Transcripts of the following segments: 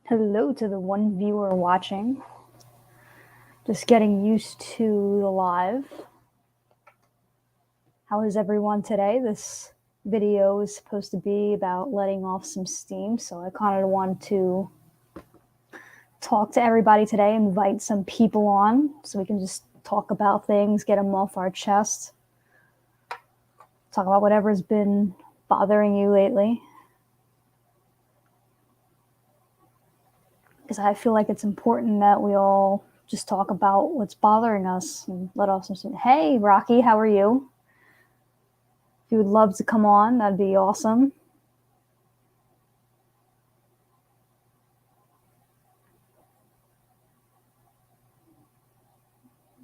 Hello to the one viewer watching. Just getting used to the live. How is everyone today? This video is supposed to be about letting off some steam, so I kind of want to talk to everybody today, invite some people on so we can just talk about things, get them off our chest, talk about whatever's been bothering you lately. Because I feel like it's important that we all just talk about what's bothering us and let off some steam. Hey, Rocky, how are you? If you would love to come on, that'd be awesome.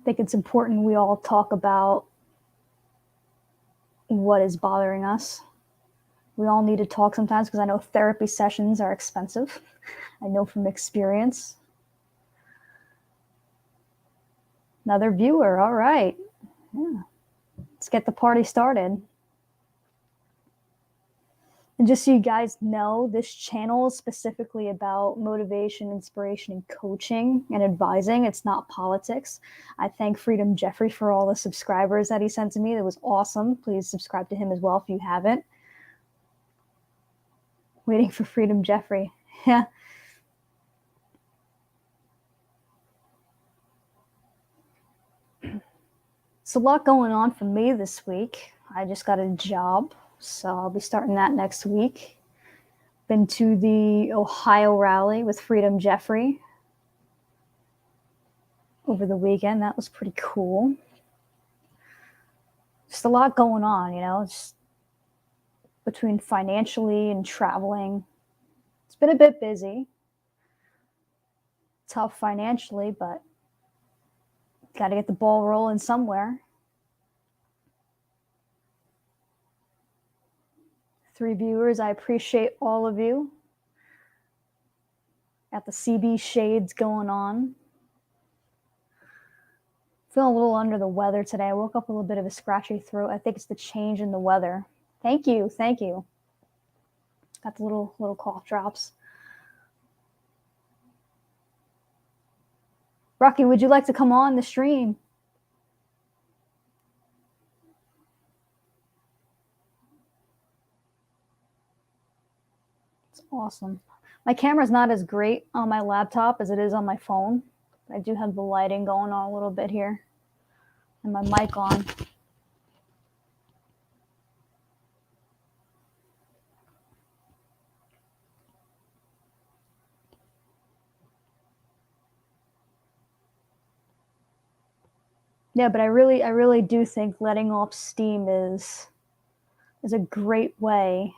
I think it's important we all talk about what is bothering us. We all need to talk sometimes because I know therapy sessions are expensive. I know from experience. Another viewer. All right. Yeah. Let's get the party started. And just so you guys know, this channel is specifically about motivation, inspiration, and coaching and advising. It's not politics. I thank Freedom Jeffrey for all the subscribers that he sent to me. That was awesome. Please subscribe to him as well if you haven't. Waiting for Freedom Jeffrey. Yeah. It's a lot going on for me this week. I just got a job, so I'll be starting that next week. Been to the Ohio rally with Freedom Jeffrey over the weekend. That was pretty cool. Just a lot going on, just between financially and traveling. It's been a bit busy. Tough financially, but got to get the ball rolling somewhere. 3 viewers, I appreciate all of you. Got the CB shades going on. Feeling a little under the weather today. I woke up with a little bit of a scratchy throat. I think it's the change in the weather. Thank you. Got the little cough drops. Rocky, would you like to come on the stream? It's awesome. My camera's not as great on my laptop as it is on my phone. I do have the lighting going on a little bit here and my mic on. Yeah, but I really do think letting off steam is a great way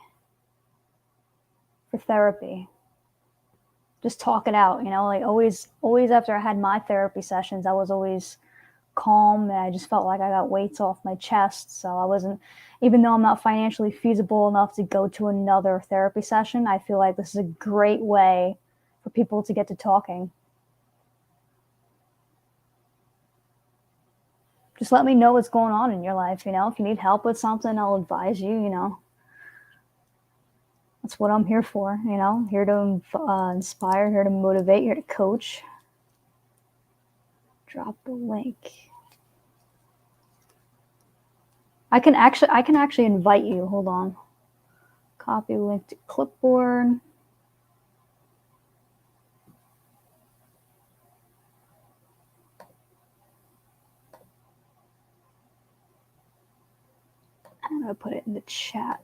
for therapy. Just talk it out, like always after I had my therapy sessions, I was always calm and I just felt like I got weights off my chest. So I wasn't, even though I'm not financially feasible enough to go to another therapy session, I feel like this is a great way for people to get to talking. Just let me know what's going on in your life, if you need help with something, I'll advise you, That's what I'm here for, here to inspire, here to motivate, here to coach. Drop the link. I can actually invite you. Hold on. Copy link to clipboard. I'm going to put it in the chat.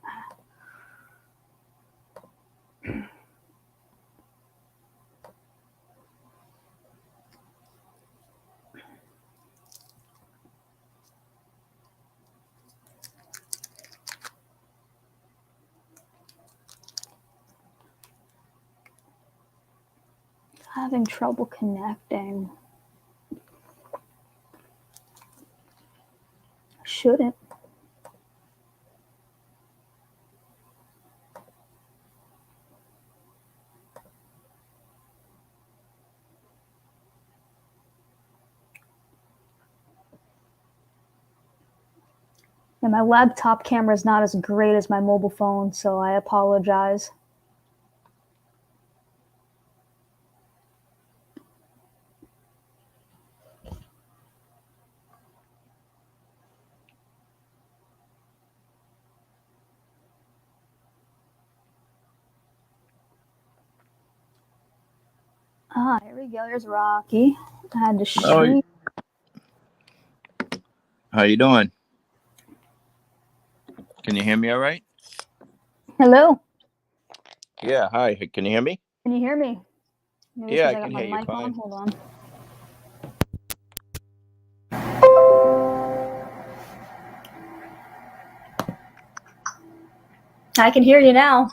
Having trouble connecting. Shouldn't. And my laptop camera is not as great as my mobile phone, so I apologize. Ah, here we go. There's Rocky. I had to Oh, stream. how you doing? Can you hear me all right? Hello. Yeah, hi. Can you hear me? Can you hear me? Maybe it's Yeah, because I I got can my hear you mic on. fine. Hold on. I can hear you now.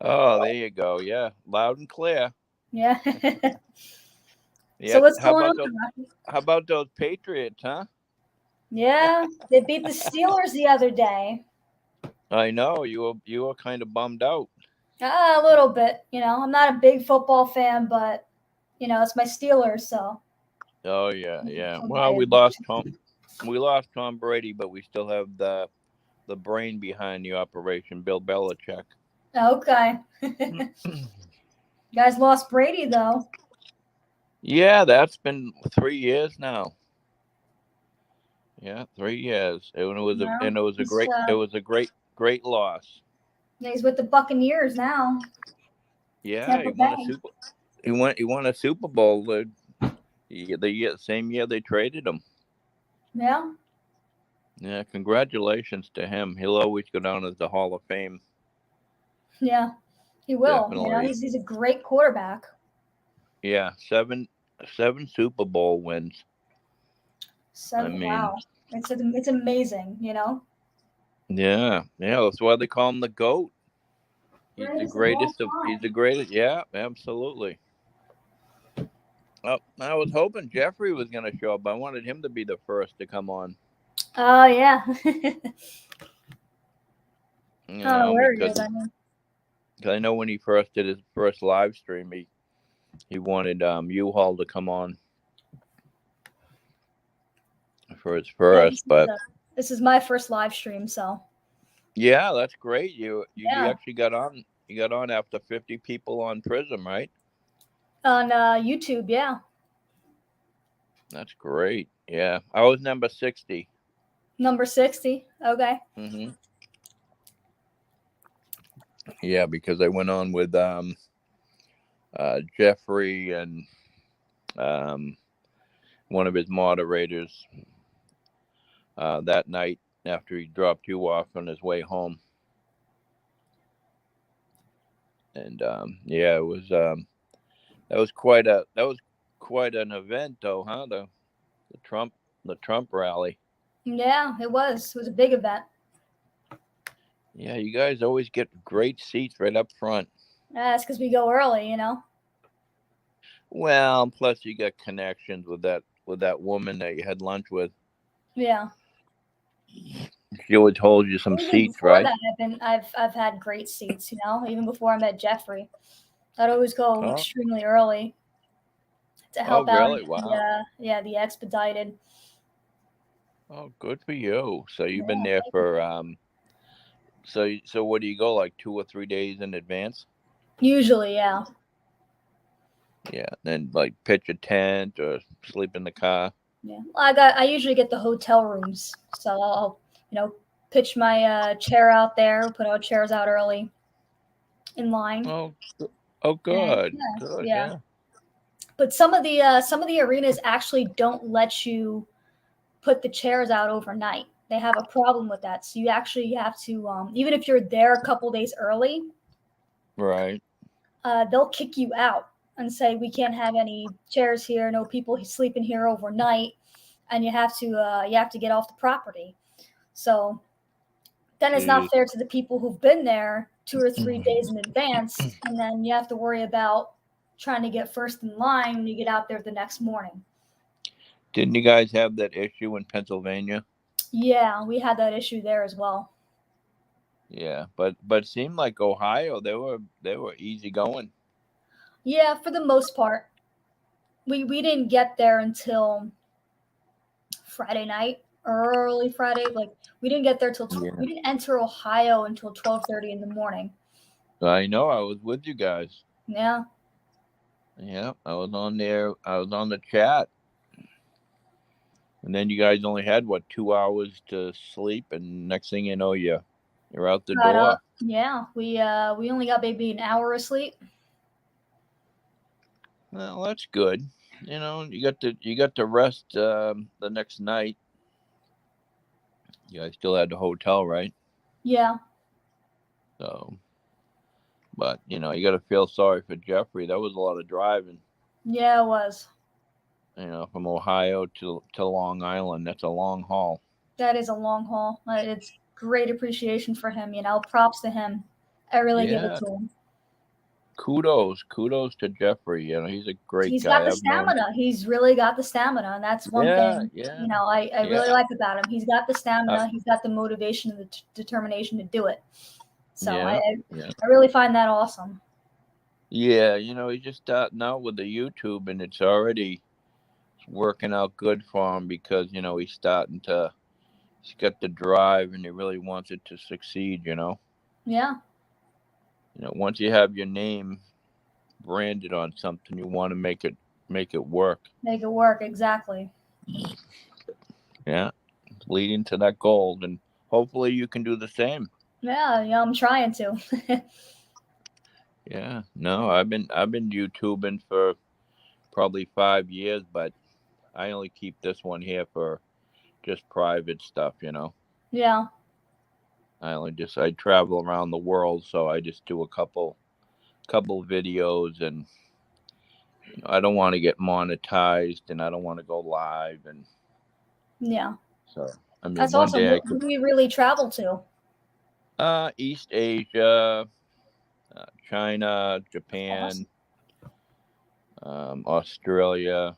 Oh, there you go. Yeah, loud and clear. Yeah. So Yeah. what's going on, Rocky? How about those Patriots, huh? Yeah, they beat the Steelers the other day. I know you were kind of bummed out. A little bit. I'm not a big football fan, but it's my Steelers, so Oh yeah, yeah. from Well, my we lost Tom Brady, but we still have the brain behind the operation, Bill Belichick. okay. You guys lost Brady though. Yeah, that's been 3 years now. Yeah, 3 years. Well, It was a great loss. he's with the Buccaneers now. Yeah, Tampa Bay. He won a Super Bowl same year they traded him. Yeah. Yeah, congratulations to him. He'll always go down as the Hall of Fame. Yeah. He will. Definitely. He's a great quarterback. Yeah, seven Super Bowl wins. I mean, Wow. It's amazing, yeah, that's why they call him the GOAT. Greatest of all He's the time. greatest. Yeah, absolutely. Oh, I was hoping Jeffrey was going to show up. I wanted him to be the first to come on. Oh yeah. You Oh, know, where he because is. I mean, I know when he first did his first live stream, he wanted U-Haul to come on for his yeah, first, but this is my first live stream, so yeah, that's great. You yeah. actually got on. You got on after 50 people on Prism, right? On YouTube, yeah. That's great. Yeah, I was number 60. Number 60. Okay. Mm-hmm. Yeah, because I went on with Jeffrey and um, one of his moderators that night after he dropped you off on his way home. And yeah, it was that was quite an event, though, huh? The Trump rally. Yeah, it was. It was a big event. Yeah, you guys always get great seats right up front. That's because we go early, Well, plus you got connections with that woman that you had lunch with. Yeah. She always holds you some Even seats, before right? that, I've had great seats. Even before I met Jeffrey, I'd always go Oh, extremely early to oh, help out really? Wow. the expedited. Oh, good for you. So you've been Yeah, there thank you. for So what do you go like 2 or 3 days in advance? Usually, yeah. Yeah, then like pitch a tent or sleep in the car. Yeah. I usually get the hotel rooms, so I'll pitch my chair out there, put our chairs out early in line, Oh, oh, and good, yeah, good, yeah. yeah. But some of the arenas actually don't let you put the chairs out overnight. They have a problem with that, so you actually have to even if you're there a couple days early, Right. they'll kick you out and say we can't have any chairs here, no people sleeping here overnight, and you have to get off the property. So then it's not Jeez. fair to the people who've been there 2 or 3 days in advance, and then you have to worry about trying to get first in line when you get out there the next morning. Didn't you guys have that issue in Pennsylvania? Yeah, we had that issue there as well. Yeah, but it seemed like Ohio they were easy going. Yeah, for the most part. We didn't get there until Friday night, early Friday. Like we didn't get there till Yeah. we didn't enter Ohio until 12:30 in the morning. I know. I was with you guys. Yeah. Yeah, I was on there. I was on the chat, and then you guys only had what 2 hours to sleep, and next thing you know, you're out the Got up. door. Yeah, we only got maybe an hour of sleep. Well, that's good. You got to rest the next night. You guys still had the hotel, right? Yeah, So, but you got to feel sorry for Jeffrey. That was a lot of driving. yeah, it was. From Ohio to Long Island. That's a long haul. That is a long haul. It's great appreciation for him. Props to him. I really give it Yeah, to him. kudos to Jeffrey. He's a great He's got guy. the I've known. stamina. He's really got the stamina, and that's one Yeah, thing yeah, I really yeah. like about him. He's got the Uh, stamina. He's got the motivation and the determination to do it. So yeah, yeah. I really find that awesome. Yeah, he's just starting out with the YouTube, and it's already working out good for him because he's got the drive, and he really wants it to succeed. Yeah, Once you have your name branded on something, you want to make it work. make it work exactly. Yeah, leading to that goal, and hopefully you can do the same. Yeah, I'm trying to. Yeah, no, I've been YouTubing for probably 5 years, but I only keep this one here for just private stuff. Yeah, I travel around the world, so I just do a couple videos, and I don't want to get monetized, and I don't want to go live, and yeah. so I mean That's one awesome. day I Who could do we really travel to? East Asia, China, Awesome. Japan, Australia.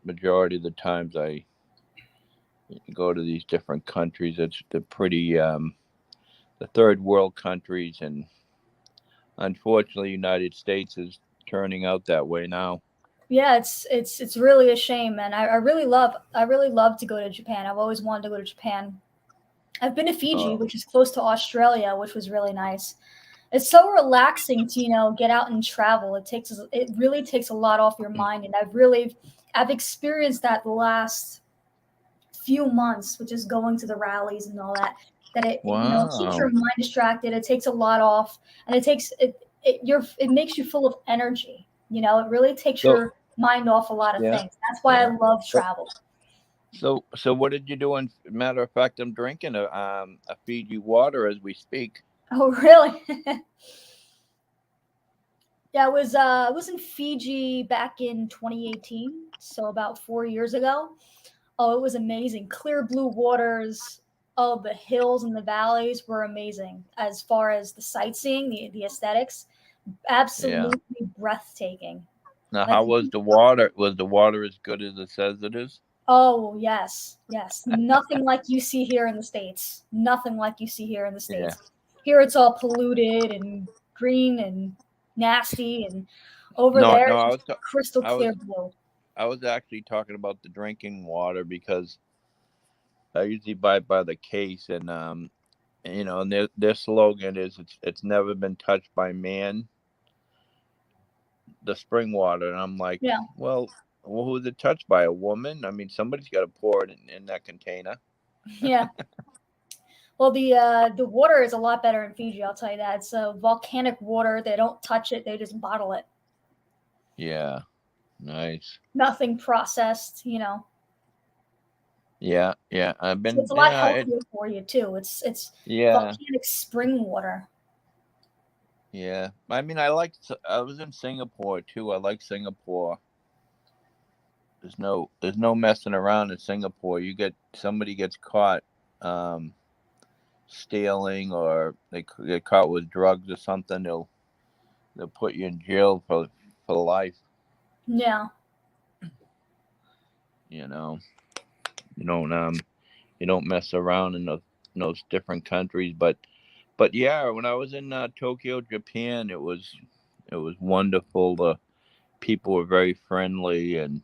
Majority of the times I go to these different countries. It's the pretty the third world countries, and unfortunately, United States is turning out that way now. Yeah, it's really a shame, and I really love to go to Japan. I've always wanted to go to Japan. I've been to Fiji, Oh, which is close to Australia, which was really nice. It's so relaxing to get out and travel. It really takes a lot off your mind, and I've experienced that the last few months, which is going to the rallies and all that. That it keeps wow. your mind distracted. It takes a lot off, and it makes you full of energy. It really takes So your mind off a lot of yeah, things. That's why I yeah. love So travel. so what did you do? Matter of fact, I'm drinking a Fiji water as we speak. Oh, really? Yeah, I was in Fiji back in 2018, so about 4 years ago. Oh, it was amazing. Clear blue waters. Oh, the hills and the valleys were amazing. As far as the sightseeing, the aesthetics, Yeah. absolutely breathtaking. Now, Like, how was the water? Was the water as good as it says it is? oh yes, yes, nothing like you see here in the States. Nothing like you see here in the Yeah. States. Here it's all polluted and green and nasty, and over No, there no, it's just crystal I was clear blue. I was actually talking about the drinking water because I usually buy it by the case, and their slogan is it's never been touched by man, the spring water, and I'm like, Yeah, well, who is it touched by? A woman? I mean, somebody's got to pour it in that container. yeah. Well, the water is a lot better in Fiji. I'll tell you that. It's a volcanic water. They don't touch it. They just bottle it. Yeah, nice. Nothing processed. Yeah, yeah. I've So it's been, a lot yeah, it, healthier for you too. It's yeah, volcanic spring water. yeah. I mean, I was in Singapore too. I like Singapore. There's no messing around in Singapore. Somebody gets caught um, stealing, or they get caught with drugs or something. They'll put you in jail for life. Yeah, You know, you don't mess around in those different countries. But yeah, when I was in Tokyo, Japan, it was wonderful. The people were very friendly, and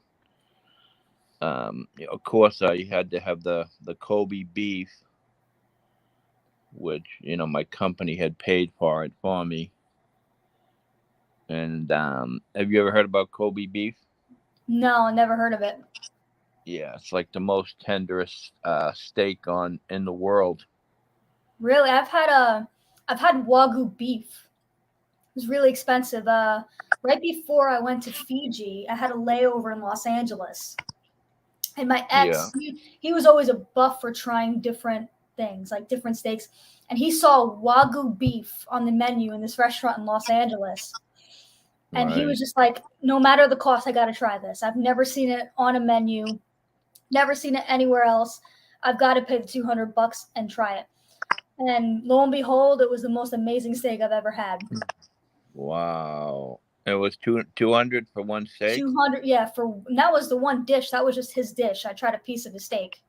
of course, I had to have the Kobe beef, which my company had paid for it for me. And have you ever heard about Kobe beef? no, I never heard of it. Yeah, it's like the most tenderest steak on in the world. Really, I've had Wagyu beef. was really expensive. Right before I went to Fiji, I had a layover in Los Angeles. And my Yeah. ex, he was always a buff for trying different things, like different steaks. And he saw Wagyu beef on the menu in this restaurant in Los Angeles. And he was Right. just like, no matter the cost, I got to try this. I've never seen it on a menu, never seen it anywhere else. I've got to pay the $200 and try it. And lo and behold, it was the most amazing steak I've ever had. Wow. It was 200 for one steak. 200, yeah. That was the one dish. That was just his dish. I tried a piece of the steak,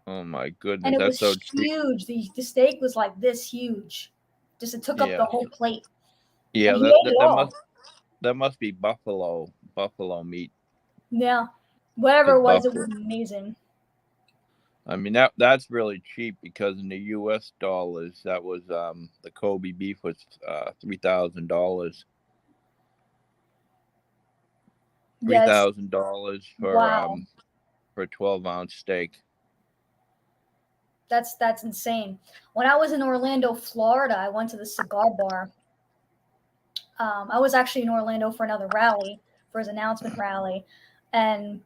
Oh my and goodness, it that's was so cheap. huge. The steak was like this huge. Just it took up the Yeah. whole plate, and Yeah, he that, ate that it that must all. that must be buffalo meat. Yeah, whatever Because it was buffalo. amazing. I mean that's really cheap because in the U.S. dollars, that was the Kobe beef was $3,000. Three Yes, thousand dollars wow, for a 12-ounce steak. that's insane. When I was in Orlando, Florida, I went to the cigar bar. I was actually in Orlando for another rally, for his announcement rally, and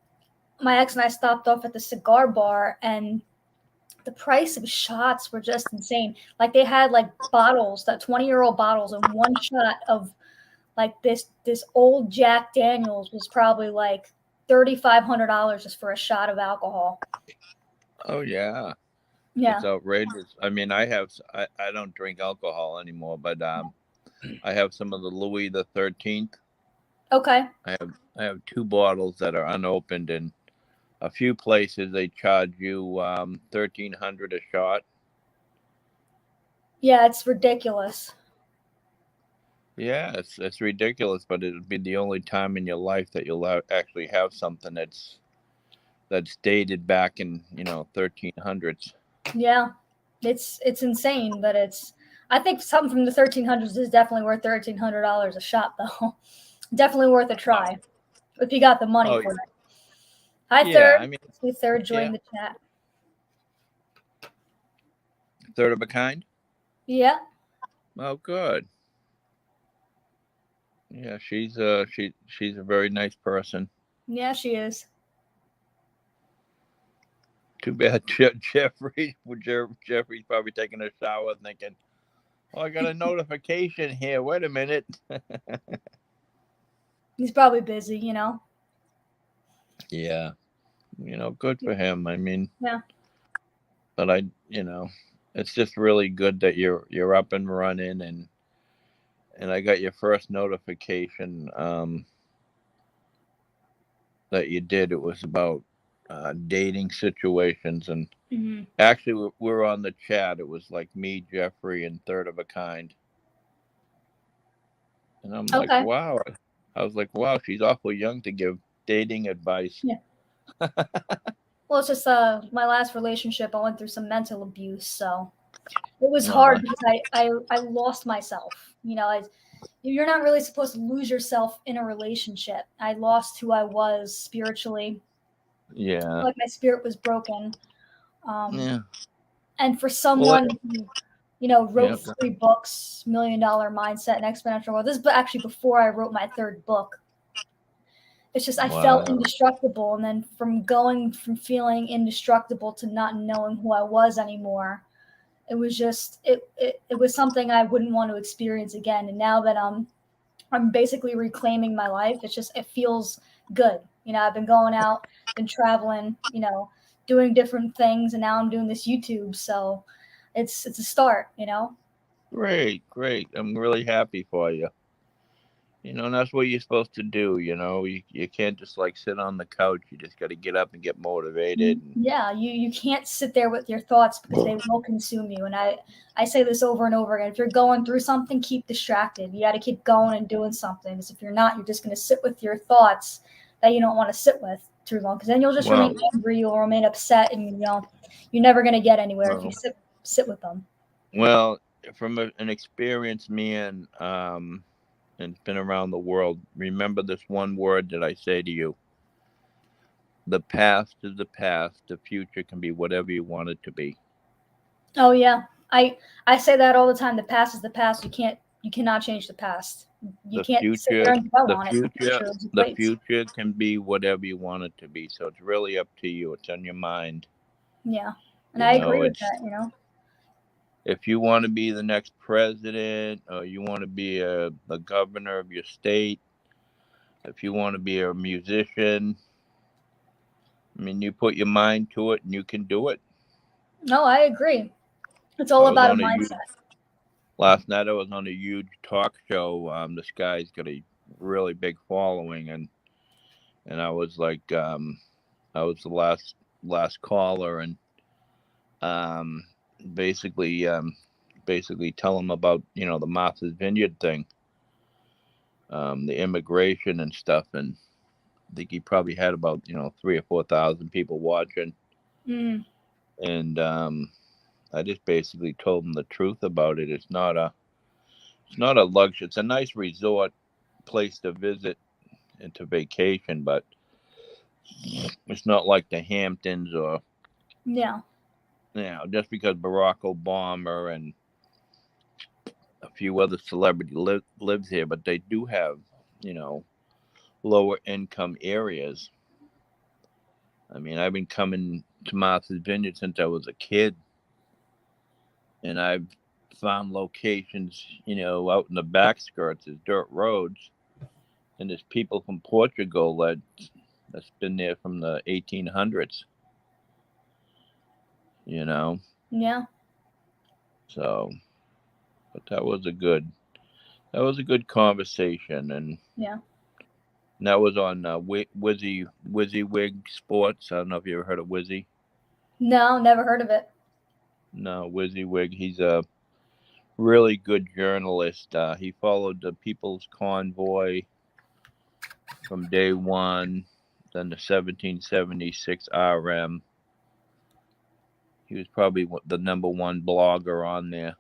my ex and I stopped off at the cigar bar, and the price of shots were just insane. Like they had like bottles, that 20-year-old bottles, and one shot of like this old Jack Daniels was probably like $3,500 just for a shot of alcohol. Oh yeah, it's Yeah. outrageous. I mean, I don't drink alcohol anymore, but I have some of the Louis the 13th. Okay. I have two bottles that are unopened, and a few places they charge you 1,300 a shot. Yeah, it's ridiculous. Yeah, it's ridiculous, but it'll be the only time in your life that you'll actually have something that's dated back in 1300s. Yeah. It's insane, but it's I think something from the 1300s is definitely worth $1,300 a shot though. Definitely worth a Oh, try if you got the money oh for it. Hi yeah. third. I mean, See third yeah, joined the chat. third of a kind. Yeah. Oh, good. Yeah, she's a very nice person. Yeah, she is. Too bad Jeffrey's probably taking a shower thinking, "Oh, I got a notification here. Wait a minute." He's probably busy. Yeah, good for him. I mean, Yeah. but it's just really good that you're up and running, and I got your first notification that you did. It was about dating situations, and Hmm. actually we were on the chat. It was like me, Jeffrey, and third of a kind, and I'm like, Okay. wow. I was like, wow, she's awful young to give dating advice. Yeah. Well, it's just my last relationship. I went through some mental abuse, so it was Uh, hard because I lost myself. You're not really supposed to lose yourself in a relationship. I lost who I was spiritually. yeah, Like my spirit was broken. Um, yeah. and for Well, someone who, yeah. wrote 3 books, $1 Million Mindset and Exponential Growth. This is actually before I wrote my third book. It's just I felt Wow. indestructible, and then from going from feeling indestructible to not knowing who I was anymore, it was just it was something I wouldn't want to experience again. And now that I'm basically reclaiming my life, it feels good. I've been going out, been traveling, doing different things, and now I'm doing this YouTube. So it's a start. Great, great. I'm really happy for you. And that's what you're supposed to do. You can't just like sit on the couch. You just got to get up and get motivated. And Yeah, you can't sit there with your thoughts because they will consume you. And I say this over and over again. If you're going through something, keep distracted. You got to keep going and doing something. Because if you're not, you're just going to sit with your thoughts that you don't want to sit with too long. Because then you'll just well, remain angry. You'll remain upset, and you're never going to get anywhere if you well, sit with them. well, from an experienced man, and been around the world, remember this one word that I say to you: the past is the past. The future can be whatever you want it to be. Oh yeah, I say that all the time. The past is the past. You can't you cannot change the past. You The can't sit there future, and dwell the on it. The future, future is the great. future can be whatever you want it to be. So it's really up to you. It's on your mind. Yeah. And You I know, agree with it's that. if you want to be the next president, or you want to be the governor of your state, if you want to be a musician, I mean, you put your mind to it and you can do it. No, I agree. It's I all was about a on a huge, mindset. last night I was on a huge talk show. This guy's got a really big following, and I was like, I was the last caller, and um, basically, basically tell him about the Martha's Vineyard thing, the immigration and stuff, and I think he probably had about 3 or 4 thousand people watching, Mm, and I just basically told him the truth about it. It's not a luxury. It's a nice resort place to visit and to vacation, but it's not like the Hamptons or yeah. just because Barack Obama and a few other celebrity lives here, but they do have lower income areas. I mean, I've been coming to Martha's Vineyard since I was a kid, and I've found locations, out in the back skirts, as dirt roads, and there's people from Portugal that's been there from the 1800s. You know, Yeah. so but that was a good conversation, and Yeah. that was on WYSIWYG Sports. I don't know if you ever heard of Wizzy. No, never heard of it. No, WYSIWYG. He's a really good journalist. He followed the People's Convoy from day one, then the 1776 RM. He was probably the number one blogger on there.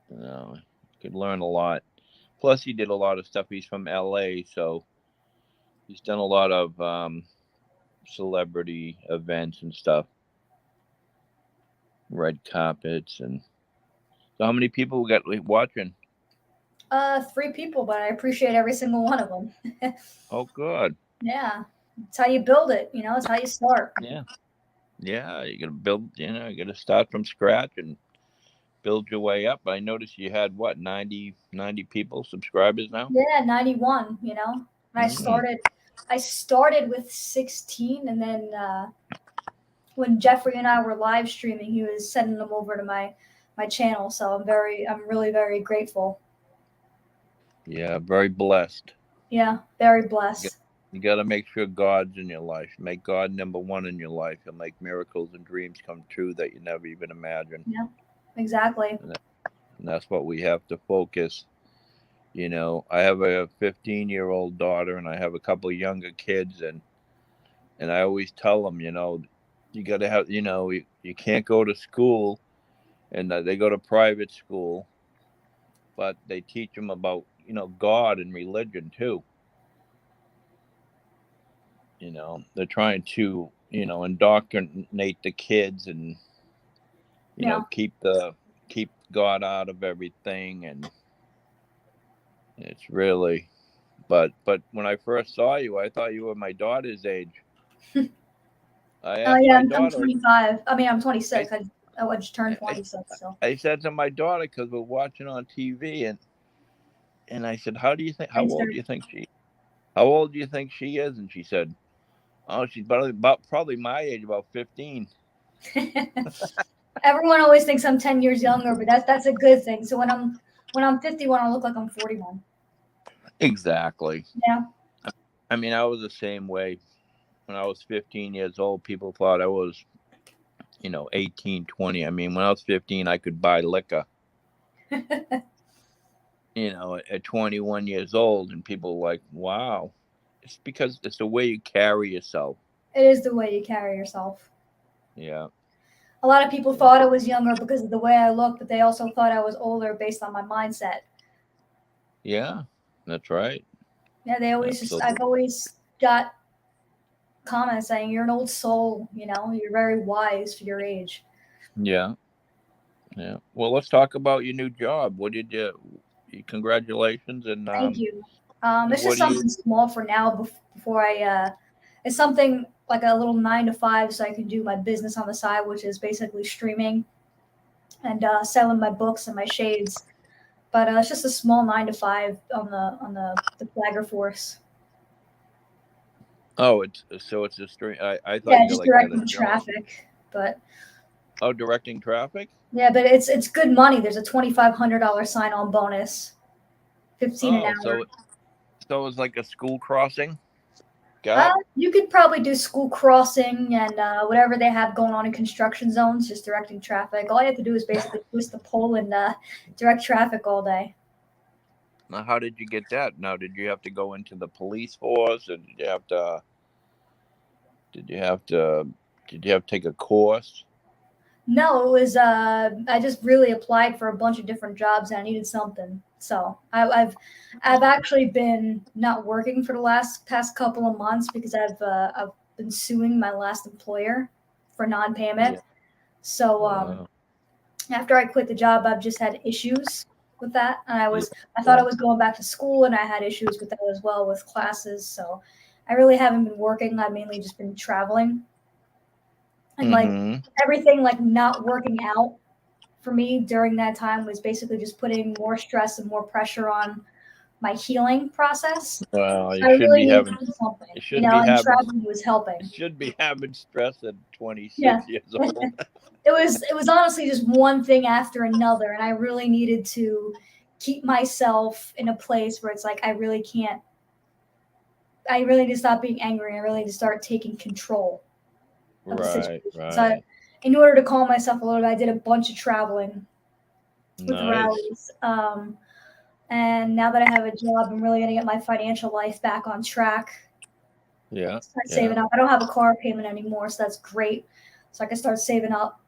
You could learn a lot. Plus, he did a lot of stuff. He's from LA, so he's done a lot of celebrity events and stuff, red carpets, and so how many people we got watching? 3 people, but I appreciate every single one of them. Oh, good. Yeah. It's how you build it. It's how you start. Yeah, yeah. You gotta build. You gotta start from scratch and build your way up. I noticed you had what 90 people subscribers now. Yeah, 91. And I Mm, started. I started with 16, and then when Jeffrey and I were live streaming, he was sending them over to my channel. So I'm really very grateful. yeah, very blessed. Yeah, very You got, blessed. you got to make sure God's in your life. Make God number one in your life. He'll make miracles and dreams come true that you never even imagined. Yeah, exactly. And that's what we have to focus. I have a 15-year-old daughter, and I have a couple of younger kids, and I always tell them, you got to have, you can't go to school, and they go to private school, but they teach them about, God and religion too. They're trying to, indoctrinate the kids and, Yeah. keep God out of everything, and it's really, but when I first saw you, I thought you were my daughter's age. I Oh asked yeah, my I'm daughter. 25. I mean, I'm I 26. I just turned I, 26. So I said to my daughter because we're watching on TV, and I said, "How do you think? How thanks, old sir. do you think she? How old do you think she is?" And she said, "Oh, she's probably my age, about 15." Everyone always thinks I'm 10 years younger, but that's a good thing. So when I'm 51, I'll look like I'm 41. Exactly. Yeah. I mean, I was the same way. When I was 15 years old, people thought I was, 18, 20. I mean, when I was 15, I could buy liquor. At 21 years old, and people were like, "Wow." It's because it's the way you carry yourself. It is the way you carry yourself. Yeah. A lot of people thought I was younger because of the way I looked, but they also thought I was older based on my mindset. Yeah. That's right. Yeah, Absolutely. I've always got comments saying you're an old soul, you're very wise for your age. Yeah. Yeah. Well, let's talk about your new job. What did congratulations, and Thank you. It's what just do you? something small for now before it's something like a little 9 to 5 so I can do my business on the side, which is basically streaming and selling my books and my shades. But it's just a small 9 to 5 on the Flagger Force. Oh, it's a stream. I thought Yeah, you just like had a directing the job. traffic. But Oh, directing traffic. yeah, but it's good money. There's a $2,500 sign on bonus, 15 an Oh, hour. so it's like a school crossing guard. You could probably do school crossing and whatever they have going on in construction zones, just directing traffic. All you have to do is basically twist the pole and direct traffic all day. Now, how did you get that? Now, did you have to go into the police force, or did you have to, did you have to take a course? No, it was I just really applied for a bunch of different jobs and I needed something. So I've actually been not working for the last past couple of months because I've been suing my last employer for non-payment. Yeah. So Uh, after I quit the job, I've just had issues with that, and yeah. I thought I Yeah. was going back to school, and I had issues with that as well with classes. So I really haven't been working. I've mainly just been traveling, and like Mm-hmm. everything like not working out for me during that time was basically just putting more stress and more pressure on my healing process. Well, So I really needed to do something, you shouldn't be and having traveling was you helping. should be having stress at Yeah. 26 years old. It was honestly just one thing after another, and I really needed to keep myself in a place where it's like I really need to stop being angry. I really need to start taking control of the Right, situation. So right. in order to calm myself a little bit, I did a bunch of traveling with Nice. rallies. And now that I have a job, I'm really gonna get my financial life back on track. Yeah, Start yeah. saving up. I don't have a car payment anymore, so that's great. So I can start saving up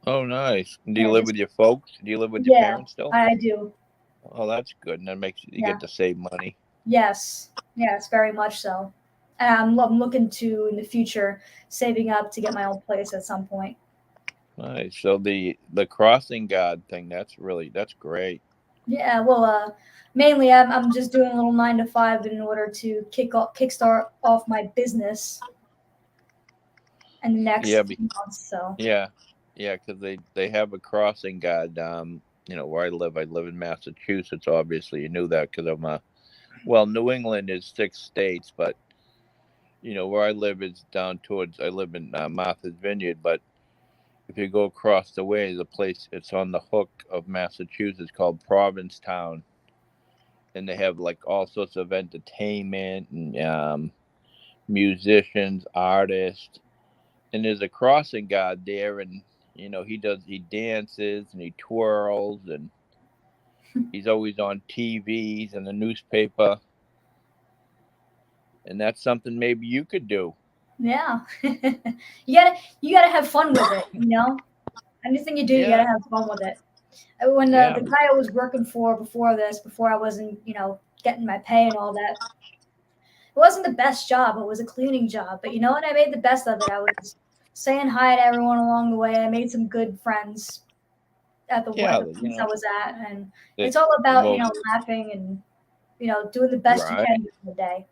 Oh, nice. Do you and live just with your folks? Do you live with your yeah, parents still? I do. Oh, that's good. And that makes you Yeah. get to save money. Yes, yes, very much so. And I'm looking to in the future saving up to get my own place at some point. Nice. So the crossing guard thing, that's great. Yeah, well, mainly I'm just doing a little 9 to 5 in order to kickstart off my business in the Yeah, next few months. So yeah, yeah, because they have a crossing guard. Where I live in Massachusetts. Obviously, you knew that because New England is 6 states, but where I live is down towards. I live in Martha's Vineyard, but if you go across the way, there's a place. It's on the hook of Massachusetts called Provincetown, and they have like all sorts of entertainment and musicians, artists, and there's a crossing guard there, and he dances and he twirls, and he's always on TVs and the newspaper, and that's something maybe you could do. yeah, you gotta have fun with it. Anything you do, you gotta Yeah, have fun with it. When yeah, the guy I was working for before I wasn't getting my pay and all that, it wasn't the best job. It was a cleaning job, but you know what? I made the best of it. I was saying hi to everyone along the way. I made some good friends at yeah. the place I was at, and The, it's all the about most laughing and doing the best you right. can during the day.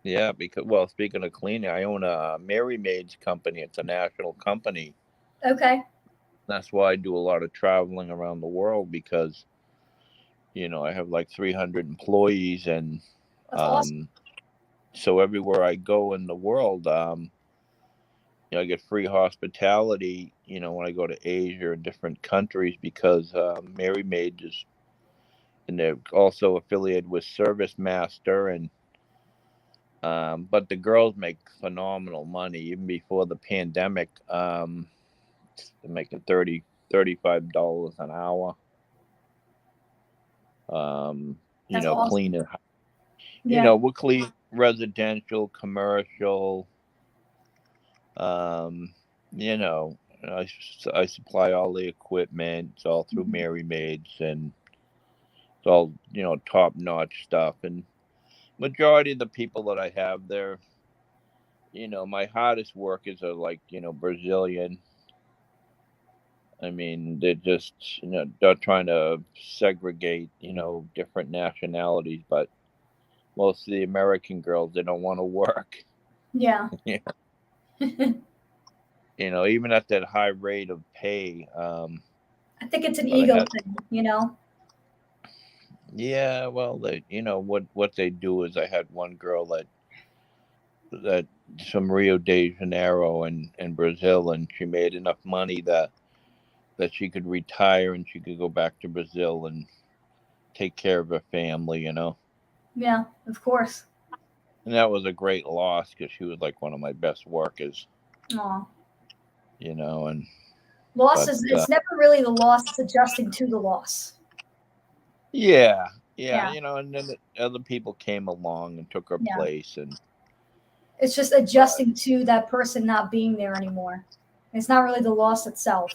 Yeah, because speaking of cleaning, I own a Mary Maids company. It's a national company. Okay, That's why I do a lot of traveling around the world because I have like 300 employees, and that's awesome. um, so everywhere I go in the world, I get free hospitality. When I go to Asia and different countries because Mary Maid is, and they're also affiliated with Service Master, and but the girls make phenomenal money even before the pandemic. They're making $35 an hour. That's awesome. Cleaning. Yeah, We'll clean residential, commercial. Um, you know, I supply all the equipment. It's all through mhm. Mary Maids, and it's all top notch stuff. And majority of the people that I have there, my hardest workers are like Brazilian. I mean, they're just, they're trying to segregate, different nationalities, but most of the American girls, they don't want to work. Yeah. Yeah. Even at that high rate of pay. I think it's an But I ego had, thing, you know? yeah, well, what they do is I had one girl that from Rio de Janeiro and Brazil, and she made enough money that she could retire and she could go back to Brazil and take care of her family. Yeah, of course. And that was a great loss because she was like one of my best workers, Aw. and Loss but is, it's never really the loss, it's adjusting to the loss. yeah, yeah, Yeah. and then other people came along and took her Yeah. place, and It's just but adjusting to that person not being there anymore. It's not really the loss itself.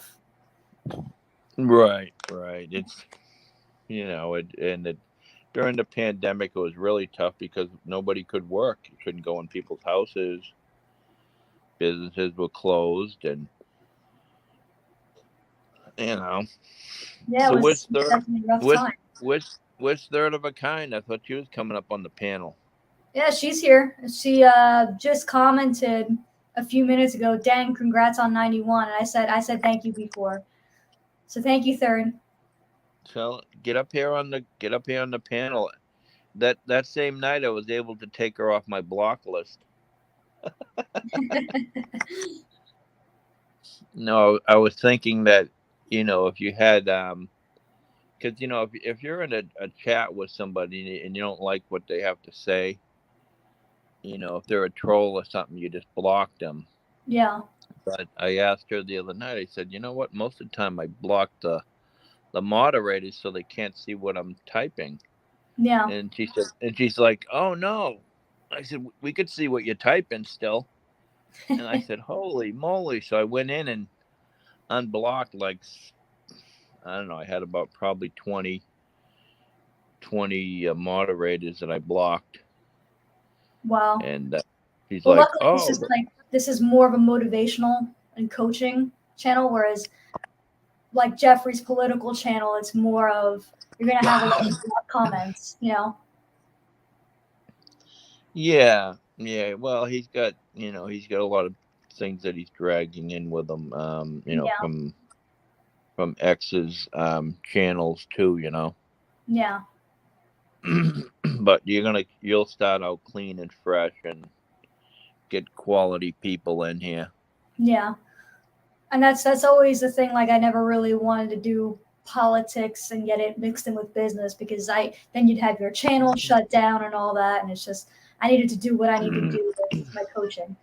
right, it's during the pandemic it was really tough because nobody could work. You couldn't go in people's houses, businesses were closed, and you know Yeah, it so was definitely a rough which time. which third of a kind? I thought she was coming up on the panel. Yeah, she's here. She just commented a few minutes ago, "Dang, congrats on 91." And I said thank you before. So thank you, Third. So get up here on the panel. That same night I was able to take her off my block list. No, I was thinking that, if you had because if you're in a chat with somebody and you don't like what they have to say, if they're a troll or something, you just block them. Yeah, But I asked her the other night, I said, you know what? Most of the time I block the moderators so they can't see what I'm typing. yeah. And she's like, "Oh no." I said, "We could see what you're typing still." And I said, "Holy moly." So I went in and unblocked, like, I don't know, I had about probably 20 moderators that I blocked. Wow. And she's Well, like, luckily "Oh, this is more of a motivational and coaching channel, whereas like Jeffrey's political channel, it's more of you're gonna have a lot of comments, you know? yeah, yeah." Well, he's got a lot of things that he's dragging in with him, Yeah, from X's channels too. yeah, But you'll start out clean and fresh and get quality people in here. yeah. And that's always the thing. Like I never really wanted to do politics and get it mixed in with business because I then you'd have your channel shut down and all that, and it's just I needed to do what I need to do with my coaching.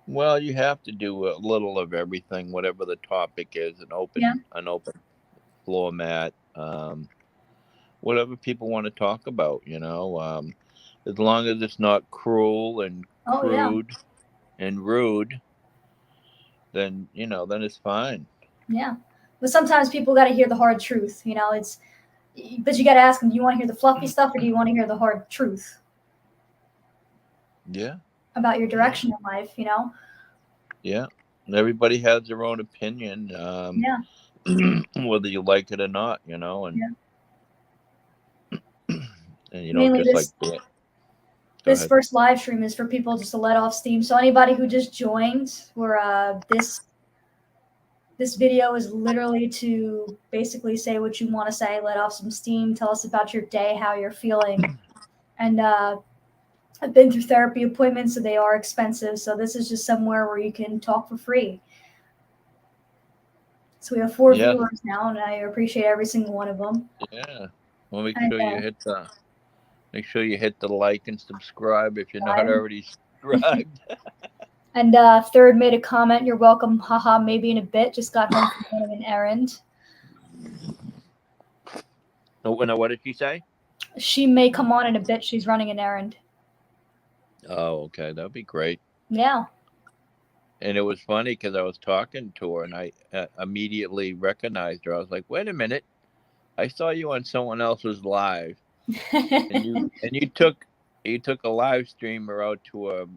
Well, you have to do a little of everything, whatever the topic is, Yeah. an open floor mat, whatever people want to talk about. As long as it's not cruel and Oh yeah. crude and rude, then it's fine. Yeah. But sometimes people got to hear the hard truth. But you got to ask them, do you want to hear the fluffy stuff or do you want to hear the hard truth Yeah, about your yeah, direction in life, you know? yeah. Everybody has their own opinion, Yeah. whether you like it or not, and Yeah. Mainly just like that. Go this ahead. first live stream is for people just to let off steam. So anybody who just joined, this video is literally to basically say what you want to say, let off some steam, tell us about your day, how you're feeling. And I've been through therapy appointments, so they are expensive. So this is just somewhere where you can talk for free. So we have 4 Yeah, viewers now, and I appreciate every single one of them. yeah. Well, make And sure you hit the like and subscribe if you're not uh, already subscribed. and Third made a comment. You're welcome. Haha. Maybe in a bit. Just got home from running an errand. No, what did she say? She may come on in a bit. She's running an errand. Oh, okay, that'd be great. Yeah. And it was funny because I was talking to her and I immediately recognized her. I was like, "Wait a minute, I saw you on someone else's live, and you took a live streamer out to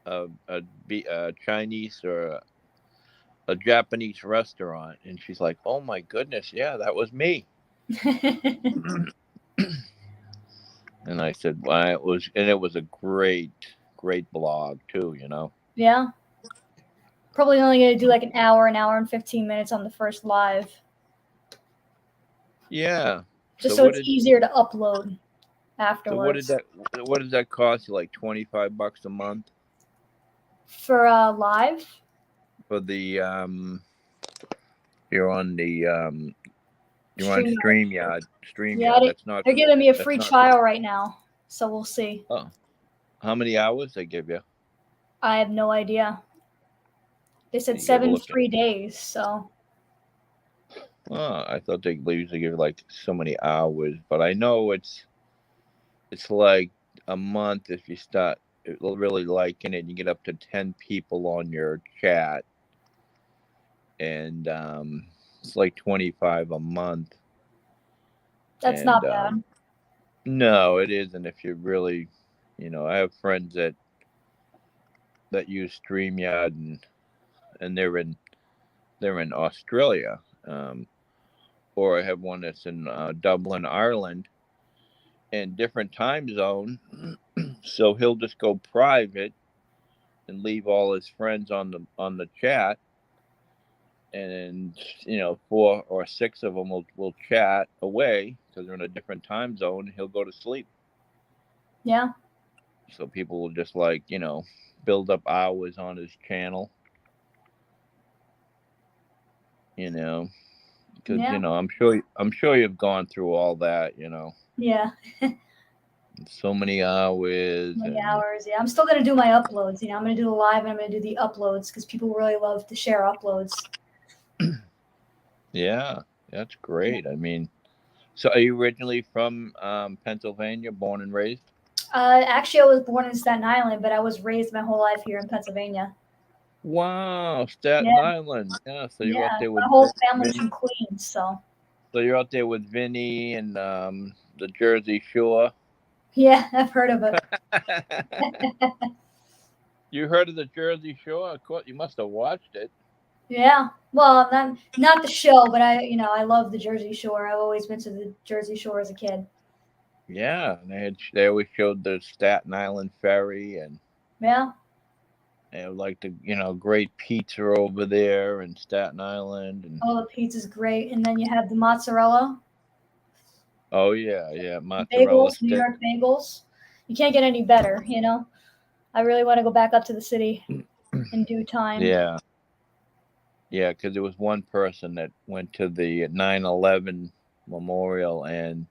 a Chinese or a Japanese restaurant, and she's like, "Oh my goodness, yeah, that was me." And I said, "Well, it was a great blog too, you know." Yeah. Probably only going to do like an hour and 15 minutes on the first live. Yeah. Just so it's easier to upload So afterwards. what did that cost you? Like $25 a month For live? for the you're on the you're on StreamYard. StreamYard. Yeah, That's not they're giving me a that's free not trial right now, so we'll see. Oh. How many hours they give you? I have no idea. They said You gotta 7 look at. free days, so Oh, I thought they usually give like so many hours, but I know it's like a month if you start really liking it. You get up to 10 people on your chat, and it's like 25 a month. that's And not bad. no, it isn't if you really, I have friends that use StreamYard, and they're in Australia. Or I have one that's in Dublin, Ireland, in different time zone. So he'll just go private and leave all his friends on the chat, and 4 or 6 of them will chat away because they're in a different time zone. And he'll go to sleep. Yeah. So people will just build up hours on his channel. Because Yeah. I'm sure you've gone through all that. Yeah. So many hours. Many hours. Yeah. I'm still going to do my uploads. I'm going to do the live and I'm going to do the uploads because people really love to share uploads. Yeah, that's great. I mean, so are you originally from Pennsylvania, born and raised? Actually, I was born in Staten Island, but I was raised my whole life here in Pennsylvania. Wow, Staten Yeah. Island. Yeah, so you're out Yeah. there My with whole family's from Queens, so. So you're out there with Vinny and the Jersey Shore. Yeah, I've heard of it. You heard of the Jersey Shore? Of course, you must have watched it. Yeah. Well, not the show, but I love the Jersey Shore. I've always been to the Jersey Shore as a kid. Yeah, they always showed the Staten Island ferry, and Yeah. they had like the great pizza over there in Staten Island, and Oh, the pizza's great, and then you have the mozzarella oh yeah, mozzarella bagels, New stick. York bagels. You can't get any better. I really want to go back up to the city in due time. Yeah, because there was one person that went to the 9/11 memorial, and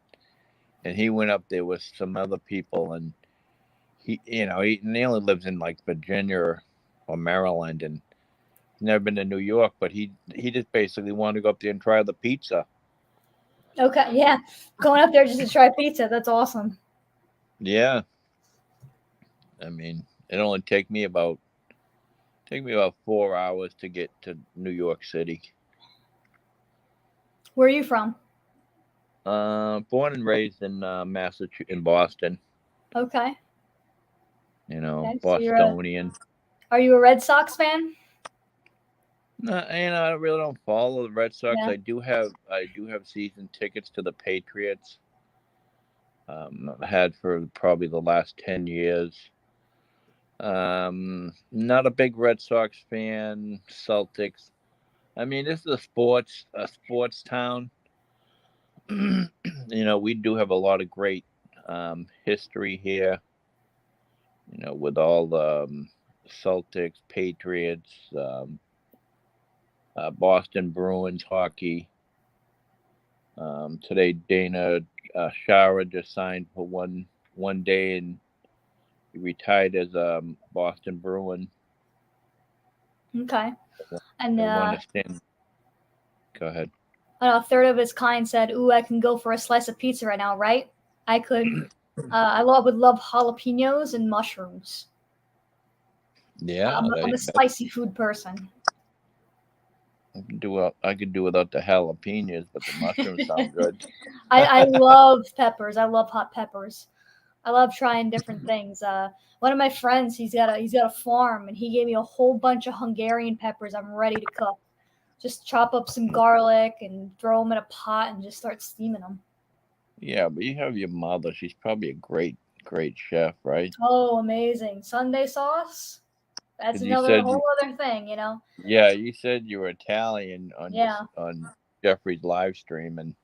he went up there with some other people, and he only lives in like Virginia or Maryland, and he's never been to New York, but he just basically wanted to go up there and try the pizza. Okay, yeah, going up there just to try pizza. That's awesome. Yeah, I mean, it only take me about 4 hours to get to New York City. Where are you from? Born and raised in Massachusetts, in Boston. Okay. Okay, so Bostonian. Are you a Red Sox fan? No, I really don't follow the Red Sox. Yeah. I do have season tickets to the Patriots. I've had for probably the last 10 years. Not a big Red Sox fan. Celtics. I mean, this is a sports town. We do have a lot of great history here. With all the Celtics, Patriots, Boston Bruins hockey. Today, Dana Shara just signed for one day, and he retired as a Boston Bruin. Okay. And Go ahead. A third of his kind said, "Ooh, I can go for a slice of pizza right now, right? I could. I would love jalapenos and mushrooms. Yeah, I'm a spicy food person. I could do without the jalapenos, but the mushrooms sound good. I love peppers. I love hot peppers. I love trying different things. One of my friends, he's got a farm, and he gave me a whole bunch of Hungarian peppers. I'm ready to cook. Just chop up some garlic and throw them in a pot and just start steaming them. Yeah, but you have your mother. She's probably a great chef, right? Oh, amazing. Sunday sauce? That's 'Cause you another said whole other thing, you know? yeah, you said you were Italian Yeah. on Jeffrey's live stream, and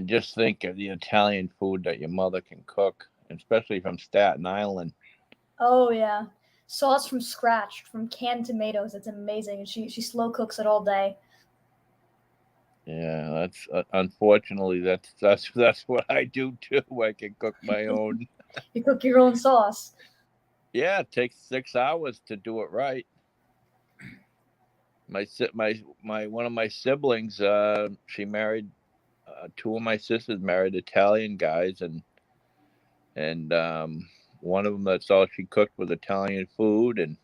just think of the Italian food that your mother can cook, especially from Staten Island. Oh, yeah. Sauce from scratch, from canned tomatoes. It's amazing. And she slow cooks it all day. Yeah, that's unfortunately that's what I do too. I can cook my own. You cook your own sauce. Yeah, it takes 6 hours to do it right. My one of my siblings, she married two of my sisters married Italian guys, and one of them, that's all she cooked was Italian food, and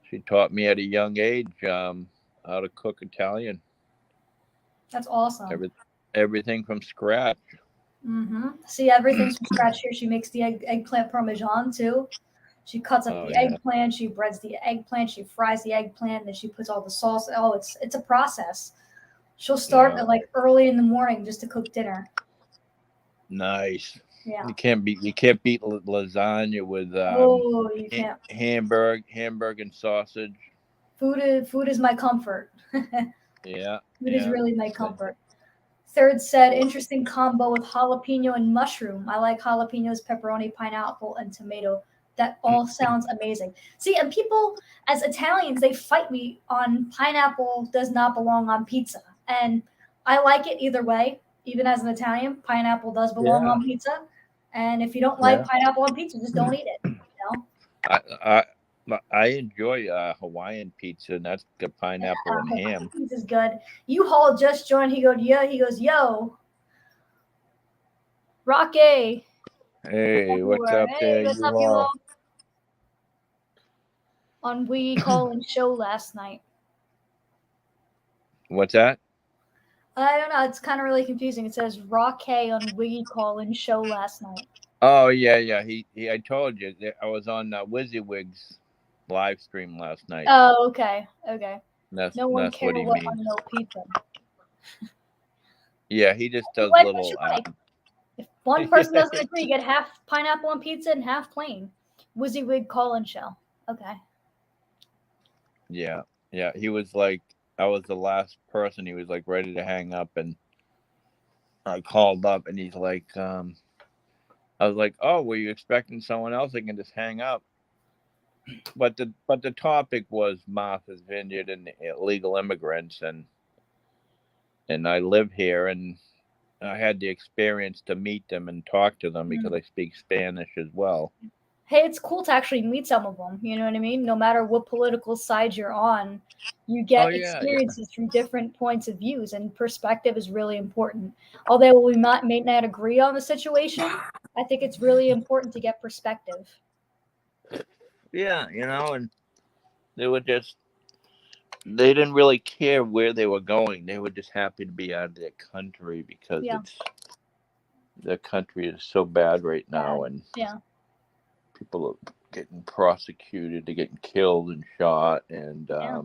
she taught me at a young age how to cook Italian. That's awesome. Everything from scratch. See, everything's from scratch here. She makes the eggplant parmesan too. She cuts up Oh the yeah, eggplant, she breads the eggplant, she fries the eggplant, then she puts all the sauce. Oh, it's a process. She'll start yeah, at like early in the morning just to cook dinner. nice. Yeah. You can't beat lasagna with Oh, you can't. hamburg and sausage. Food is my comfort. Yeah, Food is yeah. really my comfort. Third said, interesting combo with jalapeno and mushroom. I like jalapenos, pepperoni, pineapple, and tomato. That all sounds amazing. See, and people, as Italians, they fight me on pineapple does not belong on pizza. And I like it either way. Even as an Italian, pineapple does belong Yeah, on pizza. And if you don't like yeah. pineapple on pizza, just don't eat it. You know? I I enjoy Hawaiian pizza, and that's got pineapple and Hawaiian ham. pizza is good. U-Haul just joined. He goes, yeah. He goes, yo, Rocky. Hey, what's Everywhere. up Hey, there, what's you up, you all? all? On We Call and Show last night. What's that? I don't know. It's kind of really confusing. It says Rocky on We Call and Show last night. Oh yeah, yeah. He. I told you that I was on WYSIWYG's live stream last night. Oh, okay. Okay. No one That's care what he what on means. no pizza. Yeah, he just You does like what you little. like. If one person doesn't agree, you get half pineapple on pizza and half plain. WYSIWYG Call and Show. Okay. Yeah, yeah. He was like, I was the last person. He was like ready to hang up, and I called up, and he's like, I was like, oh, were you expecting someone else? I can just hang up. But the topic was Martha's Vineyard and illegal immigrants, and I live here, and I had the experience to meet them and talk to them because I speak Spanish as well. Hey, it's cool to actually meet some of them. You know what I mean? No matter what political side you're on, you Oh get yeah, yeah, experiences from different points of views, and perspective is really important. Although we may not agree on the situation, I think it's really important to get perspective. yeah. And they were just they didn't really care where they were going. They were just happy to be out of their country because Yeah, their country is so bad right now, bad. and Yeah, people are getting prosecuted, they're getting killed and shot, and yeah.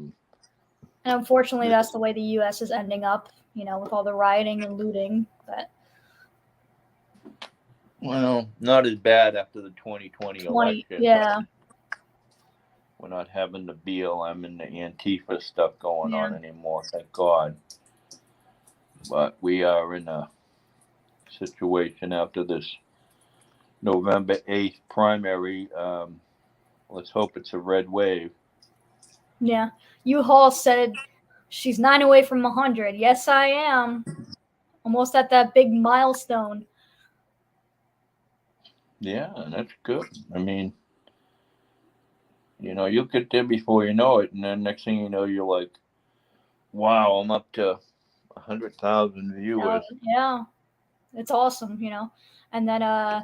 And unfortunately, the, that's the way the U.S. is ending up. You know, with all the rioting and looting. But well, not as bad after the 2020 election, but yeah, we're not having the BLM and the Antifa stuff going yeah, on anymore, thank God. But we are in a situation after this November 8th primary. Let's hope it's a red wave. yeah. U-Haul said she's 9 away from 100. Yes, I am. Almost at that big milestone. Yeah, that's good. I mean, you'll get there before you know it, and then next thing you know, you're like, wow, I'm up to 100,000 viewers. Yeah, it's awesome, And then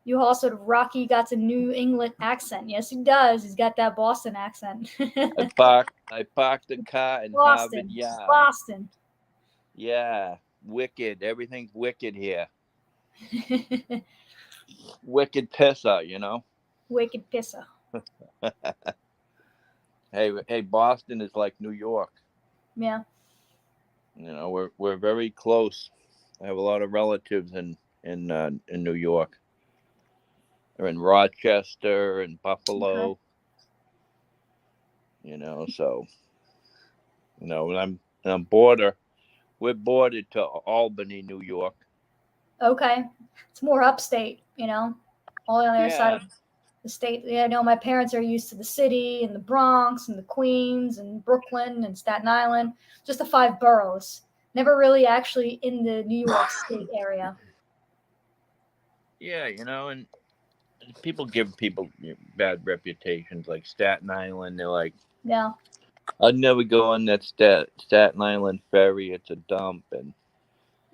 you also Rocky got a New England accent. Yes, he does. He's got that Boston accent. I parked the car in Harvard Boston, Yard. Boston. Yeah, wicked. Everything's wicked here. Wicked pisser. Wicked pisser. Hey, Boston is like New York. Yeah. You know, we're very close. I have a lot of relatives in New York. They're in Rochester and Okay. Buffalo. You know, so and I'm border. We're bordered to Albany, New York. Okay. It's more upstate, you know, all on the other side Yeah, of the state. Yeah, I know my parents are used to the city and the Bronx and the Queens and Brooklyn and Staten Island, just the five boroughs. Never really actually in the New York State area. yeah, and people give people bad reputations like Staten Island. They're like, Yeah. I'd never go on that Staten Island ferry. It's a dump, and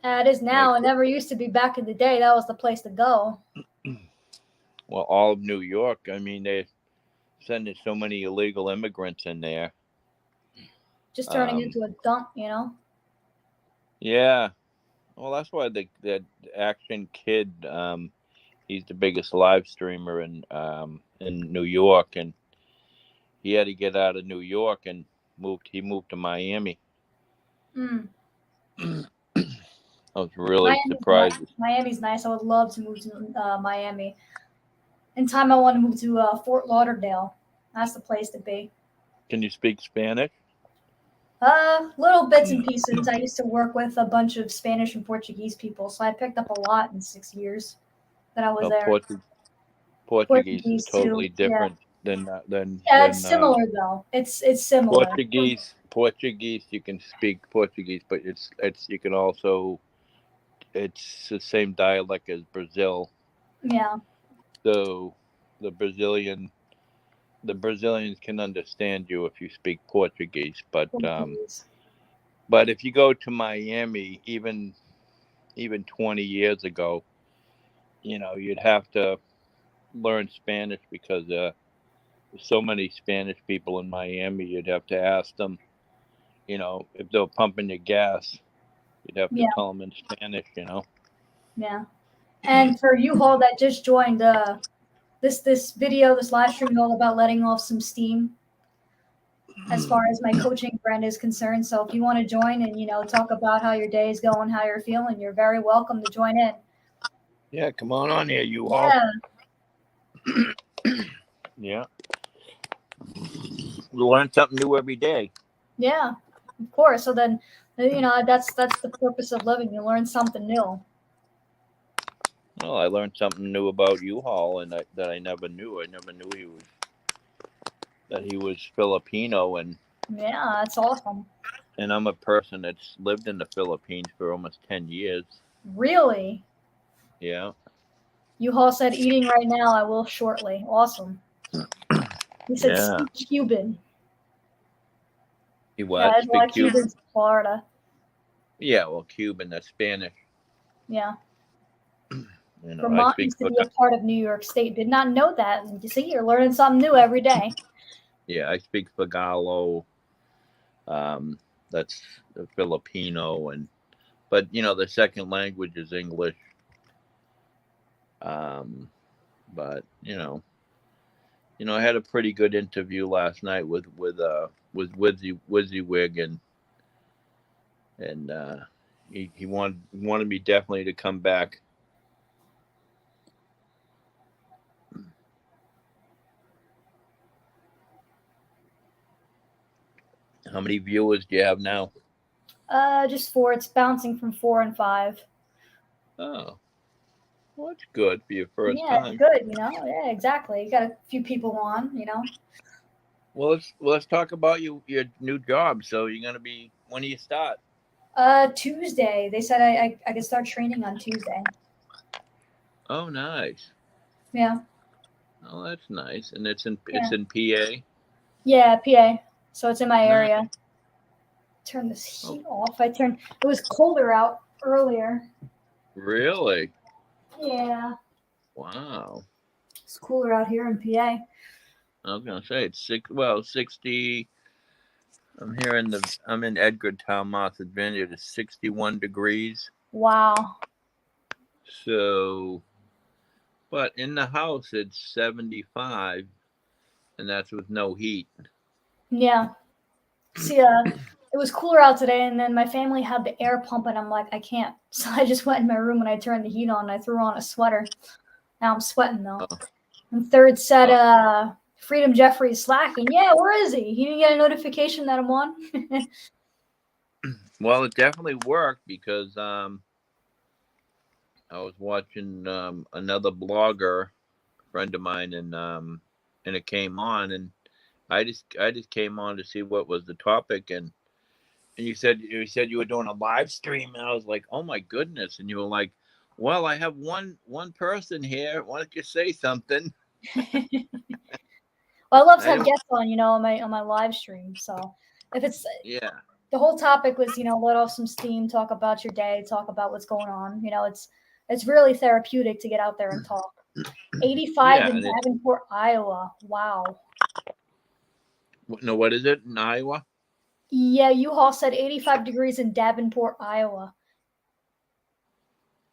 It is like, now. It never used to be back in the day. That was the place to go. well, all of New York. I mean, they're sending so many illegal immigrants in there. Just turning Um, into a dump, you know? yeah, well, that's why the Action Kid. He's the biggest live streamer in New York, and he had to get out of New York and moved. He moved to Miami. Mm. I was really Miami's nice. surprised. Miami's nice. I would love to move to Miami. In time, I want to move to Fort Lauderdale. That's the place to be. Can you speak Spanish? Little bits and pieces. I used to work with a bunch of Spanish and Portuguese people, so I picked up a lot in 6 years that I was No, there. Portuguese is Portuguese too. totally Yeah. different than Yeah, it's similar though. It's similar. Portuguese. You can speak Portuguese, but it's you can also it's the same dialect as Brazil. Yeah. So the Brazilian the Brazilians can understand you if you speak Portuguese, Portuguese. but if you go to Miami, even 20 years ago, you'd have to learn Spanish because there's so many Spanish people in Miami. You'd have to ask them, if they're pumping your gas, you'd have to Yeah. tell them in Spanish. Yeah. And for you, Hall, that just joined, this video, this live stream is all about letting off some steam as far as my coaching brand is concerned. So if you want to join and talk about how your day is going, how you're feeling, you're very welcome to join in. Yeah, come on here, you all. Yeah. Yeah. We learn something new every day. Yeah. Of course. So then, that's the purpose of living. You learn something new. Well, I learned something new about U-Haul, and that I never knew. I never knew he was Filipino, Yeah, that's awesome. and I'm a person that's lived in the Philippines for almost 10 years. Really? Yeah. U-Haul said eating right now. I will shortly. Awesome. He said Yeah. speak Cuban. He Yeah, what? there's a lot Speak of Cuban? Cubans in Florida. Yeah, well, Cuban, that's Spanish. Yeah. I Vermont speak used to be a part of New York State. Did not know that. And you see, you're learning something new every day. yeah, I speak Tagalog. That's Filipino, but the second language is English. But I had a pretty good interview last night with WYSIWYG, and he wanted me definitely to come back. How many viewers do you have now? Just four. It's bouncing from 4 and 5. Oh, well, that's good for your first Yeah, it's time. good. Yeah, exactly. You got a few people on. Well, let's talk about your new job. So you're gonna be when do you start? Tuesday. They said I could start training on Tuesday. Oh, nice. Yeah. Oh, that's nice. And it's Yeah. in PA. Yeah, PA. So it's in my Nice. area. Turn this heat off. It was colder out earlier. Really? Yeah. Wow. It's cooler out here in PA. I was gonna say it's 60. I'm in Edgartown, Martha's Vineyard. It's 61 degrees. Wow. So, but in the house it's 75, and that's with no heat. Yeah. See, it was cooler out today, and then my family had the air pump, and I'm like, I can't. So I just went in my room and I turned the heat on. And I threw on a sweater. Now I'm sweating though. Oh, And third said, oh. Freedom Jeffrey's slacking. Yeah, where is he? He didn't get a notification that I'm on. Well, it definitely worked because I was watching another blogger friend of mine, and it came on, and I just came on to see what was the topic, and you said you were doing a live stream, and I was like, oh my goodness, and you were like, well, I have one person here. Why don't you say something? Well, I love to I have didn't. guests on, on my live stream. So if it's Yeah, the whole topic was, let off some steam, talk about your day, talk about what's going on. It's really therapeutic to get out there and talk. 85 yeah, in and it's Davenport, Iowa. Wow. no, what is it in Iowa? Yeah, U-Haul said 85 degrees in Davenport, Iowa.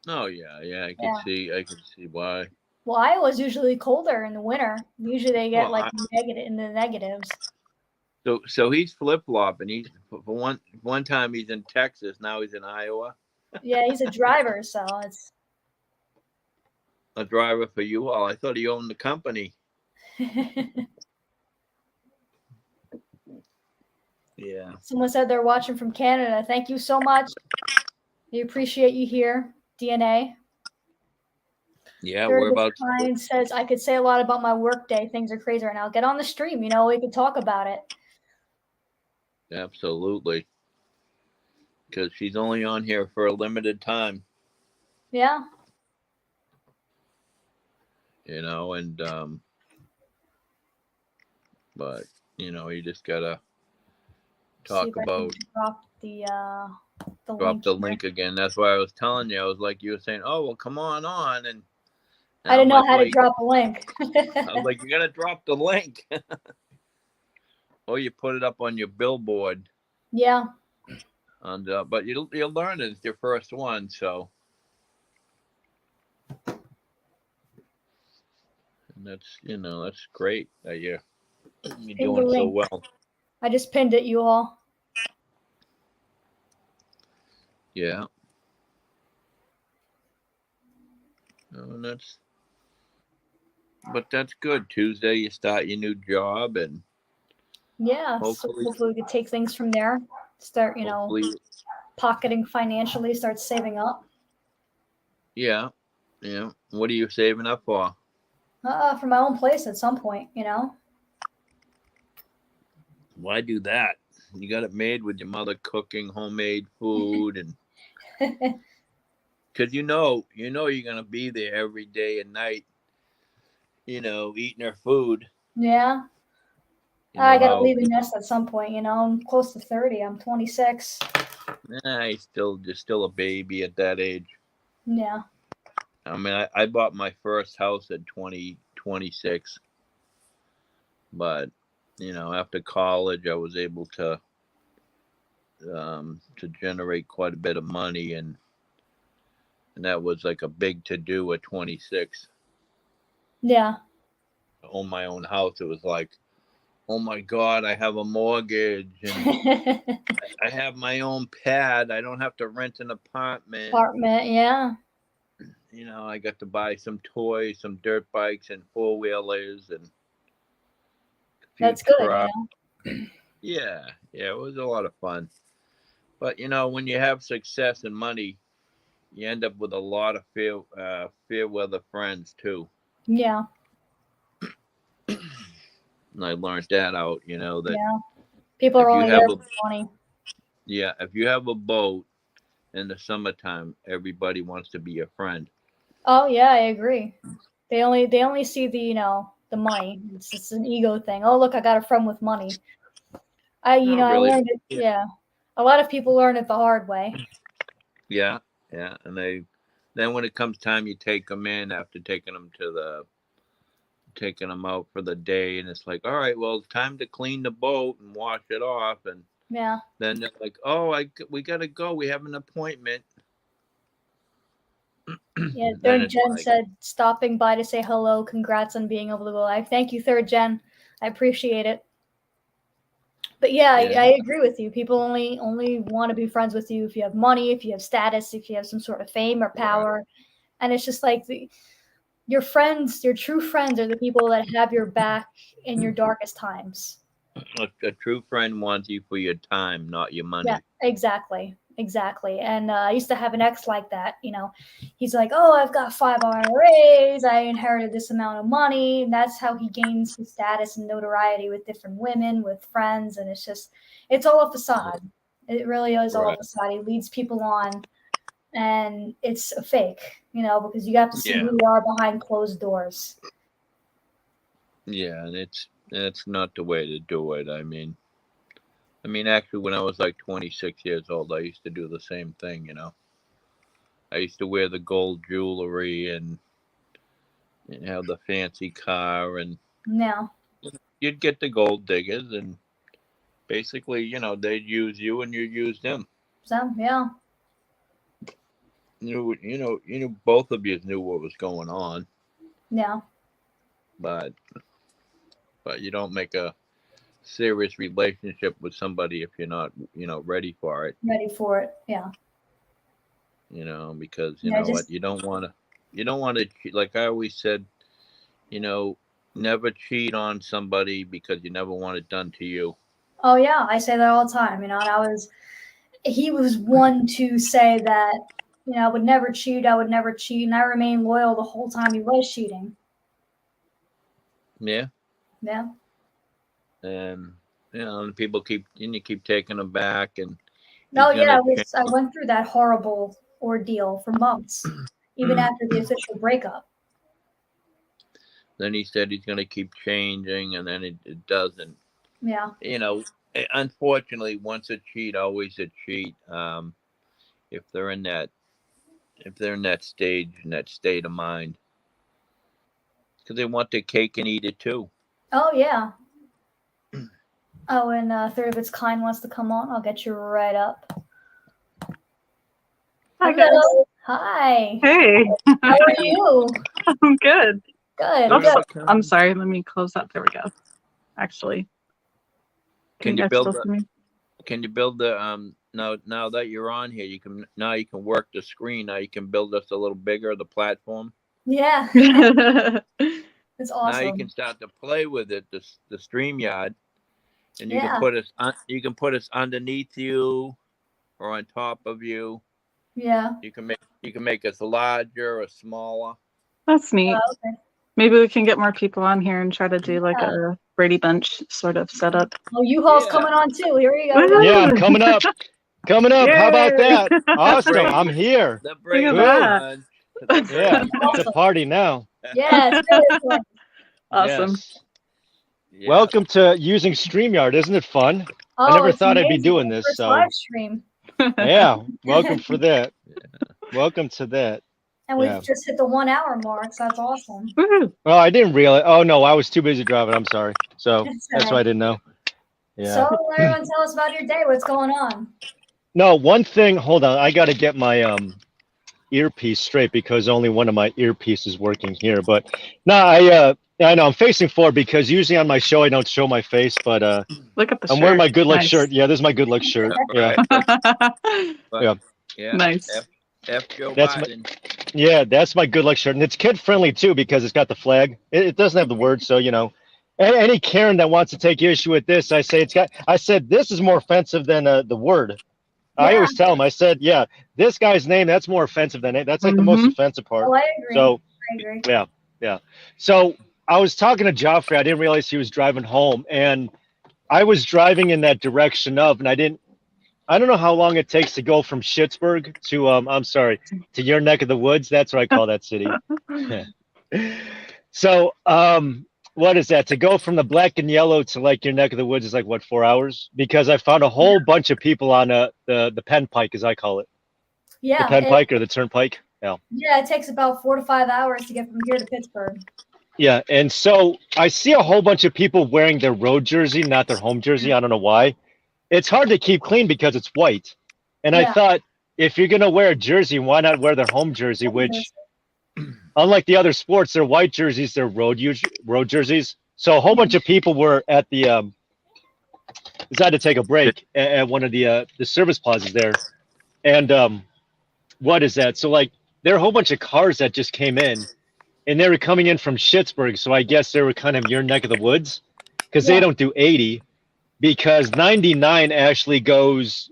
Oh yeah, yeah, Yeah. I could see why. Well, Iowa's usually colder in the winter. Usually they get Well, like negative in the negatives. so he's flip flopping. He's for one time he's in Texas, now he's in Iowa. Yeah, he's a driver, so it's A driver for you all. I thought he owned the company. Yeah. Someone said they're watching from Canada. Thank you so much. We appreciate you here, DNA. Yeah, Third of its whereabouts? kind says I could say a lot about my work day. Things are crazy right now. Get on the stream, we could talk about it. Absolutely. Because she's only on here for a limited time, Yeah. and but you just gotta See if talk I can about drop the drop link the here. link again. That's why I was telling you. I was like, you were saying, oh well, come on, and I I'm didn't know like, how to wait. drop a link. I was like, you gotta drop the link, or you put it up on your billboard, Yeah. and but you'll learn it. It's your first one, so and that's great that you're Pin the doing so link. well. I just pinned it, you all. Yeah. And that's good. Tuesday you start your new job, and Yeah. So hopefully hopefully we could take things from there. Start, hopefully pocketing financially, start saving up. yeah. Yeah. What are you saving up for? For my own place at some point, Why do that? You got it made with your mother cooking homemade food, and because you're gonna be there every day and night, eating her food. Yeah. You I know gotta how leave the nest at some point, I'm close to 30. I'm 26. he's still a baby at that age. Yeah. I mean, I bought my first house at 26, but after college, I was able to generate quite a bit of money, and that was like a big to do at 26. Yeah. To own my own house, it was like, oh my god, I have a mortgage, and I have my own pad. I don't have to rent an apartment. Apartment, yeah. I got to buy some toys, some dirt bikes, and four wheelers, and a few That's good, trucks. Yeah, it was a lot of fun. But when you have success and money, you end up with a lot of fair weather friends too. Yeah. And I learned that out. That Yeah. People are if you only have there a for money. yeah, if you have a boat in the summertime, everybody wants to be a friend. Oh yeah, I agree. They only see the money. It's just an ego thing. Oh look, I got a friend with money. Not I really. learned it. Yeah, Yeah. A lot of people learn it the hard way. yeah, yeah. And then when it comes time, you take them in after taking them out for the day, and it's like, all right, well, it's time to clean the boat and wash it off, and Yeah. then they're like, oh, we gotta go. We have an appointment. Yeah. Then Third it's Gen like, said stopping by to say hello. Congrats on being able to go live. Thank you, Third Gen. I appreciate it. But yeah, Yeah. I agree with you. People only want to be friends with you if you have money, if you have status, if you have some sort of fame or power. And it's just like your friends, your true friends, are the people that have your back in your darkest times. A true friend wants you for your time, not your Yeah, money. exactly. And I used to have an ex like that. He's like, "Oh, I've got 5 IRAs. I inherited this amount of money," and that's how he gains his status and notoriety with different women, with friends, and it's all a facade. It really is all a Right. facade. He leads people on, and it's a fake, because you have to see Yeah. who you are behind closed doors. Yeah, and it's not the way to do it. I mean, actually, when I was like 26 years old, I used to do the same thing. I used to wear the gold jewelry and have the fancy car, and Yeah, you'd get the gold diggers, and basically, they'd use you, and you'd use them. so yeah, Both of you knew what was going on, yeah, but you don't make a serious relationship with somebody if you're not, ready for it. ready for it. Yeah, Because you yeah, know what, you don't want to like I always said, never cheat on somebody because you never want it done to you. oh yeah, I say that all the time. And he was one to say that, I would never cheat, and I remained loyal the whole time he was cheating. Yeah. Yeah. And and people keep taking them back, and No, he's yeah, gonna change. I went through that horrible ordeal for months, even after the official breakup. Then he said he's gonna keep changing, and then it doesn't. Yeah. Unfortunately, once a cheat, always a cheat. If they're in that stage, in that state of mind, because they want their cake and eat it too. Oh yeah. Oh, and Third of Its Kind wants to come on. I'll get you right up. Hi, guys. Hello. Hi. Hey, How are you? I'm good. Good. Oops, Good. I'm sorry. Let me close that. There we go. Actually, Can you you guys build still see me? Can you build the now that you're on here, you can work the screen. Now you can build us a little bigger the platform. Yeah. It's Now you awesome. can start to play with it, the StreamYard, and you Yeah. can put us underneath you or on top of you. Yeah. You can make us larger or smaller. That's neat. Okay. Maybe we can get more people on here and try to do like Yeah. a Brady Bunch sort of setup. Oh, U-Haul's Yeah. coming on too. Here we go. Woohoo! Yeah, I'm coming up. Coming up. How about Yay! that? Awesome. Brady- I'm here. The Brady at Good. that. Bunch. The Brady Yeah, it's Bunch. a party now. Yeah, it's really fun. Awesome. Yes. Yeah. Welcome to using StreamYard. Isn't it fun? Oh, I never it's thought I'd be amazing. doing My this. first So live stream. yeah, welcome for that. Welcome to that. And we've Yeah. just hit the 1 hour mark, so that's awesome. Woohoo! Oh, I didn't realize. Oh no, I was too busy driving. I'm sorry. So That's that's all why I right. didn't know. Yeah. So everyone tell us about your day. What's going on? No, one thing. Hold on. I got to get my earpiece straight because only one of my earpieces is working here. But no, I know I'm facing forward because usually on my show I don't show my face, but Look at the I'm shirt. wearing my good luck Nice. shirt. Yeah, this is my good luck shirt. Yeah, But, Yeah. Nice. F Joe That's Biden. yeah, that's my good luck shirt, and it's kid friendly too because it's got the flag. It doesn't have the word, so any Karen that wants to take issue with this, I say it's got. I said this is more offensive than the word. I Yeah. always tell them. I said, yeah, this guy's name that's more offensive than it. That's like the most Mhm. offensive part. Oh, I agree. So I agree. yeah. So I was talking to Joffrey. I didn't realize he was driving home, and I was driving in that direction of, and I don't know how long it takes to go from Schittsburg to I'm sorry, to your neck of the woods. That's what I call that city. So what is that? To go from the black and yellow to like your neck of the woods is like what, 4 hours? Because I found a whole bunch of people on the Penn Pike, as I call it. Yeah. The Penn Pike or the Turnpike. Yeah. Yeah, it takes about 4 to 5 hours to get from here to Pittsburgh. Yeah, and so I see a whole bunch of people wearing their road jersey, not their home jersey. I don't know why. It's hard to keep clean because it's white. And I Yeah. thought, if you're gonna wear a jersey, why not wear their home jersey? Which, unlike the other sports, their white jerseys, they're road jerseys. So a whole bunch of people were at the decided to take a break at one of the service plazas there, and what is that? So like there are a whole bunch of cars that just came in, and they were coming in from Schittsburg. So I guess they were kind of your neck of the woods, because they Yeah. don't do 80, because 99 actually goes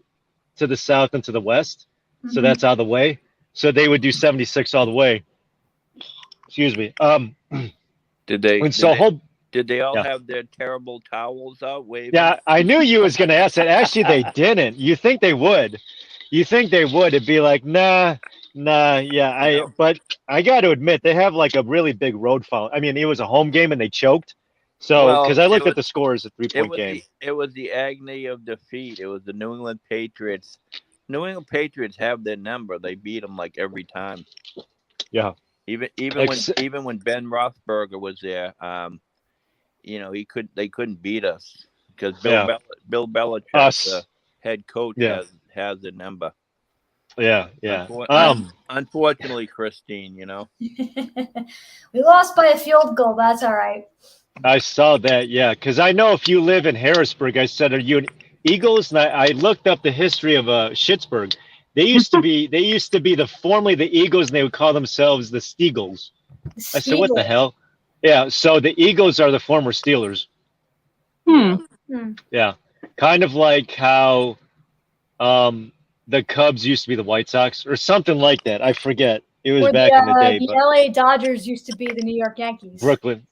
to the south and to the west. So Mhm. that's out of the way. So they would do 76 all the way. Excuse me. Did they? And Did so they, whole did they all Yeah. have their terrible towels out waving? Yeah, I knew you was gonna ask that. Actually, they didn't. You think they would? You think they would? It'd be like, nah. Yeah, No. but I got to admit, they have like a really big road foul. I mean, it was a home game and they choked. So, Well, because I it looked was- at the score as a It 3-point was game. it was the agony of defeat. It was the New England Patriots. New England Patriots have their number. They beat them like every time. Yeah. Even when Ben Roethlisberger was there, they couldn't beat us because Bill Belichick, Us. the head coach, Yeah. has the number. Yeah. Unfortunately, Christine, We lost by a field goal. That's all right. I saw that. Yeah, because I know if you live in Harrisburg, I said, "Are you an Eagles?" And I looked up the history of Schittsburg. They used to be formerly the Eagles, and they would call themselves the Steagles. I said, "What the hell?" Yeah. So the Eagles are the former Steelers. Yeah, kind of like how the Cubs used to be the White Sox, or something like that. I forget. It was back in the day. The But LA Dodgers used to be the New York Yankees. Brooklyn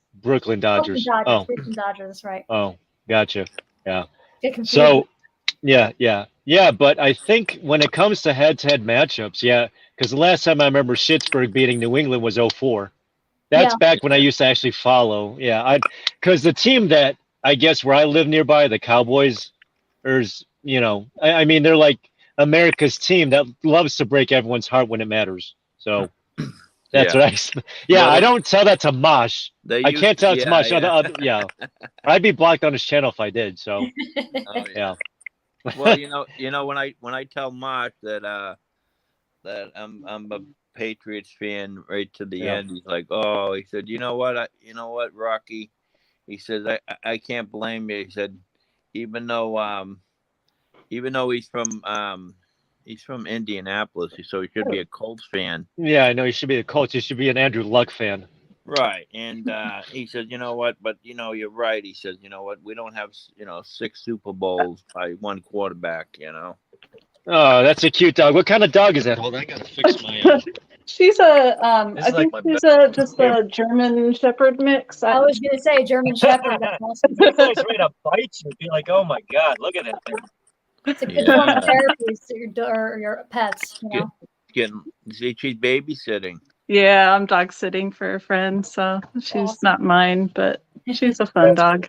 Dodgers. Brooklyn Dodgers, that's right. Oh, gotcha. Yeah. Get confused. So, yeah. But I think when it comes to head-to-head matchups, because the last time I remember Schittsburg beating New England was 2004. That's back when I used to actually follow. Yeah, because the team that I guess where I live nearby, the Cowboys, I mean, they're like America's team that loves to break everyone's heart when it matters. So that's what I don't tell that to Mosh. I can't tell it to Mosh. I'd be blocked on his channel if I did. So yeah. Well, when I tell Mark that I'm a Patriots fan right to the end, he's like, "Oh," he said, "You know what, Rocky?" He says, "I can't blame you." He said, even though he's from Indianapolis, so he should be a Colts fan. Yeah, I know he should be a Colts. He should be an Andrew Luck fan. Right. And he says, "You know what? But you're right." He says, "You know what? We don't have 6 Super Bowls by one quarterback." Oh, that's a cute dog. What kind of dog is that? Hold on, I gotta fix my. She's I think she's just a German Shepherd mix. I was gonna say German Shepherd. That's awesome. This guy's ready to bite you. Be like, oh my god, look at that thing. It's a good form of therapy to your pets. She's babysitting. Yeah, I'm dog sitting for a friend, so she's not mine, but she's a fun dog.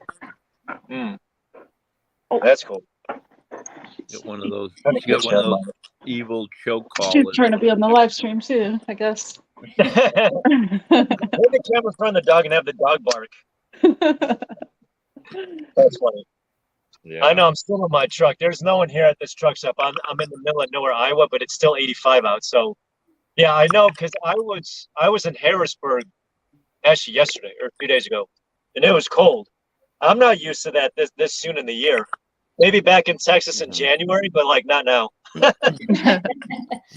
That's cool. Get one of those. She got one of those evil choke collars. She's trying to be on the live stream too, I guess. Put the camera in front of the dog and have the dog bark. That's funny. Yeah. I know. I'm still in my truck. There's no one here at this truck stop. I'm in the middle of nowhere, Iowa, but it's still 85 out. So, yeah, I know because I was in Harrisburg actually yesterday or a few days ago, and it was cold. I'm not used to that this soon in the year. Maybe back in Texas in January, but like not now.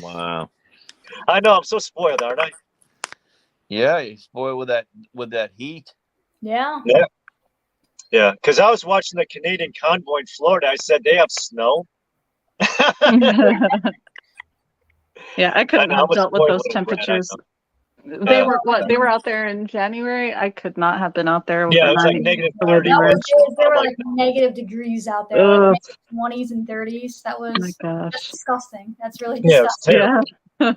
Wow. I know. I'm so spoiled, aren't I? Yeah, you're spoiled with that heat. Yeah. Yeah, because I was watching the Canadian convoy in Florida. I said they have snow. Yeah, I couldn't have dealt with those temperatures. They were out there in January. I could not have been out there. Yeah, it was like negative 30. There were like negative degrees out there, like 20s and 30s. That was that's disgusting. That's really disgusting. Yeah.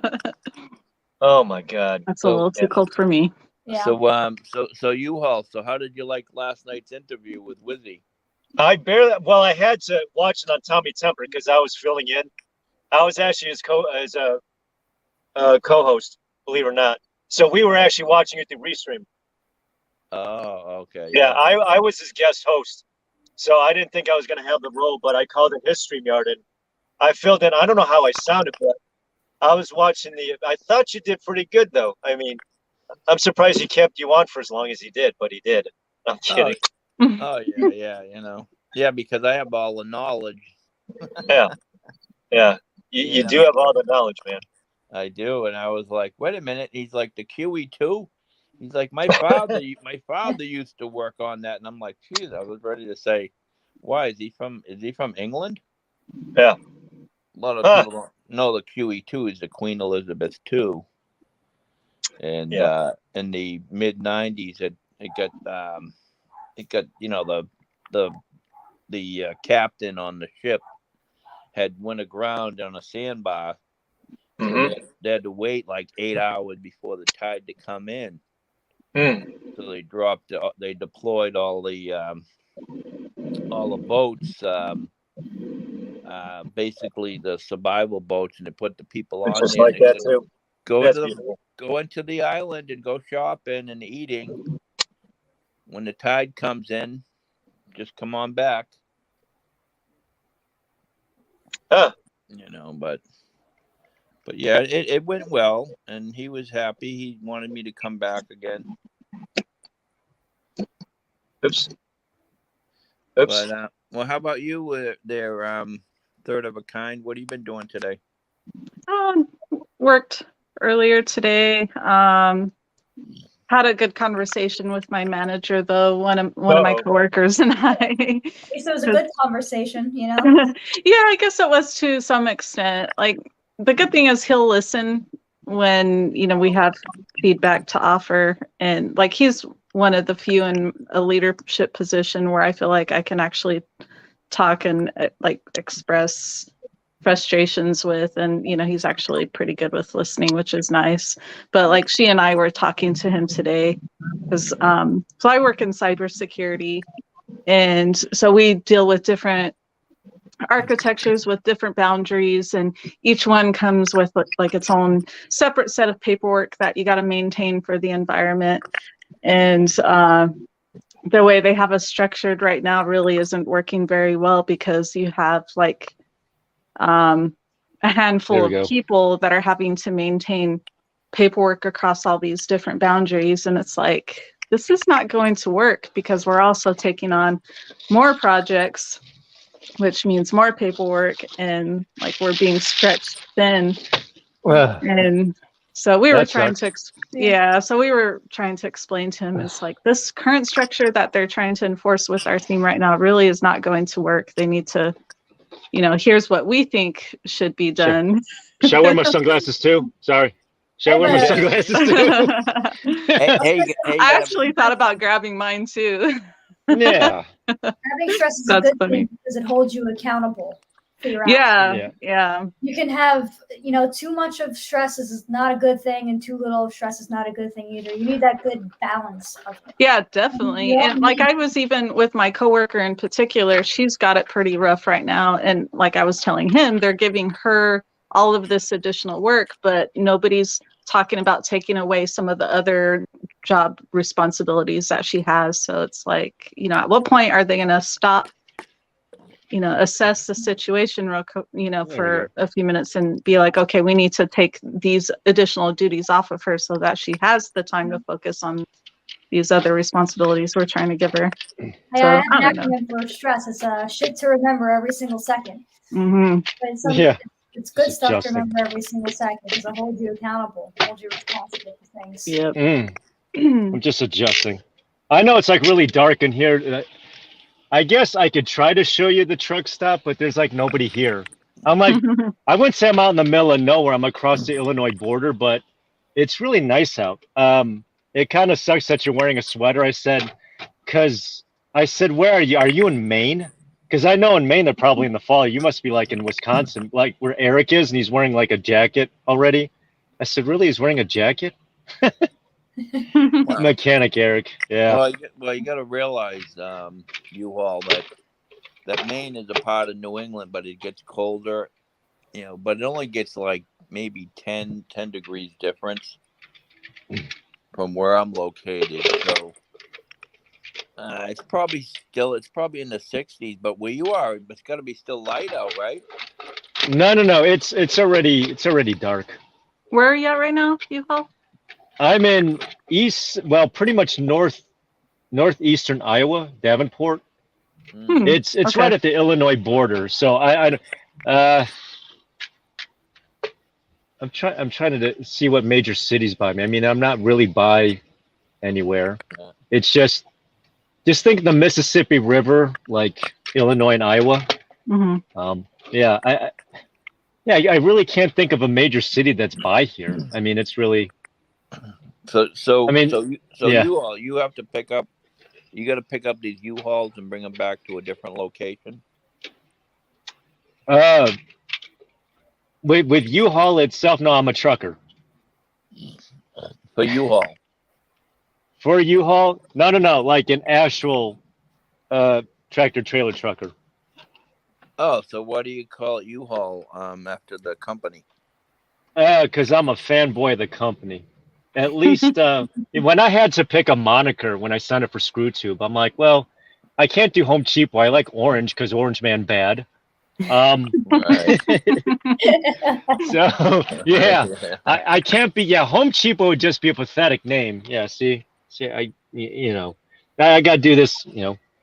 Oh my god. That's a little too cold for me. Yeah. So U-Haul. So how did you like last night's interview with Wizzy? I had to watch it on Tommy Temper because I was filling in. I was actually his co-host, believe it or not. So we were actually watching it through Restream. Oh, okay. Yeah, I was his guest host. So I didn't think I was going to have the role, but I called in his StreamYard and I filled in. I don't know how I sounded, but I was watching I thought you did pretty good, though. I mean, I'm surprised he kept you on for as long as he did, but he did. I'm kidding. Oh, yeah, Yeah, because I have all the knowledge. Yeah. You do have all the knowledge, man. I do, and I was like, wait a minute. He's like, the QE2. He's like, my father used to work on that, and I'm like, geez, I was ready to say, why is he from England? Yeah. A lot of people don't know the QE2 is the Queen Elizabeth II, and in the mid '90s, it got the captain on the ship had went aground on a sandbar. So they had to wait like 8 hours before the tide to come in. So they deployed all the boats, basically the survival boats, and they put the people on just there. like that too. Go into the island and go shopping and eating. When the tide comes in, just come on back. But yeah, it went well, and he was happy. He wanted me to come back again. Oops. But well, how about you? There, third of a kind. What have you been doing today? Worked earlier today. Had a good conversation with my manager, though. One of my coworkers and I. So it was a good conversation, you know? Yeah, I guess it was to some extent. Like, the good thing is he'll listen when, we have feedback to offer. And like, he's one of the few in a leadership position where I feel like I can actually talk and like express frustrations with, and he's actually pretty good with listening, which is nice. But like, she and I were talking to him today because so I work in cybersecurity, and so we deal with different architectures with different boundaries, and each one comes with like its own separate set of paperwork that you got to maintain for the environment. And the way they have us structured right now really isn't working very well, because you have like a handful of people that are having to maintain paperwork across all these different boundaries. And it's like, this is not going to work, because we're also taking on more projects, which means more paperwork, and like we're being stretched thin. And so we were trying to explain to him, it's like, this current structure that they're trying to enforce with our team right now really is not going to work. They need to, here's what we think should be done. Should I wear my sunglasses too? Sorry. Should I wear my sunglasses too? hey, I actually thought about grabbing mine too. Yeah. Having stress is a good thing because it holds you accountable for your actions. Yeah. You can have, too much of stress is not a good thing, and too little of stress is not a good thing either. You need that good balance of it. Yeah, definitely. Yeah. And like, I was even with my coworker in particular, she's got it pretty rough right now. And like I was telling him, they're giving her all of this additional work, but nobody's talking about taking away some of the other job responsibilities that she has. So it's like, at what point are they going to stop, assess the situation for a few minutes and be like, okay, we need to take these additional duties off of her so that she has the time to focus on these other responsibilities we're trying to give her. I have an acronym for stress. It's shit to remember every single second. Mm-hmm. But it's good stuff to remember every single second, because it holds you accountable, holds you responsible for things. Yep. I'm just adjusting. I know it's like really dark in here. I guess I could try to show you the truck stop, but there's like nobody here. I'm like, I wouldn't say I'm out in the middle of nowhere. I'm across the Illinois border, but it's really nice out. It kind of sucks that you're wearing a sweater. I said, where are you? Are you in Maine? Because I know in Maine, they're probably in the fall. You must be like in Wisconsin, like where Eric is, and he's wearing like a jacket already. I said, really? He's wearing a jacket? Mechanic Eric. Yeah. Well, you got to realize, U-Haul, that Maine is a part of New England, but it gets colder, but it only gets like maybe 10 degrees difference from where I'm located. So it's probably in the 60s, but where you are, it's got to be still light out, right? No. It's already dark. Where are you at right now, U-Haul? I'm in pretty much northeastern Iowa, Davenport. Mm. It's Okay. right at the Illinois border. So I'm trying to see what major cities by me. I mean, I'm not really by anywhere. Yeah. It's just think the Mississippi River, like Illinois and Iowa. Mhm. Yeah, I really can't think of a major city that's by here. I mean, it's really. So I mean, yeah. you have to pick up. You got to pick up these U-Hauls and bring them back to a different location. With U-Haul itself, no, I'm a trucker. For U-Haul. For U-Haul, no, like an actual tractor trailer trucker. Oh, so what do you call it U-Haul after the company? Because I'm a fanboy of the company. At least when I had to pick a moniker when I signed up for ScrewTube, I'm like, well, I can't do Home Cheapo. I like Orange because Orange Man bad. Right. So yeah, I can't be. Yeah, Home Cheapo would just be a pathetic name. Yeah, see, I gotta do this.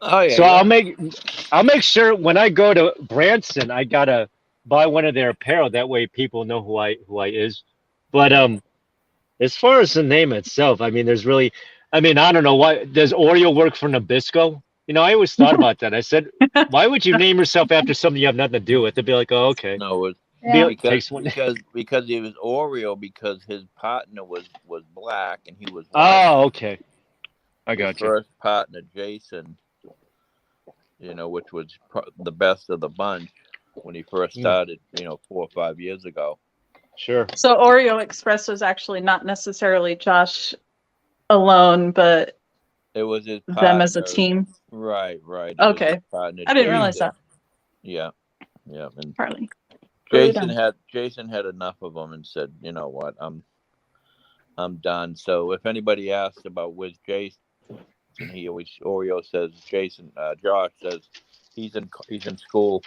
Oh yeah. So I'll make sure when I go to Branson, I gotta buy one of their apparel. That way, people know who I is. But as far as the name itself, I mean, I don't know why does Oreo work for Nabisco? I always thought about that. I said, why would you name yourself after something you have nothing to do with? They'd be like, oh, okay. No, it Yeah. was because he was Oreo because his partner was black and he was white. Oh, okay. I His got you. first partner, Jason, which was the best of the bunch when he first started, 4 or 5 years ago. Sure. So Oreo Express was actually not necessarily Josh alone, but It was his partner. them as a team. Right. It was Okay. his partner, I didn't Jason. realize that. Yeah. And Partly. Jason had enough of them and said, you know what, I'm done. So if anybody asks about where's Jason, Oreo says Josh says he's in school.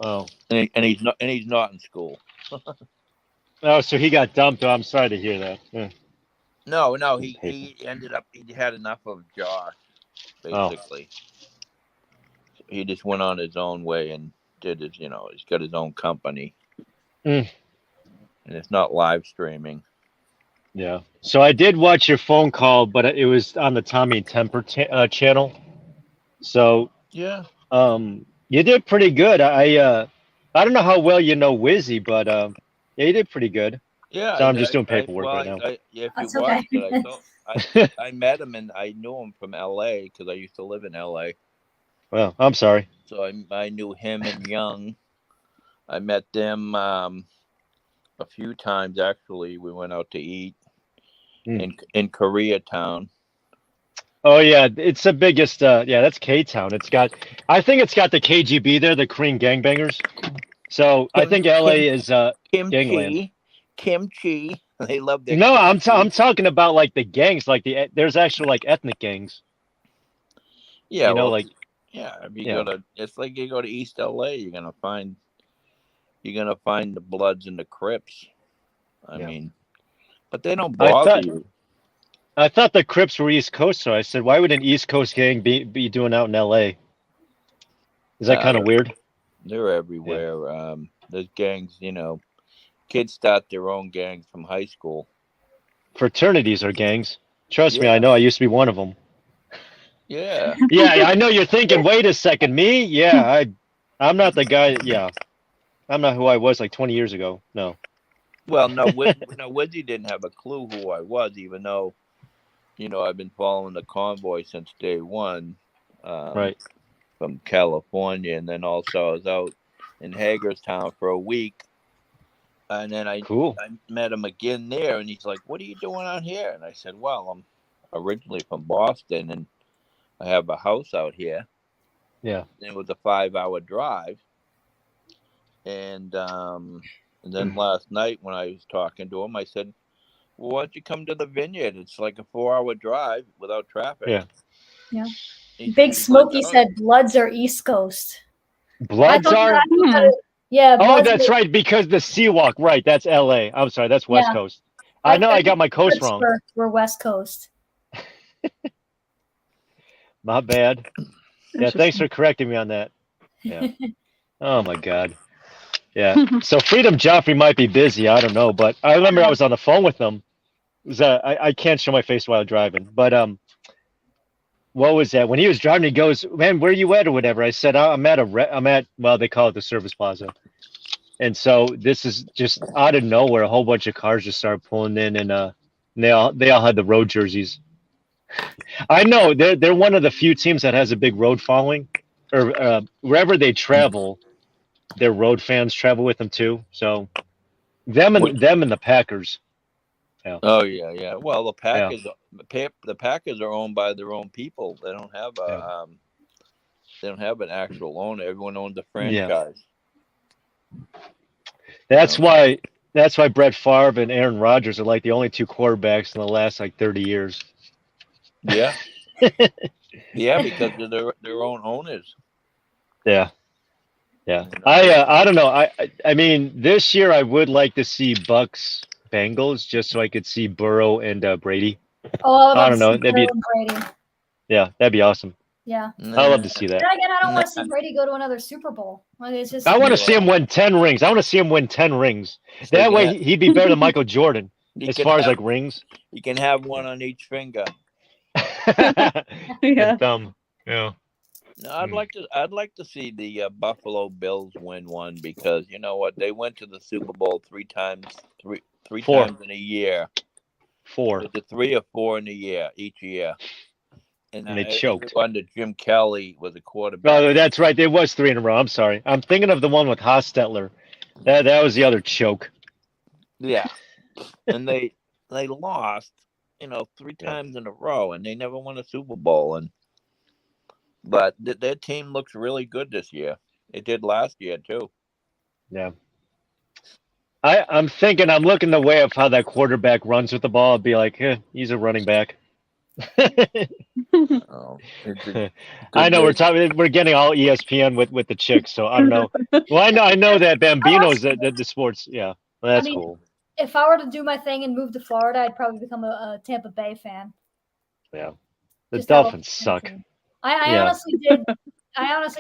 Oh. And he's not in school. Oh, so he got dumped. Oh, I'm sorry to hear that. Yeah. No, he ended up he had enough of Josh, basically. So he just went on his own way and did his, he's got his own company. Mm. And it's not live streaming. Yeah. So I did watch your phone call, but it was on the Tommy Temper channel. So yeah, you did pretty good. I don't know how well you know Wizzy, but yeah, you did pretty good. Yeah. So I'm just doing paperwork right now. If you That's watched okay. it, I met him and I knew him from LA because I used to live in LA. Well, I'm sorry. So I knew him and Young. I met them a few times actually. We went out to eat in Koreatown. Oh yeah, it's the biggest. Yeah, that's K-Town. I think it's got the KGB there, the Korean gangbangers. So I think LA is gangland. Kimchi. They love their. No, I'm talking about like the gangs, like there's actual like ethnic gangs. Yeah, if you go to, it's like you go to East LA, you're gonna find the Bloods and the Crips. I mean, but they don't bother you. I thought the Crips were East Coast, so I said, why would an East Coast gang be doing out in LA? Is that kind of weird? They're everywhere. Yeah. There's gangs, kids start their own gangs from high school. Fraternities are gangs. Trust me, I know. I used to be one of them. Yeah. Yeah, I know you're thinking, wait a second, me? Yeah, I'm not the guy. Yeah. I'm not who I was like 20 years ago. No. Well, no, Wizzy didn't have a clue who I was, even though, I've been following the convoy since day one. Right. From California. And then also I was out in Hagerstown for a week. And then I met him again there. And he's like, what are you doing out here? And I said, well, I'm originally from Boston and I have a house out here. Yeah. And it was a 5-hour drive. And then last night when I was talking to him, I said, well, why don't you come to the Vineyard? It's like a 4-hour drive without traffic. Yeah. Big Smokey said Bloods are East Coast. Bloods are? Yeah. Oh, that's right, because the Seawalk. Right, that's LA. I'm sorry, that's West Coast. I know I got my coast wrong. We're West Coast. My bad. Yeah, thanks for correcting me on that. Yeah. Oh my God. Yeah. So Freedom Joffrey might be busy. I don't know, but I remember I was on the phone with him. It was, I can't show my face while driving, but what was that? When he was driving, he goes, "Man, where you at?" or whatever. I said, "I'm at I'm at well, they call it the Service Plaza." And so this is just out of nowhere. A whole bunch of cars just started pulling in, and they all had the road jerseys. I know they're one of the few teams that has a big road following, or wherever they travel, their road fans travel with them too. So them and the Packers. Yeah. Oh yeah. Well, Yeah. the Packers are owned by their own people. They don't have a Yeah. they don't have an actual owner. Everyone owns a Yeah. franchise. That's Yeah. why Brett Favre and Aaron Rodgers are like the only two quarterbacks in the last like 30 years. Yeah. Yeah, because they're their own owners. Yeah. Yeah. I don't know. I mean, this year I would like to see Bucks Bengals just so I could see Burrow and Brady. Oh, I don't know. That'd be Brady. Yeah, that'd be awesome. Yeah. I love to see that. Then again, I don't want to see Brady go to another Super Bowl. Like, it's just. I want to see him win 10 rings. I want to see him win 10 rings. That way he'd be better than Michael Jordan as far as like rings. You can have one on each finger. Yeah. Thumb. Yeah. No, I'd like to see the Buffalo Bills win one because you know what? They went to the Super Bowl three times times in a year. 4. It's a 3 or 4 in a year each year. And they choked. Under Jim Kelly was a quarterback. Oh, that's right. There was 3 in a row. I'm sorry. I'm thinking of the one with Hostetler. That was the other choke. Yeah, and they lost, 3 times in a row, and they never won a Super Bowl. But their team looks really good this year. It did last year too. Yeah. I'm looking the way of how that quarterback runs with the ball. I'd be like, he's a running back. Oh, I know we're getting all ESPN with the chicks, so I don't know. Well, I know that Bambino's the sports. Yeah, well, that's cool. If I were to do my thing and move to Florida, I'd probably become a Tampa Bay fan. Yeah, the Dolphins suck. I honestly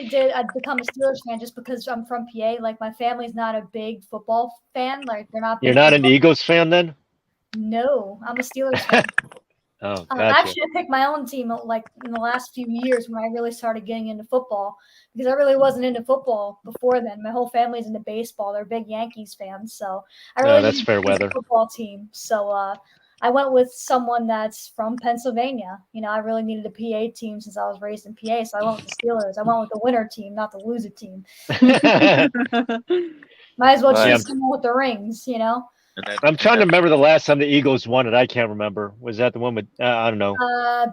did. I'd become a Steelers fan just because I'm from PA. Like my family's not a big football fan. Like they're not. You're not an Eagles fan then? No, I'm a Steelers fan. Oh, gotcha. Actually, I picked my own team like in the last few years when I really started getting into football because I really wasn't into football before then. My whole family's into baseball. They're big Yankees fans, so I really that's fair weather. Football team. So I went with someone that's from Pennsylvania. I really needed a PA team since I was raised in PA, so I went with the Steelers. I went with the winner team, not the loser team. Might as well choose someone with the rings, I'm trying to remember the last time the Eagles won it. I can't remember. Was that the one with I don't know.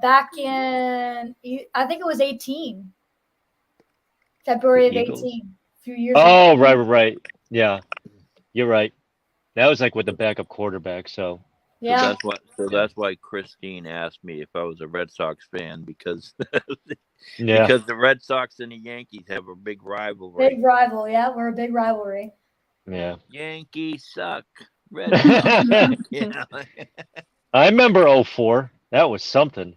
Back in I think it was 18. February of 18. A few years ago. Oh, right. Yeah. You're right. That was like with the backup quarterback, so. Yeah. So that's why Christine asked me if I was a Red Sox fan because because the Red Sox and the Yankees have a big rivalry. Big rival, yeah. We're a big rivalry. Yeah. Yankees suck. Red Sox. I remember 04. That was something.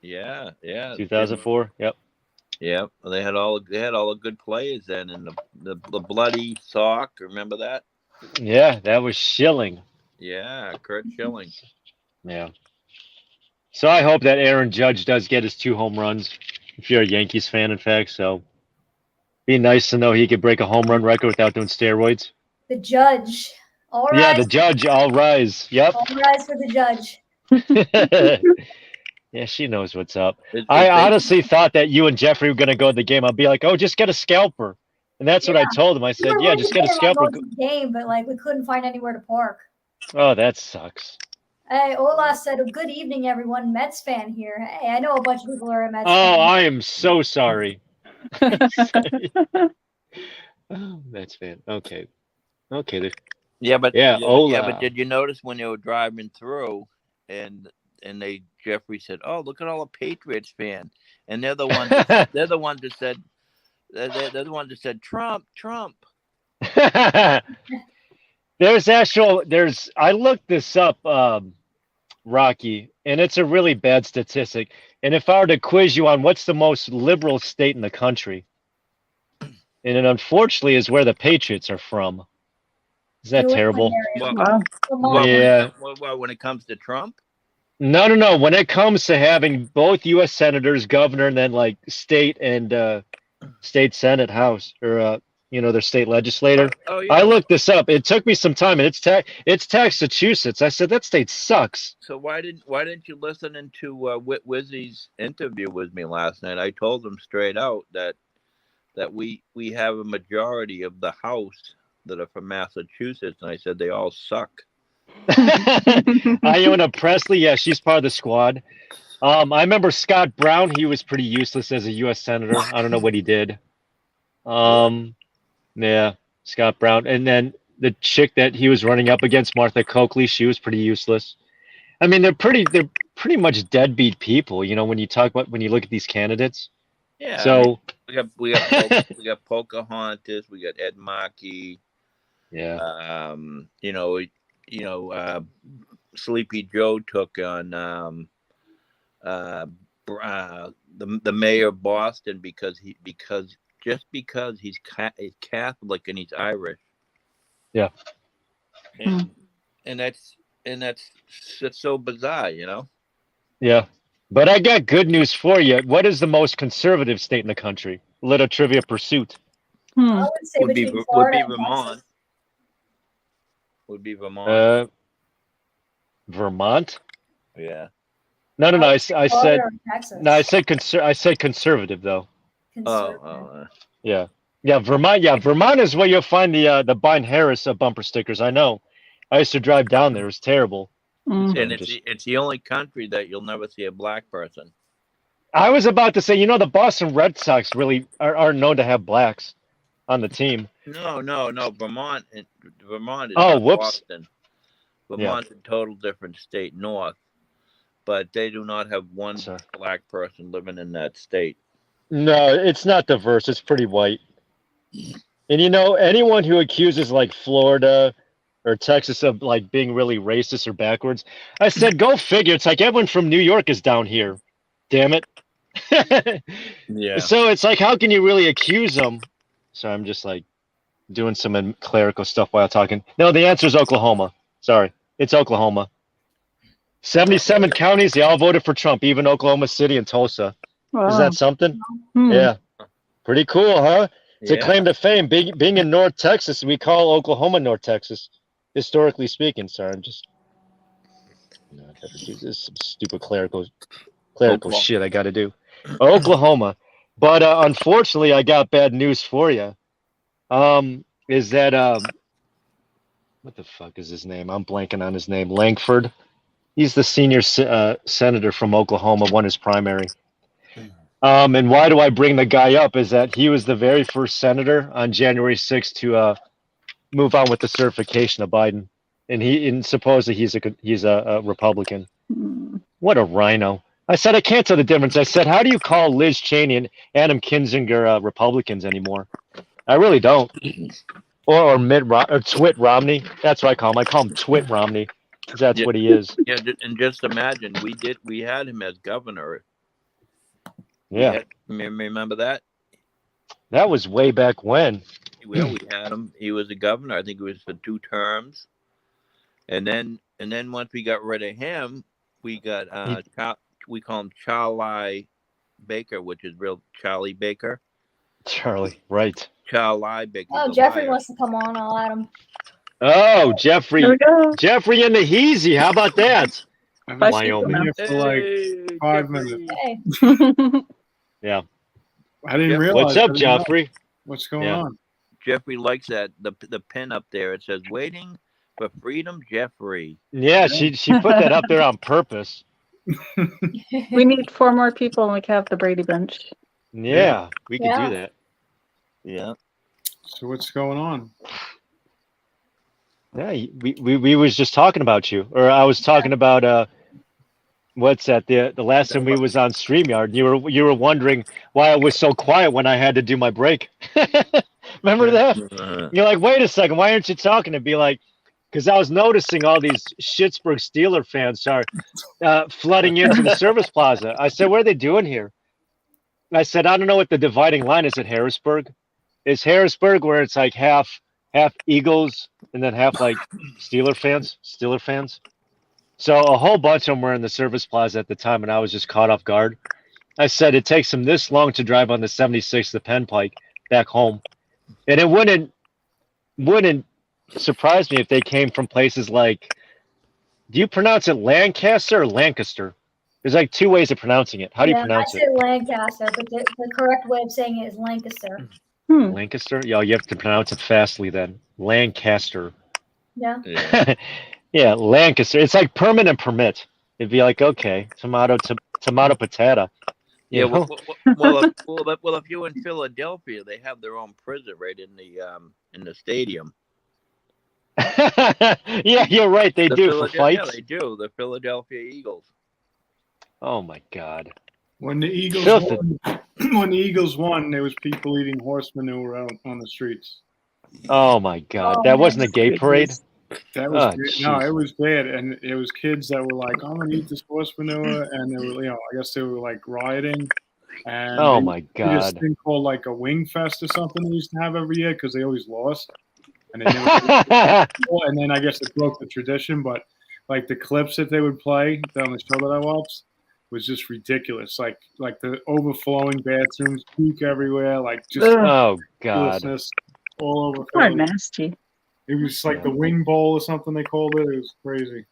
Yeah. 2004. Yep. Yeah. They had all the good players then, and the bloody sock. Remember that? Yeah, that was Schilling. Yeah, Kurt Schilling. Yeah. So I hope that Aaron Judge does get his 2 home runs. If you're a Yankees fan, in fact, so be nice to know he could break a home run record without doing steroids. The Judge. All right. Yeah, the Judge. All rise. Yep. All rise for the Judge. Yeah, she knows what's up. I honestly thought that you and Jeffrey were going to go to the game. I'll be like, oh, just get a scalper. And that's what I told him. I said, yeah, just get a scalper. Game, but we couldn't find anywhere to park. Oh, that sucks. Hey, Ola said, good evening, everyone. Mets fan here. Hey, I know a bunch of people are a Mets fan. Oh, I am so sorry. Mets fan. Okay. Yeah, but Ola. Yeah, but did you notice when they were driving through and Jeffrey said, "Oh, look at all the Patriots fan," and they're the ones that said Trump. I looked this up. Rocky, and it's a really bad statistic. And if I were to quiz you on what's the most liberal state in the country, and it unfortunately is where the Patriots are from. Is that New England terrible? area. Well, Vermont. Yeah. when it comes to Trump, No. When it comes to having both U.S. senators, governor, and then like state and state senate house or their state legislator. oh yeah. I looked this up. It took me some time, and it's Massachusetts. I said that state sucks. So why didn't you listen into Wizzy's interview with me last night? I told him straight out that we have a majority of the House that are from Massachusetts, and I said they all suck. Iona Presley, yeah, she's part of the squad. I remember Scott Brown. He was pretty useless as a U.S. senator. I don't know what he did. Yeah, Scott Brown, and then the chick that he was running up against, Martha Coakley, she was pretty useless. I mean, they're pretty much deadbeat people. When you look at these candidates. Yeah. So we got Pocahontas, we got Ed Markey. yeah. Sleepy Joe took on the mayor of Boston because he's Catholic and he's Irish. Yeah. And that's so bizarre, Yeah. But I got good news for you. What is the most conservative state in the country? Little trivia pursuit. I would say Would be between Florida and Vermont. Texas. Would be Vermont. Vermont? Yeah. No. I said Florida or Texas. no. I said conservative though. Conservative. Yeah. Yeah. Vermont. Yeah. Vermont is where you'll find the Biden Harris bumper stickers. I know. I used to drive down there. It was terrible. And it's the only country that you'll never see a black person. I was about to say, the Boston Red Sox really are known to have blacks on the team. No. Vermont is Oh, not whoops. Boston. Vermont's a total different state north, but they do not have one Sorry. black person living in that state. No, it's not diverse. It's pretty white. And anyone who accuses like Florida or Texas of like being really racist or backwards, I said, go figure. It's like everyone from New York is down here. Damn it. Yeah. So it's like, how can you really accuse them? So I'm just like doing some clerical stuff while talking. No, the answer is Oklahoma. Sorry. It's Oklahoma. 77 counties, they all voted for Trump, even Oklahoma City and Tulsa. Is that something? Yeah. Pretty cool, huh? It's a claim to fame. Being in North Texas, we call Oklahoma North Texas, historically speaking. Sorry, I'm just. I gotta do this some stupid clerical Oklahoma. shit I got to do. Oklahoma. But unfortunately, I got bad news for you. Is that what the fuck is his name? I'm blanking on his name. Langford. He's the senior senator from Oklahoma, won his primary. And why do I bring the guy up is that he was the very first senator on January 6th to move on with the certification of Biden. And supposedly he's a Republican. What a rhino. I said, I can't tell the difference. I said, how do you call Liz Cheney and Adam Kinzinger Republicans anymore? I really don't. Or Twit Romney. That's what I call him. I call him Twit Romney. That's what he is. Yeah, and just imagine we had him as governor. Yeah. Remember that? That was way back when. We had him. He was a governor. I think it was for 2 terms. And then once we got rid of him, we got we call him Charlie Baker, which is real Charlie Baker. Charlie, right. Charlie Baker. Oh, Jeffrey wants to come on. I'll add him. Oh, Jeffrey. There we go. Jeffrey and the Heezy. How about that? I've Bye, been Wyoming. here for like 5 minutes. Hey, Yeah. I didn't Yeah. realize. What's I up, didn't know. Jeffrey? What's going Yeah. on? Jeffrey likes that the pin up there. It says "Waiting for Freedom, Jeffrey." Yeah, she put that up there on purpose. We need 4 more people and we can have the Brady Bunch. Yeah, we could Yeah. do that. Yeah. So what's going on? Yeah, we was just talking about you, or I was talking about what's that? The last time we was on StreamYard, you were wondering why I was so quiet when I had to do my break. Remember that? You're like, wait a second, why aren't you talking? To be like, because I was noticing all these Schittsburg Steeler fans are flooding into the service plaza. I said, what are they doing here? And I said, I don't know what the dividing line is at Harrisburg. Is Harrisburg where it's like half Eagles and then half like Steeler fans? So a whole bunch of them were in the service plaza at the time, and I was just caught off guard. I said, it takes them this long to drive on the 76, the Penn Pike, back home. And it wouldn't surprise me if they came from places like, do you pronounce it Lancaster or Lancaster? There's like two ways of pronouncing it. How do you pronounce I it? say Lancaster, but the correct way of saying it is Lancaster. Lancaster? Yeah, you have to pronounce it fastly then. Lancaster. Yeah. Yeah. Yeah, Lancaster. It's like permanent permit. It'd be like, okay, tomato, potato. Yeah, You know? well, if you're in Philadelphia, they have their own prison right in the stadium. Yeah, you're right. They do for fights. Yeah, they do. The Philadelphia Eagles. Oh my God. When the Eagles Filthy. won, there was people eating horse manure out on the streets. Oh my God. Oh, That man. wasn't a gay parade. That was Oh, no, jeez. it was bad, and it was kids that were like, "I'm gonna eat this horse manure," and they were, I guess they were like rioting. And Oh they- my they did this God. thing called like a wing fest or something they used to have every year because they always lost, and they never, and then I guess it broke the tradition. But like the clips that they would play on the show that I watched was just ridiculous. Like the overflowing bathrooms, puke everywhere, like just Ugh. Oh God. ridiculousness all over. Poor Philly. nasty. It was like the wing bowl or something they called it. It was crazy.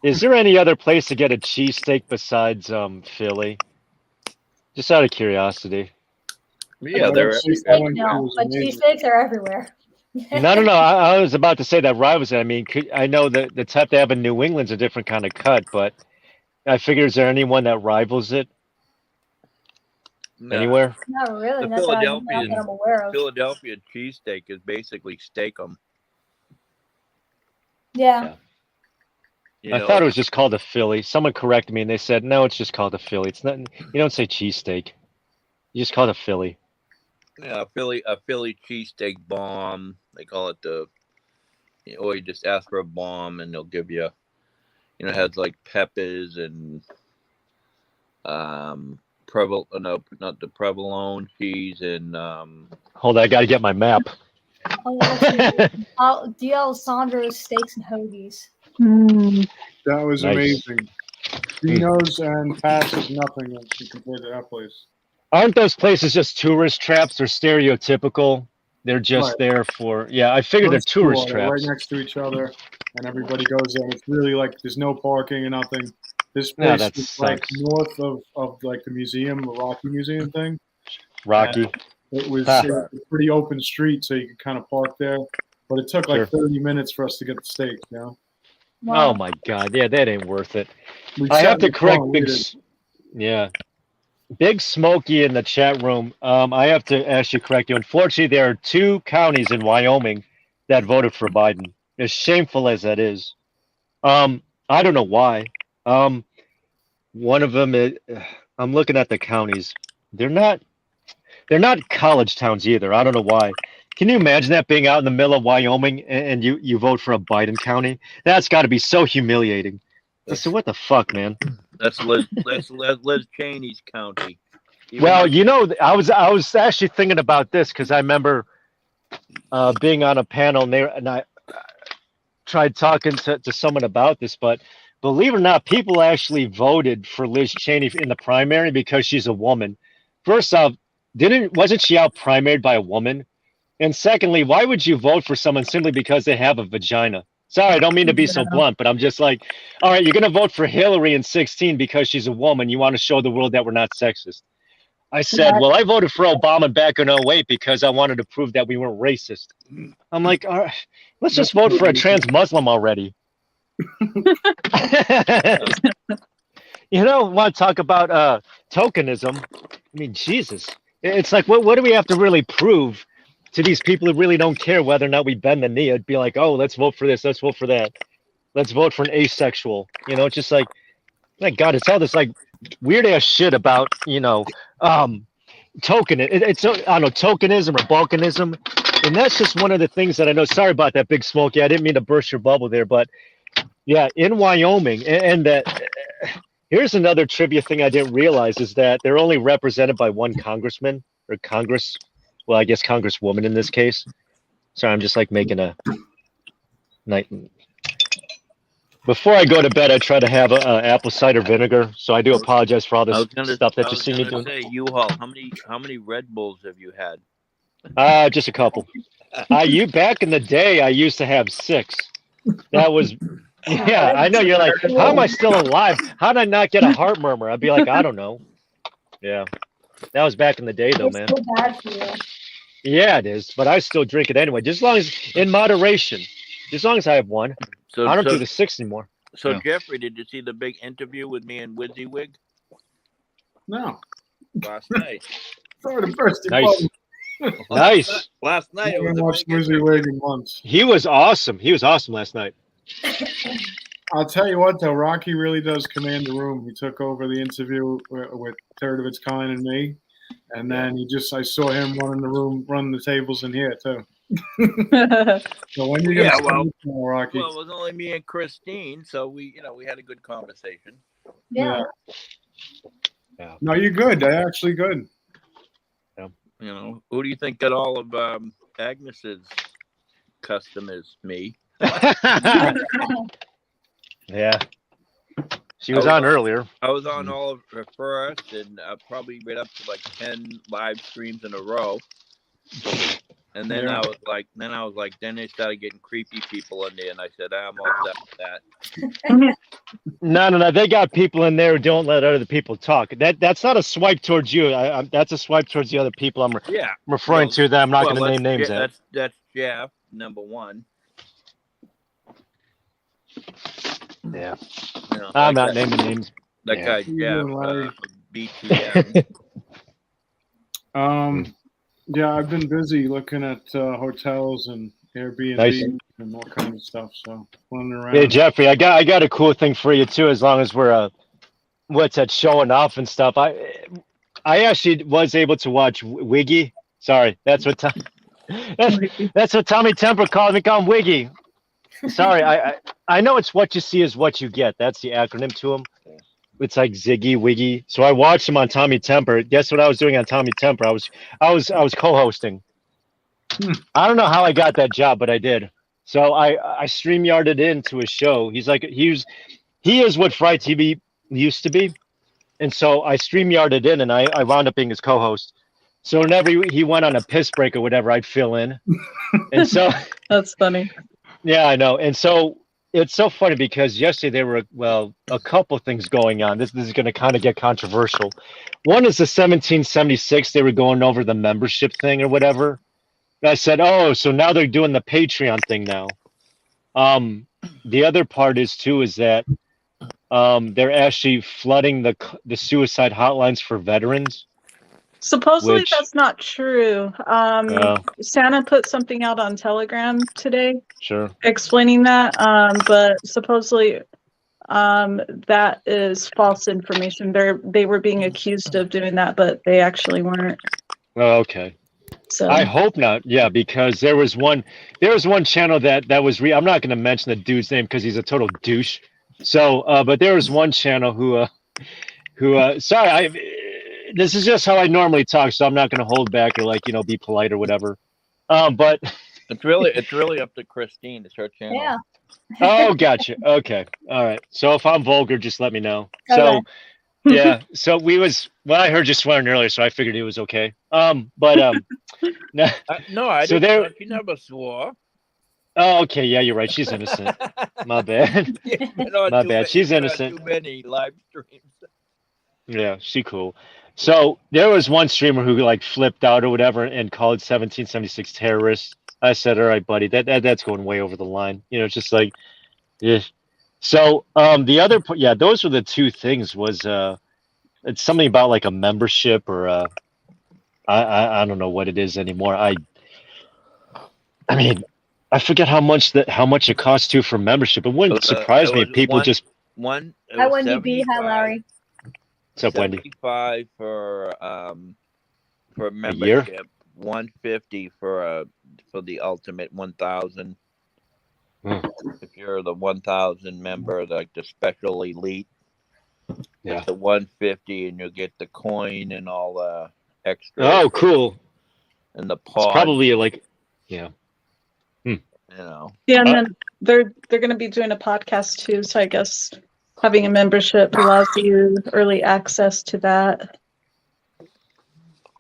Is there any other place to get a cheesesteak besides Philly? Just out of curiosity. Yeah, they're Cheesesteak, no, but cheesesteaks are everywhere. No. I was about to say that rivals it. I mean, I know that the type they have in New England's a different kind of cut, but I figure, is there anyone that rivals it anywhere? Not really. The That's not Philadelphian- that I'm aware of. Philadelphia cheesesteak is basically steak-em. Yeah. You I know, thought it was just called a Philly. Someone corrected me and they said, no, it's just called a Philly. It's not. You don't say cheesesteak. You just call it a Philly. yeah, a Philly cheesesteak bomb. They call it or you just ask for a bomb and they'll give you, it has like peppers and not the provolone cheese and Hold on, I got to get my map. DL Sandro's Steaks and Hoagies. That was Nice. amazing. Dino's and Pat's is nothing compared to that place. Aren't those places just tourist traps? They're stereotypical. They're just Right. there for, yeah, I figure they're First floor, tourist they're traps. right next to each other, and everybody goes there. And it's really like there's no parking and nothing. This Yeah, place that is like sucks. north of like the museum, the Rocky Museum thing. Rocky. It was Ah. a pretty open street, so you could kind of park there. But it took like Sure. 30 minutes for us to get the steak. Oh my God. Yeah, that ain't worth it. We I sat have in to the car correct and Big, waited. yeah, Big Smoky in the chat room. I have to actually correct you. Unfortunately, there are two counties in Wyoming that voted for Biden. As shameful as that is, I don't know why. One of them is, I'm looking at the counties. They're not college towns either. I don't know why. Can you imagine that being out in the middle of Wyoming and you vote for a Biden county? That's got to be so humiliating. So what the fuck, man? that's Liz Cheney's county. Even Well, though- I was actually thinking about this because I remember being on a panel and I tried talking to someone about this, but believe it or not, people actually voted for Liz Cheney in the primary because she's a woman. First off, wasn't she out primaried by a woman? And secondly, why would you vote for someone simply because they have a vagina? Sorry, I don't mean to be so blunt, but I'm just like, all right, you're going to vote for Hillary in 2016 because she's a woman. You want to show the world that we're not sexist. I said, well, I voted for Obama back in 2008 because I wanted to prove that we weren't racist. I'm like, all right, let's just vote for a trans Muslim already. Want to talk about tokenism? I mean, Jesus. It's like, what do we have to really prove to these people who really don't care whether or not we bend the knee? It'd be like, oh, let's vote for this, let's vote for that. Let's vote for an asexual. It's just like, my God, it's all this like weird ass shit about, token. It's I don't know, tokenism or balkanism. And that's just one of the things that I know. Sorry about that, Big Smokey. I didn't mean to burst your bubble there, but yeah, in Wyoming, and that here's another trivia thing I didn't realize is that they're only represented by one congressman or Congress. Well, I guess Congresswoman in this case. Sorry, I'm just like making a night. Before I go to bed, I try to have a apple cider vinegar. So I do apologize for all I this was gonna, stuff that I you was see me gonna doing. say, U-Haul. How many Red Bulls have you had? Just a couple. You back in the day, I used to have 6. That was, yeah. I know you're like, how am I still alive? How did I not get a heart murmur? I'd be like, I don't know. Yeah, that was back in the day, though, It's man. so bad for you. Yeah, it is. But I still drink it anyway, just as long as in moderation. As long as I have one, So, I don't so, do the 6 anymore. so Yeah. Jeffrey, did you see the big interview with me and WYSIWYG No. last night? Sorry, the first Nice, nice. Last night I it was haven't a watched big Wizzy interview. Wig in months. He was awesome. He was awesome last night. I'll tell you what, though, Rocky really does command the room. He took over the interview with Third of Its Kind and me, and then I saw him running the room, running the tables in here too. So when you Yeah, gonna well- start more, Rocky? Well, it was only me and Christine, so we had a good conversation. Yeah. No, you're good. They're actually good. Who do you think got all of Agnes's customers? Me. Yeah. She was on earlier. I was on all of her first, and probably right up to like 10 live streams in a row. And then Yeah. then they started getting creepy people in there, and I said, I'm all set with that. No. They got people in there who don't let other people talk. That's not a swipe towards you. That's a swipe towards the other people I'm Yeah. referring to that I'm not going to Well, name names yeah, at. That's Jeff, number one. Yeah. that I'm not guy- naming names. That Yeah. guy You Jeff, and Larry. BTM. Yeah, I've been busy looking at hotels and Airbnb Nice. and all kinds of stuff. So running around. Hey Jeffrey, I got a cool thing for you too. As long as we're what's that showing off and stuff. I actually was able to watch Wiggy. Sorry, that's what that's what Tommy Temper called me. Call him Wiggy. Sorry, I know it's what you see is what you get. That's the acronym to him. It's like Ziggy Wiggy. So I watched him on Tommy Temper. Guess what I was doing on Tommy Temper? I was co-hosting. I don't know how I got that job, but I did. So I StreamYarded into his show. He is what Fry TV used to be. And so I StreamYarded in and I wound up being his co-host. So whenever he went on a piss break or whatever, I'd fill in. And so That's funny. yeah, I know. And so it's so funny because yesterday there were, a couple things going on. This is going to kind of get controversial. One is the 1776. They were going over the membership thing or whatever. And I said, oh, so now they're doing the Patreon thing now. The other part is that they're actually flooding the suicide hotlines for veterans. Supposedly Which- that's not true. Santa put something out on Telegram today Sure. explaining that, but supposedly that is false information. They were being accused of doing that, but they actually weren't. Oh, okay. So I hope not. Yeah, because there was one channel that was I'm not going to mention the dude's name because he's a total douche. So, but there was one channel who sorry, this is just how I normally talk, so I'm not going to hold back or be polite or whatever. But It's really up to Christine. It's her channel. Yeah. oh, gotcha. Okay, all right. So if I'm vulgar, just let me know. So Okay. yeah, so I heard you swearing earlier, so I figured it was okay. No. No, I So didn't. She never swore. Oh, okay. Yeah, you're right. She's innocent. My bad. My bad. She's innocent. Too many live streams. Yeah, she cool. So there was one streamer who flipped out or whatever and called 1776 terrorists. I said, all right, buddy, that's going way over the line. It's just like, yeah. So the other, those were the two things. Was it's something about a membership or I don't know what it is anymore. I mean, I forget how much it costs to for membership. It wouldn't surprise me if people just. Hi, Wendy B. Hi, Larry. What's up, Wendy? 75 for membership, 150 for a for the ultimate 1,000. Hmm. If you're the 1,000 member, like the special elite, Yeah. it's the 150, and you'll get the coin and all the extra. Oh, cool. And the It's pod, probably like, yeah. you know. Yeah, and then they're going to be doing a podcast too. So I guess having a membership allows you early access to that.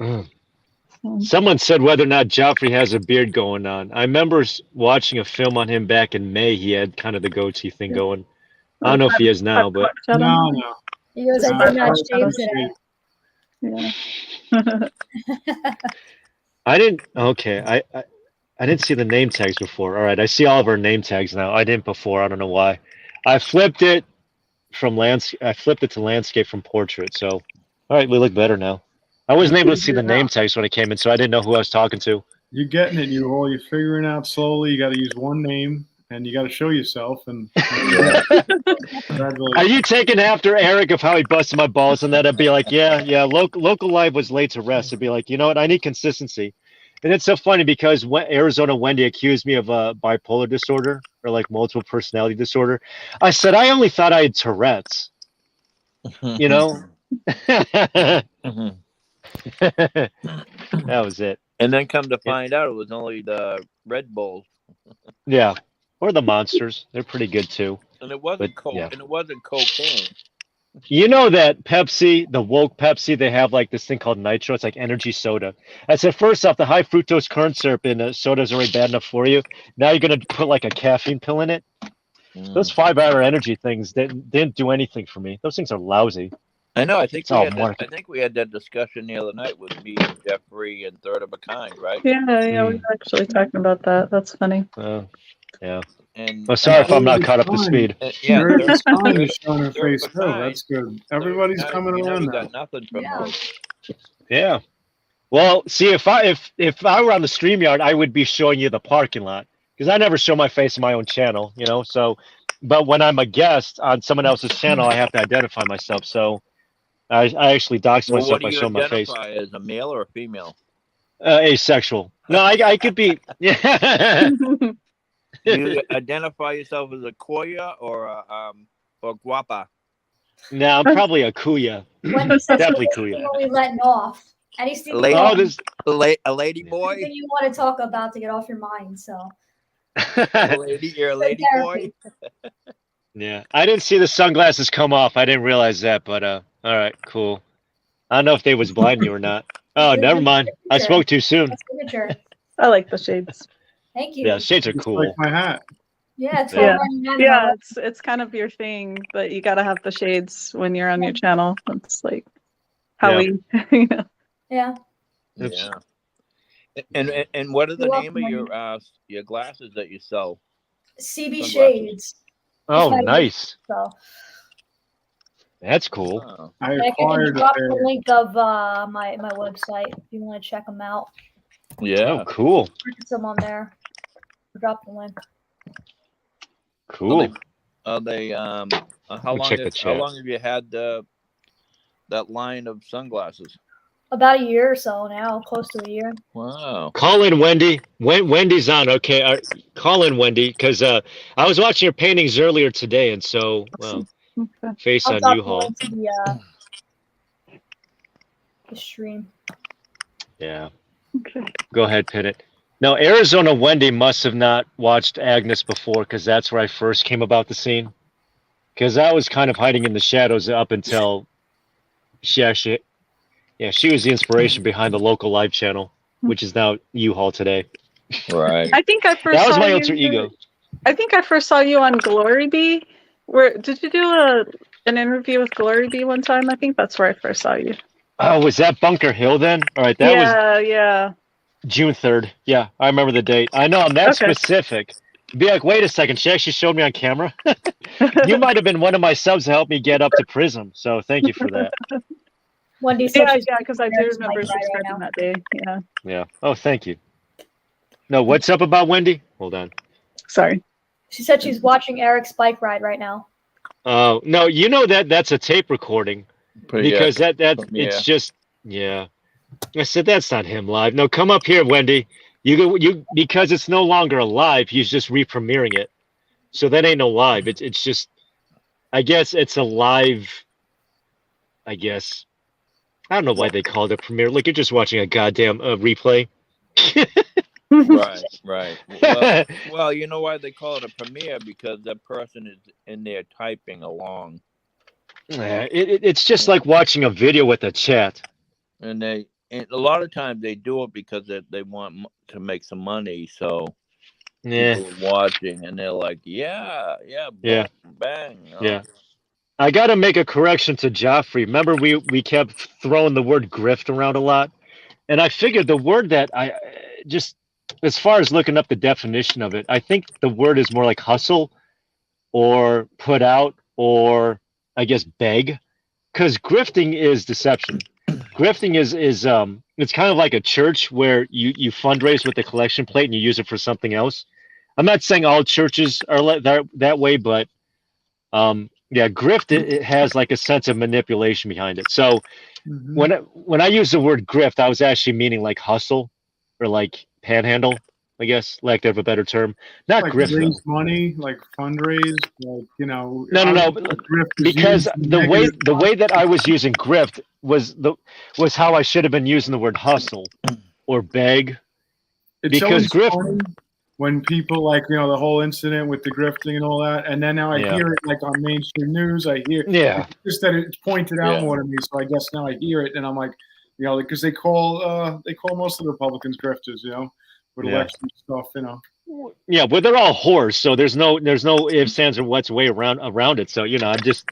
Mm. Someone said whether or not Joffrey has a beard going on. I remember watching a film on him back in May. He had kind of the goatee thing going. I don't know if he is now, but No. He goes, I did not shave today. Yeah. I didn't. Okay, I didn't see the name tags before. All right, I see all of our name tags now. I didn't before. I don't know why. I flipped it from I flipped it to landscape from portrait. So, all right, we look better now. I wasn't able to see the name tags when I came in, so I didn't know who I was talking to. You're getting it, you all. You're figuring out slowly. You got to use one name, and you got to show yourself. And Are you taking after Eric of how he busted my balls and that? I'd be like, yeah. Local Live was laid to rest. I'd be like, you know what? I need consistency. And it's so funny because when Arizona Wendy accused me of bipolar disorder or like multiple personality disorder, I said I only thought I had Tourette's. You know. Mhm. That was it. And then come to find out, it was only the Red Bulls, Yeah, or the Monsters. They're pretty good too. and it wasn't But, yeah. and it wasn't cocaine. You know that Pepsi, the woke Pepsi, they have like this thing called nitro. It's like energy soda. I said, first off, the high fructose corn syrup in a soda is already bad enough for you. Now you're gonna put like a caffeine pill in it. Those 5-hour energy things didn't do anything for me. Those things are lousy. I know. I think It's all we had marketing. I think we had that discussion the other night with me and Jeffrey and Third of a Kind, right? Yeah, we were actually talking about that. That's funny. Yeah. And I'm sorry if I'm not caught up to speed. yeah, Meredith's Third- Kind is showing her Third face of a too. Kind. That's good. Everybody's coming we around never now. got nothing from Yeah. those. Yeah. Well, see, if I were on the StreamYard, I would be showing you the parking lot because I never show my face on my own channel, you know. So, but when I'm a guest on someone else's channel, I have to identify myself. So, I actually dox Well, myself what do by you showing my face. identify as, a male or a female? Asexual. No, I could be. Yeah. Do you identify yourself as a Koya or guapa? No, I'm probably a Kuya. Wendy says, Definitely "Who Kuya. are we letting off?" Anything, Lady- Oh, this. A lady boy? anything you want to talk about to get off your mind. So You're a lady boy? Yeah, I didn't see the sunglasses come off. I didn't realize that, but all right, cool. I don't know if they was blinding you or not. Oh, never mind. I spoke too soon. that's signature. I like the shades. Thank you. Yeah, shades are It's cool. like my hat. Yeah, it's Yeah. all running out of Yeah, my- it's kind of your thing, but you got to have the shades when you're on your channel. It's like how Yeah. we, you know. Yeah. Oops. Yeah. And what are the You're name of welcome. your glasses that you sell? CB Sunglasses. Shades. Oh, It's my- nice. So That's cool. Oh. I I can acquired a drop pair. the link of my website if you want to check them out. Yeah. Oh, cool. Put some on there. Drop the link. Cool. Are they how long check the is, how chat. long have you had that line of sunglasses? About a year or so now, close to a year. Wow. Call in Wendy. Wendy's on. Okay, call in Wendy because I was watching your paintings earlier today, and so well, Okay. face I'll on drop the U-Haul. link to the stream. Yeah. Okay. Go ahead, pin it. No, Arizona Wendy must have not watched Agnes before because that's where I first came about the scene. Because I was kind of hiding in the shadows up until she actually, she was the inspiration behind the local live channel, which is now U-Haul today. Right. I think I first That was saw my you, alter ego. I think I first saw you on Glory Bee. Where did you do an interview with Glory Bee one time? I think that's where I first saw you. Oh, was that Bunker Hill then? All right, that was yeah. June 3rd. Yeah, I remember the date. I know, I'm that Okay. specific. Be like, wait a second, she actually showed me on camera. You might have been one of my subs to help me get up to Prism, so thank you for that. Wendy said Yeah, she's because I do There's remember Mike right subscribing that day. Yeah. Yeah. Oh, thank you. No, what's up about Wendy? Hold on. Sorry. she said she's watching Eric's bike ride right now. Oh, no, you know that's a tape recording because that Yeah. it's just I said that's not him live. No, come up here, Wendy. You because it's no longer alive. He's just re-premiering it, so that ain't no live. It's just, I guess it's a live. I guess I don't know why they call it a premiere. Like you're just watching a goddamn replay. Right, right. Well, you know why they call it a premiere? Because that person is in there typing along, Yeah, it's just like watching a video with a chat. and a lot of times they do it because they want to make some money. So Yeah, people are watching, and they're like, yeah, Yeah. boom, bang. You know? yeah. I got to make a correction to Joffrey. Remember, we kept throwing the word grift around a lot, and I figured the word that I just, as far as looking up the definition of it, I think the word is more like hustle, or put out, or I guess beg, because grifting is deception. Grifting is it's kind of like a church where you fundraise with the collection plate and you use it for something else. I'm not saying all churches are that way, but yeah, grift it has like a sense of manipulation behind it. So Mhm. when I use the word grift, I was actually meaning like hustle or like panhandle, I guess, lack of a better term. Not Like grift though. raise money, like fundraise, like No. obviously grift is Because used the way that I was using grift was how I should have been using the word hustle or beg. It's because always grift- funny when people like the whole incident with the grifting and all that, and then now I Yeah. hear it like on mainstream news. I hear Yeah. it's just that it's pointed out Yeah. more to me, so I guess now I hear it, and I'm like, because they call most of the Republicans grifters, with Yeah. election stuff, Yeah, well, they're all whores, so there's no ifs, ands, or what's way around it. So I'm just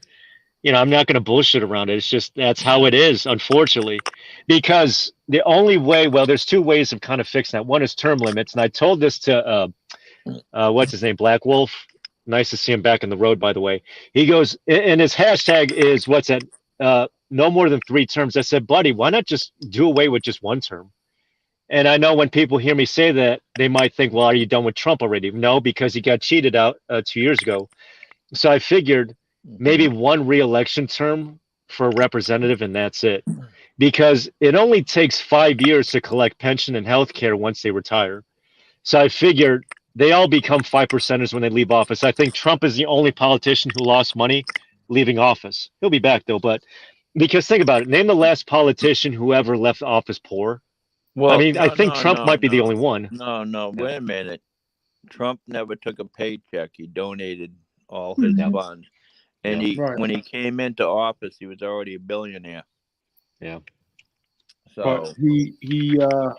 I'm not going to bullshit around it. It's just that's how it is, unfortunately, because the only way, well, there's two ways of kind of fixing that. One is term limits, and I told this to what's his name, Black Wolf. Nice to see him back in the road, by the way. He goes, and his hashtag is what's that? No more than 3 terms. I said, buddy, why not just do away with just 1 term? And I know when people hear me say that, they might think, well, are you done with Trump already? No, because he got cheated out 2 years ago. So I figured maybe 1 re-election term for a representative, and that's it. Because it only takes 5 years to collect pension and health care once they retire. So I figured they all become 5%ers when they leave office. I think Trump is the only politician who lost money leaving office. He'll be back, though. But because think about it, name the last politician who ever left office poor. Well, I mean, I think Trump might be the only one. No, wait a minute. Trump never took a paycheck. He donated all his Mhm. funds, and Right. when he came into office, he was already a billionaire. Yeah. So But he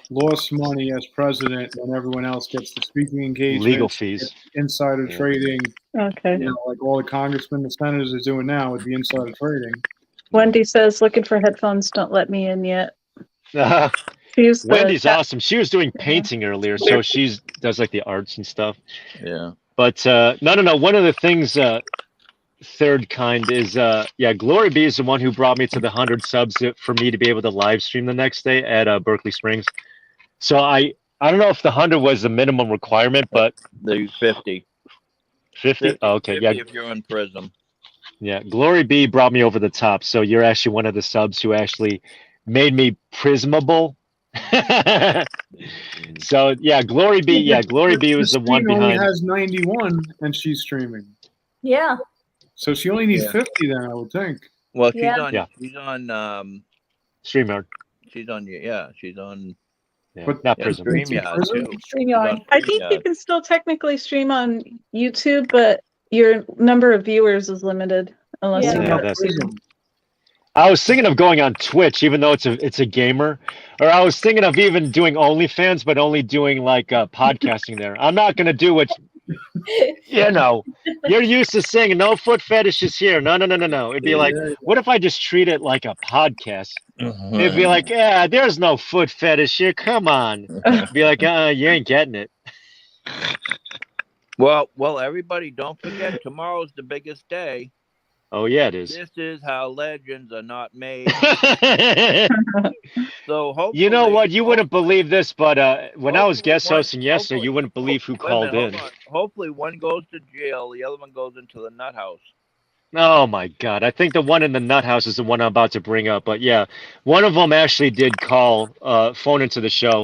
lost money as president when everyone else gets the speaking engagements, Legal fees. insider Yeah. trading, Okay. like all the congressmen, the senators are doing now with the insider trading. Wendy says, looking for headphones. Don't let me in yet. She's the Wendy's chat- awesome. She was doing painting earlier, so she does like the arts and stuff. yeah, But no. One of the things, third kind is, Glory B is the one who brought me to the 100 subs for me to be able to live stream the next day at Berkeley Springs. So I don't know if the 100 was the minimum requirement, but the 50. 50. Oh, okay, 50 if you're in prison. yeah. Glory B brought me over the top. So you're actually one of the subs who actually made me prismable. So yeah, Glory B. Yeah, Glory B was the one Christine only behind. has 91 and she's streaming, Yeah. so she only needs Yeah. 50 then, I would think. Well, she's Yeah. on. Yeah. She's on. StreamYard. She's on. Yeah, she's on. Yeah, But- not Yeah, Prism. StreamYard Prison? too. StreamYard. I think you can still technically stream on YouTube, but your number of viewers is limited unless Yeah. you Yeah, want that's- to. I was thinking of going on Twitch, even though it's a gamer, or I was thinking of even doing OnlyFans, but only doing like podcasting there. I'm not gonna do what you're used to saying. No foot fetishes here. No. It'd be like, what if I just treat it like a podcast? It'd be like, yeah, there's no foot fetish here. Come on. Be like, you ain't getting it. well, everybody, don't forget tomorrow's the biggest day. Oh yeah, it is. This is how legends are not made. So hopefully, You know what? You wouldn't believe this, but when I was hopefully guest one- hosting yesterday, hopefully- you wouldn't believe who wait a called minute, in. hold on. Hopefully, one goes to jail, the other one goes into the nut house. Oh my God. I think the one in the nut house is the one I'm about to bring up. But yeah, one of them actually did call, phone into the show.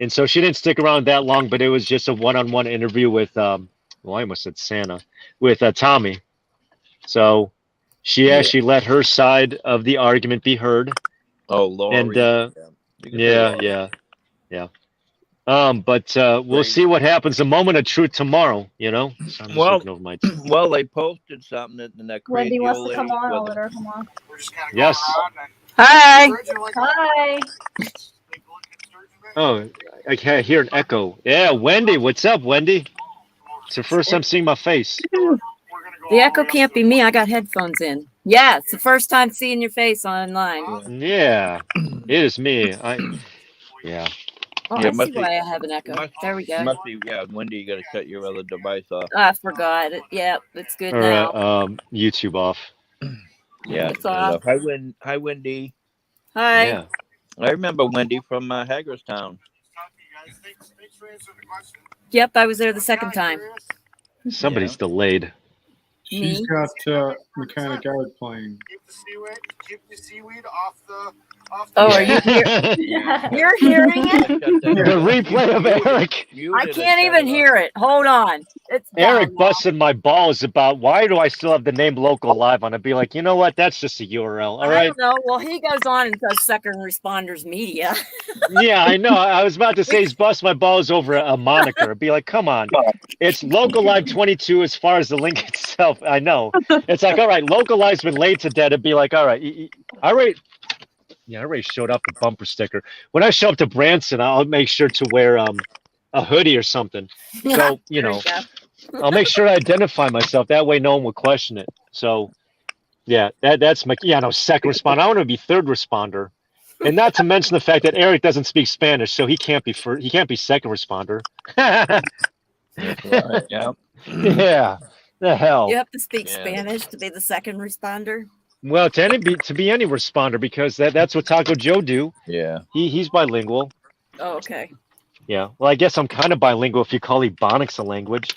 And so she didn't stick around that long, but it was just a one-on-one interview with, well, I almost said Santa, with Tommy. So she Yeah. actually let her side of the argument be heard. Oh, Lori. And, You can say Lori. yeah. But we'll Great. see what happens. A moment of truth tomorrow, you know? So I'm just Well, looking over my Well, they posted something in that Wendy crazy wants old to come lady on. I'll with- let her come on. Yes. Hi. Hi. Oh, I can't hear an echo. Yeah, Wendy, what's up, Wendy? It's the first time seeing my face. The echo can't be me. I got headphones in. Yeah, it's the first time seeing your face online. Yeah, it is me. Yeah. Oh, Yeah, I must see be- why I have an echo. must- There we go. Must be, yeah, Wendy, you gotta shut your other device off. I forgot it. Yeah, it's good Or now. YouTube off. Yeah. It's turn it off. off. Hi, Wendy. Hi. Yeah. I remember Wendy from Hagerstown. Yep, I was there the second time. Somebody's delayed. She's Me? got Mechanic Eric playing. Keep the seaweed off the. Oh, are you here? Yeah. You're hearing it? The replay of Eric. I can't even hear it. Hold on. It's Eric down now. busted my balls about why do I still have the name Local Live on it? Be like, you know what? That's just a URL. All I right. don't know. Well, he goes on and does second responders media. Yeah, I know. I was about to say he's busted my balls over a moniker. Be like, come on. It's Local Live 22 as far as the link itself. I know. It's like, all right, Local Live's been laid to death. It'd be like, all right, I already showed up the bumper sticker. When I show up to Branson, I'll make sure to wear a hoodie or something. So, you There know, go. I'll make sure I identify myself. That way no one will question it. So, yeah, that's my, second responder. I want to be third responder. And not to mention the fact that Eric doesn't speak Spanish, so he can't be second responder. Right, yeah. Yeah, the hell. You have to speak Yeah. Spanish to be the second responder. Well, to be any responder, because that's what Taco Joe do. Yeah. He's bilingual. Oh, okay. Yeah. Well, I guess I'm kind of bilingual if you call Ebonics a language.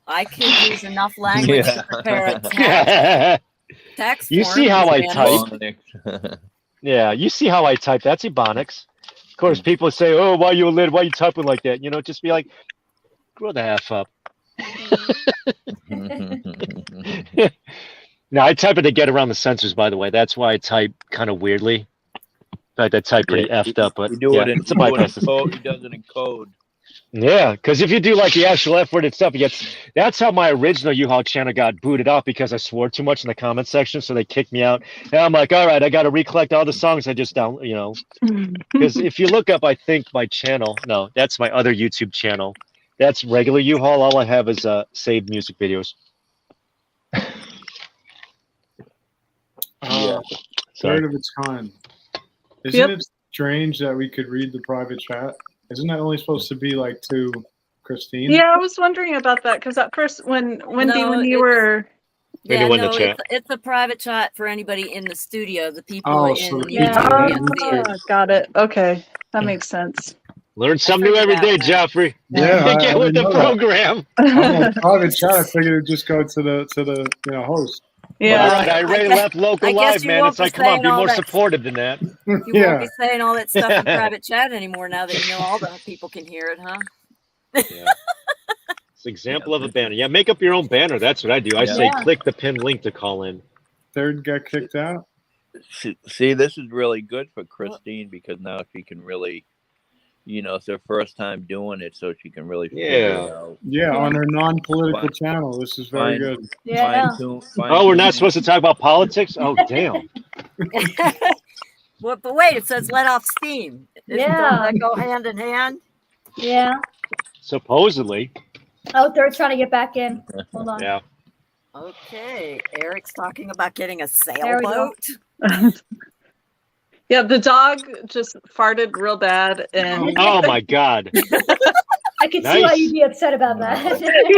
I could use enough language Yeah. to prepare a text, You text see form how in I Spanish. type? Yeah, you see how I type. That's Ebonics. Of course, people say, "Oh, why you lit? Why you typing like that?" You know, just be like, "Grow the half up." Now, I type it to get around the censors. By the way, that's why I type kind of weirdly. In fact, I type pretty effed up, but You do yeah, it in, it's a you do it in bypass. code. He does it in code. Yeah, because if you do like the actual F word itself, that's how my original U-Haul channel got booted off because I swore too much in the comment section, so they kicked me out. And I'm like, all right, I got to recollect all the songs I just down, because if you look up, I think my channel, no, that's my other YouTube channel. That's regular U-Haul. All I have is saved music videos. Yeah. Third of its kind. Isn't Yep. it strange that we could read the private chat? Isn't that only supposed to be like to Christine? Yeah, I was wondering about that because at first, when Wendy, No, when you it's- were, Yeah, Anyone in no, the chat. it's a private chat for anybody in the studio. The people Oh, in so the YouTube people can't in see YouTube. it. got it. Okay, that makes sense. Learn something new figured every day, that Joffrey. Yeah, Get I with the didn't know that. program. I'm on private chat. I figured it'd just go to the host. All Yeah, right, I already guess- left Local I guess Live, you man. won't It's be like, come on, saying be all more that- supportive than that. You won't Yeah. be saying all that stuff in private chat anymore now that you know all the people can hear it, huh? Yeah. It's an example of a banner. Yeah, make up your own banner. That's what I do. I Yeah. say Yeah. click the pinned link to call in. Third got kicked out. See, this is really good for Christine because now she can really, it's her first time doing it, so she can really figure it Yeah. out. Yeah, on her non-political Fine. channel. This is very Fine. good. Yeah. Oh, we're not supposed to talk about politics? Oh, damn. Well, but wait, it says let off steam. Doesn't Yeah. that go hand in hand? Yeah. Supposedly. Oh, Third's trying to get back in. Hold on. Yeah. Okay, Eric's talking about getting a There we go. sailboat. yeah. The dog just farted real bad, and Oh, my God. I can see why Nice. you'd be upset about that. I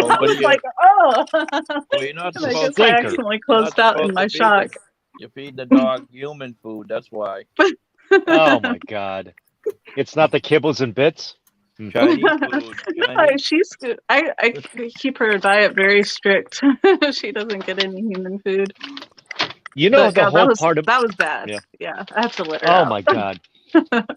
Oh, but was yeah. like, oh. Well, you're not And I supposed guess to. I Stinker. accidentally You're closed not out in supposed my to feed shock. You feed the dog human food. That's why. Oh, my God. It's not the kibbles and bits? Chinese food. I keep her diet very strict. She doesn't get any human food. You know, But, the yeah, whole part of. that was bad. Yeah. Yeah, I have to let her Oh, out. my God.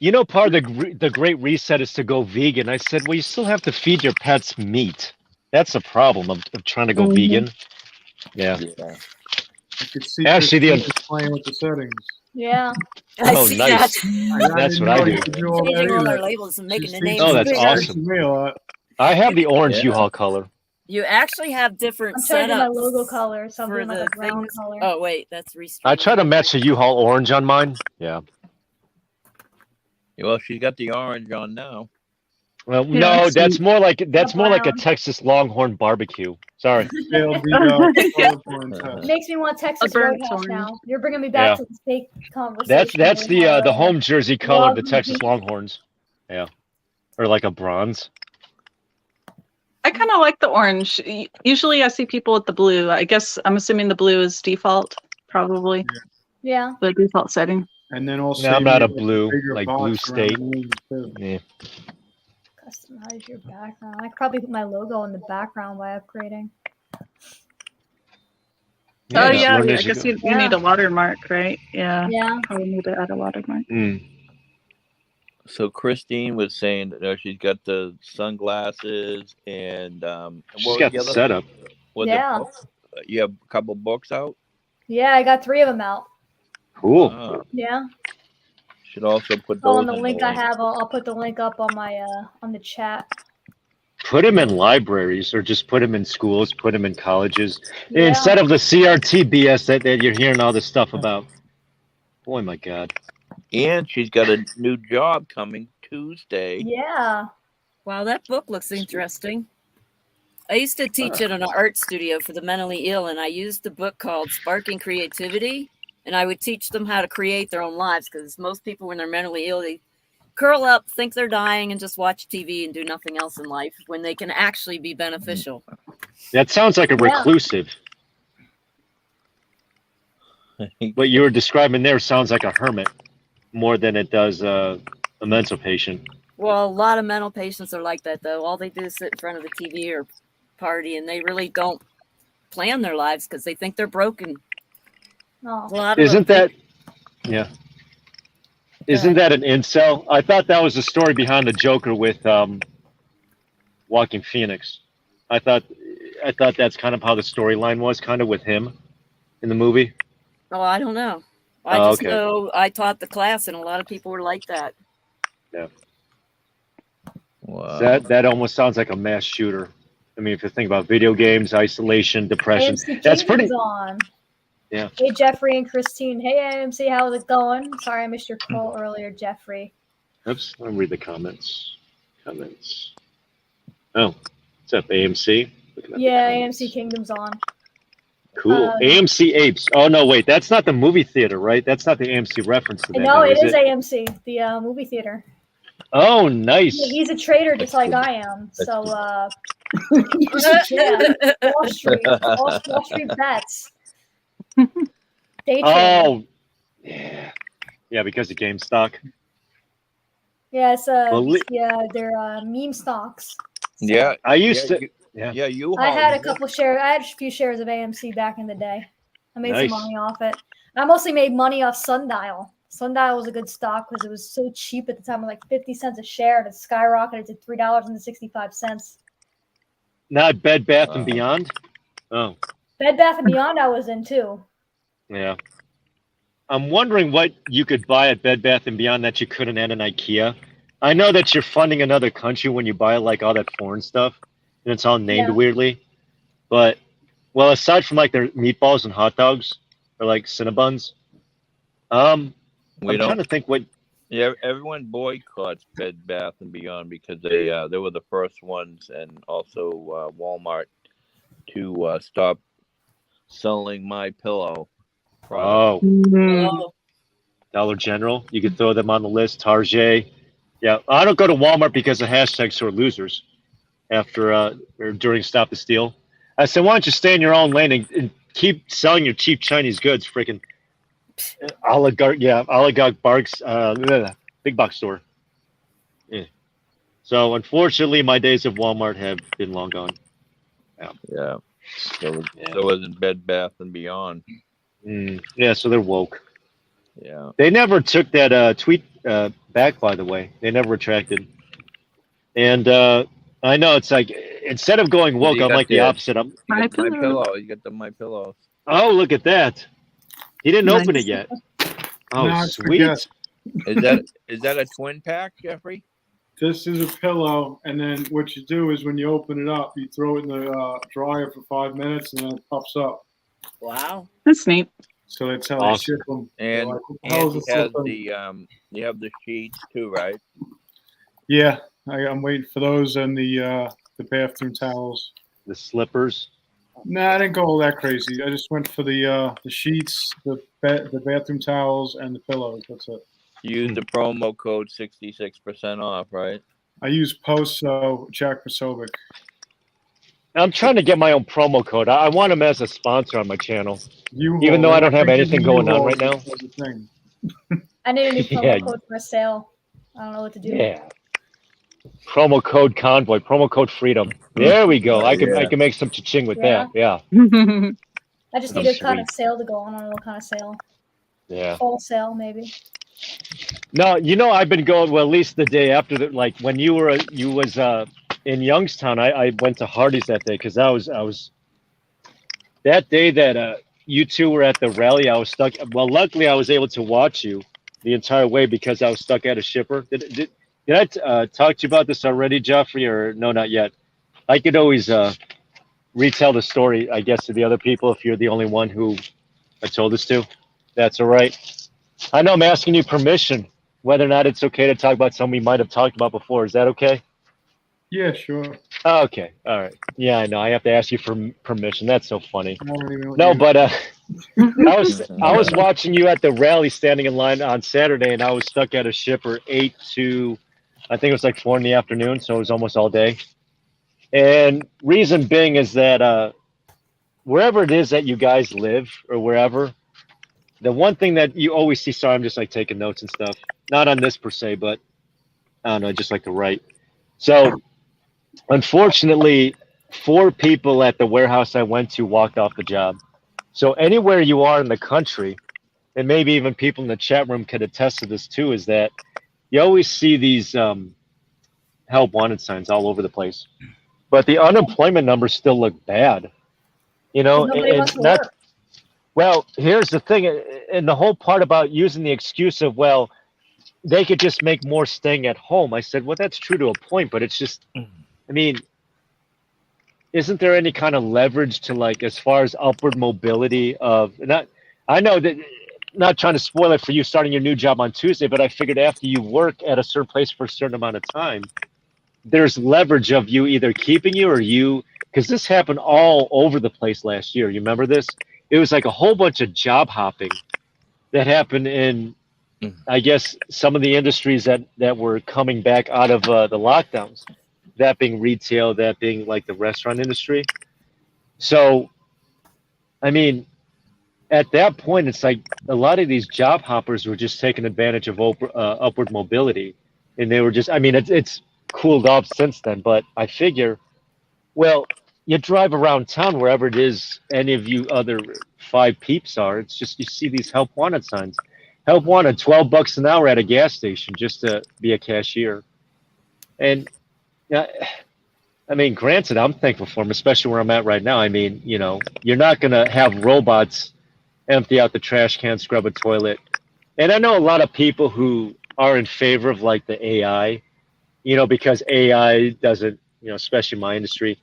You know, part of the great reset is to go vegan. I said, well, you still have to feed your pets meat. That's the problem of trying to go Mhm. vegan. Yeah. Yeah. I could see Actually, Christine just playing with the settings. Yeah. I Oh, see nice. that. That's what I do. Changing all our labels and making the names Oh, that's bigger. awesome. Me a lot. I have the orange Yeah. U-Haul color. You actually have different I'm changing my setups logo color, so I'm for doing like the a brown things. color. Oh wait, that's I restored. try to match the U-Haul orange on mine. Yeah. Well, she got the orange on now. Well, Yeah, no, that's that's sweet. more like a brown. Texas Longhorn barbecue. Sorry. Failed the PowerPoint test. Makes me want Texas burnt Roadhouse orange. now. You're bringing me back Yeah. to the steak conversation. That's we had the earlier. home jersey color of the Love Texas beef. Longhorns. Yeah. Or like a bronze. I kind of like the orange. Usually I see people with the blue. I guess I'm assuming the blue is default, probably Yeah. the default setting. And then also, No, I'm you not a made blue, bigger like box blue around state. the names, too. Yeah. Customize your background. I could probably put my logo in the background by upgrading. Oh just yeah, learn I as you guess go. you need a watermark, right? Yeah, Yeah. probably need to add a watermark. Mm. So Christine was saying that she's got the sunglasses and She's what was got the the other? setup. Was Yeah. it books? You have a couple books out. Yeah, I got 3 of them out. Cool. Yeah. Should also put Oh, those on the in link the I link. have, I'll put the link up on my on the chat. Put them in libraries or just put them in schools, put them in colleges. Yeah. Instead of the CRT BS that you're hearing all this stuff about. Oh my God. And she's got a new job coming Tuesday. Yeah. Wow, that book looks interesting. I used to teach at an art studio for the mentally ill, and I used the book called Sparking Creativity, and I would teach them how to create their own lives, because most people, when they're mentally ill, they curl up, think they're dying, and just watch TV and do nothing else in life when they can actually be beneficial. That sounds like a Yeah. reclusive. What you were describing there sounds like a hermit more than it does a mental patient. Well, a lot of mental patients are like that, though. All they do is sit in front of the TV or party, and they really don't plan their lives because they think they're broken. Oh. A lot of Isn't them that, yeah. Isn't that an incel? I thought that was the story behind the Joker with Walking Phoenix. I thought that's kind of how the storyline was, kind of with him in the movie. Oh, I don't know. I Oh, just okay. know I taught the class, and a lot of people were like that. Wow. That almost sounds like a mass shooter. I mean, if you think about video games, isolation, depression, AMC that's Kingdom's pretty. on. Yeah. Hey, Jeffrey and Christine. Hey, AMC, how's it going? Sorry I missed your call earlier, Jeffrey. Oops, let me read the comments. Oh, what's up, AMC? Looking at the Yeah, comments. AMC Kingdom's on. Cool. AMC Apes. Oh no, wait, that's not the movie theater, right? That's not the AMC reference to that. No, though, it is is AMC, the movie theater. Oh, nice. Yeah, he's a trader just like I am. So, yeah, Wall Street bets. Day trading. Oh, yeah, because of GameStop. Yeah, it's Well, they're meme stocks. Yeah, I used to. yeah, you. I had a couple shares. I had a few shares of AMC back in the day. I made Nice. some money off it. I mostly made money off Sundial. Sundial was a good stock because it was so cheap at the time, like 50 cents a share, and it skyrocketed to $3.65. Not Bed Bath and Wow. Beyond. Oh, Bed Bath and Beyond, I was in too. yeah. I'm wondering what you could buy at Bed Bath and Beyond that you couldn't at an IKEA. I know that you're funding another country when you buy like all that foreign stuff, and it's all named Yeah. weirdly. But well, aside from like their meatballs and hot dogs or like Cinnabons, We I'm don't. trying to think what. Yeah, everyone boycotts Bed Bath and Beyond because they were the first ones, and also Walmart to stop selling My Pillow. Oh, Mhm. Oh, Dollar General. You could throw them on the list. Target. Yeah, I don't go to Walmart because of hashtags sore losers. After or during Stop the Steal, I said, why don't you stay in your own lane and keep selling your cheap Chinese goods, freaking oligarch barks, big box store. Yeah. So unfortunately, my days of Walmart have been long gone. Yeah. So Yeah. so isn't Bed Bath and Beyond. Yeah, so they're woke. Yeah. They never took that tweet back, by the way. They never retracted. And I know it's like instead of going woke, You I'm got like the the- opposite. I'm, You My got my pillow. pillow. You got the my pillow. oh, look at that. He didn't open Nice. it yet. Oh, Nah, it's for sweet. guests. Is that a twin pack, Jeffrey? This is a pillow, and then what you do is when you open it up, you throw it in the dryer for 5 minutes, and then it puffs up. Wow. That's neat. So that's how Awesome. they ship them. And Like, what the hell is Andy this has flipping? you have the sheets too, right? Yeah, I'm waiting for those and the bathroom towels. The slippers. Nah, I didn't go all that crazy. I just went for the sheets, the bathroom towels, and the pillows. That's it. You use the promo code 66% off, right? I use Poso Jack Posobiec. I'm trying to get my own promo code. I want him as a sponsor on my channel. U-Haul. Even though I don't have think anything going on right now. U-Haul is the thing. I need a new promo Yeah. code for a sale. I don't know what to do. Yeah. Promo code Convoy. Promo code Freedom. There we go. I can make some cha-ching with that. Yeah. I just Oh, need a kind of sweet. sale to go on. I don't know what kind of sale. Yeah. Fall sale, maybe. No, you know, I've been going, well, at least the day after that, like when you was in Youngstown, I went to Hardee's that day because I was that day that you two were at the rally. I was stuck. Well, luckily I was able to watch you the entire way because I was stuck at a shipper. Did I talk to you about this already, Jeffrey, or no, not yet? I could always retell the story, I guess, to the other people if you're the only one who I told this to. That's all right. I know I'm asking you permission, whether or not it's okay to talk about something we might have talked about before. Is that okay? Yeah, sure. Oh, okay. All right. Yeah, I know. I have to ask you for permission. That's so funny. I don't even know what No, you- but I was watching you at the rally standing in line on Saturday, and I was stuck at a shipper 8 to, I think it was like 4 in the afternoon, so it was almost all day. And reason being is that wherever it is that you guys live or wherever, the one thing that you always see, sorry, I'm just like taking notes and stuff. Not on this per se, but I don't know, I just like to write. So unfortunately, 4 people at the warehouse I went to walked off the job. So anywhere you are in the country, and maybe even people in the chat room could attest to this too, is that you always see these help wanted signs all over the place. But the unemployment numbers still look bad. You know, Nobody and wants to not work. well, here's the thing, and the whole part about using the excuse of, well, they could just make more staying at home. I said, well, that's true to a point, but it's just, I mean, isn't there any kind of leverage to, like, as far as upward mobility of, not, I know that, not trying to spoil it for you starting your new job on Tuesday, but I figured after you work at a certain place for a certain amount of time, there's leverage of you either keeping you or you, because this happened all over the place last year. You remember this? It was like a whole bunch of job hopping that happened in, I guess, some of the industries that were coming back out of the lockdowns, that being retail, that being like the restaurant industry. So, I mean, at that point, it's like a lot of these job hoppers were just taking advantage of upward mobility. And they were just, I mean, it's cooled off since then, but I figure, well, you drive around town wherever it is any of you other 5 peeps are, it's just you see these help wanted signs. Help wanted, $12 an hour at a gas station just to be a cashier. And I mean, granted, I'm thankful for them, especially where I'm at right now. I mean, you know, you're not going to have robots empty out the trash can, scrub a toilet. And I know a lot of people who are in favor of like the AI, you know, because AI doesn't, you know, especially in my industry,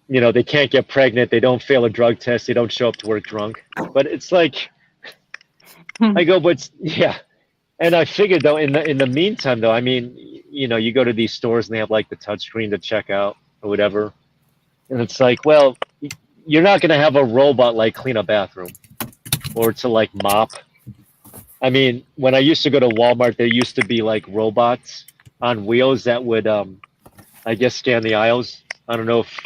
you know, they can't get pregnant, they don't fail a drug test, they don't show up to work drunk. But it's like, I go, but yeah. And I figured though, in the meantime though, I mean, you know, you go to these stores and they have like the touch screen to check out or whatever. And it's like, well, you're not going to have a robot like clean a bathroom or to like mop. I mean, when I used to go to Walmart, there used to be like robots on wheels that would, I guess, scan the aisles. I don't know if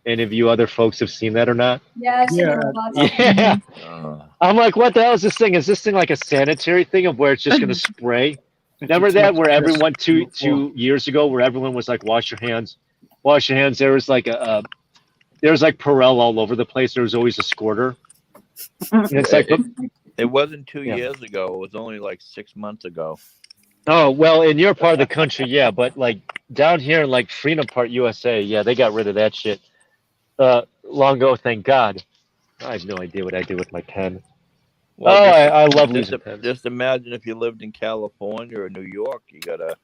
any of you other folks have seen that or not. Yeah, I've seen Yeah. the robots. Yeah. Uh, I'm like, what the hell is this thing? Is this thing like a sanitary thing of where it's just going to spray? Remember that where everyone two years ago, where everyone was like, wash your hands, wash your hands. There was like there was like Perel all over the place. There was always a squirter. And it's like, It wasn't 2 Yeah. years ago. It was only like 6 months ago. Oh, well, in your part of the country, yeah, but like down here in like Freedom Part, USA, yeah, they got rid of that shit. Long ago, thank God. I have no idea what I do with my pen. Well, Oh, just, I love just, losing pens. just imagine if you lived in California or New York, you gotta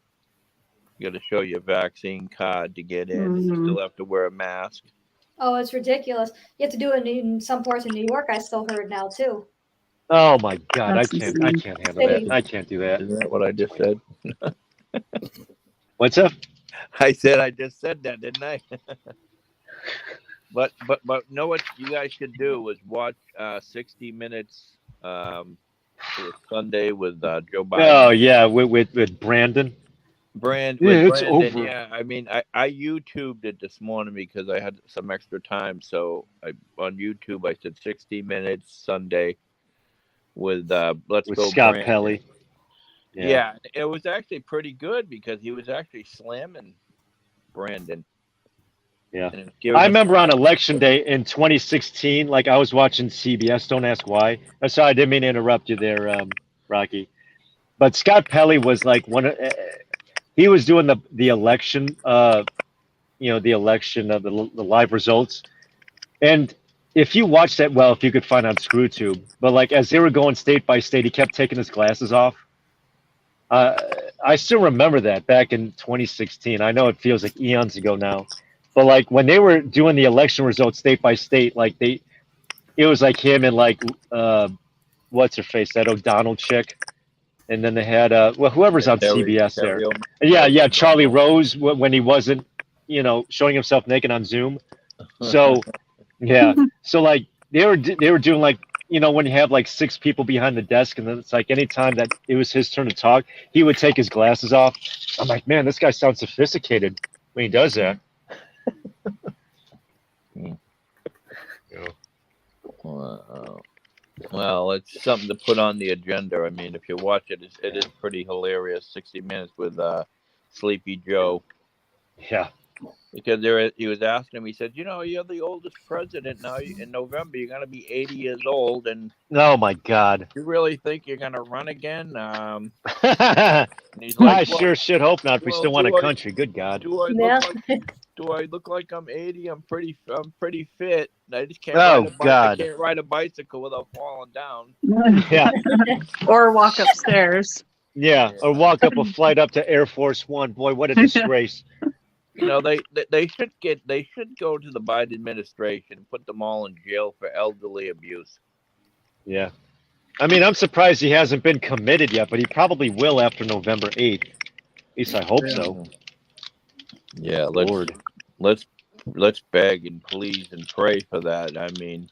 show your vaccine card to get in. And you Mhm. still have to wear a mask. Oh, it's ridiculous. You have to do it in some parts of New York. I still heard now too. Oh my God, That's I insane. can't handle that. I can't do that. Isn't that what I just said? What's up? I just said that, didn't I? but know what you guys should do is watch 60 Minutes Sunday with Joe Biden. Oh yeah, with Brandon. With it's Brandon, over. yeah. I mean, I YouTubed it this morning because I had some extra time. So on YouTube I said 60 Minutes Sunday with With Go Scott Brandon. Pelley. Yeah, it was actually pretty good because he was actually slamming Brandon. Yeah. And giving I him- remember on election day in 2016, like I was watching CBS. Don't ask why. I'm sorry, I didn't mean to interrupt you there, Rocky. But Scott Pelley was like he was doing the election, the election of the live results. And if you watch that, well, if you could find on ScrewTube, but like as they were going state by state, he kept taking his glasses off. I still remember that back in 2016. I know it feels like eons ago now. But like when they were doing the election results state by state, like it was like him and like what's her face, that O'Donnell chick, and then they had whoever's on CBS there. Yeah, Charlie Rose when he wasn't, showing himself naked on Zoom. So yeah, so like they were doing like when you have like 6 people behind the desk, and then it's like anytime that it was his turn to talk, he would take his glasses off. I'm like, man, this guy sounds sophisticated when he does that. Well, it's something to put on the agenda. I mean, if you watch it, it is pretty hilarious. 60 Minutes with Sleepy Joe. Yeah. Because he was asking him, he said, you're the oldest president now. In November, you're going to be 80 years old. And Oh my God. you really think you're going to run again? And I he's like, well, sure should hope not. If we well, still want do a I- country, good God. do I look Yeah. do I look like I'm 80? I'm pretty fit. I just can't Oh, I God. can't ride a bicycle without falling down. Yeah, Or walk upstairs. yeah. Or walk up a flight up to Air Force One. Boy, what a disgrace. They should go to the Biden administration and put them all in jail for elderly abuse. Yeah. I mean, I'm surprised he hasn't been committed yet, but he probably will after November 8th. At least I hope so. Yeah, Lord. let's beg and please and pray for that. I mean,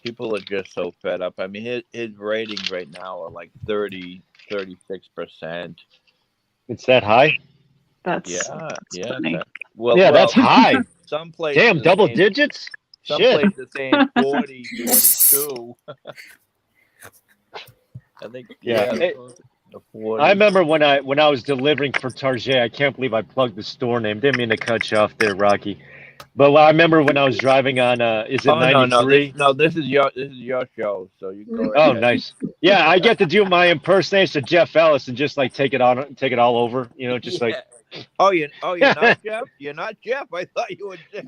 people are just so fed up. I mean, his ratings right now are like 36%. It's that high? That's Yeah. funny. Yeah, that's high. Some places. Damn, are double saying- digits? Some Shit. places are saying 40, 42. I think. Yeah. The 40. I remember when I was delivering for Target. I can't believe I plugged the store name. Didn't mean to cut you off there, Rocky. But I remember when I was driving on is it 93? This is your show, so you go. Oh, ahead. nice. Yeah, I get to do my impersonation of Jeff Ellis and just like take it all over. Just like You're not Jeff. You're not Jeff. I thought you were Jeff.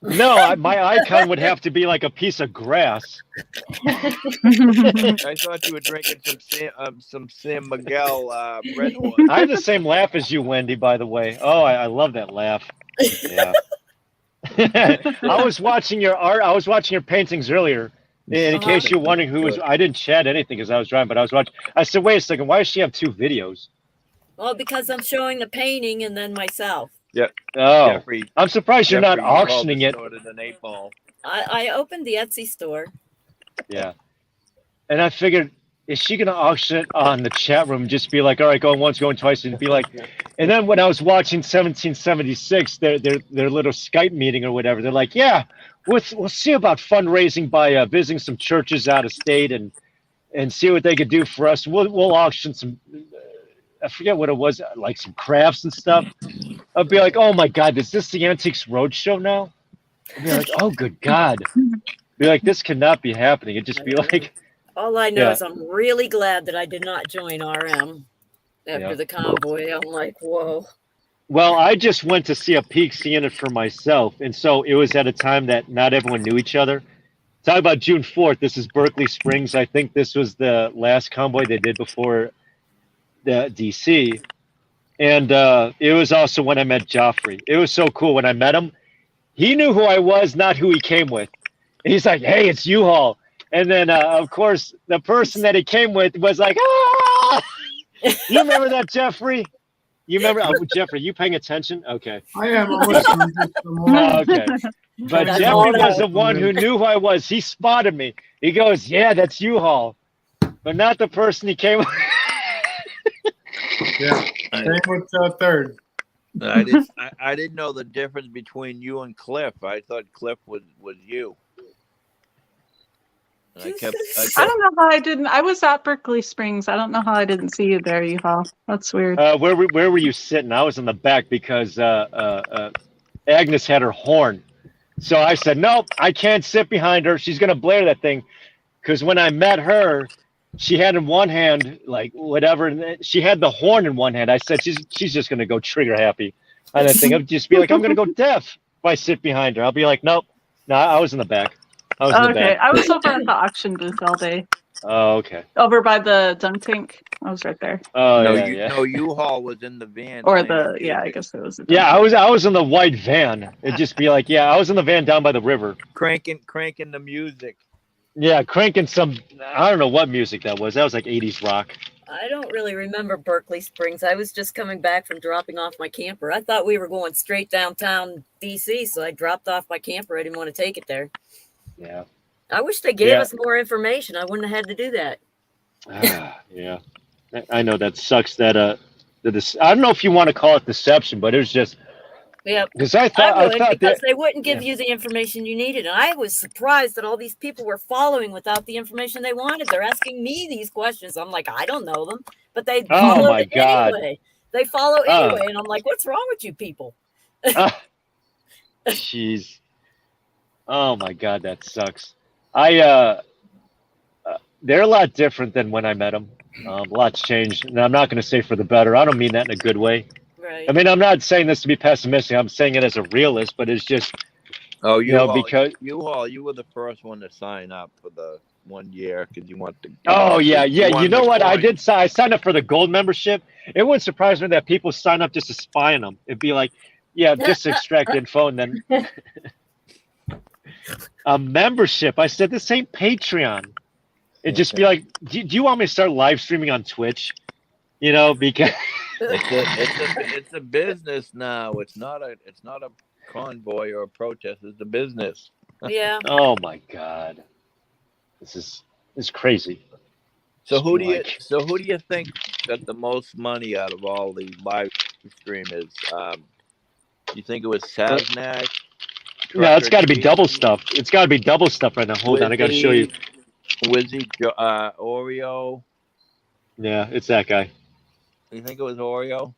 no, my icon would have to be like a piece of grass. I thought you were drinking some San Miguel Redwood. I have the same laugh as you, Wendy. By the way. Oh, I love that laugh. Yeah. I was watching your art. I was watching your paintings earlier. In case you're wondering who was, I didn't chat anything because I was driving, but I was watching. I said, wait a second, why does she have 2 videos? Well, because I'm showing the painting and then myself. Oh, Jeffrey, I'm surprised you're not Jeffrey, you've all auctioning it. distorted an 8-ball. I opened the Etsy store. Yeah. And I figured, is she going to auction it on the chat room? Just be like, all right, going once, going twice, and be like. And then when I was watching 1776, their little Skype meeting or whatever, they're like, yeah, we'll see about fundraising by visiting some churches out of state and see what they could do for us. We'll auction some. I forget what it was, like some crafts and stuff. I'd be like, oh my God, is this the Antiques Roadshow now? I'd be like, oh good God. Be like, this cannot be happening. It'd just be like, All I know Yeah. is I'm really glad that I did not join RM after Yeah. the convoy. I'm like, whoa. Well, I just went to see a peak seeing it for myself, and so it was at a time that not everyone knew each other. Talk about June 4th. This is Berkeley Springs. I think this was the last convoy they did before the DC, and it was also when I met Joffrey. It was so cool when I met him. He knew who I was, not who he came with. He's like, "Hey, it's U-Haul," and then of course the person that he came with was like, "Ah!" You remember that, Jeffrey? You remember, Jeffrey? You paying attention? Okay. I am. I'm listening to some more. Oh, okay. But That's Jeffrey all was that- the one who knew who I was. He spotted me. He goes, "Yeah, that's U-Haul," but not the person he came with. Yeah. Same with third. I didn't know the difference between you and Cliff. I thought Cliff was you. And I don't know how I didn't. I was at Berkeley Springs. I don't know how I didn't see you there, U-Haul. That's weird. Where were you sitting? I was in the back because Agnes had her horn. So I said, "Nope, I can't sit behind her. She's gonna blare that thing." Because when I met her, she had in one hand like whatever, and she had the horn in one hand. I said, "She's just gonna go trigger happy on that thing." I'd just be like, "I'm gonna go deaf if I sit behind her." I'll be like, "Nope, no, I was in the back. I was in the Okay, back." I was over at the auction booth all day. Oh, okay. Over by the dunk tank. I was right there. Oh, no, yeah, yeah. U-Haul was in the van. Or playing the, yeah, I music, guess it was. A Yeah, I was in the white van. It'd just be like, yeah, I was in the van down by the river. cranking the music. Yeah, cranking some, I don't know what music that was. That was like 80s rock. I don't really remember Berkeley Springs. I was just coming back from dropping off my camper. I thought we were going straight downtown DC, so I dropped off my camper. I didn't want to take it there. Yeah. I wish they gave Yeah. us more information. I wouldn't have had to do that. Yeah. I know that sucks that, I don't know if you want to call it deception, but it was just, Yeah, because I I thought would, that, because they wouldn't give you the information you needed. And I was surprised that all these people were following without the information they wanted. They're asking me these questions. I'm like, I don't know them, but they Oh, follow my it God. anyway. They follow Oh. anyway. And I'm like, what's wrong with you people? jeez. Oh my God, that sucks. They're a lot different than when I met them. A lot's changed, and I'm not going to say for the better. I don't mean that in a good way. Right. I mean, I'm not saying this to be pessimistic. I'm saying it as a realist, but it's just, Oh, know, because- U-Haul, you were the first one to sign up for the 1 year because you want the. oh yeah. You wanted know the what? I coin. did. I signed up for the gold membership. It wouldn't surprise me that people sign up just to spy on them. It'd be like, yeah, just to extract info, and then a membership. I said this ain't Patreon. It'd just be like, do you want me to start live streaming on Twitch? You know, because It's a business now. It's not a convoy or a protest. It's a business. Yeah. oh my God, this is crazy. So who do Like- you think got the most money out of all the live stream is? You think it was Saznak? Yeah, it's got to be Trucker double G, stuff. It's got to be double stuff right now. Hold on, I got to show you. Wizzy, Oreo. Yeah, it's that guy. You think it was Oreo?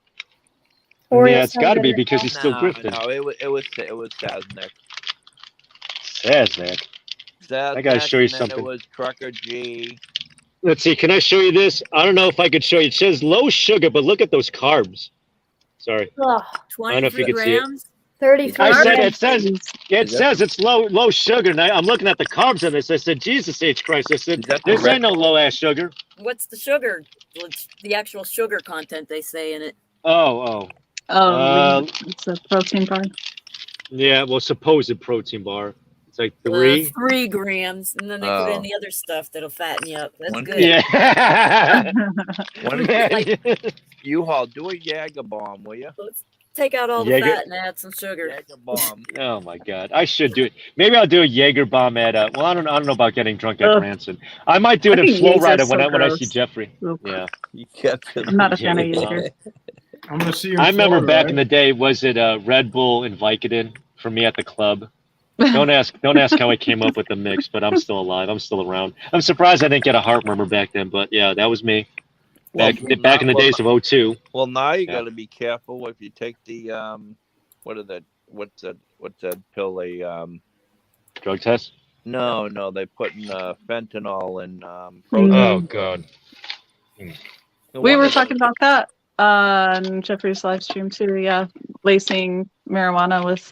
Yeah, it's got to be because he's still grifting. No, it was Saznak. Saznak. I gotta show you and then something. It was Trucker G. Let's see. Can I show you this? I don't know if I could show you. It says low sugar, but look at those carbs. Sorry. Ugh, I don't know if you 23 can see it. grams. 33. I said grams. it says it's low sugar. And I'm looking at the carbs on this. I said, Jesus H Christ. I said, Is that the this red- ain't no low ass sugar. What's the sugar? What's the actual sugar content they say in it? Oh. Oh, it's a protein bar. Yeah, well, supposed protein bar. It's like 3. 3 grams, and then they put Oh. in the other stuff that'll fatten you up. That's One- good. Yeah. One of U-Haul, do a Jager bomb, will you? Let's take out all the Jaeger- fat and add some sugar. Jager bomb. Oh my God! I should do it. Maybe I'll do a Jaeger bomb at. Well, I don't know about getting drunk at Ugh. Branson. I might do it I in think Flow Jaeger's Rider so when I gross. see Jeffrey. Ugh. Yeah, You kept it. I'm not a fan of Jaeger Jaeger. I'm gonna see you. I remember back in the day. Was it Red Bull and Vicodin for me at the club? Don't ask how I came up with the mix, but I'm still alive. I'm still around. I'm surprised I didn't get a heart murmur back then, but yeah, that was me. Back in the days of 02. Well, now you Yeah. got to be careful if you take the what's that pill? Drug test. No, they put in fentanyl and Oh God. We were talking about that on Jeffrey's live stream too. Yeah, lacing marijuana with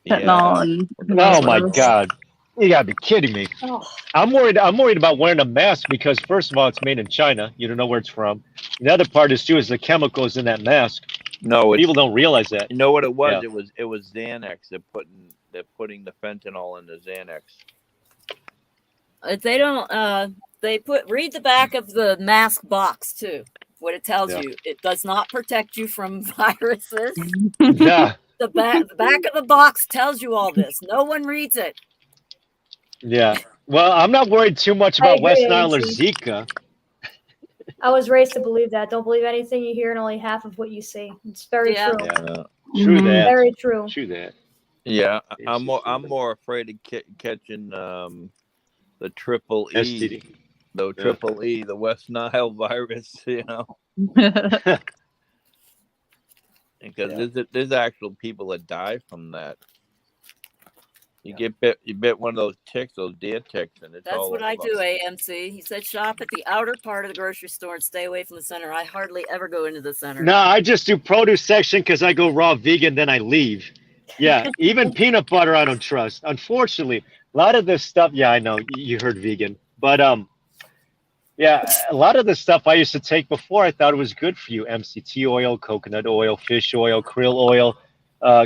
fentanyl and who knows Oh what my else. God. You gotta be kidding me. Oh, I'm worried about wearing a mask because first of all, it's made in China. You don't know where it's from. The other part is too is the chemicals in that mask. No, it's, People don't realize that. you know what it was? Yeah. It was Xanax. They're putting the fentanyl in the Xanax. If they don't, read the back of the mask box too. What it tells Yeah. you, it does not protect you from viruses. Yeah. The back of the box tells you all this. No one reads it. Yeah. Well, I'm not worried too much I about agree, West Nile or AC. Zika. I was raised to believe that. Don't believe anything you hear and only half of what you see. It's very Yeah. true. Yeah. True that. Very true. True that. Yeah, It's I'm more just- more afraid of catching the triple E, STD. the triple E, the West Nile virus. You know, because there's actual people that die from that. You get bit, you bit one of those ticks, those deer ticks, and it's That's all what I over. do, AMC. He said shop at the outer part of the grocery store and stay away from the center. I hardly ever go into the center. No, I just do produce section because I go raw vegan, then I leave. Yeah, even peanut butter I don't trust. Unfortunately, a lot of this stuff. Yeah, I know you heard vegan, but yeah, a lot of the stuff I used to take before I thought it was good for you: MCT oil, coconut oil, fish oil, krill oil,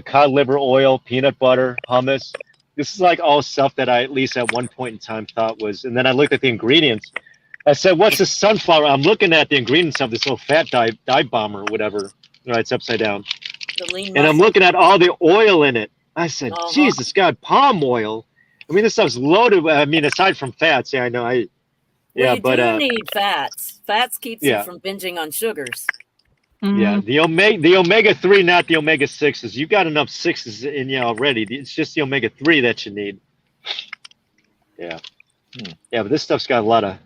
cod liver oil, peanut butter, hummus. This is like all stuff that I at least at one point in time thought was. And then I looked at the ingredients. I said, "What's this sunflower?" I'm looking at the ingredients of this little fat dive bomb or whatever. Right, it's upside down. The lean And I'm muscle. looking at all the oil in it. I said, Uh-huh. Jesus God, palm oil. I mean, this stuff's loaded. I mean, aside from fats, yeah, I know. Well, Yeah, you but do need fats. Fats keeps yeah. you from binging on sugars. yeah, the omega-3, not the omega-6s. You got enough 6s in you already. It's just the omega-3 that you need. Yeah. Yeah, but this stuff's got a lot of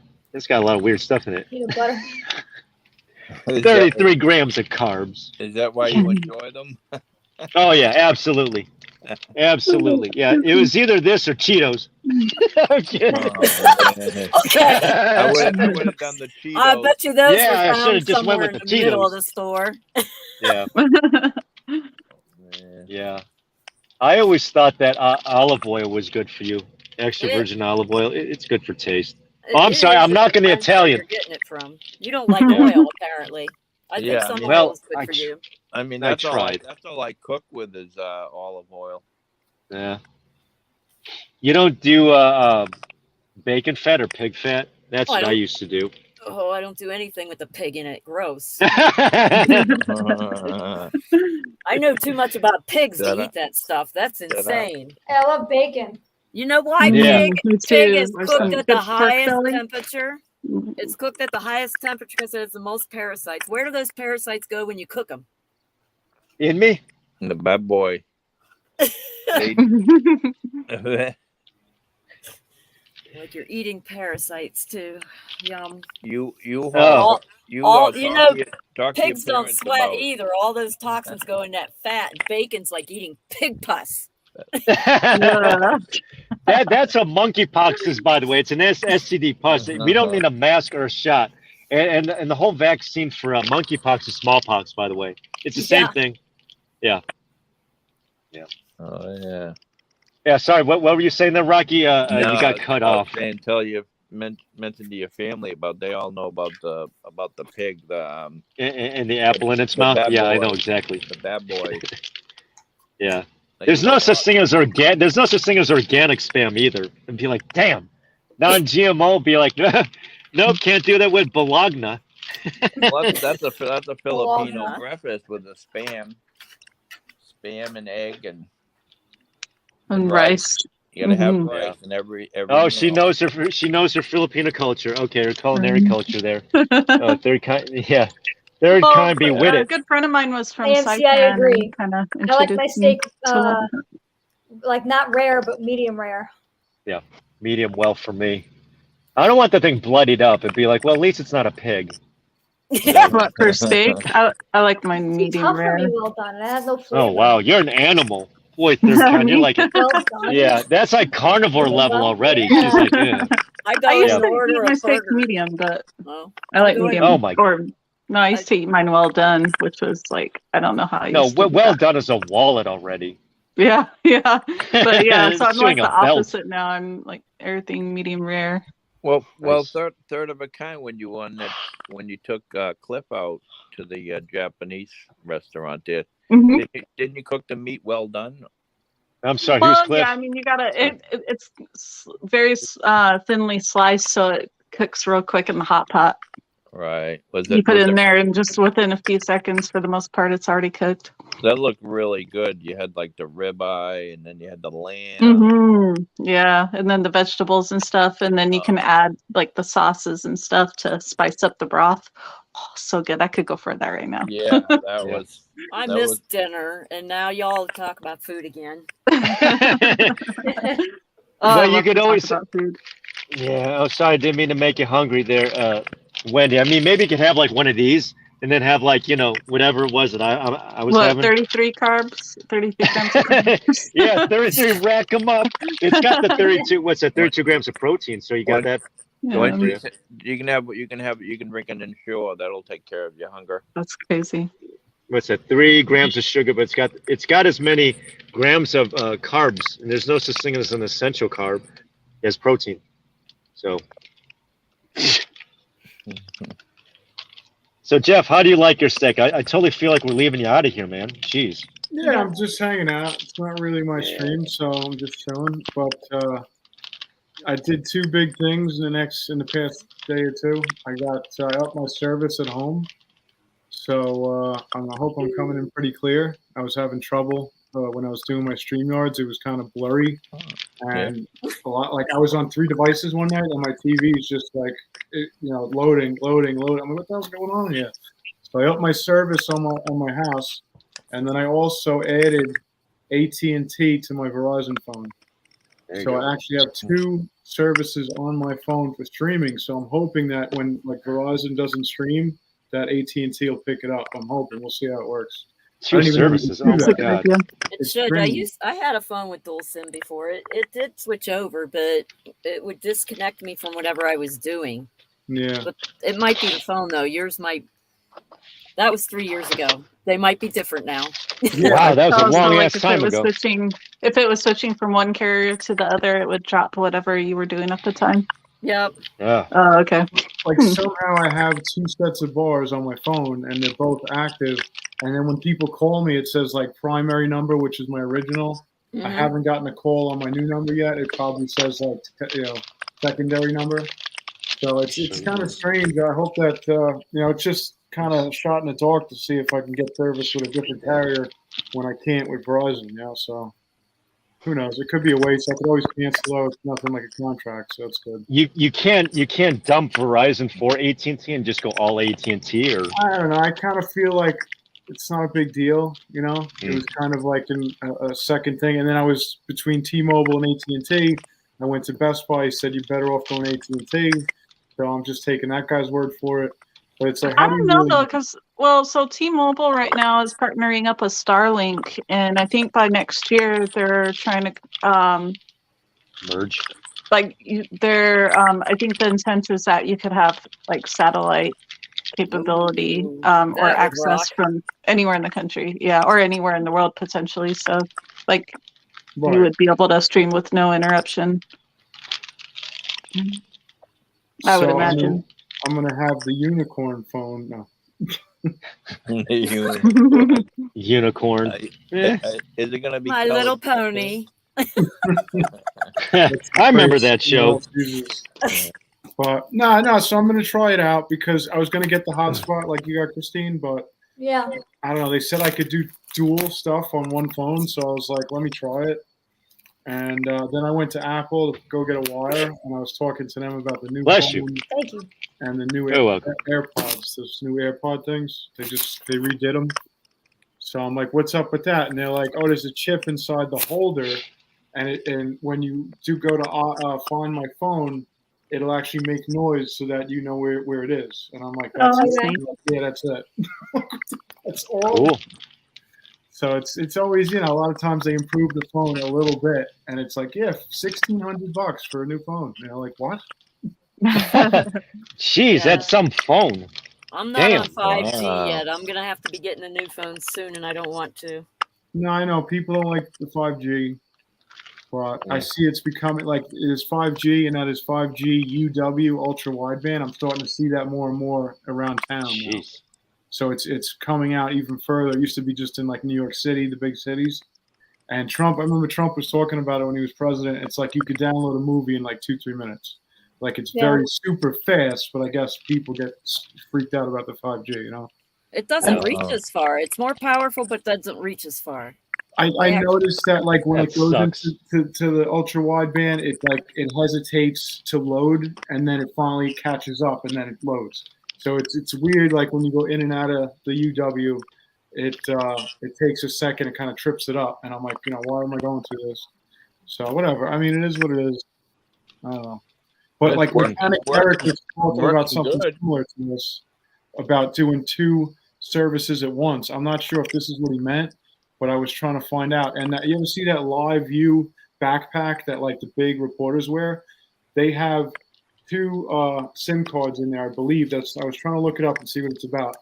weird stuff in it. Peanut butter. Is 33 grams of carbs. Is that why you enjoy them? Oh yeah, absolutely. Absolutely. Yeah, it was either this or Cheetos. Okay. I would have done the Cheetos. I bet you those Yeah, I were should've found just went somewhere with in the the middle of Cheetos. the store. Yeah. Yeah. I always thought that olive oil was good for you. Extra It- virgin olive oil. It's good for taste. It Oh, I'm sorry, is. I'm It knocking the depends where Italian. You're getting it from. You don't like oil, apparently. I think Yeah, some well, oil is good I for tr- you. I mean, I that's tried. all I cook with is olive oil. Yeah. You don't do bacon fat or pig fat? That's Oh, I what I don't- used to do. Oh, I don't do anything with the pig in it. Gross. Yeah, I know too much about pigs to Shut eat up. that stuff. That's Shut up. insane. Hey, I love bacon. You know why Yeah. Me pig too. is Or some cooked at good the pork highest belly. temperature? It's cooked at the highest temperature because it has the most parasites. Where do those parasites go when you cook them? In me? the bad boy. Like you're eating parasites too. Yum. you Oh. All you talk know, to your- talk to your Pigs don't parents sweat about- either. All those toxins go in that fat. And bacon's like eating pig pus. Yeah. That's a monkeypox, by the way. It's an STD pus. We don't need a mask or a shot. And the whole vaccine for monkeypox is smallpox, by the way. It's the same Yeah. thing. Oh yeah. Yeah, sorry. What were you saying there, Rocky? You got cut off. And tell you mentioned to your family about they all know about the pig, And the apple in its The mouth. bad Yeah, I boy. know exactly. the bad boy. Yeah. Like, There's you no know, such thing as There's no such thing as organic spam either. And be like, damn, non-GMO. Be like, nope, can't do that with Bologna. well, that's a Filipino Bologna. breakfast with the spam and egg, and And Right. rice. you gotta have Mhm. rice in every. Oh, she meal. knows her Filipino culture. Okay, her culinary Mhm. culture there. Oh, third kind. Yeah, third Well, kind. Be with a it. good friend of mine was from AMC, I Saipan. agree. Kind of I like my steak to like not rare, but medium rare. Medium well for me. I don't want the thing bloodied up. It'd be like, well, at least it's not a pig. But for steak, I like mine It's medium tough for rare. me, well done. It has no flavor. Oh wow, you're an animal. Boy, third kind. You're like, Well done. yeah, that's like carnivore level already. She's like, yeah. I go I used and to order eat a my steak burger. medium, but Oh, I like go medium. Oh my- No, I used to eat mine well done, which was like I don't know how I No, used to do well that. done is a wallet already. Yeah, yeah. But yeah, so I'm like Chewing the a belt. opposite now. I'm like everything medium rare. Well, Nice. third of a kind when you took Cliff out to the Japanese restaurant there. Mhm. Didn't you cook the meat well done? I'm sorry, who's Well, Cliff? yeah, I mean, you gotta. It's very thinly sliced, so it cooks real quick in the hot pot. Right. You put it in there, and just within a few seconds, for the most part, it's already cooked. That looked really good. You had like the ribeye, and then you had the lamb. Yeah, and then the vegetables and stuff, and then you can add like the sauces and stuff to spice up the broth. Oh, so good! I could go for that right now. Yeah, that Yeah. was. I That missed was- dinner, and now y'all talk about food again. Oh, I Well, you love could to talk always- about food. Yeah, oh, sorry, didn't mean to make you hungry there, Wendy. I mean, maybe you could have like one of these and then have like, whatever it was that I was What, having. 33 carbs? 33 grams of carbs? Yeah, 33, rack them up. It's got the 32, what's that, 32 grams of protein. So you got What? that. Yeah, When Yeah. you can drink an Ensure. That'll take care of your hunger. that's crazy. What's that, 3 grams of sugar, but it's got as many grams of carbs. And there's no such thing as an essential carb as protein. So. So Jeff, how do you like your steak? I totally feel like we're leaving you out of here, man. Jeez. Yeah, I'm just hanging out. It's not really my stream, so I'm just chilling. But I did 2 big things in the past day or two. I upped my service at home, so I hope I'm coming in pretty clear. I was having trouble when I was doing my StreamYards. It was kind of blurry, and a lot. Like I was on 3 devices one night, and my TV is just like, loading. I'm like, what the hell's going on here? So I upped my service on my house. And then I also added AT&T to my Verizon phone. So I actually have 2 services on my phone for streaming. So I'm hoping that when like Verizon doesn't stream, that AT&T will pick it up. I'm hoping. We'll see how it works. 2 I don't even know services. if you Oh do my that. Good God. idea. It It's should. crazy. I had a phone with dual SIM before. It did switch over, but it would disconnect me from whatever I was doing. Yeah. It might be the phone though. Yours might. That was 3 years ago. They might be different now. Wow, that was a Oh, so, long like, ass time ago. If it was switching from one carrier to the other, it would drop whatever you were doing at the time. Yep. Yeah. Oh, okay. Like somehow I have 2 sets of bars on my phone and they're both active. And then when people call me, it says like primary number, which is my original. I Mhm. haven't gotten a call on my new number yet. It probably says like secondary number. So it's kind of strange. I hope that it's just kind of shot in the dark to see if I can get service with a different carrier when I can't with Verizon. So who knows? It could be a waste. I could always cancel out. It's nothing like a contract, so it's good. You can't dump Verizon for AT&T and just go all AT&T or I don't know. I kind of feel like it's not a big deal. It was kind of like a second thing. And then I was between T-Mobile and AT&T. I went to Best Buy. He said you're better off going AT&T. So I'm just taking that guy's word for it. But it's like, I how do don't you know really- though, because so T-Mobile right now is partnering up with Starlink, and I think by next year they're trying to merge. I think the intent is that you could have like satellite capability Ooh, or that would access rock. from anywhere in the country, or anywhere in the world potentially. So like Right. you would be able to stream with no interruption. I would So, imagine. I'm gonna have the unicorn phone. No. Unicorn. Eh. Is it gonna be My colored Little purple? Mm-hmm. Pony. I remember that show. But no. So I'm gonna try it out because I was gonna get the hotspot like you got, Christine, but Yeah. I don't know. They said I could do dual stuff on one phone, so I was like, let me try it. And then I went to Apple to go get a wire, and I was talking to them about the new Bless phone you. Thank you. and the new You're welcome. AirPods. Those new AirPod things. They redid them. So I'm like, what's up with that? And they're like, oh, there's a chip inside the holder, and when you do go to find my phone, it'll actually make noise so that you know where it is. And I'm like, Oh, that's that's it. neat. Yeah, that's it. That's all. Cool. So it's always, you know, a lot of times they improve the phone a little bit, and it's like, yeah, $1,600 for a new phone. You know, like what? Jeez, Yeah. that's some phone. I'm not Damn. on 5G Wow. yet. I'm gonna have to be getting a new phone soon, and I don't want to. No, I know people don't like the 5G, but I see it's becoming like it is 5G, and that is 5G UW ultra wideband. I'm starting to see that more and more around town now. Jeez. So it's coming out even further. It used to be just in like New York City, the big cities. And Trump, I remember Trump was talking about it when he was president. It's like you could download a movie in like 2-3 minutes. Like it's Yeah. very super fast, but I guess people get freaked out about the 5G, you know? It doesn't Oh. reach as far. It's more powerful, but doesn't reach as far. I Yeah. noticed that like when That it goes sucks. into the ultra wideband, it like it hesitates to load and then it finally catches up and then it loads. So it's weird like when you go in and out of the UW, it takes a second, it kind of trips it up, and I'm like, you know, why am I going through this? So whatever. I mean, it is what it is. I don't know. But It's like working- Mechanic working- Eric was talking about working something good. similar to this, about doing 2 services at once. I'm not sure if this is what he meant, but I was trying to find out. And you ever see that Live View backpack that like the big reporters wear? They have 2 SIM cards in there, I believe. I was trying to look it up and see what it's about.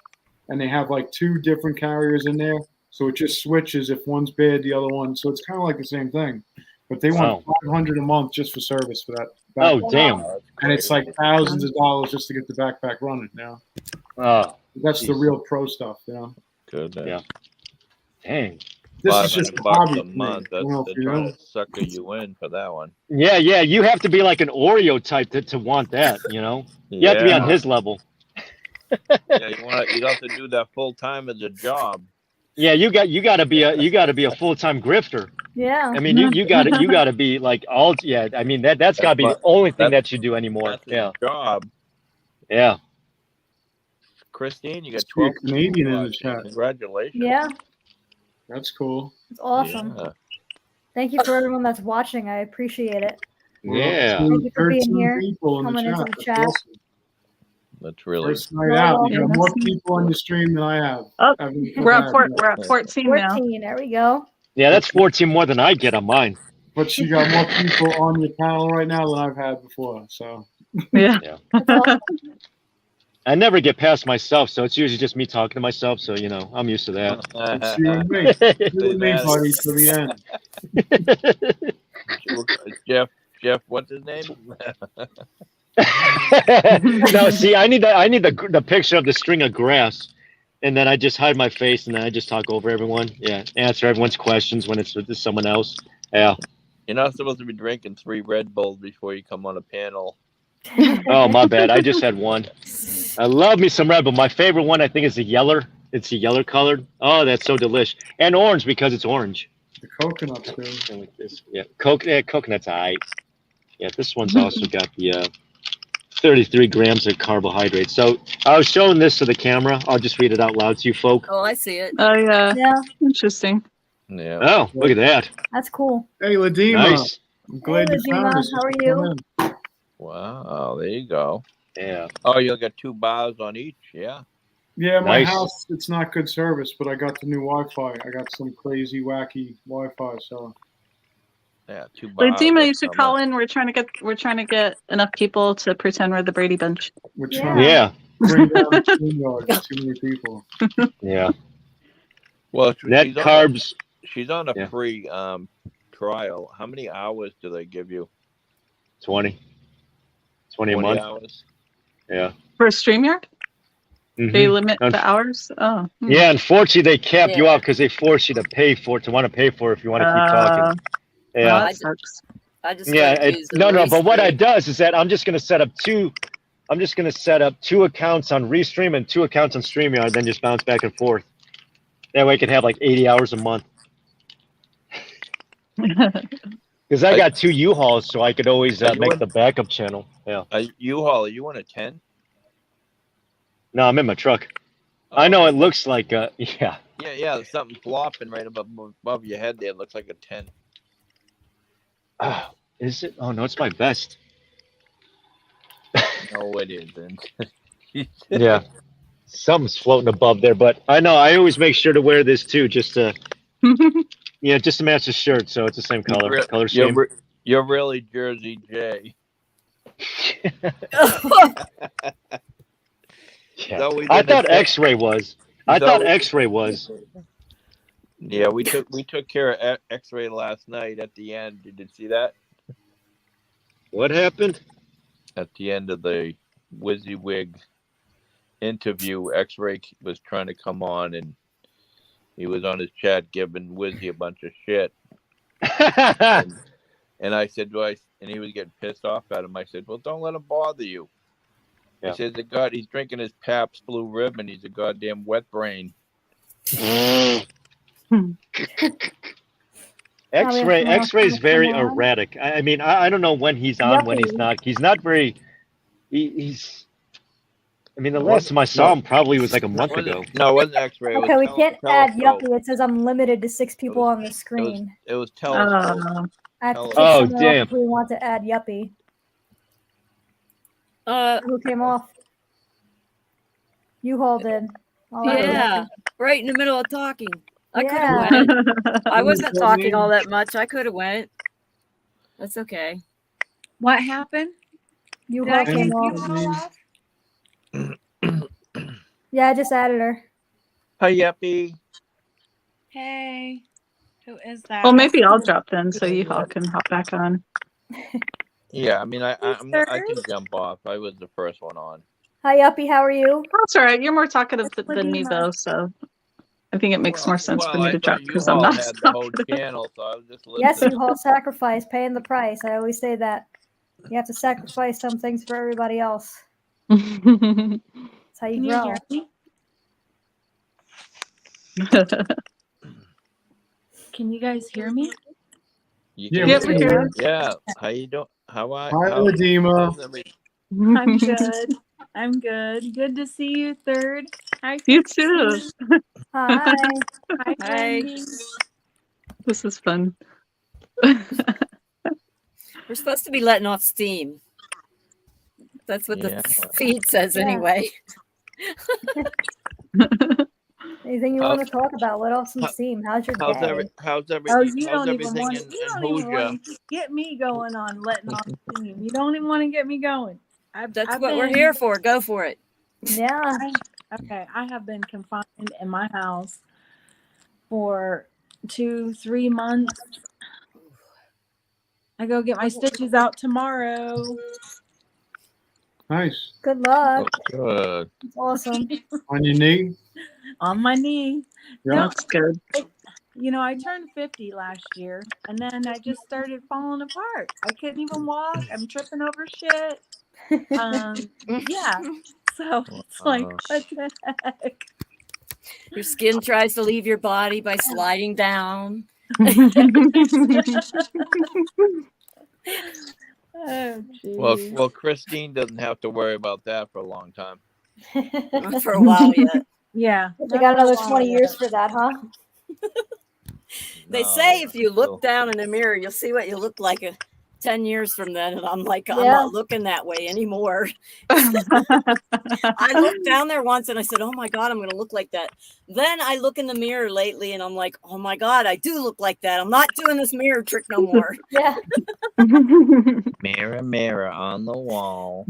And they have like 2 different carriers in there, so it just switches if one's bad, the other one. So it's kind of like the same thing. But they want $500 a month just for service for that. Oh, backpack. damn. And it's like thousands of dollars just to get the backpack running. You know, Oh, that's the Jeez. real pro stuff. You know, Goodness. Yeah. dang. this is just a $500 hobby. a for me. month. I don't know That's if they're you know. trying to sucker you in for that one. Yeah, you have to be like an Oreo type to want that, you know? You have to be on his level. Yeah, you have to do that full time as a job. Yeah, you got to be a full-time grifter. Yeah. I mean, you got to be like all. Yeah, I mean that's got to be the only thing that you do anymore. That's a Yeah, job. yeah. Christine, you got See a 12 Canadian in the watching. chat. Congratulations. Yeah. That's cool. It's awesome. Yeah. Thank you for everyone that's watching. I appreciate it. We're up Yeah. to Thank you for being 13 here, people in coming the into chat. the That's chat. awesome. That's really First night out, you Yeah, got more that's- people on your stream than I have. Oh, We're at 14 now. 14. There we go. Yeah, that's 14 more than I get on mine. But you got more people on your panel right now than I've had before. So Yeah. That's awesome. I never get past myself, so it's usually just me talking to myself. So you know, I'm used to that. it's you and me. You and me, buddy, to the end. Jeff, what's his name? No, see, I need the picture of the string of grass, and then I just hide my face, and then I just talk over everyone. Yeah, answer everyone's questions when it's with someone else. Yeah. You're not supposed to be drinking 3 Red Bulls before you come on a panel. Oh, my bad. I just had one. I love me some Red Bull. My favorite one, I think, is the yeller. It's the yeller colored. Oh, that's so delish. And orange because it's orange. The coconuts, too. Something like this. Yeah, coconut's alright. Yeah, this one's also got the 33 grams of carbohydrates. So I was showing this to the camera. I'll just read it out loud to you folk. Oh, I see it. Oh, yeah. Yeah, Interesting. Yeah. Oh, look at that. that's cool. Hey, Ladima. Nice. I'm glad Hey, you found Ladima, us. how are Come you? in. Wow, there you go. Yeah. Oh, you'll get 2 bars on each, yeah. Yeah, my Nice. house, it's not good service, but I got the new Wi-Fi. I got some crazy, wacky Wi-Fi. So Yeah, 2 bars. Fatima, you should call in. We're trying to get enough people to pretend we're the Brady Bunch. we're Yeah. trying Yeah. to bring down the StreamYard. Too many people. Yeah. Well, Net she's on carbs. she's on a Yeah. free trial. How many hours do they give you? 20. 20 a 20 month. hours? Yeah. For StreamYard? Mhm. They limit Unf- the hours? Oh. Yeah, unfortunately, they cap you Yeah. out because they force you to want to pay for it if you want to keep talking. Well, Yeah. that sucks. I just Yeah. started using No, but what Restream. I does is that I'm just going to set up 2 accounts on Restream and 2 accounts on StreamYard, then just bounce back and forth. That way I can have like 80 hours a month. Because I got 2 U-Hauls, so I could always Are you make in- the backup channel. Yeah. U-Haul, are you on a 10? No, I'm in my truck. I know it looks like, yeah. Yeah, there's something flopping right above your head there. It looks like a 10. Is it? Oh, no, it's my vest. No, it isn't. Yeah. Something's floating above there, but I know I always make sure to wear this too, just to Yeah, just to match the shirt, so it's the same color. Re- Color You're, scheme. re- you're really Jersey J. Yeah. So we I did a thought check- X-ray was. I So thought we- X-ray was. Yeah, we took care of X-ray last night at the end. Did you see that? What happened? At the end of the WYSIWYG interview, X-ray was trying to come on, and he was on his chat giving Wizzy a bunch of shit. And I said, and he was getting pissed off at him. I said, well, don't let him bother you. Yeah. I said, he's drinking his Pabst Blue Ribbon. He's a goddamn wet brain. X-ray's very erratic. I mean, I don't know when he's on, when he's not. He's not very. He's. I mean, the last time I saw him probably was like a month ago. No, it wasn't X-ray. Okay, we can't add Yuppie. It says I'm limited to 6 people on the screen. It was Telescope. I have to take Oh, someone off damn. if we want to add Yuppie. Who came off? You all did. I'll add Yeah, Yuppie. right in the middle of talking. I could Yeah. have went. I wasn't talking all that much. I could have went. That's okay. What happened? You Did I all kick came you off. all off? Yeah, I just added her. Hi, Yuppie. Hey, who is that? Well, maybe I'll drop in so you all can hop back on. Yeah, I mean, I can Third? jump off. I was the first one on. Hi, Yuppie. How are you? That's all right. You're more talkative It's than me, Ladima. though, so I think it makes more sense for me I to drop thought because you I'm all not. had the whole channel, so I was just listening. Yes, you all sacrifice, paying the price. I always say that. You have to sacrifice some things for everybody else. That's how you Can you grow. hear me? Can you guys hear me? You Yeah, can Yep, hear we me. hear Yeah. How you doing? How Hi, Ladima. how's everything? I'm good. I'm good. Good to see you, Third. Hi, You Christine. too. Hi. Hi, Hi. Wendy. This is fun. We're supposed to be letting off steam. That's what Yeah. the feed says Yeah. anyway. Anything you How- want to talk about? Let off some how- steam. How's your How's day? Oh, you how's don't even everything want. in You don't even Hoosier? want to get me going on letting off steam. You don't even want to get me going. That's what we're here for. Go for it. Yeah. Okay, I have been confined in my house for 2-3 months. I go get my stitches out tomorrow. Nice. Good luck. Good. It's awesome. On your knee? On my knee. Yeah. That's good. You know, I turned 50 last year, and then I just started falling apart. I couldn't even walk. I'm tripping over shit. Yeah. So it's like, what the heck? Your skin tries to leave your body by sliding down. Oh, Well, geez. well, Christine doesn't have to worry about that for a long time. Not for a while yet. Yeah. They got another 20 years for that, huh? They No, say if you so- look down in the mirror, you'll see what you look like 10 years from then. And I'm like, I'm Yeah. not looking that way anymore. I looked down there once and I said, oh my God, I'm going to look like that. Then I look in the mirror lately and I'm like, oh my God, I do look like that. I'm not doing this mirror trick no more. Yeah. Mirror, mirror on the wall.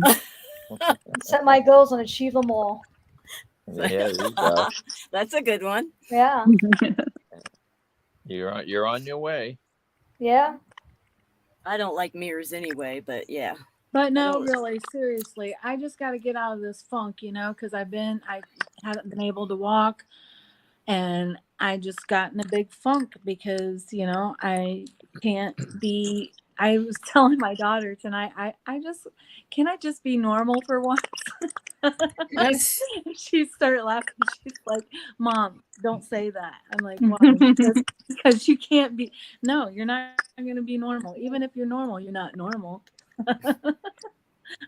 Set my goals and achieve them all. Yeah, there you go. That's a good one. Yeah. You're on your way. Yeah. I don't like mirrors anyway, but yeah. But no, Oh. really, seriously, I just got to get out of this funk, you know, because I haven't been able to walk, and I just got in a big funk because, you know, I can't be. I was telling my daughter tonight, can I just be normal for once? She started laughing. She's like, Mom, don't say that. I'm like, why? Because you can't be. No, you're not going to be normal. Even if you're normal, you're not normal.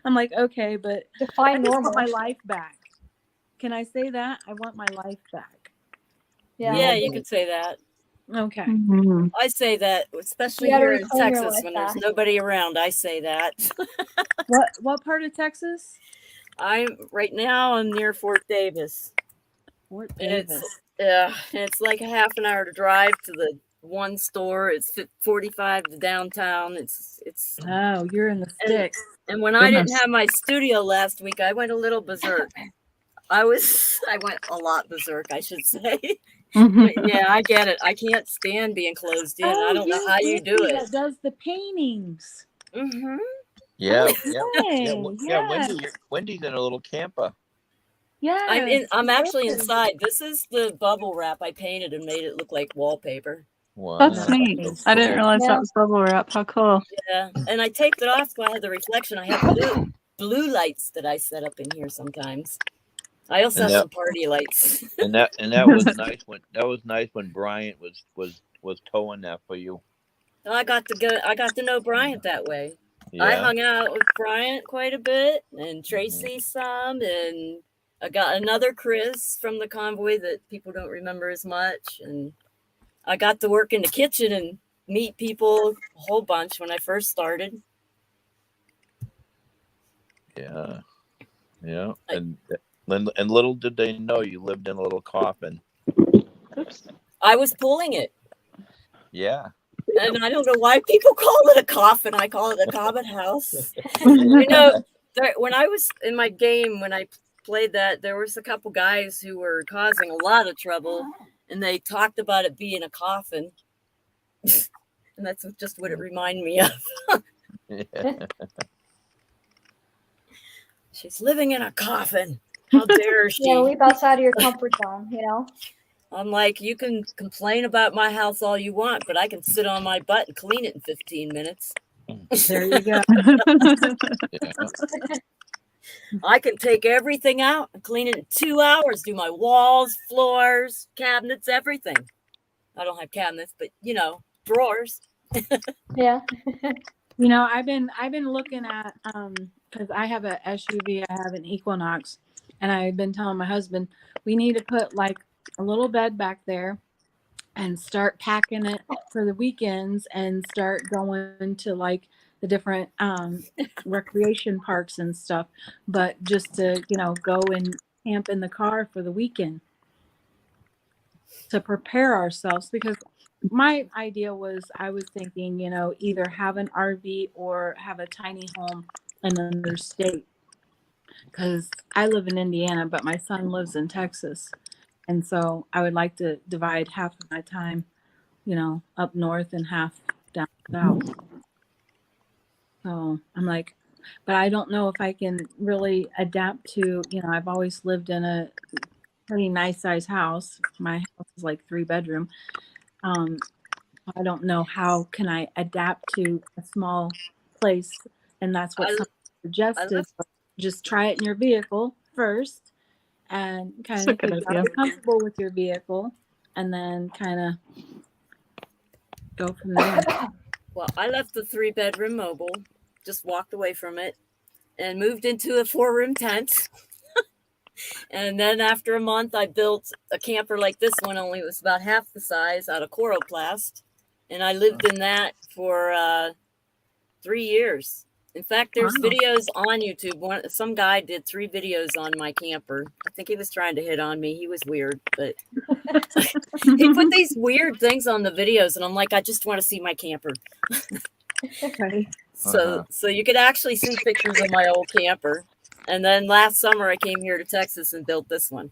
I'm like, okay, but I Define just normal. want my life back. Can I say that? I want my life back. Yeah. Yeah, you could say that. Okay. Mhm. I say that, especially You gotta here in reclaim your Texas life when there's back. nobody around. I say that. What part of Texas? I'm right now. I'm near Fort Davis. Fort And Davis. Yeah, it's like a half an hour to drive to the one store. It's 45 to downtown. It's Oh, you're in the and sticks. and when I didn't Goodness. have my studio last week, I went a little berserk. I went a lot berserk, I should say. But yeah, I get it. I can't stand being closed in. I don't know you're how you do Wendy it. that does the paintings. Hmm. Yeah, Okay. Wendy's in a little camper. Yes. I'm actually yes. inside. This is the bubble wrap I painted and made it look like wallpaper. Wow. That's neat. so I didn't cool. realize Yeah. that was bubble wrap. How cool. Yeah, and I taped it off so I had the reflection. I have blue lights that I set up in here sometimes. I also And have that- some party lights. And that was nice when Bryant was towing that for you. I got to know Bryant that way. Yeah. I hung out with Bryant quite a bit and Tracy some, and I got another Chris from the convoy that people don't remember as much. And I got to work in the kitchen and meet people a whole bunch when I first started. Yeah. Yeah. And little did they know you lived in a little coffin. Oops. I was pulling it. Yeah. And I don't know why people call it a coffin. I call it a common house. You know, when I was in my game, when I played that, there was a couple guys who were causing a lot of trouble, and they talked about it being a coffin. And that's just what it reminded me of. Yeah. She's living in a coffin. How dare she? Yeah, leap outside of your comfort zone, you know? I'm like, you can complain about my house all you want, but I can sit on my butt and clean it in 15 minutes. There you go. Yeah. I can take everything out and clean it in 2 hours, do my walls, floors, cabinets, everything. I don't have cabinets, but drawers. Yeah. You know, I've been looking at because I have a SUV, I have an Equinox, and I've been telling my husband we need to put like a little bed back there and start packing it for the weekends and start going to like the different recreation parks and stuff, but just to go and camp in the car for the weekend to prepare ourselves, because my idea was I was thinking, either have an RV or have a tiny home in another state, because I live in Indiana, but my son lives in Texas. And so I would like to divide half of my time, up north and half down south. So I'm like, but I don't know if I can really adapt to, I've always lived in a pretty nice size house. My house is like 3-bedroom. I don't know how can I adapt to a small place, and that's what someone suggested. Just try it in your vehicle first, and kind of get comfortable with your vehicle, and then kind of go from there. Well, I left the 3-bedroom mobile, just walked away from it, and moved into a 4-room tent. And then after a month, I built a camper like this one, only it was about half the size, out of Coroplast. And I lived in that for 3 years. In fact, there's videos on YouTube. Some guy did 3 videos on my camper. I think he was trying to hit on me. He was weird, but he put these weird things on the videos, and I'm like, I just want to see my camper. Okay. So you could actually see pictures of my old camper. And then last summer, I came here to Texas and built this one.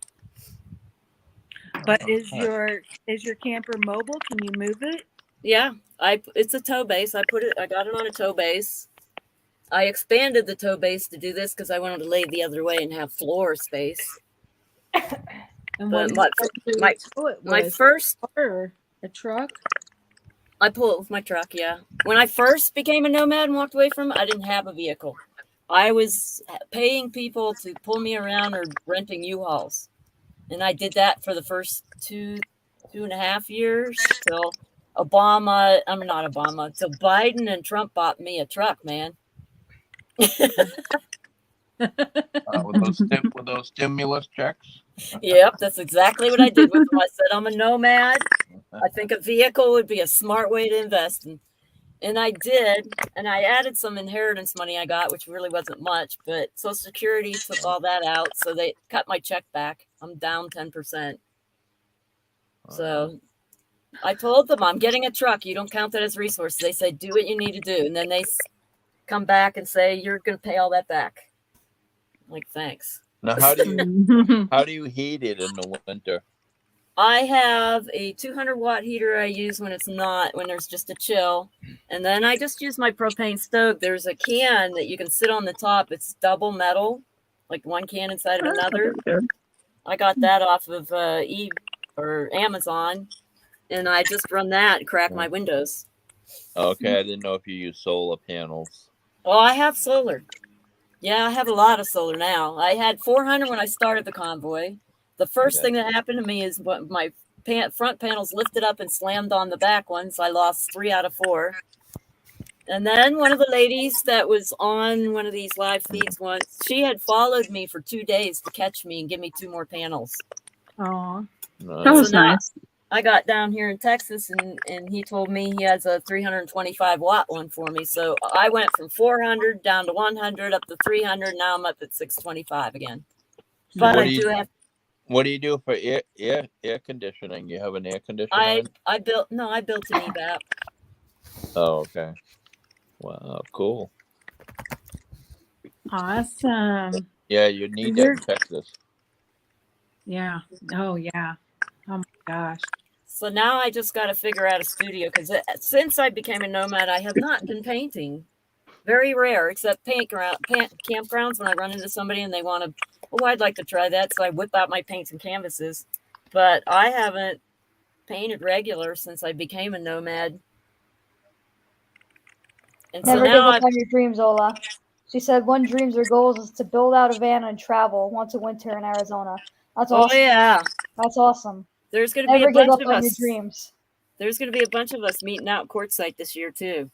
But is your camper mobile? Can you move it? Yeah, it's a tow base. I got it on a tow base. I expanded the tow base to do this because I wanted to lay the other way and have floor space. And But what my first, or a truck? I pull it with my truck. Yeah. When I first became a nomad and walked away from it, I didn't have a vehicle. I was paying people to pull me around or renting U-Hauls. And I did that for the first two and a half years till till Biden and Trump bought me a truck, man. With those stimulus checks. Yep, that's exactly what I did with them. I said, I'm a nomad. I think a vehicle would be a smart way to invest in. And I did, and I added some inheritance money I got, which really wasn't much, but Social Security took all that out, so they cut my check back. I'm down 10%. So I told them I'm getting a truck. You don't count that as resources. They say, do what you need to do. And then they come back and say, you're going to pay all that back. I'm like, thanks. Now, how do you heat it in the winter? I have a 200-watt heater I use when there's just a chill. And then I just use my propane stove. There's a can that you can sit on the top. It's double metal, like one can inside of another. I got that off of Amazon, and I just run that and crack my windows. Okay, I didn't know if you use solar panels. Oh, I have solar. Yeah, I have a lot of solar now. I had 400 when I started the convoy. The first thing that happened to me is when my front panels lifted up and slammed on the back ones. I lost 3 out of 4. And then one of the ladies that was on one of these live feeds once, she had followed me for 2 days to catch me and give me 2 more panels. Oh, That was nice. I got down here in Texas, and he told me he has a 325-watt one for me. So I went from 400 down to 100 up to 300. Now I'm up at 625 again. But what do you do for air conditioning? You have an air conditioner? I built an EVAP. Oh, okay. Wow, cool. awesome. Yeah, you need that in Texas. Yeah. Oh, yeah. Oh, my gosh. So now I just got to figure out a studio because since I became a nomad, I have not been painting. Very rare, except campgrounds when I run into somebody and they want to, I'd like to try that. So I whip out my paints and canvases. But I haven't painted regular since I became a nomad. And Never so give now up on your dreams, Ola. She said one dreams or goals is to build out a van and travel once a winter in Arizona. That's awesome. Oh yeah, That's awesome. there's going to be Never a give bunch up of on your us. dreams. There's going to be a bunch of us meeting out Quartzsite this year too.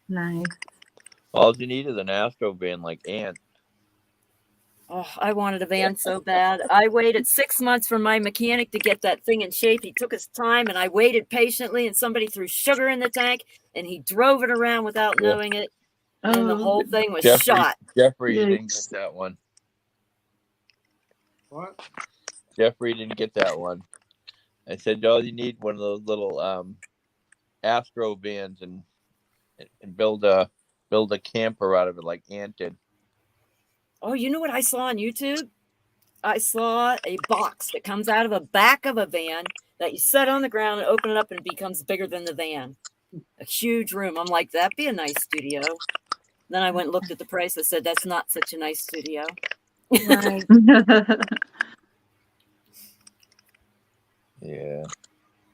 Nice. All you need is an Astro van like Ant. Oh, I wanted a van so bad. I waited 6 months for my mechanic to get that thing in shape. He took his time, and I waited patiently, and somebody threw sugar in the tank, and he drove it around without knowing it, and the whole thing was shot. Jeffrey didn't get that one. What? Jeffrey didn't get that one. I said, oh, you need one of those little Astro vans and build a camper out of it like Ant did. Oh, you know what I saw on YouTube? I saw a box that comes out of the back of a van that you set on the ground and open it up and it becomes bigger than the van. A huge room. I'm like, that'd be a nice studio. Then I went and looked at the price. I said, that's not such a nice studio. Right. Yeah.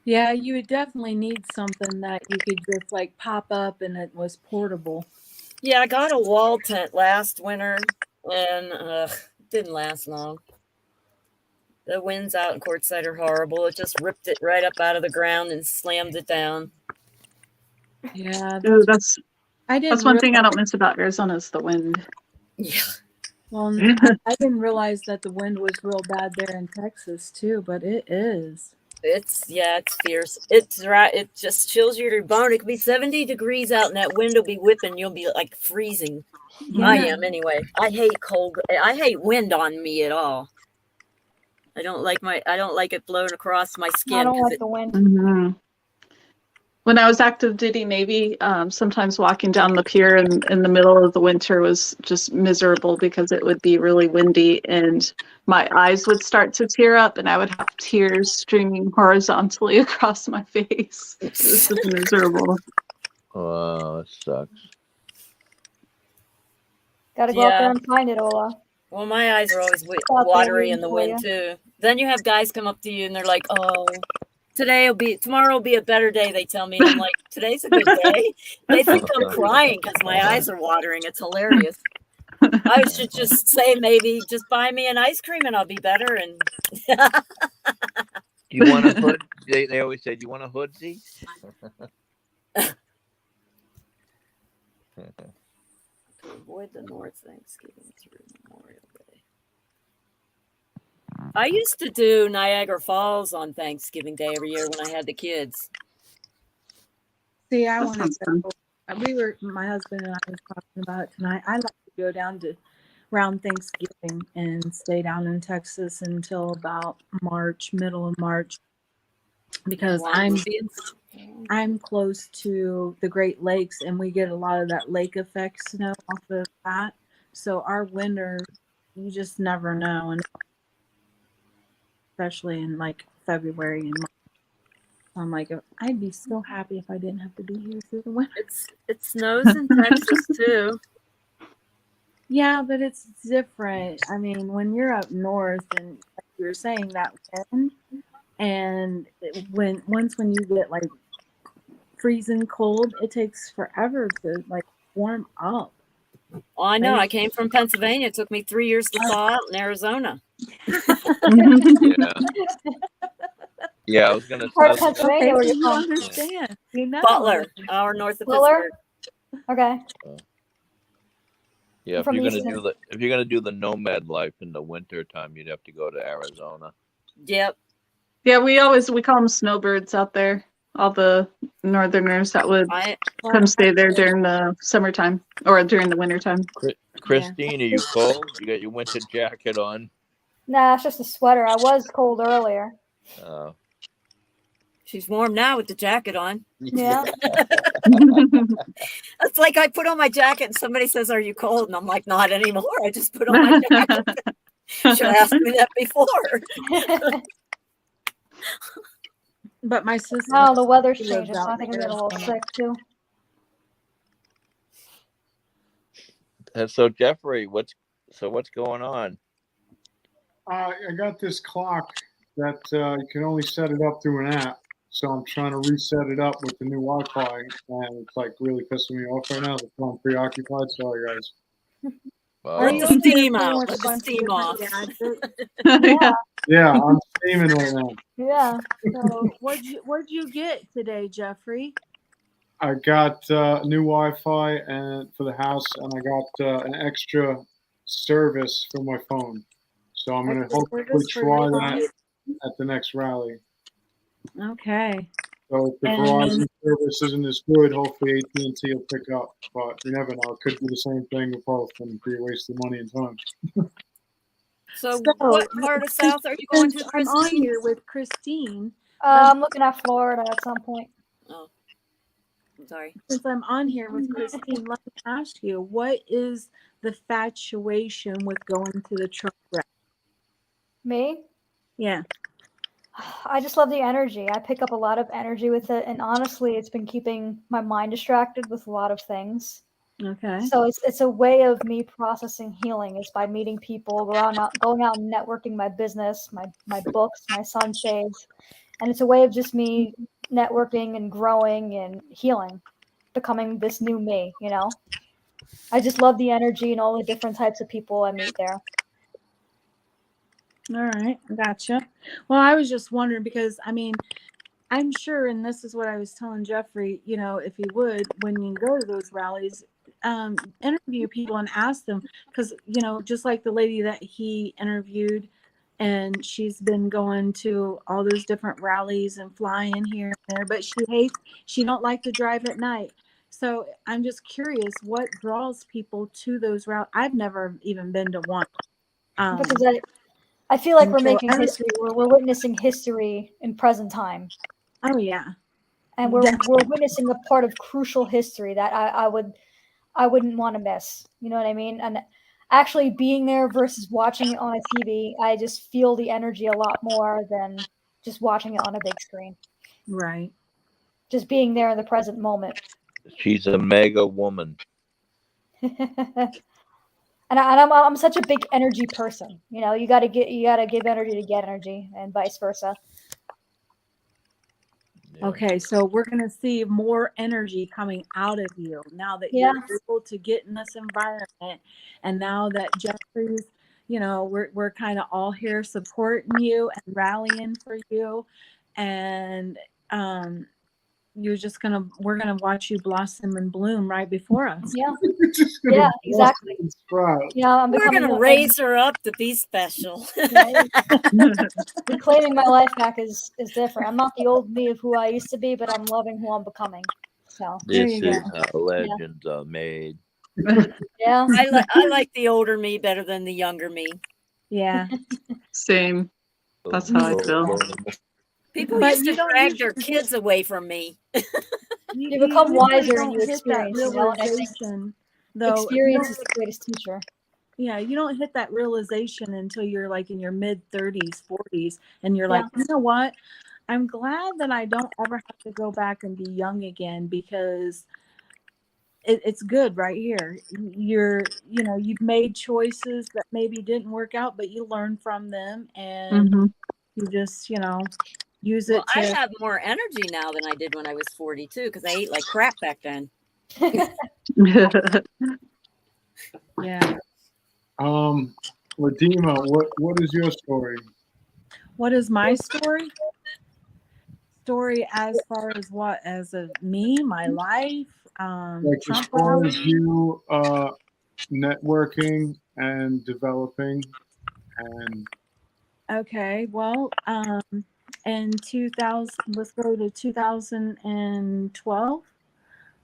Yeah, you would definitely need something that you could just like pop up and it was portable. Yeah, I got a wall tent last winter and it didn't last long. The winds out in Quartzsite are horrible. It just ripped it right up out of the ground and slammed it down. Yeah, Ooh, that's I didn't. one thing I don't miss about Arizona is the wind. Yeah. Well, I didn't realize that the wind was real bad there in Texas too, but it is. It's fierce. It's right. It just chills you to your bone. It could be 70 degrees out and that wind will be whipping. You'll be like freezing. Yeah. I am anyway. I hate cold. I hate wind on me at all. I don't like it blowing across my skin. I don't like the wind. Mm-hmm. When I was active duty Navy, sometimes walking down the pier in the middle of the winter was just miserable because it would be really windy and my eyes would start to tear up and I would have tears streaming horizontally across my face. It was just miserable. Oh, it sucks. Gotta go out there and find it, Ola. Well, my eyes are always watery in the wind too. Then you have guys come up to you and they're like, "Oh, tomorrow will be a better day." They tell me, and I'm like, "Today's a good day." They think I'm crying because my eyes are watering. It's hilarious. I should just say maybe just buy me an ice cream and I'll be better. And You want a hood? They always said, "You want a hoodsie?" Avoid the North Thanksgiving through Memorial Day. I used to do Niagara Falls on Thanksgiving Day every year when I had the kids. See, I want to go. My husband and I was talking about it tonight. I like to go down to around Thanksgiving and stay down in Texas until about March, middle of March. because I'm close to the Great Lakes, and we get a lot of that lake effect snow off of that. So our winter, you just never know, and especially in like February and March. I'm like, I'd be so happy if I didn't have to be here through the winter. It snows in Texas too. Yeah, but it's different. I mean, when you're up north and like you were saying that wind, and when you get like freezing cold, it takes forever to like warm up. Oh, I know. I came from Pennsylvania. It took me 3 years to thaw out in Arizona. Yeah. Yeah, I was gonna Part of say. Pennsylvania, where so you're you from? understand. You know. Butler, hour north of Butler? Pittsburgh. Okay. Yeah, From if you're Easton. gonna do the nomad life in the winter time, you'd have to go to Arizona. Yep. Yeah, we call them snowbirds out there. All the northerners that would come stay there during the summertime or during the wintertime. Christine, are you cold? You got your winter jacket on? Nah, it's just a sweater. I was cold earlier. She's warm now with the jacket on. Yeah. It's like I put on my jacket and somebody says, "Are you cold?" And I'm like, "Not anymore. I just put on my jacket." Should have asked me that before. But my sister. Oh, the weather's lives changing, so out I think I'm getting a little Arizona. sick too. So Jeffrey, what's going on? I got this clock that you can only set it up through an app. So I'm trying to reset it up with the new Wi-Fi, and it's like really pissing me off right now. The phone preoccupied. Sorry, guys. Let the steam out. Let the steam off. Yeah, I'm steaming right now. Yeah. So what'd you get today, Jeffrey? I got new Wi-Fi and for the house, and I got an extra service for my phone. So I'm going to Extra hopefully service for try your that phone? at the next rally. Okay. So if the And- Verizon service isn't as good, hopefully AT&T will pick up. But you never know; it could be the same thing with both, and be a waste of money and time. So what part of South are you going to, I'm on Christine? here with Christine. I'm looking at Florida at some point. Oh, I'm sorry. Since I'm on here with Christine, let me ask you, what is the infatuation with going to the truck rally? Me? Yeah. I just love the energy. I pick up a lot of energy with it, and honestly, it's been keeping my mind distracted with a lot of things. Okay. So it's a way of me processing healing is by meeting people, going out and networking my business, my books, my sunshades, and it's a way of just me networking and growing and healing, becoming this new me. You know, I just love the energy and all the different types of people I meet there. All right, gotcha. Well, I was just wondering because I mean, I'm sure, and this is what I was telling Jeffrey, you know, if he would, when you go to those rallies, interview people and ask them, because, you know, just like the lady that he interviewed, and she's been going to all those different rallies and flying here and there, but she don't like to drive at night. So I'm just curious, what draws people to those rallies? I've never even been to one. Because I feel like we're so making history. We're witnessing history in present time. Oh yeah. And we're witnessing a part of crucial history that I wouldn't want to miss. You know what I mean? And actually being there versus watching it on a TV, I just feel the energy a lot more than just watching it on a big screen. Right. Just being there in the present moment. She's a mega woman. And I'm such a big energy person. You know, you gotta give energy to get energy, and vice versa. Yeah. Okay, so we're going to see more energy coming out of you now that Yeah. you're able to get in this environment, and now that Jeffrey's, you know, we're kind of all here supporting you and rallying for you, and we're gonna watch you blossom and bloom right before us. Yeah, Just gonna yeah, blossom exactly. and sprout. Yeah, I'm We're becoming gonna a- raise her up to be special. reclaiming my life back is different. I'm not the old me of who I used to be, but I'm loving who I'm becoming. So There This you is go. how legends are made. yeah, I like the older me better than the younger me. Yeah. Same. That's how I feel. People But used to you don't drag their usually kids away from me. You become usually wiser and don't you hit that experience, you know, and I think realization, though. experience is the greatest teacher. Yeah, you don't hit that realization until you're like in your mid 30s, 40s, and you're Yeah. like, you know what? I'm glad that I don't ever have to go back and be young again, because it's good right here. You've made choices that maybe didn't work out, but you learn from them, and Mhm. you just, use Well, it I to, have more energy now than I did when I was 42 because I ate like crap back then. yeah. Ladima, what is your story? What is my story? Story as far as what? As of me, my life, Like as Trump far rally? as you networking and developing and Okay, well, in 2000, let's go to 2012.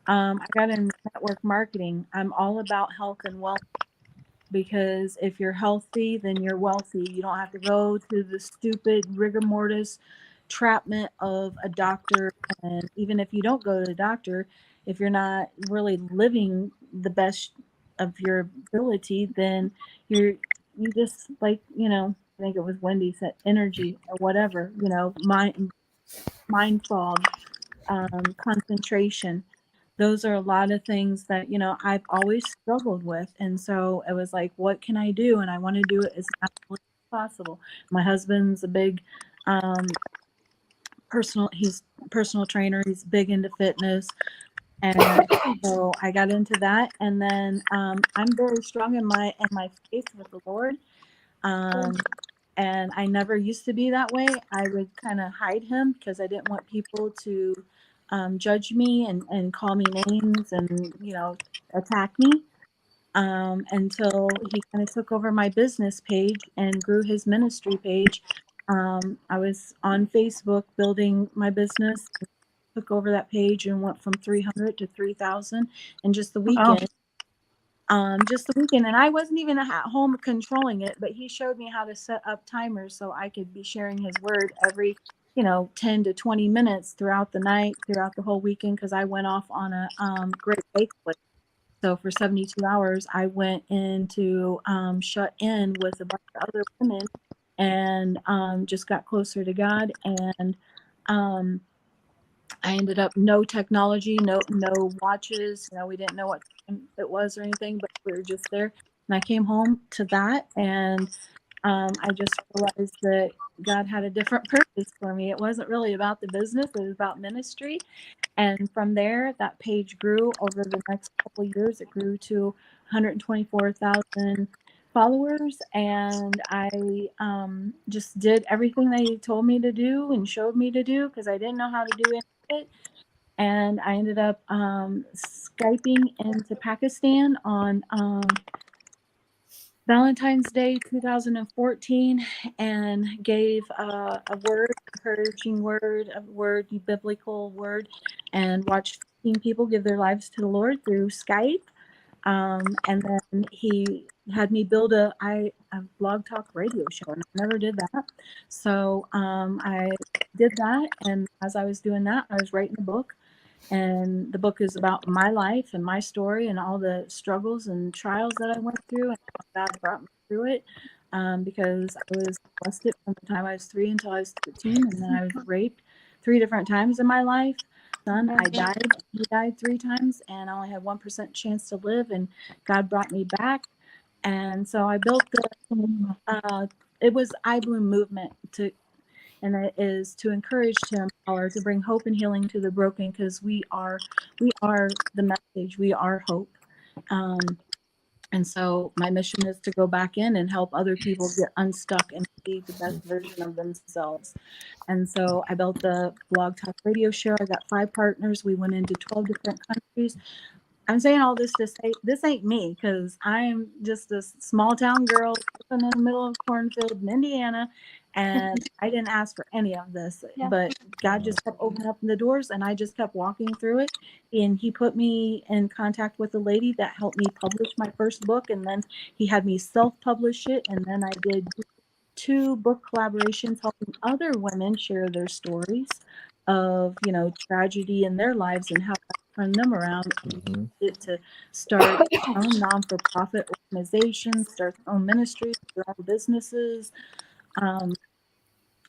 I got in network marketing. I'm all about health and wealth, because if you're healthy, then you're wealthy. You don't have to go to the stupid rigor mortis trapment of a doctor. And even if you don't go to the doctor, if you're not really living the best of your ability, then you just, like, I think it was Wendy said energy or whatever, mind fog, concentration. Those are a lot of things that, I've always struggled with. And so it was like, what can I do? And I want to do it as naturally as possible. My husband's a big he's a personal trainer. He's big into fitness. And so I got into that. And then I'm very strong in my faith with the Lord. And I never used to be that way. I would kind of hide him because I didn't want people to judge me and call me names and, attack me, until he kind of took over my business page and grew his ministry page. I was on Facebook building my business, took over that page and went from 300 to 3,000 in just the weekend. And I wasn't even at home controlling it, but he showed me how to set up timers so I could be sharing his word every 10 to 20 minutes throughout the night, throughout the whole weekend, because I went off on a great bake plate. So for 72 hours I went into shut in with a bunch of other women, and just got closer to God. And I ended up no technology, no watches. We didn't know what time it was or anything, but we were just there. And I came home to that, and I just realized that God had a different purpose for me. It wasn't really about the business; it was about ministry. And from there, that page grew over the next couple of years. It grew to 124,000 followers, and I just did everything they told me to do and showed me to do, because I didn't know how to do any of it. And I ended up Skyping into Pakistan on Valentine's Day 2014, and gave a word, encouraging word, biblical word, and watched 15 people give their lives to the Lord through Skype. And then he had me build a blog talk radio show, and I never did that. So I did that, and as I was doing that, I was writing a book. And the book is about my life and my story and all the struggles and trials that I went through, and how God brought me through it. Because I was molested from the time I was 3 until I was 13, and then I was raped 3 different times in my life. I died. He died 3 times, and I only had 1% chance to live. And God brought me back. And so I built it was I Bloom movement and it is to encourage, to empower, to bring hope and healing to the broken, because we are the message. We are hope. And so my mission is to go back in and help other people get unstuck and be the best version of themselves. And so I built the blog talk radio show. I got 5 partners. We went into 12 different countries. I'm saying all this to say this ain't me, because I am just a small town girl living in the middle of cornfield in Indiana, and I didn't ask for any of this. Yeah. But God just kept opening up the doors, and I just kept walking through it. And He put me in contact with a lady that helped me publish my first book, and then He had me self-publish it, and then I did 2 book collaborations helping other women share their stories of, you know, tragedy in their lives and how to turn them around, Mhm. it to start their own non-for-profit organizations, start their own ministries, their own businesses.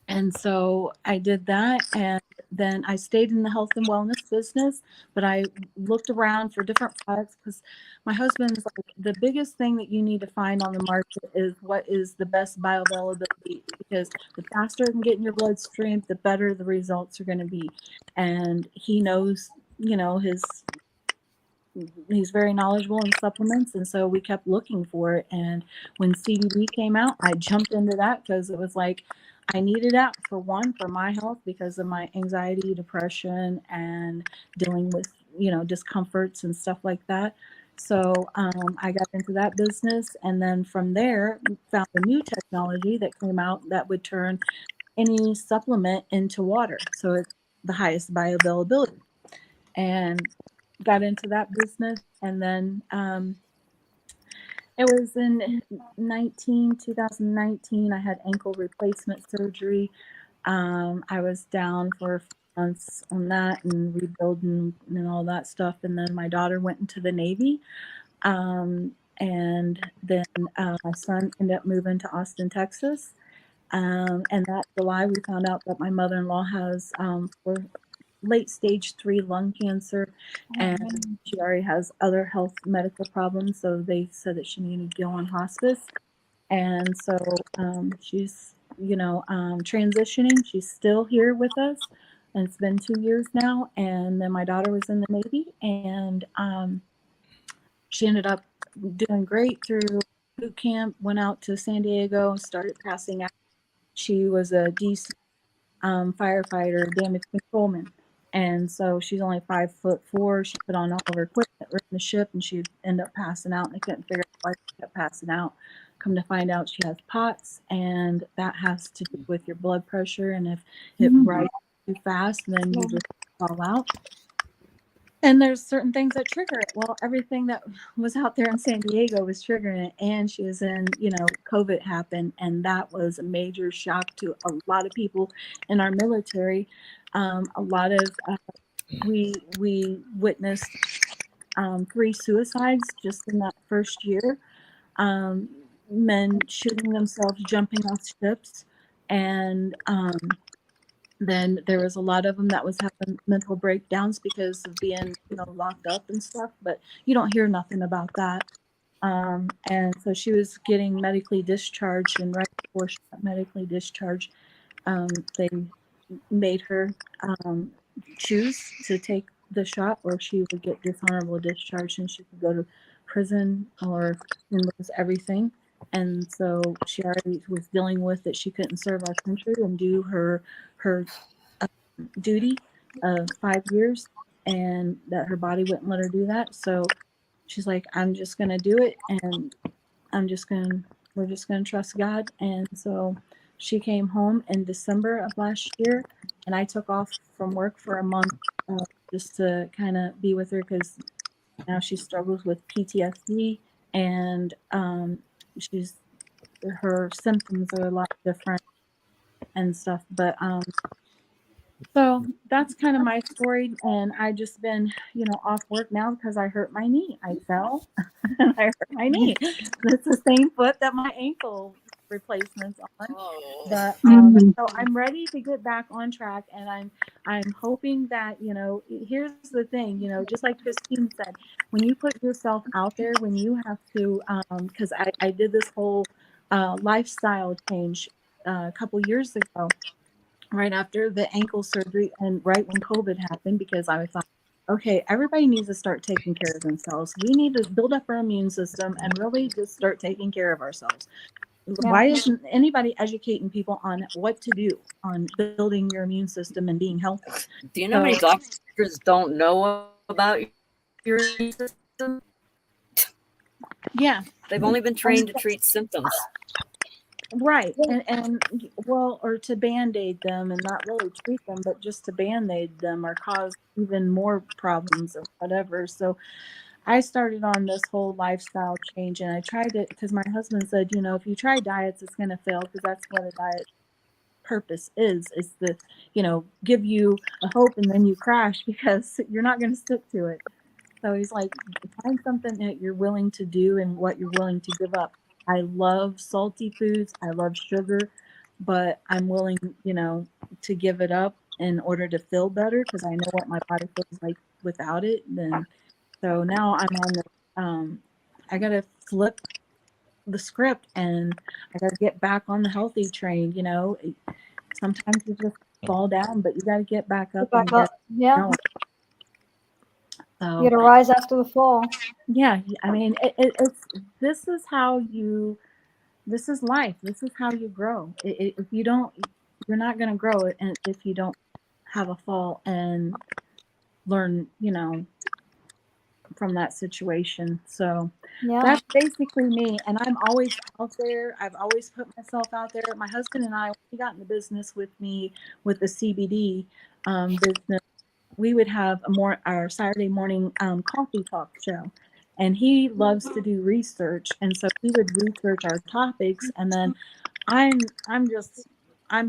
And so I did that, and then I stayed in the health and wellness business, but I looked around for different products because my husband's like, the biggest thing that you need to find on the market is what is the best bioavailability, because the faster it can get in your bloodstream, the better the results are going to be. And he knows, you know, he's very knowledgeable in supplements, and so we kept looking for it. And when CBD came out, I jumped into that because it was like I needed that for one, for my health, because of my anxiety, depression, and dealing with, you know, discomforts and stuff like that. So I got into that business, and then from there found a new technology that came out that would turn any supplement into water, so it's the highest bioavailability, and got into that business. And then it was in 2019, I had ankle replacement surgery. I was down for a few months on that and rebuilding and all that stuff. And then my daughter went into the Navy. And then my son ended up moving to Austin, Texas. And that July, we found out that my mother-in-law has late stage 3 lung cancer, and she already has other health medical problems. So they said that she needed to go on hospice. And so she's, you know, transitioning. She's still here with us, and it's been 2 years now. And then my daughter was in the Navy, and she ended up doing great through boot camp, went out to San Diego, started passing out. She was a DC firefighter, damage controlman. And so she's only 5'4". She put on all of her equipment, ran the ship, and she'd end up passing out. And they couldn't figure out why she kept passing out. Come to find out, she has POTS, and that has to do with your blood pressure. And if it rises too fast, then you just fall out. And there's certain things that trigger it. Well, everything that was out there in San Diego was triggering it. And she was in, you know, COVID happened. And that was a major shock to a lot of people in our military. A lot of, we witnessed 3 suicides just in that first year. Men shooting themselves, jumping off ships. And then there was a lot of them that was having mental breakdowns because of being, you know, locked up and stuff, but you don't hear nothing about that. And so she was getting medically discharged, and right before she got medically discharged, they made her choose to take the shot, or she would get dishonorable discharge and she could go to prison or lose everything. And so she already was dealing with that she couldn't serve our country and do her duty of 5 years, and that her body wouldn't let her do that. So she's like, I'm just gonna do it, and we're just gonna trust God. And so she came home in December of last year, and I took off from work for a month just to kind of be with her, because now she struggles with PTSD, and her symptoms are a lot different and stuff. But so that's kind of my story. And I just been, you know, off work now because I hurt my knee. I fell and I hurt my knee. It's the same foot that my ankle replacement's on. But so I'm ready to get back on track, and I'm hoping that, you know, here's the thing, you know, just like Christine said, when you put yourself out there, when you have to, because I did this whole lifestyle change a couple years ago, right after the ankle surgery and right when COVID happened, because I thought, okay, everybody needs to start taking care of themselves. We need to build up our immune system and really just start taking care of ourselves. Yeah. Why isn't anybody educating people on what to do on building your immune system and being healthy? Do you know how many doctors don't know about your immune system? Yeah. They've only been trained to treat symptoms. Right. And well, or to band-aid them and not really treat them, but just to band-aid them or cause even more problems or whatever. So I started on this whole lifestyle change, and I tried it because my husband said, you know, if you try diets, it's going to fail, because that's what a diet purpose is the, you know, give you a hope and then you crash because you're not going to stick to it. So he's like, find something that you're willing to do and what you're willing to give up. I love salty foods. I love sugar, but I'm willing, you know, to give it up in order to feel better, because I know what my body feels like without it. Then, so now I'm on the, I got to flip the script and I got to get back on the healthy train. You know, sometimes you just fall down, but you got to get back up. Get back up. Yeah. So, You got to rise after the fall. yeah, I mean, it's, this is how you, this is life. This is how you grow. If you don't, you're not going to grow it. And if you don't have a fall and learn, you know, from that situation. So Yeah. that's basically me. And I'm always out there. I've always put myself out there. My husband and I, when he got in the business with me with the CBD business, we would have our Saturday morning coffee talk show. And he loves to do research. And so he would research our topics. And then I'm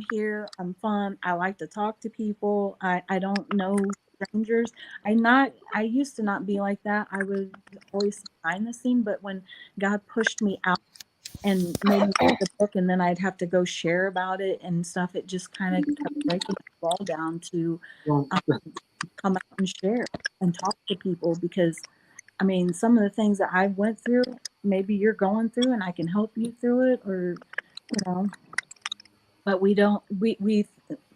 here. I'm fun. I like to talk to people. I don't know strangers. I used to not be like that. I was always behind the scene, but when God pushed me out and made me write the book, and then I'd have to go share about it and stuff, it just kind of kept breaking the ball down to come out and share and talk to people, because I mean, some of the things that I went through, maybe you're going through and I can help you through it, or, you know, but we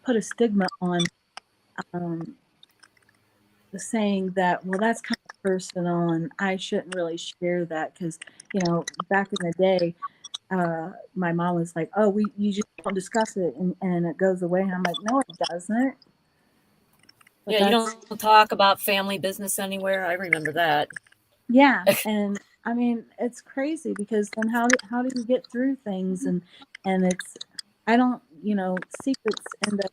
put a stigma on the saying that, well, that's kind of personal and I shouldn't really share that, because, you know, back in the day, my mom was like, oh, you just don't discuss it and it goes away. And I'm like, no, it doesn't. But Yeah, you don't talk about family business anywhere. I remember that. Yeah, and I mean, it's crazy, because then how do you get through things? And it's, I don't, you know, secrets end up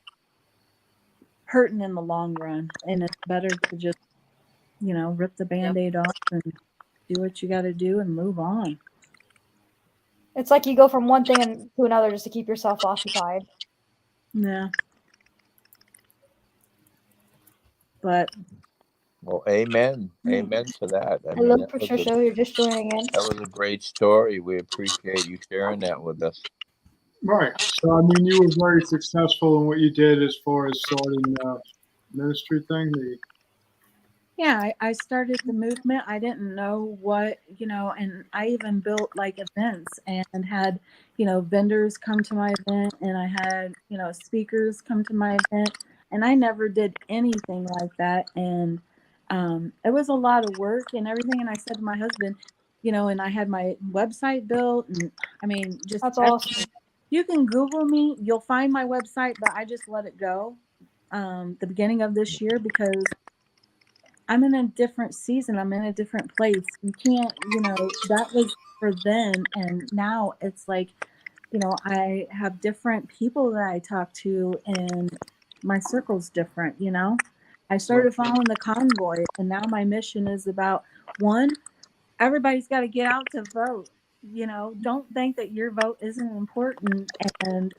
hurting in the long run, and it's better to just, you know, rip the Band-Aid off and do what you got to do and move on. It's like you go from one thing to another just to keep yourself occupied. Yeah. But well, amen to that. I mean, Hello, that was Patricia. You're just joining in. that was a great story. We appreciate you sharing that with us. Right. So, I mean, you were very successful in what you did as far as starting the ministry thing. yeah, I started the movement. I didn't know what, you know, and I even built like events and had, you know, vendors come to my event, and I had, you know, speakers come to my event, and I never did anything like that. And it was a lot of work and everything. And I said to my husband, you know, and I had my website built, and I mean, just That's awesome. you can Google me, you'll find my website, but I just let it go the beginning of this year, because I'm in a different season. I'm in a different place. You can't, you know, that was for then. And now it's like, you know, I have different people that I talk to, and my circle's different, you know. I started following the convoy, and now my mission is about, one, everybody's got to get out to vote. You know, don't think that your vote isn't important. And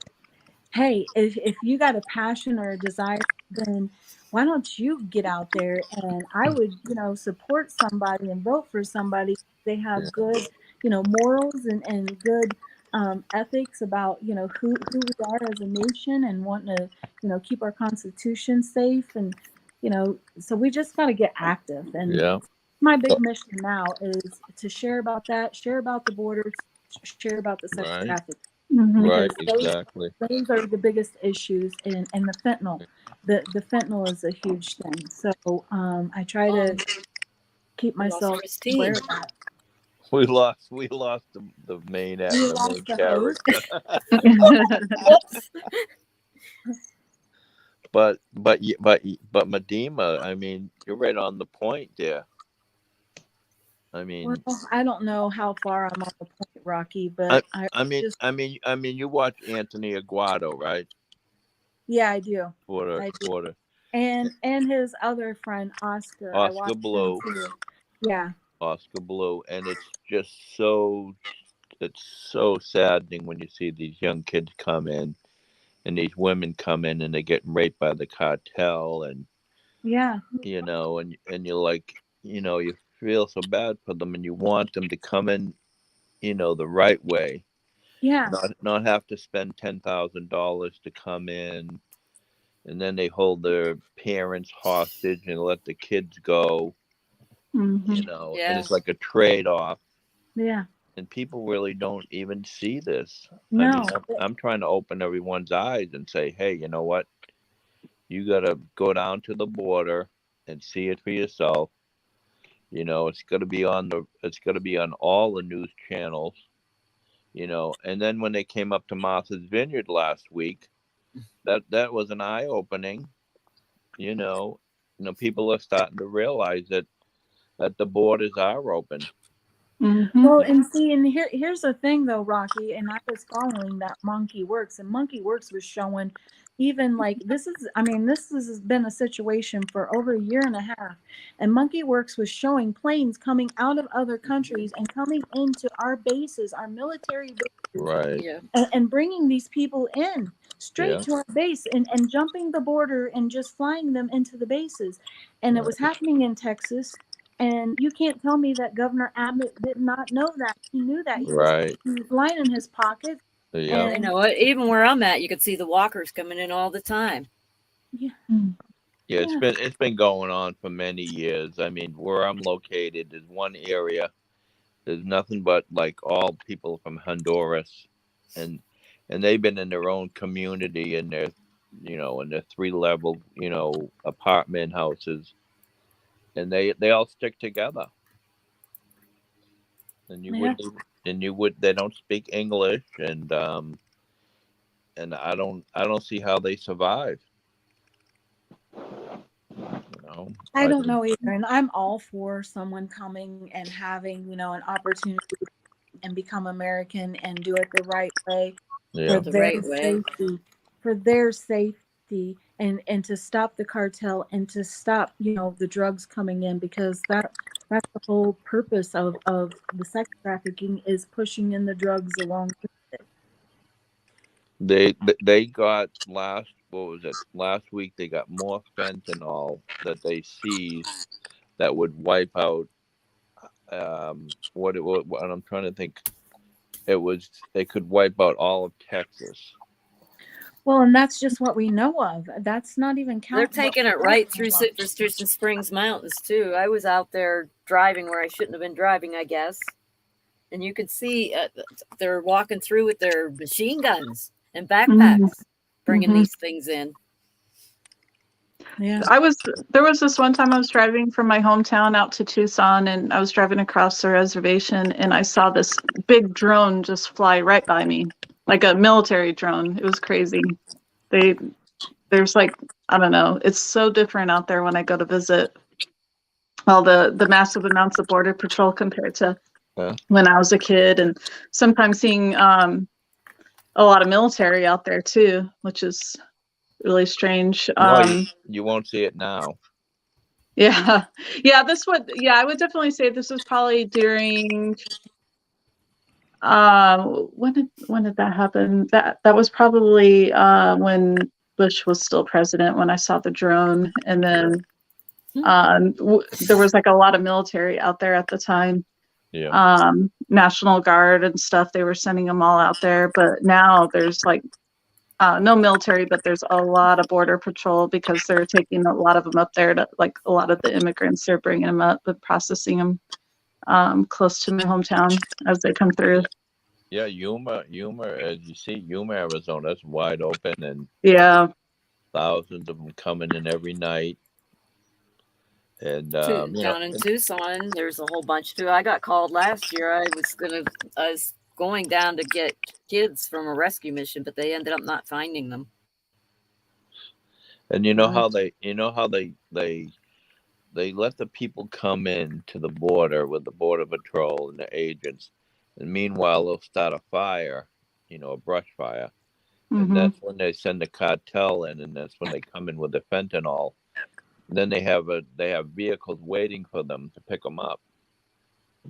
hey, if you got a passion or a desire, then why don't you get out there? And I would, you know, support somebody and vote for somebody. They have good, you know, morals and good ethics about, you know, who we are as a nation, and wanting to, you know, keep our Constitution safe. And, you know, so we just got to get active. And Yeah. my big mission now is to share about that, share about the borders, share about the sex Right. trafficking. Right. Because Exactly. those are the biggest issues, and the fentanyl. The fentanyl is a huge thing. So I try to keep myself aware of that. We lost the main act, You the lost main the character. But Medema, I mean, you're right on the point there. I mean, well, I don't know how far I'm on the point, Rocky, but I mean, you watch Anthony Aguado, right? Yeah, I do. Porter. And his other friend Oscar. I watched Blue. him too. Yeah. Oscar Blue, and it's so saddening when you see these young kids come in and these women come in and they're getting raped by the cartel, and Yeah. and you're like, you feel so bad for them, and you want them to come in, the right way, Yeah. not have to spend $10,000 to come in, and then they hold their parents hostage and let the kids go, Hmm. and Yeah. it's like a trade-off, Yeah. and people really don't even see this. I No. mean, I'm trying to open everyone's eyes and say, hey, you know what? You got to go down to the border and see it for yourself. It's going to be on all the news channels, and then when they came up to Martha's Vineyard last week, that was an eye opening. People are starting to realize that the borders are open. Well, and see, and here's the thing though, Rocky, and I was following that Monkey Works, and Monkey Works was showing even like this has been a situation for over a year and a half, and Monkey Works was showing planes coming out of other countries and coming into our bases, our military bases, Right. Yeah. and bringing these people in straight Yeah. to our base and jumping the border and just flying them into the bases, and it was happening in Texas. And you can't tell me that Governor Abbott did not know that. He knew that. He was Right. lying in his pocket. Yeah. I know what. Even where I'm at, you could see the walkers coming in all the time. Yeah. Yeah, Yeah. it's been going on for many years. I mean, where I'm located is one area. There's nothing but like all people from Honduras, and they've been in their own community in their, in their 3-level, apartment houses, and they all stick together. And they don't speak English, and I don't see how they survive. I don't know either. And I'm all for someone coming and having, an opportunity and become American and do it the right way Yeah. The right way. for their safety and to stop the cartel and to stop, the drugs coming in, because that's the whole purpose of the sex trafficking is pushing in the drugs along with it. They got last week they got more fentanyl that they seized that would wipe out what I'm trying to think. They could wipe out all of Texas. Well, and that's just what we know of. That's not even counting. They're taking it right through Citrus and Springs Mountains too. I was out there driving where I shouldn't have been driving, I guess, and you could see they're walking through with their machine guns and backpacks, bringing these things in. Yeah. There was this one time I was driving from my hometown out to Tucson, and I was driving across the reservation, and I saw this big drone just fly right by me, like a military drone. It was crazy. There's like, I don't know. It's so different out there when I go to visit. All the massive amounts of border patrol compared to when I was a kid, and sometimes seeing a lot of military out there too, which is really strange. You won't see it now. Yeah. I would definitely say this was probably during when did that happen? That was probably when Bush was still president, when I saw the drone, and then there was like a lot of military out there at the time. Yeah. National Guard and stuff, they were sending them all out there, but now there's like no military, but there's a lot of border patrol, because they're taking a lot of them up there to, like, a lot of the immigrants, they're bringing them up but processing them close to my hometown as they come through. Yeah, Yuma, as you see, Yuma, Arizona, that's wide open, and thousands of them coming in every night. And down in Tucson, there's a whole bunch too. I got called last year. I was going down to get kids from a rescue mission, but they ended up not finding them. And how they let the people come in to the border with the border patrol and the agents, and meanwhile they'll start a fire, a brush fire, and that's when they send the cartel in, and that's when they come in with the fentanyl. And then they have vehicles waiting for them to pick them up.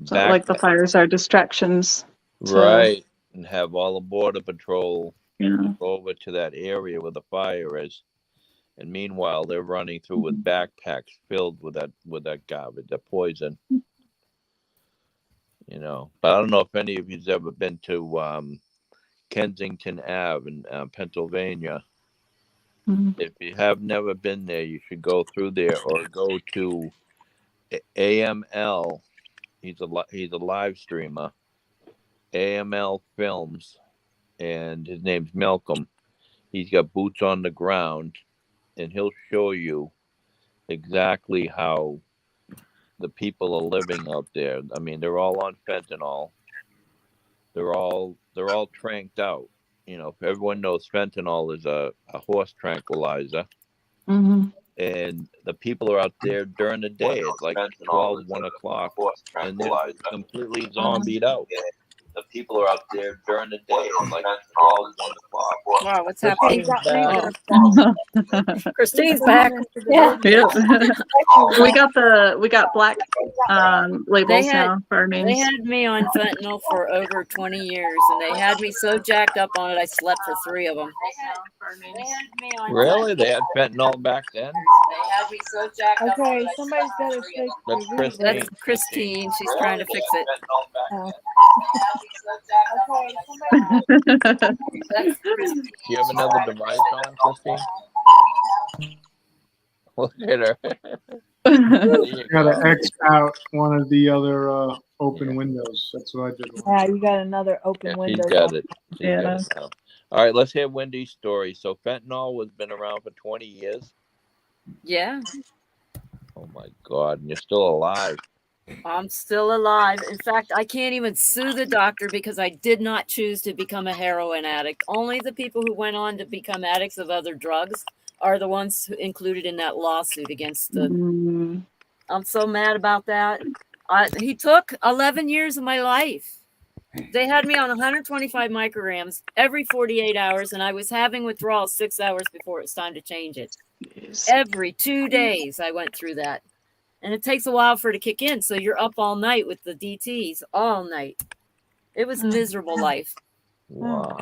So like the fires are distractions. Right. And have all the border patrol Yeah. go over to that area where the fire is. And meanwhile, they're running through with backpacks filled with that garbage, the poison. You know, but I don't know if any of you's ever been to Kensington Ave in Pennsylvania. Mhm. If you have never been there, you should go through there or go to AML. He's a live streamer. AML Films, and his name's Malcolm. He's got boots on the ground, and he'll show you exactly how the people are living out there. I mean, they're all on fentanyl. They're all tranked out. You know, everyone knows fentanyl is a horse tranquilizer. Mhm. And the people are out there during the day. It's like 12, 1 o'clock, and they're completely zombied out. The people are out there during the day. It's like 12, 1 o'clock. Wow, what's They're happening? back. Oh. Christine's back. Yeah. Yeah. we got black labels now for our They names. had me on fentanyl for over 20 years, and they had me so jacked up on it, I slept for 3 of them. Really? They had fentanyl back then? They had me so jacked up on Okay, it, I somebody's slept got for to 3 of fix them. That's the Christine. reverb. That's Christine. She's trying to fix it. Oh. That's Christine. Do you have another device on, Christine? Look at her. There you Got go. to X out one of the other open windows. That's what I did. Yeah, you got another open Yeah, she's window. got it. She's Yeah. got it now. All right, let's hear Wendy's story. So fentanyl has been around for 20 years. Yeah, Oh my God, and you're still alive. I'm still alive. In fact, I can't even sue the doctor because I did not choose to become a heroin addict. Only the people who went on to become addicts of other drugs are the ones included in that lawsuit against the. Mm. I'm so mad about that. He took 11 years of my life. They had me on 125 micrograms every 48 hours, and I was having withdrawals 6 hours before it was time to change it. Jeez. Every 2 days, I went through that. And it takes a while for it to kick in. So you're up all night with the DTs, all night. It was a miserable life. Wow.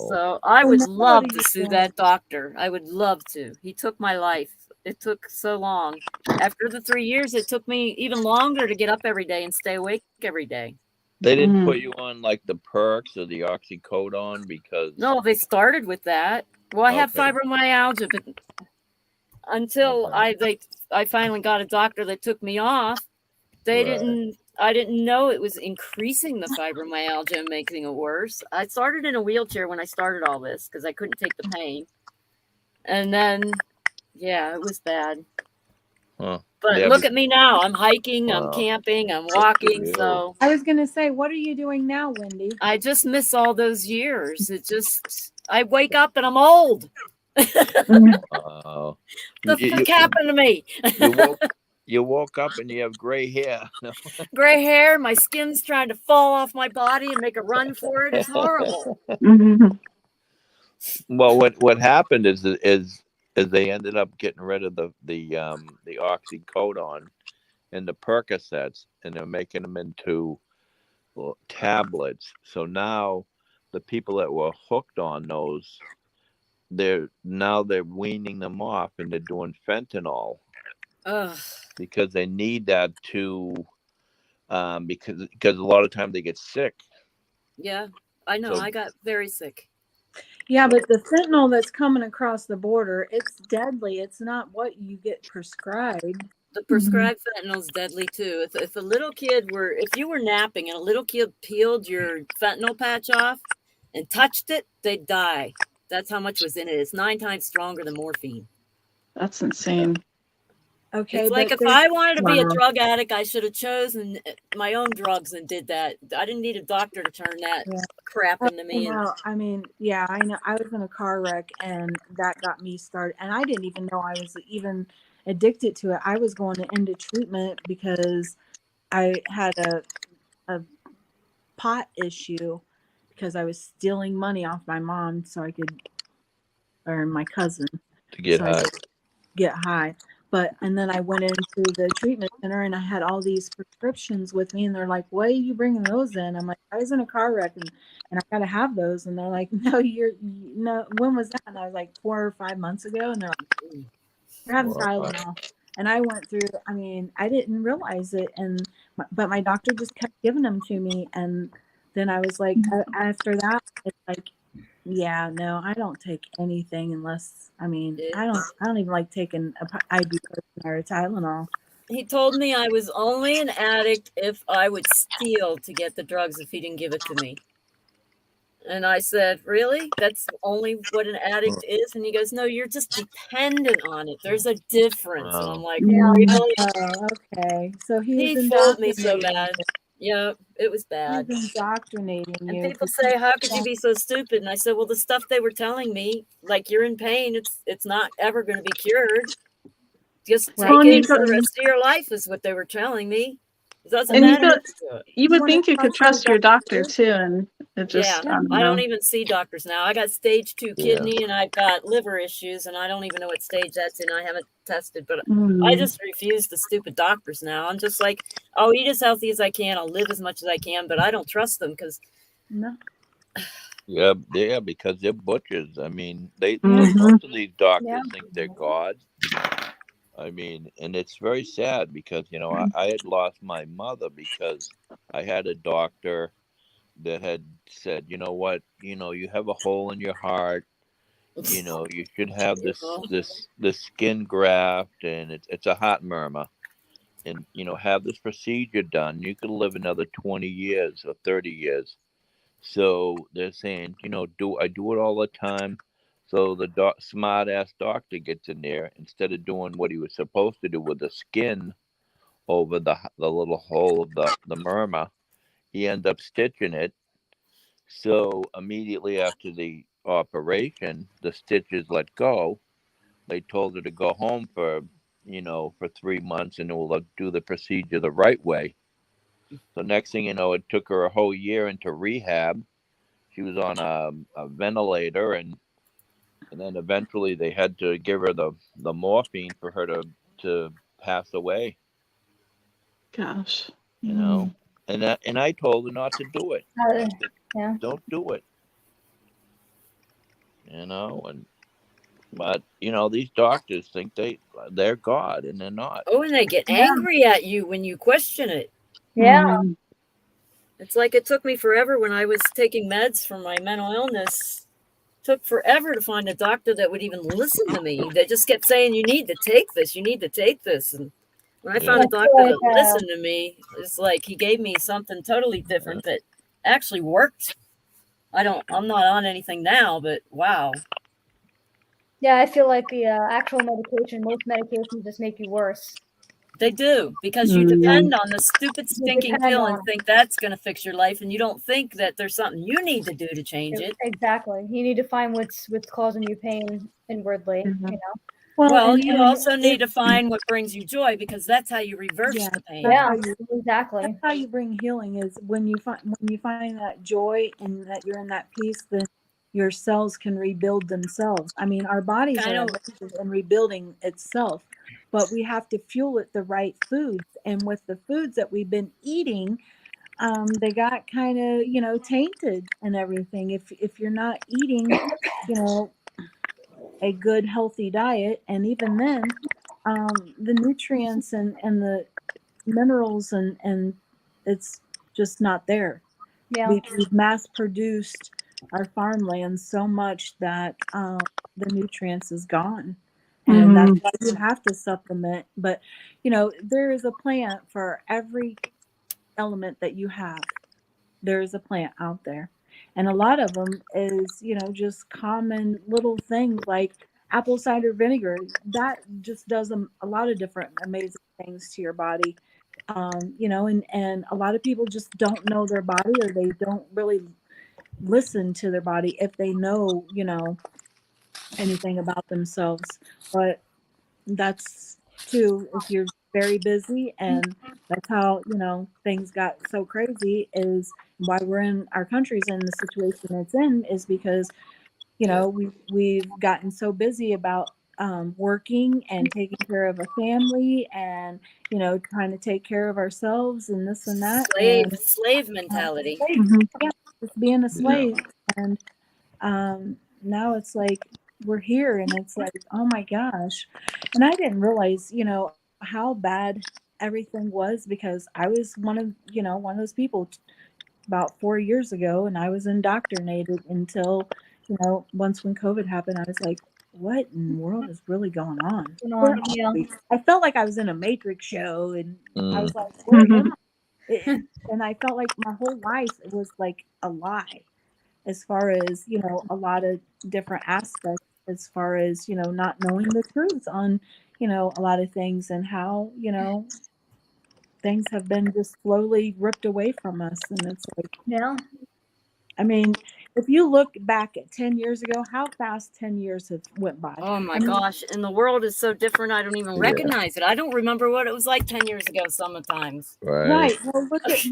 So I So would now love what are to you sue doing? that doctor. I would love to. He took my life. It took so long. After the 3 years, it took me even longer to get up every day and stay awake every day. They didn't Mhm. put you on like the perks or the oxycodone because No, they started with that. Well, I have Okay. fibromyalgia, but until Okay. I finally got a doctor that took me off, Right. I didn't know it was increasing the fibromyalgia and making it worse. I started in a wheelchair when I started all this because I couldn't take the pain. And then, yeah, it was bad. Huh. But Yeah, look at me now. I'm hiking, I'm Wow. camping, I'm Good for walking. you. So I was gonna say, what are you doing now, Wendy? I just miss all those years. I wake up and I'm old. Wow. The You- fuck happened to me? you woke up and you have gray hair. Gray hair, my skin's trying to fall off my body and make a run for it. It's horrible. Mhm. Well, what happened is they ended up getting rid of the oxycodone and the Percocets, and they're making them into tablets. So now the people that were hooked on those, they're weaning them off, and they're doing fentanyl Ugh. because they need that to because a lot of times they get sick. Yeah, I know. So- I got very sick. Yeah, but the fentanyl that's coming across the border, it's deadly. It's not what you get prescribed. The prescribed fentanyl is deadly too. If you were napping and a little kid peeled your fentanyl patch off and touched it, they'd die. That's how much was in it. It's 9 times stronger than morphine. That's insane. Okay, It's like but if there's- I wanted to be a Wow. drug addict, I should have chosen my own drugs and did that. I didn't need a doctor to turn that Yeah. crap into me. Well, I mean, yeah, I know. I was in a car wreck, and that got me started. And I didn't even know I was even addicted to it. I was going into treatment because I had a pot issue because I was stealing money off my mom so I could, or my cousin, To get so I high. could get high. And then I went into the treatment center and I had all these prescriptions with me, and they're like, "Why are you bringing those in?" I'm like, "I was in a car wreck and I gotta have those." And they're like, "No, when was that?" And I was like, 4 or 5 months ago. And they're like, "You're having Wow. Tylenol." And I went through, I mean, I didn't realize it. But my doctor just kept giving them to me. And then I was like, after that, it's like, yeah, no, I don't take anything unless, I mean, I don't even like taking ibuprofen or Tylenol. He told me I was only an addict if I would steal to get the drugs if he didn't give it to me. And I said, really? That's only what an addict is? And he goes, no, you're just dependent on it. There's a difference. And I'm like, really? Oh, okay. So He fooled me so bad. Yeah, it was bad. He's indoctrinating And you. people say, how could you be so stupid? And I said, well, the stuff they were telling me, like you're in pain, it's not ever going to be cured. Just take it for the rest of your life is what they were telling me. It doesn't matter. You would think you could trust your doctor too, and it just I don't even see doctors now. I got stage 2 kidney and I've got liver issues, and I don't even know what stage that's in. I haven't tested, but I just refuse the stupid doctors now. I'm just like, I'll eat as healthy as I can, I'll live as much as I can, but I don't trust them because Yeah, because they're butchers. I mean, most of these doctors think they're God. I mean, and it's very sad because, you know, I had lost my mother because I had a doctor that had said, you know what, you know, you have a hole in your heart, you know, you should have this skin graft, and it's a heart murmur, and, you know, have this procedure done. You could live another 20 years or 30 years. So they're saying, you know, I do it all the time. So the smart ass doctor gets in there, instead of doing what he was supposed to do with the skin over the little hole of the murmur, he ends up stitching it. So immediately after the operation, the stitches let go. They told her to go home for 3 months, and we'll do the procedure the right way. So next thing you know, it took her a whole year into rehab. She was on a ventilator, and then eventually they had to give her the morphine for her to pass away. Gosh. You know, and I told her not to do it. Yeah. Don't do it. You know, but you know, these doctors think they're God, and they're not. Oh, and they get angry at you when you question it. Yeah. It's like it took me forever when I was taking meds for my mental illness. It took forever to find a doctor that would even listen to me. They just kept saying, you need to take this. You need to take this. And when I found a doctor that listened to me, it's like he gave me something totally different that actually worked. I'm not on anything now, but wow. Yeah, I feel like the actual medication, most medications just make you worse. They do, because you depend on the stupid stinking pill and think that's going to fix your life, and you don't think that there's something you need to do to change it. Exactly. You need to find what's causing you pain inwardly, you know. Well, you also need to find what brings you joy, because that's how you reverse the pain. Yeah, exactly. That's how you bring healing, is when you find that joy and that you're in that peace, then your cells can rebuild themselves. I mean, our bodies are amazing in rebuilding itself, but we have to fuel it the right foods. And with the foods that we've been eating, they got kind of, you know, tainted and everything. If you're not eating, you know, a good healthy diet, and even then, the nutrients and the minerals and it's just not there. Yeah. We've mass produced our farmland so much that the nutrients is gone, and that's why you have to supplement. But you know, there is a plant for every element that you have. There is a plant out there, and a lot of them is, you know, just common little things like apple cider vinegar. That just does a lot of different amazing things to your body. You know, and a lot of people just don't know their body, or they don't really listen to their body if they know, you know, anything about themselves. But that's too, if you're very busy, and that's how, you know, things got so crazy, is why we're in our country's in the situation it's in, is because, you know, we've gotten so busy about working and taking care of a family and, you know, trying to take care of ourselves and this and that. And Slave mentality. yeah, just being a Yeah. slave. And now it's like we're here and it's like, oh my gosh. And I didn't realize, you know, how bad everything was because I was one of those people about 4 years ago, and I was indoctrinated until, you know, once when COVID happened, I was like, what in the world is really going on? Where are Yeah. we? I felt like I was in a Matrix show, and I Mm. was like, where am I? And I felt like my whole life it was like a lie, as far as, you know, a lot of different aspects, as far as, you know, not knowing the truth on, you know, a lot of things and how, you know, things have been just slowly ripped away from us. And it's like, Yeah. I mean, if you look back at 10 years ago, how fast 10 years have went by. Oh my I mean, gosh. And the world is so different. I don't even Yeah. recognize it. I don't remember what it was like 10 years ago sometimes. Right. right. Well, look at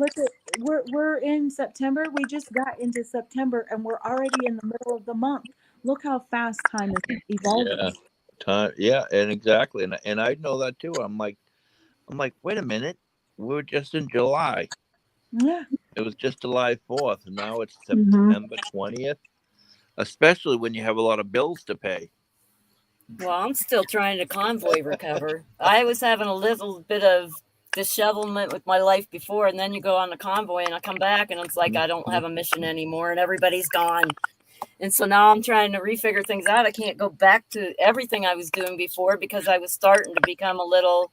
we're in September. We just got into September and we're already in the middle of the month. Look how fast time is evolving. Yeah. Time. Yeah. And exactly. And I know that too. I'm like, wait a minute. We're just in July. Yeah. It was just July 4th, and now it's Mhm. September 20th. Especially when you have a lot of bills to pay. Well, I'm still trying to convoy recover. I was having a little bit of dishevelment with my life before, and then you go on the convoy, and I come back, and it's like I don't have a mission anymore, and everybody's gone. And so now I'm trying to refigure things out. I can't go back to everything I was doing before because I was starting to become a little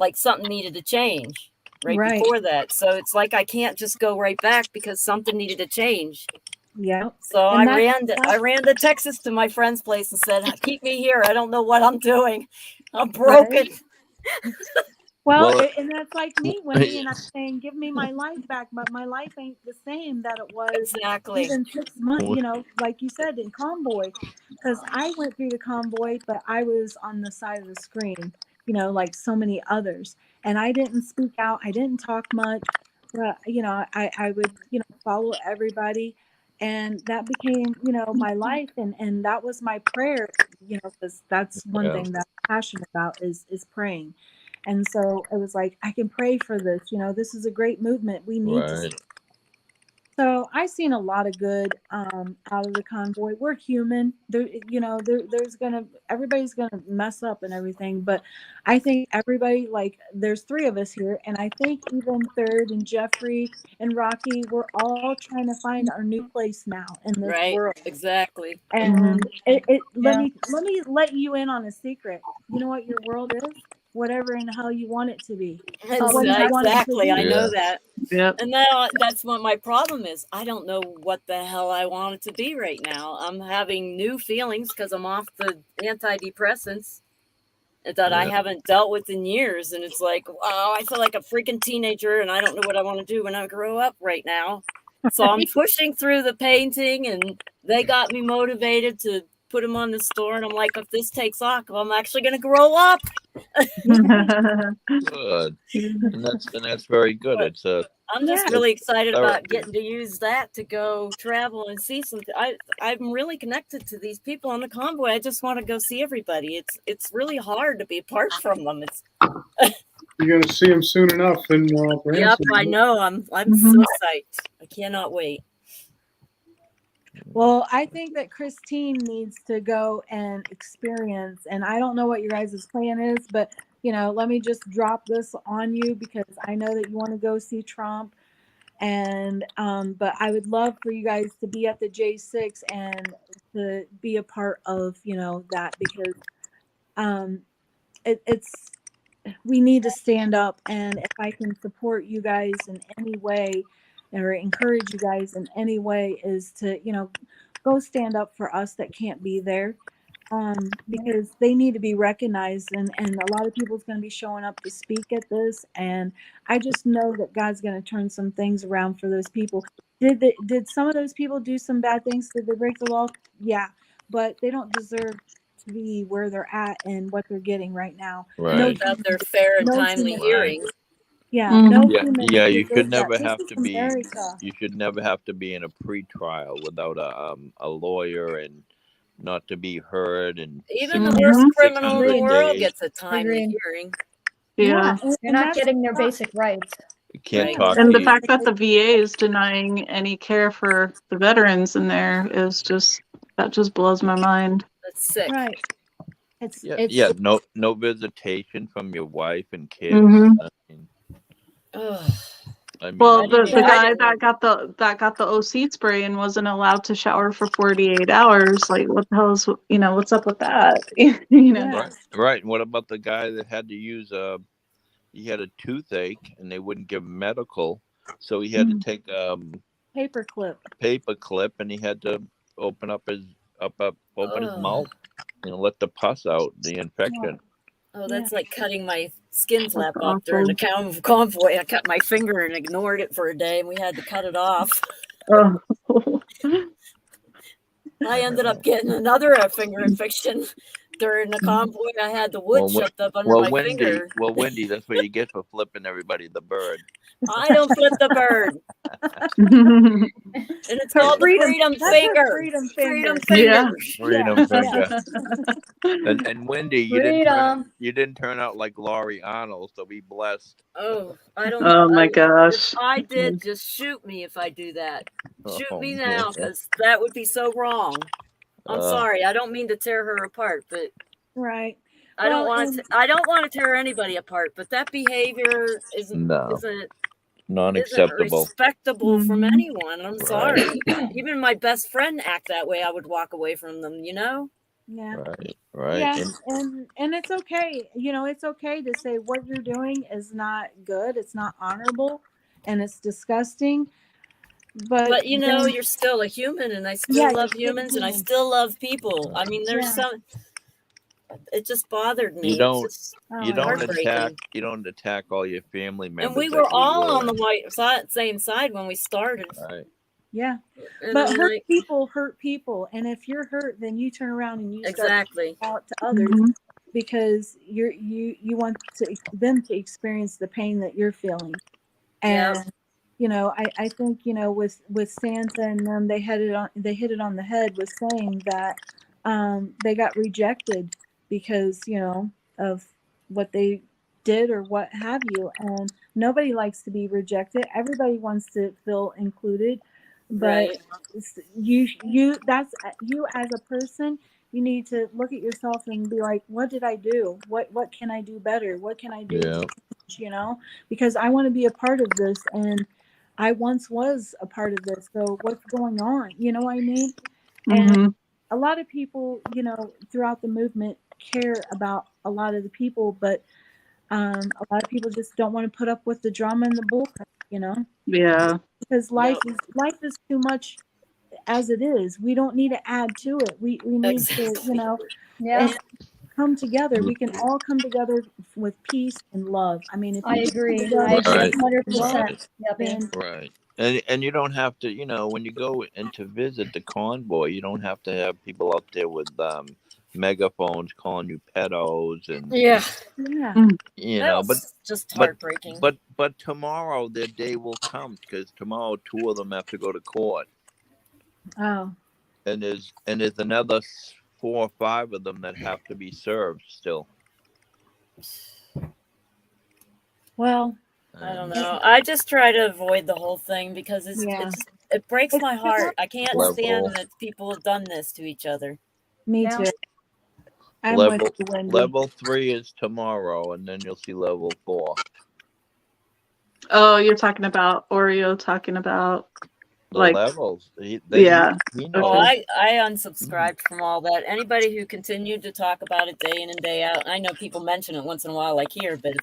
like something needed to change right before that. So it's like I can't just go right back because something needed to change. Yeah. So And I ran to Texas to my friend's place and said, "Keep me here. I don't know what I'm doing. I'm broken." Well, Well, and that's like me, Wendy, and I'm saying, give me my life back, but my life ain't the same that it was Exactly. even 6 months, you know, like you said, in convoy, because I went through the convoy, but I was on the side of the screen, you know, like so many others, and I didn't speak out, I didn't talk much, but, you know, I would, you know, follow everybody, and that became, you know, my life, and that was my prayer, you know, because that's one Yeah. thing that I'm passionate about is praying. And so it was like, I can pray for this, you know, this is a great movement. We need to. Right. So I've seen a lot of good out of the convoy. We're human. There, you know, everybody's gonna mess up and everything. But I think everybody, like, there's 3 of us here, and I think even Third and Jeffrey and Rocky, we're all trying to find our new place now in this Right. world. Exactly. And let me let you in on a secret. You know what your world is? Whatever in the hell you want it to be. What do you want it to Exactly. be? I know Yeah. that. Yep. And now that's what my problem is. I don't know what the hell I want it to be right now. I'm having new feelings because I'm off the antidepressants that I Yeah. haven't dealt with in years. And it's like, wow, I feel like a freaking teenager and I don't know what I want to do when I grow up right now. So I'm pushing through the painting and they got me motivated to put them on the store. And I'm like, if this takes off, I'm actually going to grow up. Good. And that's very good. It's I'm just Yeah. really excited All about right. getting to use that to go travel and see something. I'm really connected to these people on the convoy. I just want to go see everybody. It's really hard to be apart from them. It's You're gonna see him soon enough in yep, Branson. I know. I'm Mhm. so psyched. I cannot wait. Well, I think that Christine needs to go and experience, and I don't know what your guys' plan is, but you know, let me just drop this on you because I know that you want to go see Trump, and but I would love for you guys to be at the J6 and to be a part of, you know, that because it's we need to stand up, and if I can support you guys in any way or encourage you guys in any way is to, you know, go stand up for us that can't be there, because they need to be recognized, and a lot of people's going to be showing up to speak at this, and I just know that God's going to turn some things around for those people. Did some of those people do some bad things? Did they break the law? Yeah, but they don't deserve to be where they're at and what they're getting right now. Right. No Without their fair and no timely human- hearing. Yeah, Mhm. no Yeah, human yeah. You deserves should that. never This have is to be. America. You should never have to be in a pre-trial without a lawyer and not to be heard and Even the Mhm. worst 600 criminal in the world days. gets a timely Agreed. hearing. Yeah. and They're not that's getting their not- basic rights. You can't Yeah. talk And to the you. fact that the VA is denying any care for the veterans in there is just, that just blows my mind. That's sick. right. It's Yeah, no visitation from your wife and kids. Mhm. I mean, Ugh. Well, I the didn't- I guy didn't- that got the OC spray and wasn't allowed to shower for 48 hours. Like, what the hell is, what's up with that? Yeah. right. And what about the guy that had to use he had a toothache and they wouldn't give him medical, so he had to take paper clip. paper clip and he had to open up his Ugh. mouth, let the pus out, the infection. Oh, that's like cutting my skin flap That's off during awful. the convoy. I cut my finger and ignored it for a day, and we had to cut it off. Oh. I ended up getting another finger infection during the convoy. I had the wood shoved up under my finger. Wendy, that's what you get for flipping everybody the bird. I don't flip the bird. And it's called the freedom That's her finger. freedom finger. Yeah. Freedom finger. And Wendy, you didn't turn out like Laurie Arnold, so be blessed. Oh, I don't. Oh my if gosh. I did, just shoot me if I do that. Shoot Oh, me man. now, because that would be so wrong. I'm Uh, sorry. I don't mean to tear her apart, but Right. I don't Well, want to. I don't want to tear anybody apart. But that behavior isn't No. isn't non-acceptable. respectable from Mhm. anyone. I'm Right. sorry. Even my best friend act that way. I would walk away from them. Yeah. Right. Yeah, and it's okay. It's okay to say what you're doing is not good. It's not honorable, and it's disgusting. But But then- you're still a human, and I still Yeah, love you're still humans, and I human. still love people. I mean, there's Yeah. some. It just bothered me. You It's don't- just Oh, You my don't God. heartbreaking. attack all your family members. And we that were you all would. on the same side when we started. Right. Yeah, And but I'm hurt like, people, and if you're hurt, then you turn around and you start exactly. out to others Mhm. because you want them to experience the pain that you're feeling. Yep. And I think with Santa and them, they hit it on the head with saying that they got rejected because of what they did or what have you, and nobody likes to be rejected. Everybody wants to feel included, but Right. that's you as a person. You need to look at yourself and be like, what did I do? What can I do better? What can I do? Yeah. Because I want to be a part of this, and I once was a part of this. So what's going on? You know what I mean? And Mhm. a lot of people, throughout the movement care about a lot of the people, but a lot of people just don't want to put up with the drama and the bullcrap, Yeah. because life is too much as it is. We don't need to add to it. We need Exactly. to, Yeah, come together. We can all come together with peace and love. I mean, if I we agree. come I together, agree 100%. then Yep. Right. And you don't have to, when you go in to visit the convoy, you don't have to have people out there with megaphones calling you pedos and Yeah. yeah. That but was just heartbreaking. but tomorrow their day will come, because tomorrow 2 of them have to go to court, Oh, and there's another 4 or 5 of them that have to be served still. well, I don't know. I just try to avoid the whole thing because Yeah. it breaks It's my too heart. much. I can't Level. stand that people have done this to each other. me Yeah. too. I'm Level with you, Wendy. level 3 is tomorrow, and then you'll see level 4. Oh, you're talking about Oreo talking about The like levels. He yeah. knows. Oh, I unsubscribed from all that. Anybody who continued to talk about it day in and day out, I know people mention it once in a while, like here, but if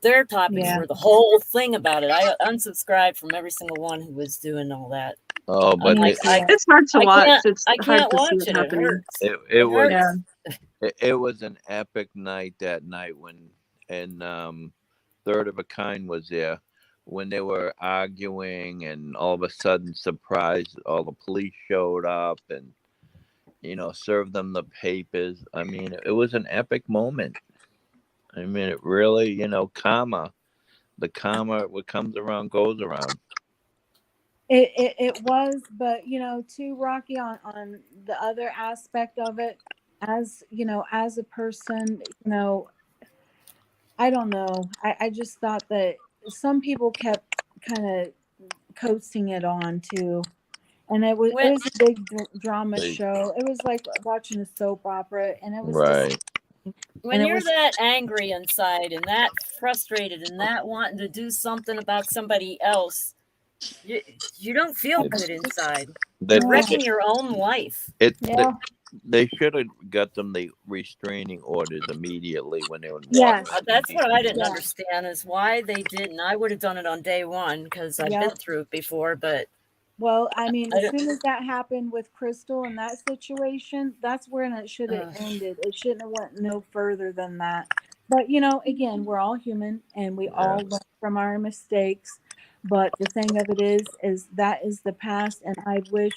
their topics Yeah. were the whole thing about it, I unsubscribed from every single one who was doing all that. Oh, but like, It's hard to I watch. can't- It's I hard can't to see watch what's it. It happening. hurts. it was Yeah. it was an epic night that night when Third of a Kind was there, when they were arguing, and all of a sudden, surprise, all the police showed up and served them the papers. I mean, it was an epic moment. I mean, it really, karma. The karma, what comes around goes around. It was, but you know, too, Rocky, on the other aspect of it, as you know, as a person, you know, I don't know. I just thought that some people kept kind of coasting it on too. And it was When a big drama They- show. It was like watching a soap opera, and it was Right. just when and it you're was that angry inside and that frustrated and that wanting to do something about somebody else, you don't feel It's- good inside. They, You're No. wrecking your own life. Yeah. they should have got them the restraining orders immediately when they were Yes. walking. That's what I didn't Yeah. understand is why they didn't. I would have done it on day one because I've Yeah. been through it before, but Well, I mean, I as don't- soon as that happened with Crystal and that situation, that's when it should have Ugh. ended. It shouldn't have went no further than that. But you know, again, we're all human and we all learn from our mistakes. But the thing of it is that is the past, and I wish,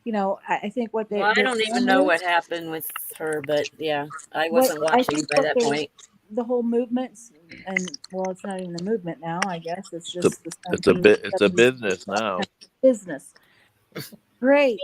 you know, I think what they well, I the don't even know family- what happened with her, but yeah, I what- wasn't I watching think by what that they- point. the whole movements, and well, it's not even a movement now. I guess it's It's a- just the It's a same bit. It's a thing. business now. Business. Great.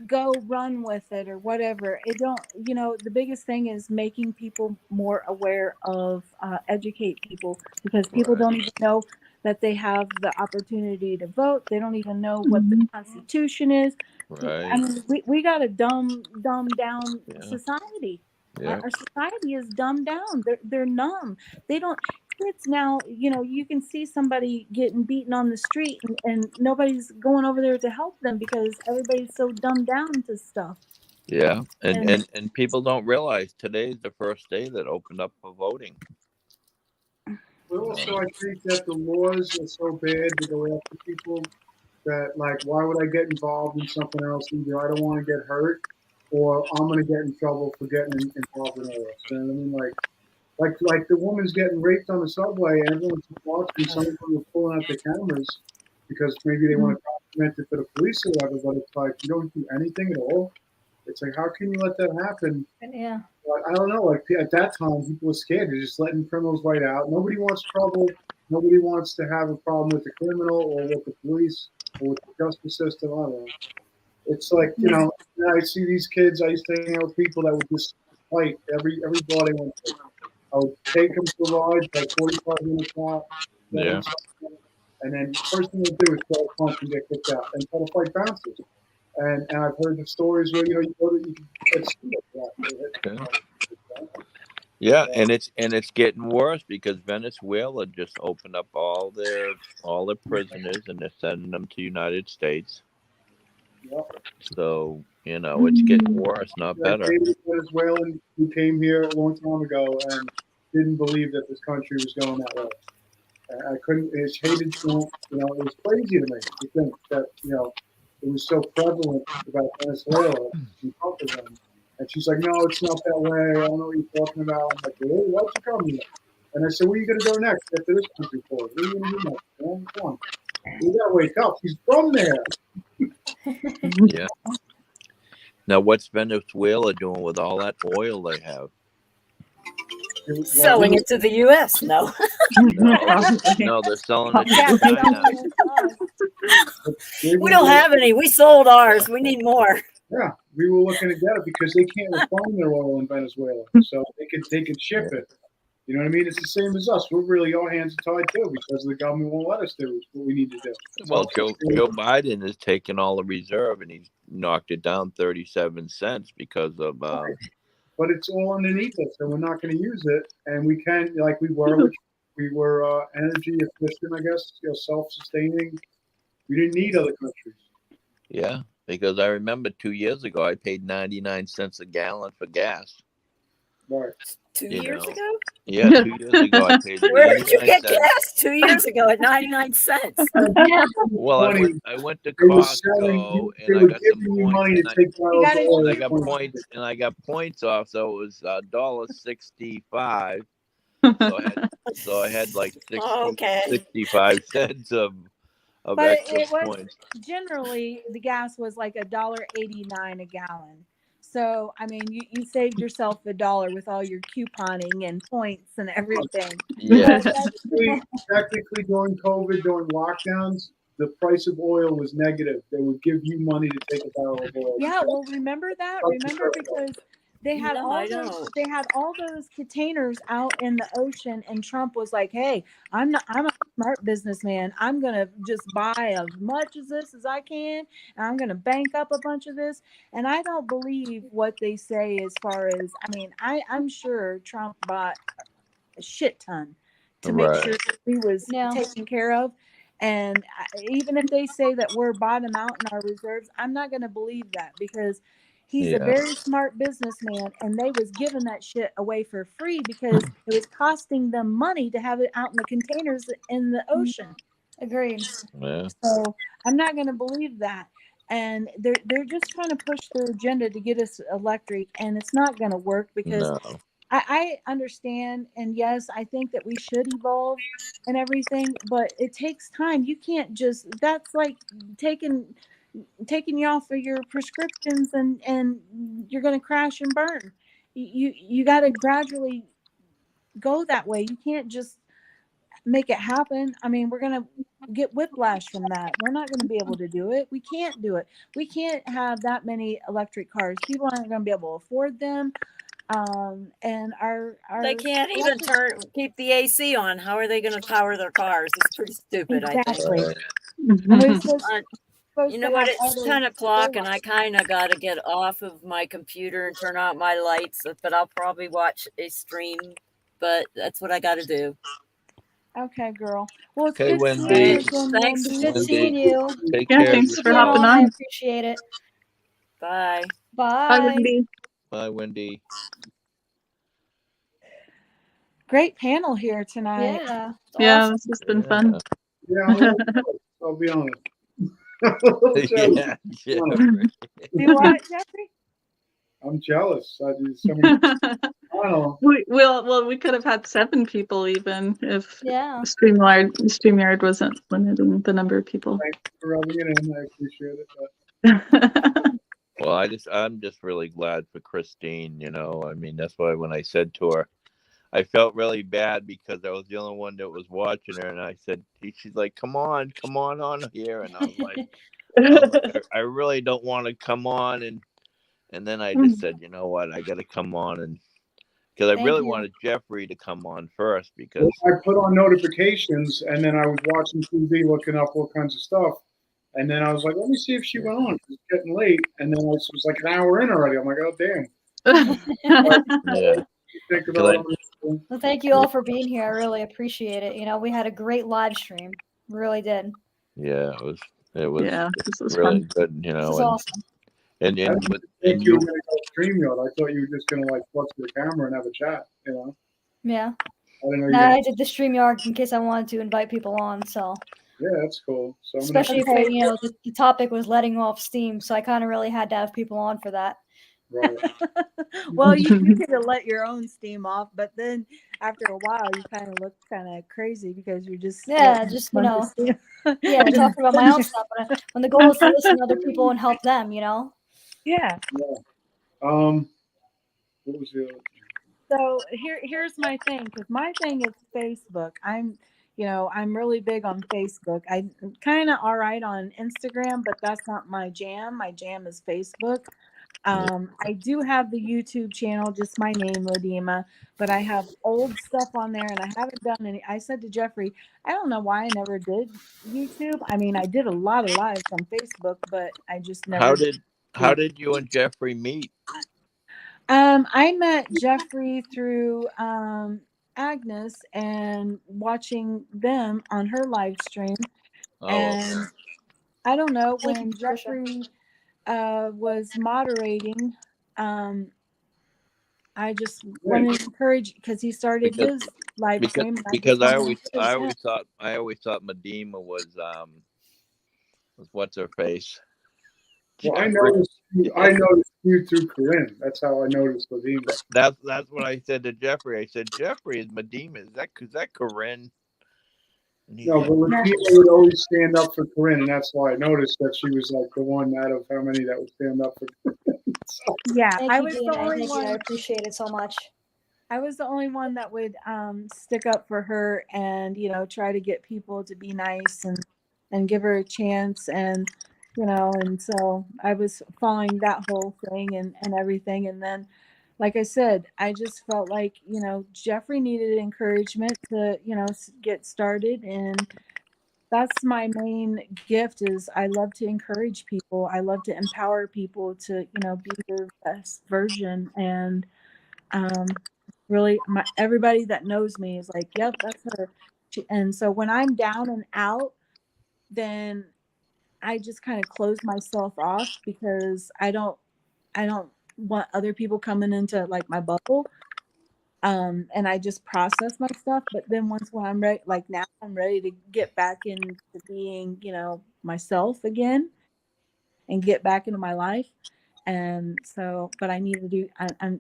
Go run with it or whatever. It don't, you know, the biggest thing is making people more aware of, educate people, because people Right. don't even know that they have the opportunity to vote. They don't even know what the Constitution is. I Right. mean, we got a dumb down Yeah. society. Yeah. Our society is dumbed down. They're numb. They don't. Kids now, you know, you can see somebody getting beaten on the street, and nobody's going over there to help them because everybody's so dumbed down to stuff. Yeah. And, And- and people don't realize today's the first day that opened up for voting. But also, I think that the laws are so bad to go after people that, like, why would I get involved in something else? Either I don't want to get hurt, or I'm going to get in trouble for getting involved in all this. You know what I mean? Like the woman's getting raped on the subway, and everyone's watching. Some of them are pulling out the cameras because maybe they want to document it for the police or whatever. But it's like you don't do anything at all. It's like, how can you let that happen? Yeah. But I don't know. Like at that time, people were scared. They're just letting criminals right out. Nobody wants trouble. Nobody wants to have a problem with the criminal or with the police or with the justice system. I don't know. It's like, you know, I see these kids. I used to hang out with people that would just fight every bar they went to. I would take them for rides, like 45 minutes out. Yeah. And then first thing they do is throw a punch and get kicked out and try to fight bouncers. And I've heard the stories where, you know, you go to, you get Yeah. Yeah, and it's getting worse because Venezuela just opened up all their prisoners and they're sending them to United States. Yeah. So, you know, it's getting worse, not Like better. David Venezuelan who came here a long time ago and didn't believe that this country was going that way. I couldn't. It's hated Trump. You know, it was crazy to me to think that, you know, it was so prevalent about Venezuela and Trump was in. And she's like, no, it's not that way. I don't know what you're talking about. I'm like, really? Why'd you come here? And I said, where are you going to go next after this country for? What are you going to do next? Man, come on. You got to wake up. He's from there. Yeah. Now, what's Venezuela doing with all that oil they have? Selling it to the U.S. No. No, they're selling it Yeah, to they China. don't We don't have any. We sold ours. We need more. Yeah, we were looking to get it because they can't refine their oil in Venezuela, so they could ship it. You know what I mean? It's the same as us. We're really our hands are tied too because the government won't let us do what we need to do. Well, Joe Biden has taken all the reserve and he's knocked it down 37 cents because of But it's all underneath us, and we're not going to use it. And we can, like we were energy efficient, I guess, you know, self-sustaining. We didn't need other countries. yeah, because I remember 2 years ago I paid 99 cents a gallon for gas. Right. 2 You years know. ago? Yeah, 2 years ago I paid Where did you 99 get cents. gas 2 years ago at 99 cents? Well, I went to They were selling. Costco They and I were got some giving you points. money to And take barrels gotta- of oil. I got points, and I got points off, so it was $1.65. So I had like 65 cents of But extra it was points. generally the gas was like $1.89 a gallon. So I mean, you saved yourself $1 with all your couponing and points and everything. Yeah, Technically, during COVID, during lockdowns, the price of oil was negative, they would give you money to take a barrel of oil. Yeah, well, remember that? Remember because they had No, I don't. all those containers out in the ocean, and Trump was like, "Hey, I'm a smart businessman. I'm gonna just buy as much of this as I can, and I'm gonna bank up a bunch of this." And I don't believe what they say as far as, I mean, I'm sure Trump bought a shit ton to make Right. sure that he was Yeah. taken care of. And even if they say that we're bottom out in our reserves, I'm not going to believe that because he's a Yeah. very smart businessman, and they was giving that shit away for free because it was costing them money to have it out in the containers in the ocean. Agreed. Yeah. So I'm not going to believe that. And they're just trying to push their agenda to get us electric, and it's not going to work because No. I understand, and yes, I think that we should evolve and everything, but it takes time. You can't just, that's like taking you off of your prescriptions and you're going to crash and burn. You got to gradually go that way. You can't just make it happen. I mean, we're going to get whiplash from that. We're not going to be able to do it. We can't do it. We can't have that many electric cars. People aren't going to be able to afford them. And our They can't even keep the AC on. How are they going to power their cars? It's pretty stupid, exactly. Right. And we're supposed You know to what? have It's other 10 o'clock solar- and I kind of got to get off of my computer and turn out my lights, but I'll probably watch a stream, but that's what I got to do. Okay, girl. Well, it's Okay, good seeing Wendy. you again, Thanks. Wendy. Good seeing you. Take Yeah, care. thanks for Being hopping on, I on. appreciate it. Bye. Bye. Bye, Wendy. Bye, Wendy. Great panel here tonight. Yeah. It's Yeah, awesome. this has been fun. Yeah, I'm a little jealous, I'll be honest. I'm a little jealous. Yeah. Jeffrey. Do what, Jeffrey? I'm jealous. I do so many. I don't know. we could have had 7 people even if Yeah. StreamYard wasn't limiting the number of people. Thanks for rubbing it in. I appreciate it. Well, I'm just really glad for Christine, you know. I mean, that's why when I said to her, I felt really bad because I was the only one that was watching her, and I said, she's like, come on here, and I was like, I really don't want to come on, and then I just said, you know what, I got to come on, and because I Thank really you. wanted Jeffrey to come on first because I put on notifications, and then I was watching TV, looking up all kinds of stuff, and then I was like, let me see if she went on. It's getting late, and then it was like an hour in already. I'm like, oh damn. yeah, Think about it. Well, thank you all for being here. I really appreciate it. You know, we had a great live stream. We really did. yeah, it was Yeah, this was really fun. good, you This is know, awesome. and I didn't with, think and you you, were going to go StreamYard. I thought you were just going to like flex the camera and have a chat. You know, Yeah. I didn't know you. No, were I did the StreamYard in case I wanted to invite people on. So, Yeah, that's cool. So I'm especially Okay. if you know the topic was letting off steam, so I kind of really had to have people on for that. right. Well, you could have let your own steam off, but then after a while, you kind of looked kind of crazy because you're just Yeah, letting just a you bunch of know, steam. yeah, talking about my own stuff. But when the goal is to listen to other people and help them, you know. Yeah. What was the other? So here's my thing, because my thing is Facebook. I'm really big on Facebook. I'm kind of all right on Instagram, but that's not my jam. My jam is Facebook. I do have the YouTube channel, just my name, Ladima, but I have old stuff on there, and I haven't done any. I said to Jeffrey, I don't know why I never did YouTube. I mean, I did a lot of lives on Facebook, but I just never. how did you and Jeffrey meet? I met Jeffrey through Agnes and watching them on her live stream. Oh, And I don't know, Thank you, when Patricia. Jeffrey was moderating, I just wanted to encourage, because he started Because- his live stream. and because I just wanted always to- thought Medema was what's her face. Well, I noticed you through Corinne. That's how I noticed Ladima. That's what I said to Jeffrey. I said, Jeffrey, is Medema, is that Corinne? And he No, said, but Ladima would always stand up for Corinne, and that's why I noticed that she was like the one out of how many that would stand up for Corinne. So, Yeah, Thank I you, was Dina. the only Thank you. I one. appreciate it so much. I was the only one that would stick up for her and try to get people to be nice and and give her a chance. And, you know, and so I was following that whole thing and everything. And then, like I said, I just felt like, you know, Jeffrey needed encouragement to, you know, get started. And that's my main gift is I love to encourage people. I love to empower people to, you know, be their best version. And really everybody that knows me is like, yep, that's her. And so when I'm down and out, then I just kind of close myself off because I don't want other people coming into like my bubble. And I just process my stuff. But then when I'm ready, like now I'm ready to get back into being, you know, myself again and get back into my life. And so, but I need to do,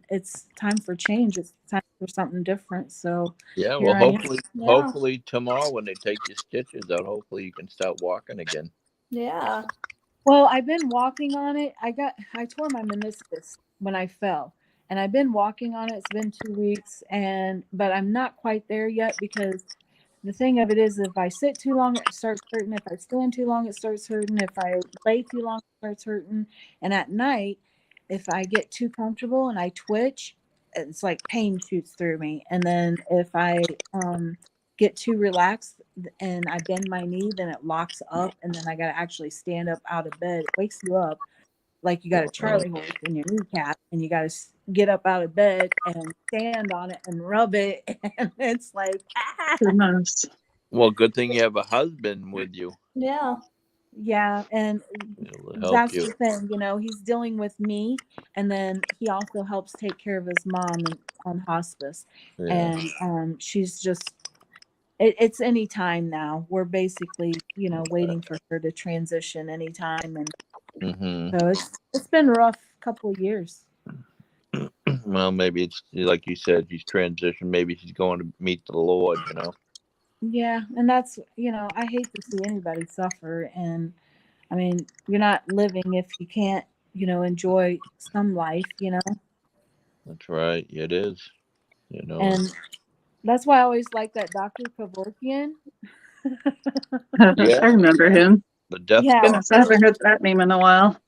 it's time for change. It's time for something different. So Yeah, here well, I am. hopefully tomorrow when they take your stitches out, hopefully you can start walking again. Yeah. Well, I've been walking on it. I tore my meniscus when I fell, and I've been walking on it. It's been 2 weeks, but I'm not quite there yet because the thing of it is, if I sit too long, it starts hurting. If I stand too long, it starts hurting. If I lay too long, it starts hurting. And at night, if I get too comfortable and I twitch, it's like pain shoots through me. And then if I get too relaxed and I bend my knee, then it locks up, and then I got to actually stand up out of bed. It wakes you up like you got a Charlie horse in your kneecap, and you got to get up out of bed and stand on it and rub it, and it's like Goodness. Well, good thing you have a husband with you. Yeah. yeah. And It'll help that's you. the thing, you know, he's dealing with me, and then he also helps take care of his mom on hospice. Yeah. And she's just it's any time now. We're basically, you know, waiting for her to transition anytime. And Mm-hmm. so it's been a rough couple of years. Well, maybe it's like you said, she's transitioned. Maybe she's going to meet the Lord, you know. Yeah, and that's, you know, I hate to see anybody suffer. And I mean, you're not living if you can't, you know, enjoy some life, you know. That's right. It is. You know. And that's why I always like that Dr. Kevorkian. Yeah. I remember him. The death. Yeah. Goodness, I haven't heard that name in a while.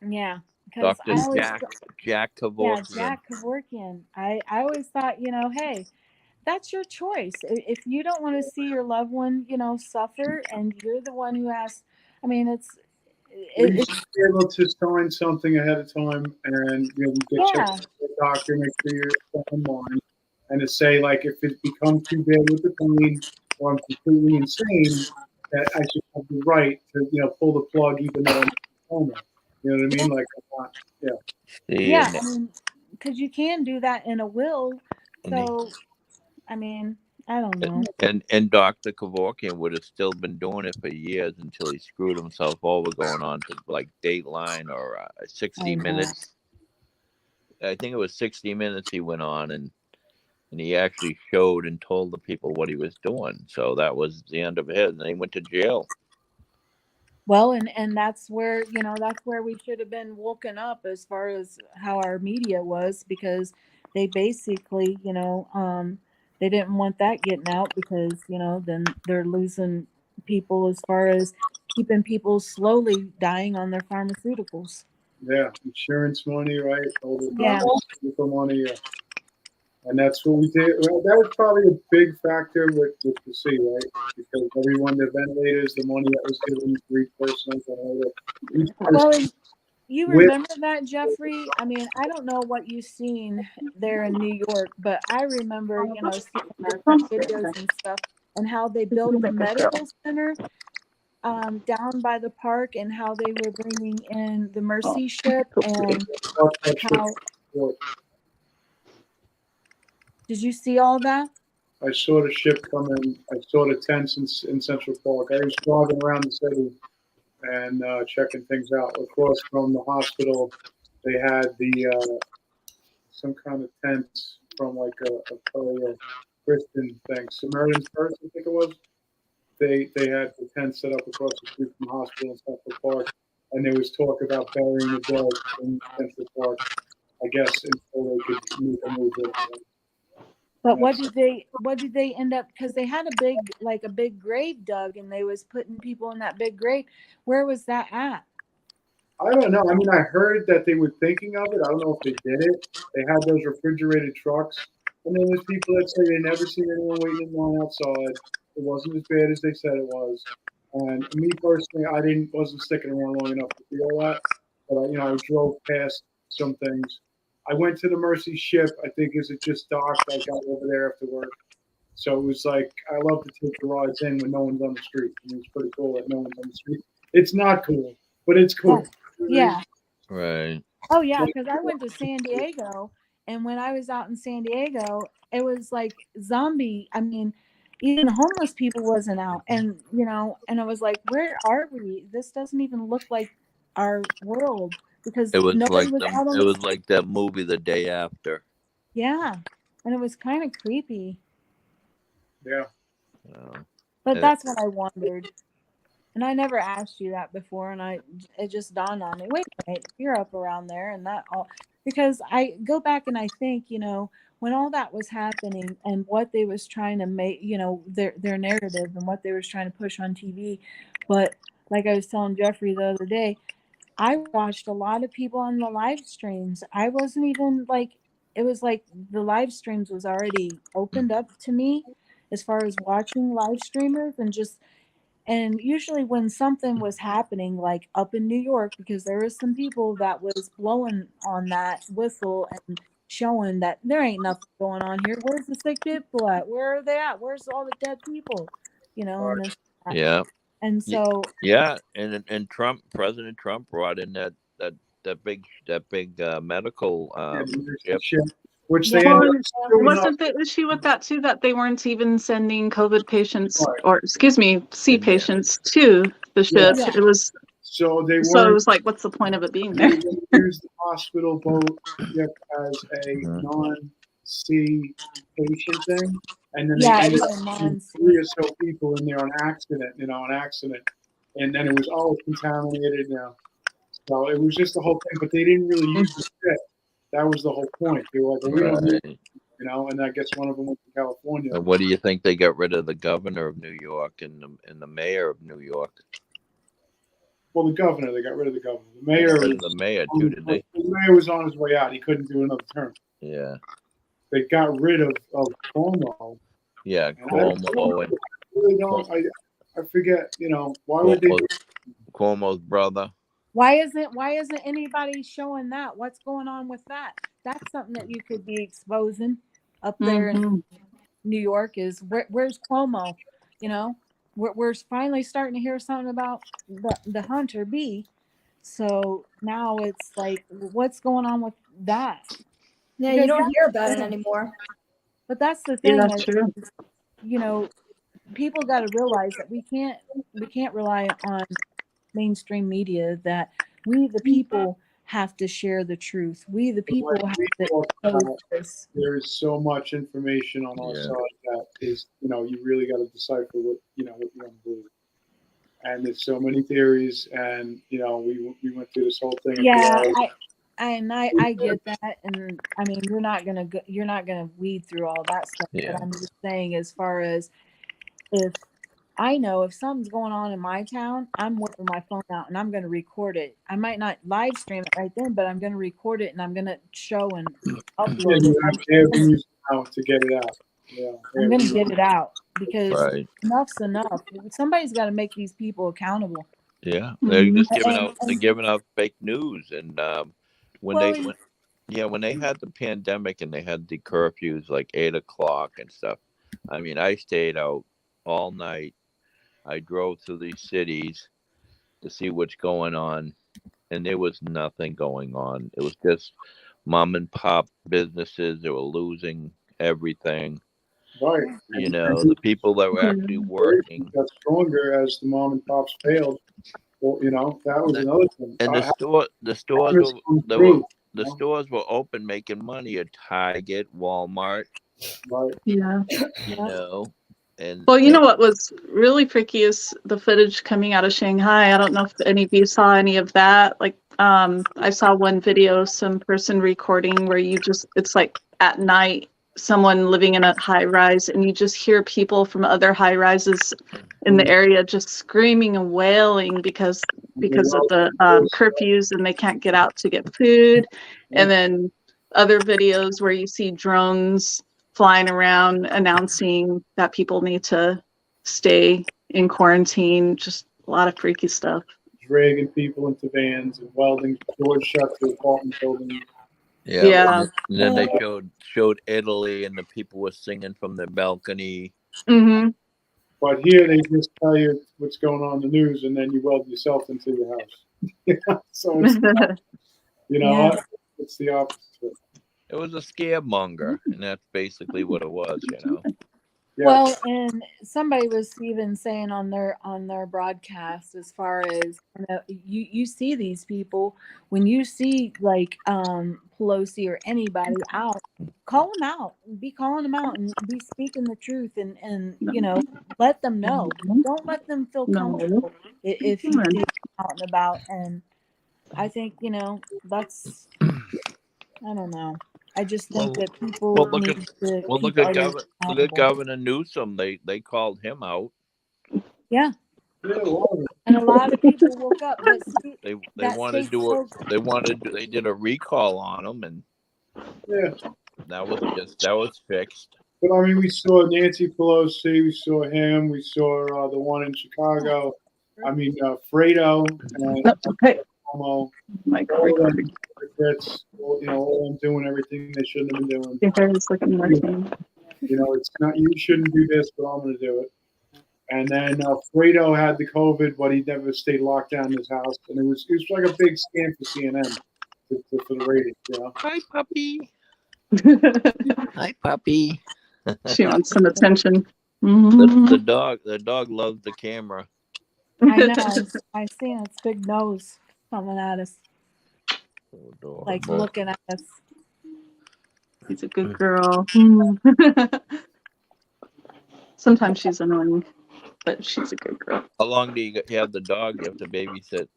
Yeah, because Dr. I always Jack yeah, Kevorkian. Jack Kevorkian. I always thought, you know, hey, that's your choice. If you don't want to see your loved one, you know, suffer, and you're the one who has, I mean, At least it's be able to sign something ahead of time, and you get yeah, checked with the doctor, make sure you're online, and to say like if it becomes too bad with the pain or I'm completely insane, that I should have the right to pull the plug even though I'm in a coma. You know what I mean? Like I'm not, yeah. I mean, because you can do that in a will. And So, I mean, I don't know. And Dr. Kevorkian would have still been doing it for years until he screwed himself over going on to like Dateline or 60 Minutes. I think it was 60 Minutes he went on, and he actually showed and told the people what he was doing. So that was the end of it. And he went to jail. Well, and that's where, you know, that's where we should have been woken up as far as how our media was, because they basically, you know, they didn't want that getting out because, you know, then they're losing people as far as keeping people slowly dying on their pharmaceuticals. yeah, insurance money, right? All the Yeah. medical money, and that's what we did. Well, that was probably a big factor with the C, right? Because everyone, the ventilators, the money that was given to each person, and all that. Each Well, person you with- remember that, Jeffrey? I mean, I don't know what you've seen there in New York, but I remember, you know, seeing different videos and stuff, and how they built the medical center down by the park, and how they were bringing in the Mercy ship, and how. Did you see all that? I saw the ship come in. I saw the tents in Central Park. I was driving around the city and checking things out. Across from the hospital, they had the some kind of tents from like a Christian thing, Samaritan's Purse, I think it was. They had the tent set up across the street from the hospital in Central Park, and there was talk about burying the dead in Central Park. I guess until they could move a move. But what did they end up, because they had a big grave dug and they was putting people in that big grave. Where was that at? I don't know. I mean, I heard that they were thinking of it. I don't know if they did it. They had those refrigerated trucks, and then there's people that say they never seen anyone waiting in line outside. It wasn't as bad as they said it was. And me personally, I wasn't sticking around long enough to feel that. But I drove past some things. I went to the Mercy ship. I think as it just docked, I got over there after work. So it was like I love to take the rides in when no one's on the street. I mean, it's pretty cool that no one's on the street. It's not cool, but it's cool. Yeah. Right. Oh yeah, because I went to San Diego, and when I was out in San Diego, it was like zombie. I mean, even homeless people wasn't out, and and I was like, where are we? This doesn't even look like our world, because It was nobody like was the, out on it the was like that movie The Day After. Yeah, and it was kind of creepy. Yeah. But And- that's what I wondered. And I never asked you that before, and it just dawned on me. Wait a minute, you're up around there, and that all, because I go back and I think, when all that was happening and what they was trying to make, their narrative and what they was trying to push on TV. But like I was telling Jeffrey the other day, I watched a lot of people on the live streams. I wasn't even like, it was like the live streams was already opened up to me as far as watching live streamers and usually when something was happening, like up in New York, because there was some people that was blowing on that whistle and showing that there ain't nothing going on here. Where's the sick people at? Where are they at? Where's all the dead people? And this, that. Yeah. And so Yeah, and President Trump brought in that big medical ship. Which they Well, ended up screwing up. wasn't the issue with that too that they weren't even sending COVID patients Right. or C patients to the ship? Yeah. It was So they so it weren't was like, what's the point of it being they there? used the hospital boat ship as a non-sea patient thing, and then Yeah, they it ended was up a putting non-sea. 3 or so people in there on accident, and then it was all contaminated now. So it was just the whole thing, but they didn't really use the ship. That was the whole point. They were like, well, we don't need, Right. and I guess one of them went to California. And what do you think they got rid of the governor of New York and the mayor of New York? Well, the governor, they got rid of the governor. The They mayor, got rid of the mayor too, did they? the mayor was on his way out. He couldn't do another term. Yeah. They got rid of Cuomo. Yeah, And I Cuomo and really don't. I forget. Why would they? Cuomo's brother. why isn't anybody showing that? What's going on with that? That's something that you could be exposing up there in Mhm. New York. Is where's Cuomo? We're finally starting to hear something about the Hunter B. So now it's like, what's going on with that? Yeah, Because you don't that's hear the about it thing. anymore. But that's the thing. Yeah, true. People got to realize that we can't rely on mainstream media. That we the people have to share the truth. We the people have to expose this. There is so much information on our Yeah. side that is, you really got to decipher what you want to believe. And there's so many theories, and we went through this whole thing. Yeah, I get that, and I mean you're not gonna weed through all that stuff. Yeah. But I'm just saying, as far as if I know if something's going on in my town, I'm whipping my phone out and I'm gonna record it. I might not live stream it right then, but I'm gonna record it and I'm gonna show and upload you it. have avenues now to get it out. Yeah, I'm gonna get it out because Right. enough's enough. Somebody's got to make these people accountable. Yeah. They're just And- they're giving out fake news, and when Well, when they had the pandemic and they had the curfews like 8 o'clock and stuff. I mean, I stayed out all night. I drove through these cities to see what's going on, and there was nothing going on. It was just mom and pop businesses. They were losing everything. right. The people that were actually working. Got stronger as the mom and pops failed. Well, that was another thing. And the stores were open making money at Target, Walmart, Right. Yeah. and Well, you know what was really freaky is the footage coming out of Shanghai. I don't know if any of you saw any of that. Like, I saw one video, some person recording where it's like at night, someone living in a high rise, and you just hear people from other high rises in the area just screaming and wailing because of the curfews, and they can't get out to get food. And then other videos where you see drones flying around announcing that people need to stay in quarantine. Just a lot of freaky stuff. Dragging people into vans and welding doors shut to apartment buildings. Yeah. And then they showed Italy, and the people were singing from their balcony. Mm-hmm. But here they just tell you what's going on in the news, and then you weld yourself into your house. So it's Yeah. it's the opposite. It was a scaremonger, and that's basically what it was, Yeah. Well, and somebody was even saying on their broadcast, as far as you see these people, when you see like Pelosi or anybody out, call them out, be calling them out, and be speaking the truth, and let them know. Don't let them feel comfortable if you see them out and about. And I think that's, I don't know. I just think that people need to look at Governor Newsom. They called him out. Yeah. And a lot of people woke up, but see, They did a recall on him, and that was fixed. But I mean, we saw Nancy Pelosi, we saw him, we saw the one in Chicago. I mean, Fredo and Cuomo. All them doing everything they shouldn't have been doing. It's not, you shouldn't do this, but I'm going to do it. And then Fredo had the COVID, but he never stayed locked down in his house, and it was like a big scam for CNN for the ratings. Hi, puppy. Hi, puppy. She wants some attention. The dog loves the camera. I know. I seen its big nose coming at us, like looking at us. She's a good girl. Sometimes she's annoying, but she's a good girl. How long do you have the dog? You have to babysit.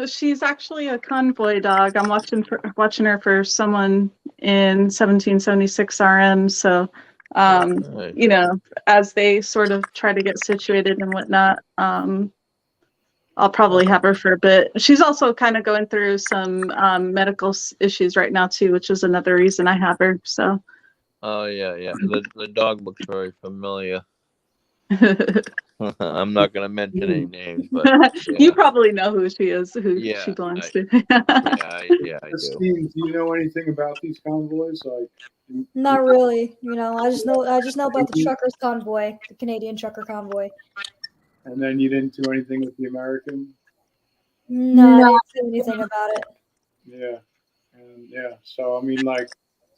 She's actually a convoy dog. I'm watching her for someone in 1776 RM. So, as they sort of try to get situated and whatnot, I'll probably have her for a bit. She's also kind of going through some medical issues right now too, which is another reason I have her. So. Oh yeah. The dog looks very familiar. I'm not going to mention any names, but you probably know who she is, who she belongs to. I do. Christine, do you know anything about these convoys? Not really. I just know about the truckers convoy, the Canadian trucker convoy. And then you didn't do anything with the American? No, I didn't say anything about it. Yeah. So I mean, like,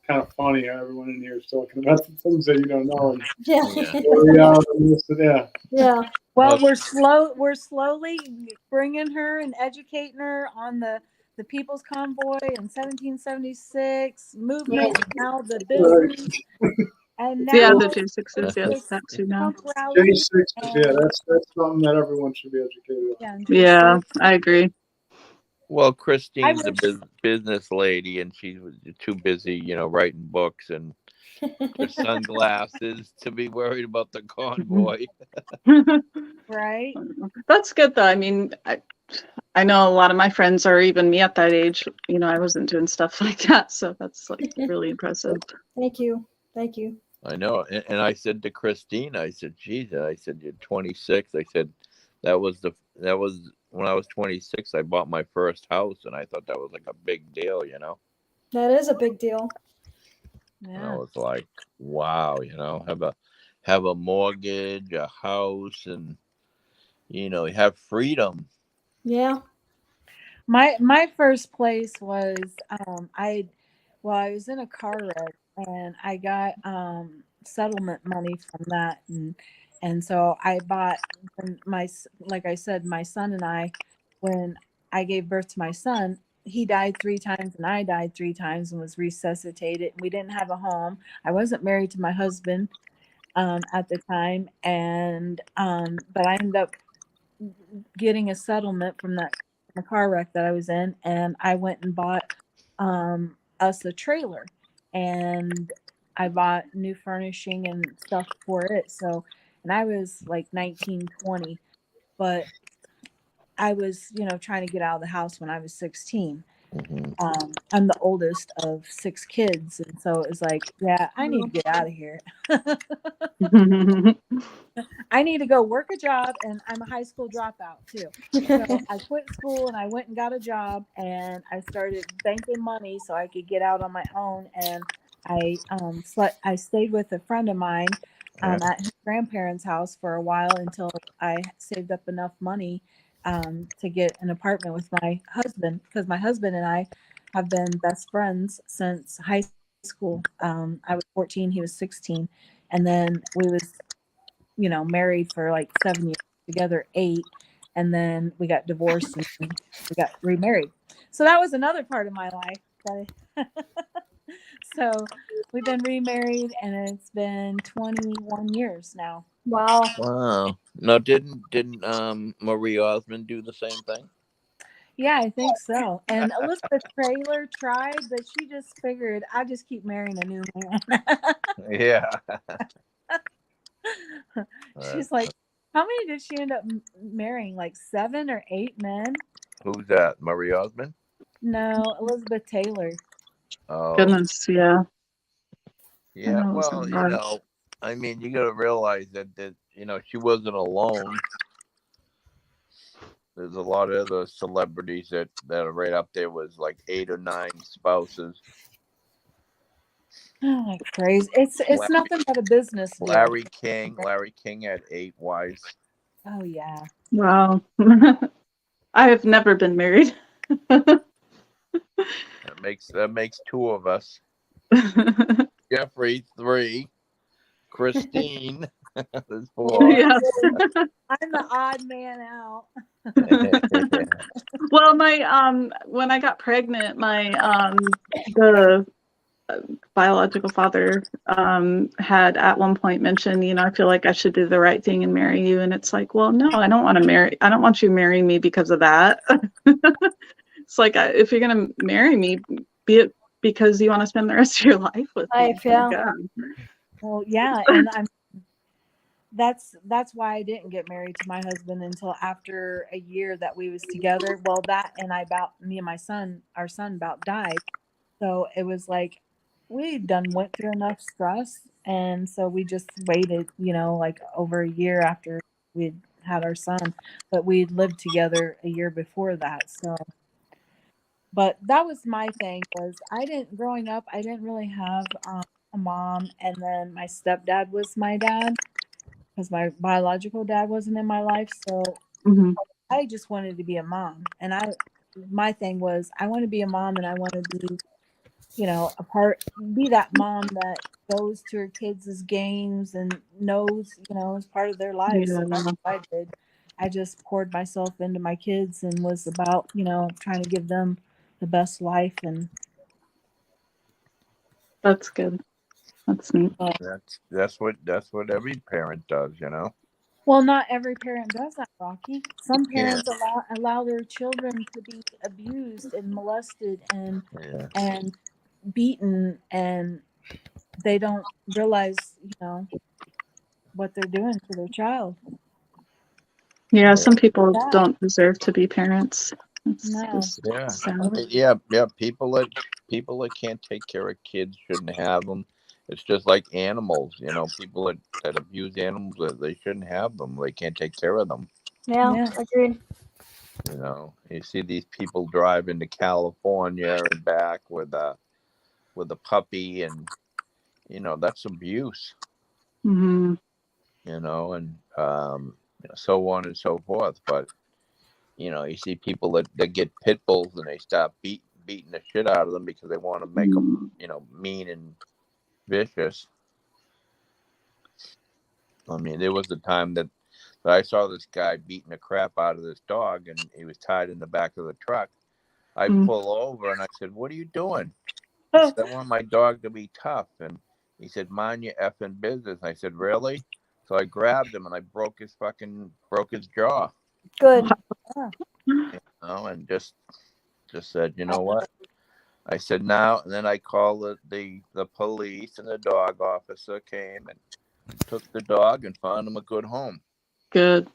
kind of funny how everyone in here is talking about the things that you don't know. Yeah. Well, we're slowly bringing her and educating her on the People's Convoy in 1776 movement, now the business, and now the J6s, that too now. J6s, that's something that everyone should be educated on. Yeah, I agree. Well, Christine's a business lady, and she's too busy, writing books and with sunglasses to be worried about the convoy. Right. That's good, though. I mean, I know a lot of my friends, or even me at that age, I wasn't doing stuff like that. So that's like really impressive. Thank you. I know. And I said to Christine, I said, geez, I said, you're 26. I said, that was when I was 26, I bought my first house, and I thought that was like a big deal, That is a big deal. Yeah. And I was like, wow, have a mortgage, a house, and you have freedom. Yeah. My first place was I was in a car wreck, and I got settlement money from that, and so I bought like I said, my son and I, when I gave birth to my son, he died 3 times and I died 3 times and was resuscitated. We didn't have a home. I wasn't married to my husband at the time, and but I ended up getting a settlement from the car wreck that I was in, and I went and bought us a trailer, and I bought new furnishing and stuff for it. So, and I was like 19, 20, but I was, trying to get out of the house when I was 16. I'm the oldest of 6 kids. And so it was like, yeah, I need to get out of here. I need to go work a job, and I'm a high school dropout too. So I quit school and I went and got a job, and I started banking money so I could get out on my own. And I stayed with a friend of mine at his grandparents' house for a while until I saved up enough money to get an apartment with my husband, because my husband and I have been best friends since high school. I was 14, he was 16, and then we was married for like 7 years, together 8, and then we got divorced and we got remarried. So that was another part of my life. So we've been remarried, and it's been 21 years now. Wow. Wow. Now, didn't Marie Osmond do the same thing? Yeah, I think so. And Elizabeth Taylor tried, but she just figured, I just keep marrying a new man. Yeah. She's like, how many did she end up marrying? Like 7 or 8 men? Who's that? Marie Osmond? No, Elizabeth Taylor. Oh, Goodness, yeah. yeah. That was Well, a lot. I mean, you got to realize that she wasn't alone. There's a lot of other celebrities that are right up there with like 8 or 9 spouses. Oh, like crazy. It's Larry- nothing but a business deal. Larry King had 8 wives. Oh yeah. Wow. I have never been married. That makes 2 of us. Jeffrey 3, Christine. There's 4. Yes. I'm the odd man out. Well, my when I got pregnant, my the biological father had at one point mentioned, I feel like I should do the right thing and marry you. And it's like, well, no, I don't want you marrying me because of that. It's like, if you're going to marry me, be it because you want to spend the rest of your life with me. Life, yeah. Well, yeah, and that's why I didn't get married to my husband until after a year that we was together. Well, that and me and our son about died. So it was like we went through enough stress, and so we just waited, like over a year after we'd had our son, but we'd lived together a year before that. So, but that was my thing, was growing up, I didn't really have a mom, and then my stepdad was my dad because my biological dad wasn't in my life. So I just wanted to be a mom, and my thing was I want to be a mom, and I want to be be that mom that goes to her kids' games and knows, is part of their lives. Yeah. So that's what I did. I just poured myself into my kids and was about, trying to give them the best life. And That's good. That's neat. That's what every parent does, well, not every parent does that, Rocky. Some parents allow their children to be abused and molested and beaten, and they don't realize, what they're doing to their child. Yeah, some people don't deserve to be parents. It's No. just sad. Yeah. People that can't take care of kids shouldn't have them. It's just like animals, people that abuse animals, they shouldn't have them. They can't take care of them. Yeah, agreed. You see these people drive into California and back with a puppy, and that's abuse. Mm-hmm. And so on and so forth. But you see people that get pit bulls and they stop beating the shit out of them because they want to make them mean and vicious. I mean, there was a time that I saw this guy beating the crap out of this dog, and he was tied in the back of the truck. I pull over and I said, "What are you doing?" He said, "I want my dog to be tough." And he said, "Mind your effing business." I said, "Really?" So I grabbed him and I broke his jaw. Good. And just said, "You know what? I said now, and then I called the police, and the dog officer came and took the dog and found him a good home. Good.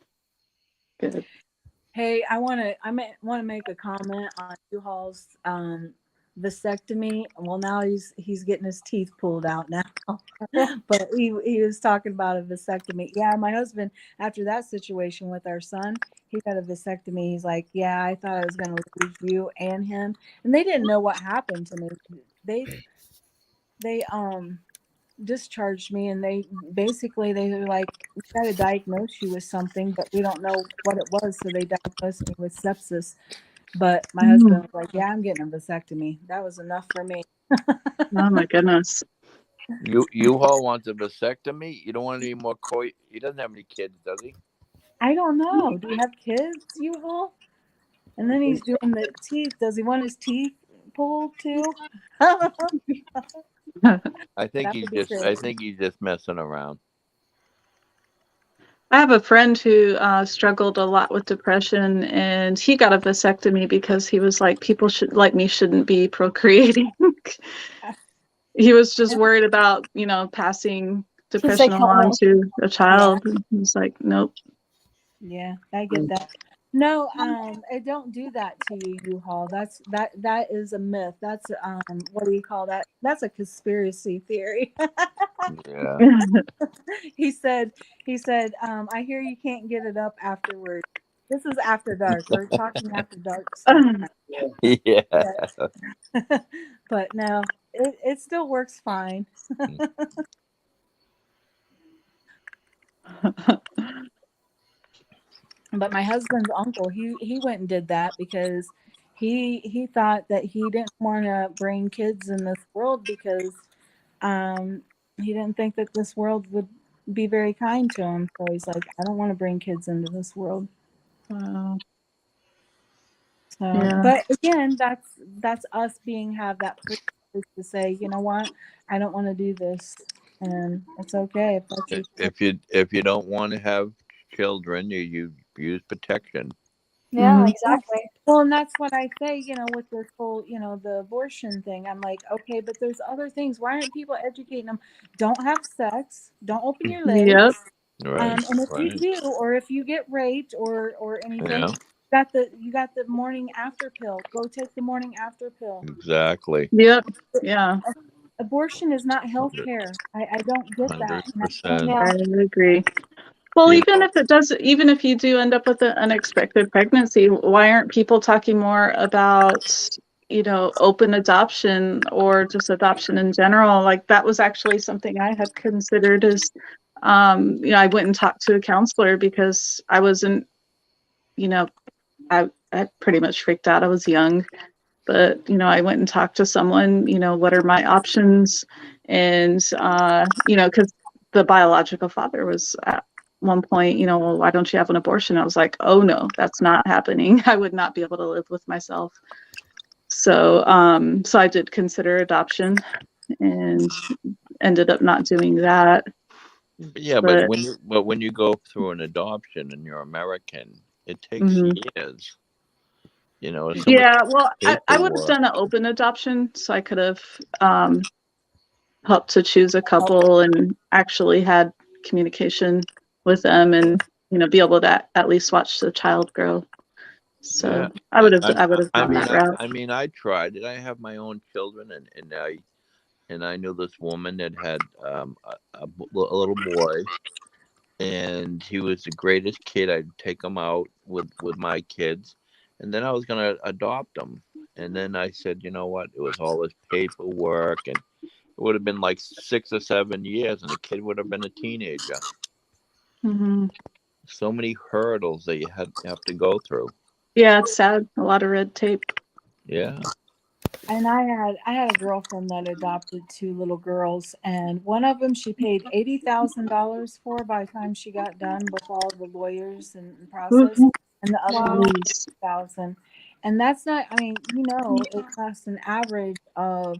Good. Hey, I want to make a comment on U-Haul's vasectomy. Well, now he's getting his teeth pulled out now, but he was talking about a vasectomy. Yeah, my husband, after that situation with our son, he got a vasectomy. He's like, yeah, I thought I was going to lose you and him, and they didn't know what happened to me. They discharged me, and they were like, we got to diagnose you with something, but we don't know what it was, so they diagnosed me with sepsis. But my husband was like, yeah, I'm getting a vasectomy. That was enough for me. Oh my goodness. U-Haul wants a vasectomy. You don't want any more He doesn't have any kids, does he? I don't know. Do you have kids, U-Haul? And then he's doing the teeth. Does he want his teeth pulled too? I think That he's would be just messing around. I have a friend who struggled a lot with depression, and he got a vasectomy because he was like, people like me shouldn't be procreating. He was just worried about, passing depression along to a child. Yeah. He's like, nope. Yeah, I get that. No, I don't do that to you, U-Haul. That is a myth. That's what do you call that? That's a conspiracy theory. Yeah. He said, I hear you can't get it up afterward. This is after dark. We're talking after dark. Yeah. But no, it still works fine. But my husband's uncle, he went and did that because he thought that he didn't want to bring kids in this world because he didn't think that this world would be very kind to him. So he's like, I don't want to bring kids into this world. Wow. So, Yeah. but again, that's us have that privilege to say, you know what, I don't want to do this, and it's okay if that's your if you don't want to have children, you use protection. Yeah, exactly. Well, and that's what I say, with this whole, the abortion thing. I'm like, okay, but there's other things. Why aren't people educating them? Don't have sex. Don't open your legs. Yep. Right. And if you do, or if you get raped or anything, yeah. you got the morning after pill. Go take the morning after pill. Exactly. Yep. Yeah. Abortion is not health care. I don't get that. 100%. I agree. Well, even if you do end up with an unexpected pregnancy, why aren't people talking more about, open adoption or just adoption in general? Like that was actually something I had considered is, I went and talked to a counselor because I wasn't, I pretty much freaked out. I was young, but, I went and talked to someone, what are my options? And, because the biological father was at one point, well, why don't you have an abortion? I was like, oh no, that's not happening. I would not be able to live with myself. So, so I did consider adoption and ended up not doing that. Yeah, but when you go through an adoption and you're American, it takes years. Yeah, well, I would have done an open adoption, so I could have helped to choose a couple and actually had communication with them and be able to at least watch the child grow. So yeah. I would have gone that route. I mean, I tried it. I have my own children, and I knew this woman that had a little boy, and he was the greatest kid. I'd take him out with my kids, and then I was gonna adopt him. And then I said, you know what? It was all this paperwork, and it would have been like 6 or 7 years, and the kid would have been a teenager. Mm-hmm. So many hurdles that you have to go through. Yeah, it's sad. A lot of red tape. Yeah. And I had a girlfriend that adopted 2 little girls, and one of them she paid $80,000 for by the time she got done with all the lawyers and process, and the other one $1,000. And that's not. I mean, it costs an average of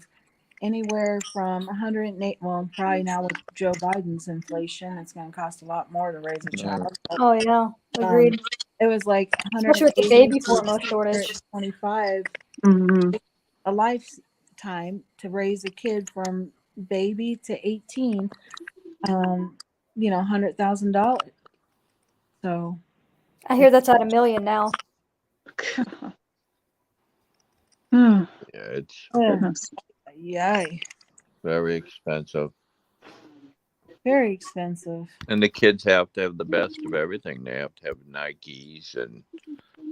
anywhere from 108. Well, probably now with Joe Biden's inflation, it's going to cost a lot more to raise a child. Oh yeah, agreed. It was like 100. Especially with the baby formula shortage. 25. Mm-hmm. A life time to raise a kid from baby to 18, $100,000. So I hear that's at $1 million now. Hmm. Yeah, it's Goodness. yay, very expensive. very expensive. And the kids have to have the best of everything. They have to have Nikes and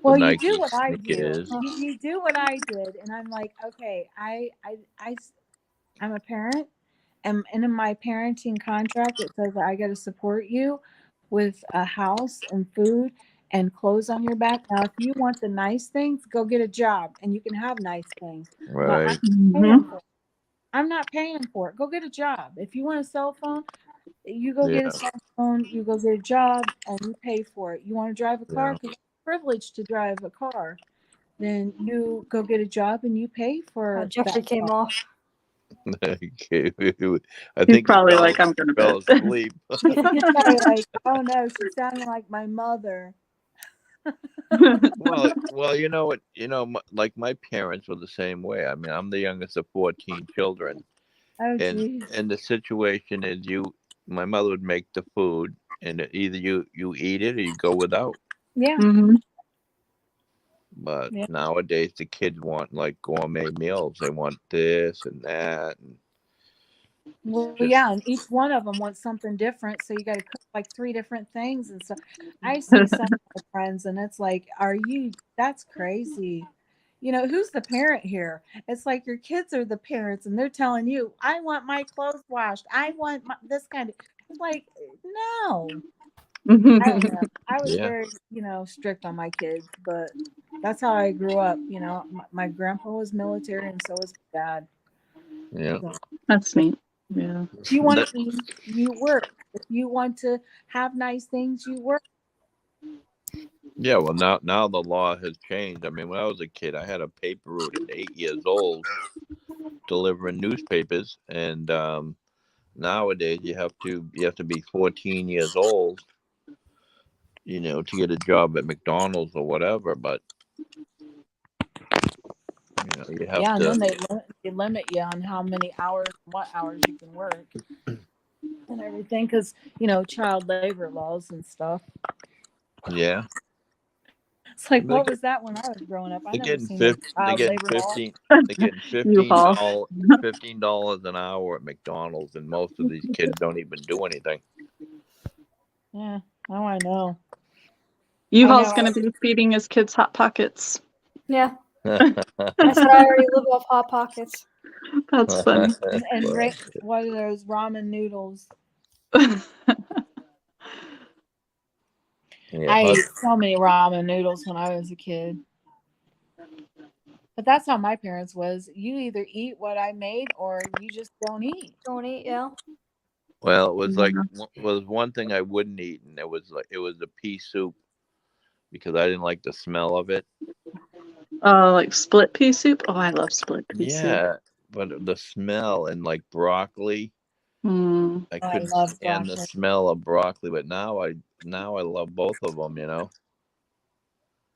Well, you Nike do what I do. sneakers. You do what I did, and I'm like, okay, I'm a parent, and in my parenting contract it says that I got to support you with a house and food and clothes on your back. Now, if you want the nice things, go get a job, and you can have nice things. But Right. I'm not paying for it. Go get a job. If you want a cell phone, you go get Yeah. a cell phone, you go get a job, and you pay for it. You want to drive a car, Yeah. because it's a privilege to drive a car, then you go get a job and you pay for Jeffrey that came car. off. Okay. I He's think probably he like, I'm going to fell bed. asleep. He's probably like, oh no, she's sounding like my mother. Well, you know what? Like my parents were the same way. I mean, I'm the youngest of 14 children, Oh and geez. the situation is my mother would make the food, and either you eat it or you go without. Yeah. Mhm. But Yeah. nowadays the kids want like gourmet meals. They want this and that. And Well, just- yeah, and each one of them wants something different, so you got to cook like 3 different things and stuff. I see some of my friends, and it's like, that's crazy. Who's the parent here? It's like your kids are the parents, and they're telling you, I want my clothes washed. I want this kind of. It's like, no. I don't know. I was Yeah. very, strict on my kids, but that's how I grew up. My grandpa was military, and so was my dad. Yeah. So, That's neat. Yeah. if you want to eat, you work. If you want to have nice things, you work. Yeah, well, now the law has changed. I mean, when I was a kid, I had a paper route at 8 years old, delivering newspapers, and nowadays you have to be 14 years old, to get a job at McDonald's or whatever. But you have Yeah, and to. then they limit you on how many hours, what hours you can work, and everything, because child labor laws and stuff. Yeah, It's like, They're what was that when I was growing up? I they're never getting seen no they're child getting labor law. 15. They're getting U-Haul. $15 an hour at McDonald's, and most of these kids don't even do anything. Yeah, oh, I know. U-Haul's I going to be feeding his kids Hot Pockets. Yeah. I said I already live off Hot Pockets. That's funny. And what are those ramen noodles? Yeah, I ate so many ramen noodles when I was a kid. But that's how my parents was. You either eat what I made or you just don't eat. Don't eat, yeah. Well, it was like Yeah. was one thing I wouldn't eat, and it was the pea soup, because I didn't like the smell of it. Like split pea soup. Oh, I love split pea soup. Yeah, but the smell, and like broccoli, Mm. I I couldn't love stand the broccoli. smell of broccoli. But now I love both of them.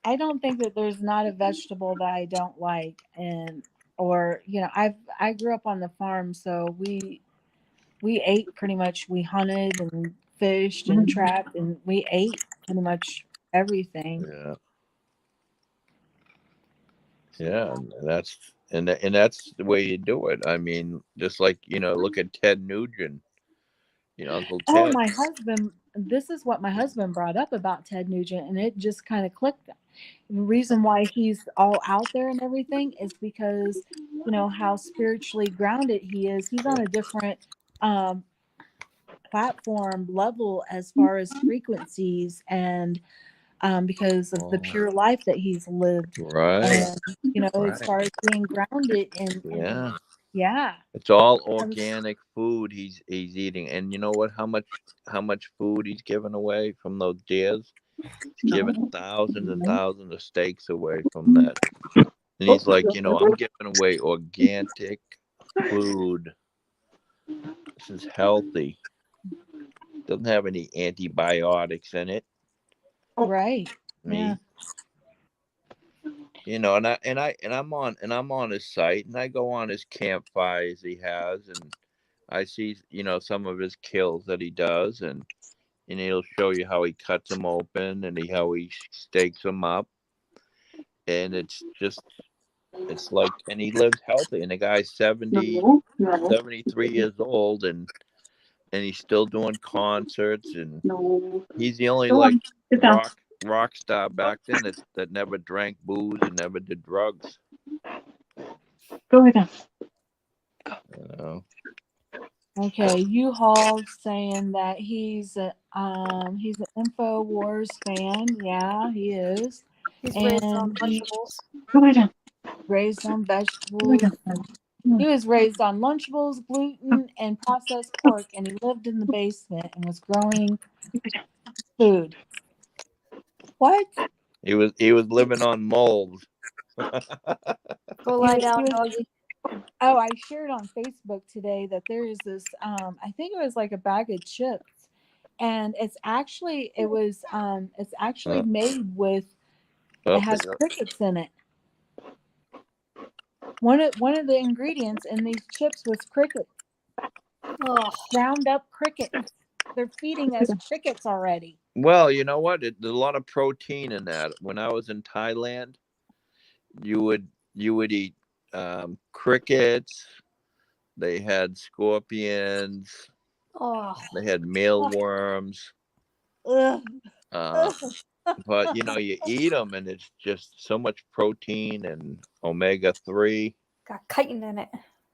I don't think that there's not a vegetable that I don't like, I grew up on the farm, so we ate pretty much. We hunted and fished and trapped, and we ate pretty much everything. Yeah. Yeah, and that's the way you do it. I mean, just like look at Ted Nugent, Uncle Oh, Ted. my husband, this is what my husband brought up about Ted Nugent, and it just kind of clicked. The reason why he's all out there and everything is because, how spiritually grounded he is. He's on a different platform level as far as frequencies, and because of the pure life that he's lived. Right. And, as Right. far as being grounded and Yeah. yeah. It's all organic food he's eating, and you know what? How much food he's giving away from those deers? He's giving thousands and thousands of steaks away from that, and he's like, I'm giving away organic food. This is healthy. Doesn't have any antibiotics in it. Right. Me. Yeah. you know, I'm on his site, and I go on his campfires he has, and I see, you know, some of his kills that he does, and he'll show you how he cuts them open and how he steaks them up, and it's like, and he lives healthy, and the guy's 73 years old, and he's still doing concerts, and he's the only like rock star back then that never drank booze and never did drugs. Go ahead now. You know? Okay, U-Haul saying that he's an InfoWars fan. Yeah, he is. He's raised on And he vegetables. Go ahead now. raised on Go vegetables. ahead now. He was raised on Lunchables, gluten, and processed pork, and he lived in the basement and was growing food. What? He was living on mold. Go lie He down, was- doggy. Oh, I shared on Facebook today that there is this. I think it was like a bag of chips, and it's actually made with. Oh, It has crickets in it. One of the ingredients in these chips was crickets, Oh, ground up crickets. They're feeding us crickets already. well, you know what? There's a lot of protein in that. When I was in Thailand, you would eat crickets. They had scorpions. oh. They had mealworms. Ugh. But you know, you eat them, and it's just so much protein and omega-3. Got chitin in it.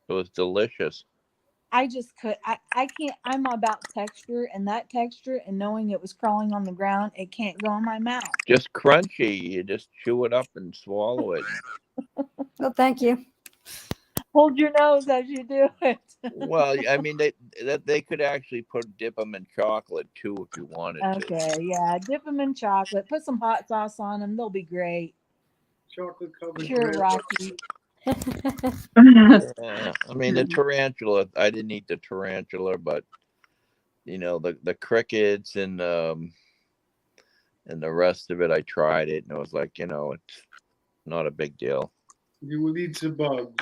It was delicious. I just could. I can't. I'm about texture, and that texture, and knowing it was crawling on the ground, it can't go in my mouth. Just crunchy. You just chew it up and swallow it. No, thank you. Hold your nose as you do it. Well, I mean, they could actually dip them in chocolate too if you wanted to. Okay, yeah, dip them in chocolate. Put some hot sauce on them. They'll be great. Chocolate covered Sure, bread. Rocky. Yeah, I mean the tarantula. I didn't eat the tarantula, but you know the crickets and the rest of it. I tried it, and it was like, you know, it's not a big deal. You would eat the bugs.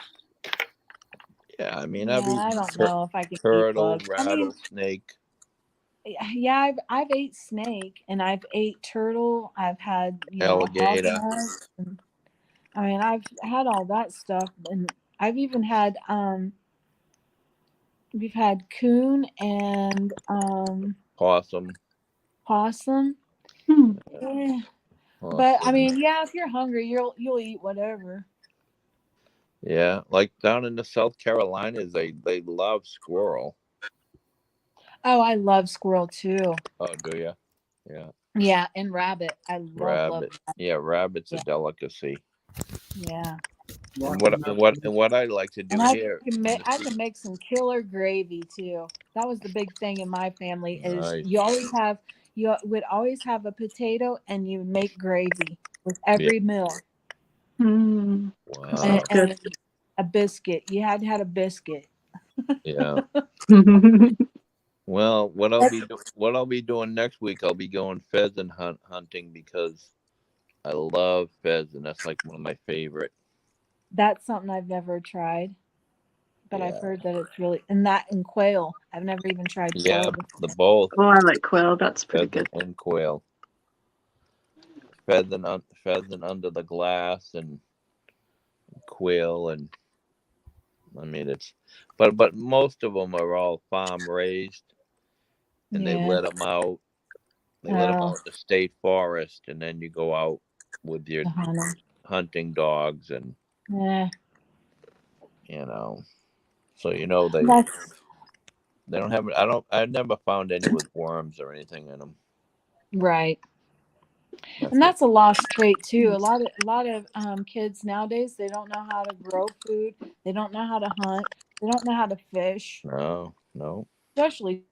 Yeah, I mean, Yeah, I've eaten I don't know if I can eat turtle, bugs. I mean, rattlesnake. yeah, I've ate snake and I've ate turtle. I've had Alligator. hogsheads, and, I mean, I've had all that stuff, and I've even had we've had coon and Possum. possum. Hmm. Eh, But I Possum. mean, yeah, if you're hungry, you'll eat whatever. Yeah, like down in the South Carolinas, they love squirrel. Oh, I love squirrel too. Oh, do you? Yeah, Yeah, and rabbit. I love rabbit. that. Yeah, rabbit's a Yeah. delicacy. Yeah. And what I like to do And I here. can make some killer gravy too. That was the big thing in my family is Nice. you would always have a potato and you make gravy with every meal. Hmm. Wow. Sounds good. And a biscuit. You had to have a biscuit. Yeah. Well, what I'll be doing next week, I'll be going pheasant hunting because I love pheasant. That's like one of my favorite. That's something I've never tried. But I've Yeah. heard that it's really and quail. I've never even tried quail. Yeah, before. the both Oh, I like quail. That's pretty pheasant good. and quail. Pheasant under the glass and quail, and I mean but most of them are all farm raised, and they Yeah. let them out. They let them Oh. out in the state forest, and then you go out with your Uh-huh. hunting dogs, and Yeah. you know, so you know they don't have. I've never found any with worms or anything in them. Right. And that's a lost trait too. A lot of kids nowadays, they don't know how to grow food. They don't know how to hunt. They don't know how to fish, No. especially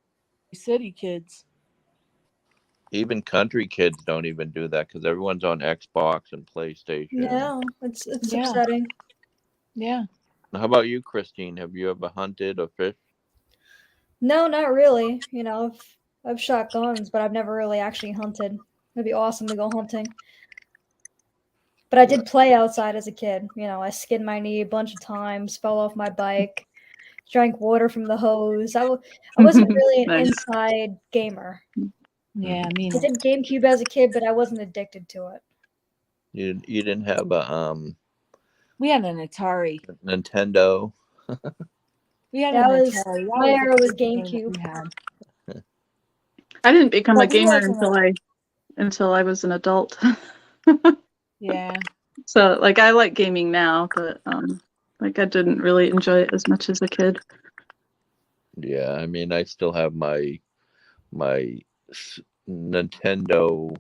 city kids. Even country kids don't even do that because everyone's on Xbox and PlayStation. Yeah, it's Yeah. upsetting. Yeah. How about you, Christine? Have you ever hunted or fished? No, not really. You know, I've shot guns, but I've never really actually hunted. It'd be awesome to go hunting. But But I did play outside as a kid. You know, I skinned my knee a bunch of times, fell off my bike, drank water from the hose. I wasn't really an Nice. inside gamer. Yeah, me I neither. did GameCube as a kid, but I wasn't addicted to it. You didn't have a We had an Atari. Nintendo. We had That an was Atari. my That era the was first game that GameCube. we had. I didn't become a But we gamer wasn't until I was an adult. Yeah. So like I like gaming now, but like I didn't really enjoy it as much as a kid. Yeah, I mean, I still have my Nintendo,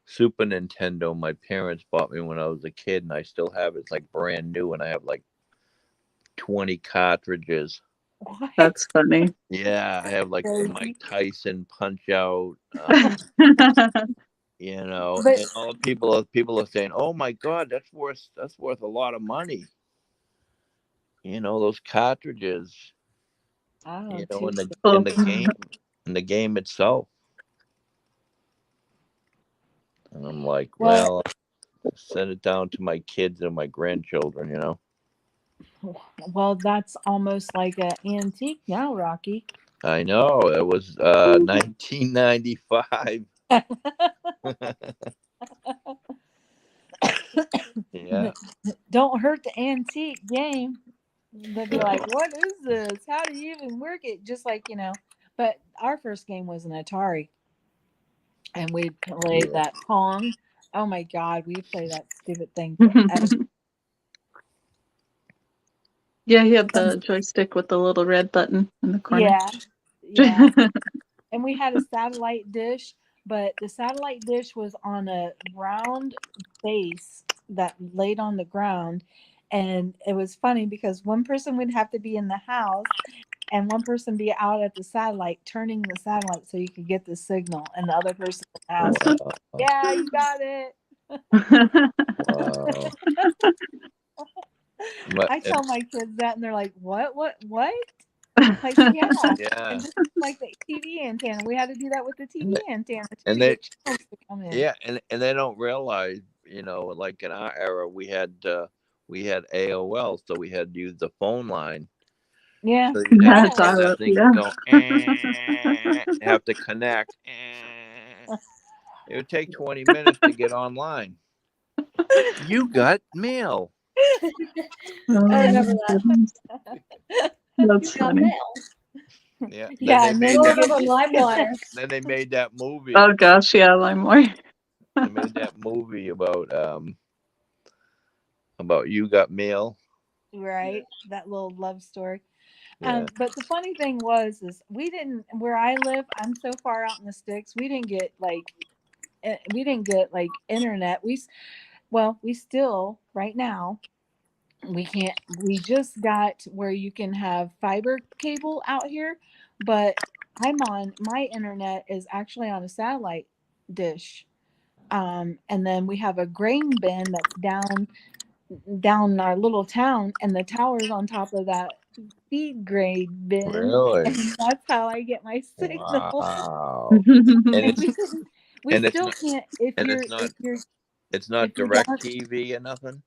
Super Nintendo. My parents bought me when I was a kid, and I still have it. It's like brand new, and I have like 20 cartridges. What? That's funny. Yeah, I have like the Crazy. Mike Tyson Punch Out. You know, But and all people are saying, "Oh my God, that's worth a lot of money." You know, those cartridges. oh, You know, too. in the game itself. And I'm like, Well, well, send it down to my kids and my grandchildren. You know. well, that's almost like an antique now, Rocky. I know it was 1995. Yeah. Don't hurt the antique game. They'll be like, "What is this? How do you even work it?" Just like But our first game was an Atari, and we played that Pong. Oh my God, we played that stupid thing forever. Yeah, he had the joystick with the little red button in the corner. Yeah. And we had a satellite dish, but the satellite dish was on a round base that laid on the ground. And it was funny because one person would have to be in the house and one person be out at the satellite, turning the satellite so you could get the signal. And the other person in the house, Wow. yeah, you got it. Wow. I tell my kids that and they're like, what? Like, yeah. Yeah. And this is like the TV antenna. We had to do that with the TV antenna too, And to they, get channels to come in. yeah, and they don't realize, like in our era, we had AOL, so we had to use the phone line. Yeah. So you'd have to Dial have that up, thing yeah. go, have to connect. It would take 20 minutes to get online. You got mail. I remember that. That's You got funny. mail. Yeah. Yeah, Then and they then made you Going that. up on LimeWire. Then they made that movie. Oh gosh, yeah, LimeWire. They made that movie about You Got Mail. right, that little love story. Yeah. But the funny thing is we didn't, where I live, I'm so far out in the sticks, we didn't get like internet. We still right now we can't. We just got where you can have fiber cable out here, but my internet is actually on a satellite dish. And then we have a grain bin that's down our little town, and the tower's on top of that feed grade bin. Really? And that's how I get my signal. Wow. And And we and it's still not- can't it's not if you're direct down- TV or nothing.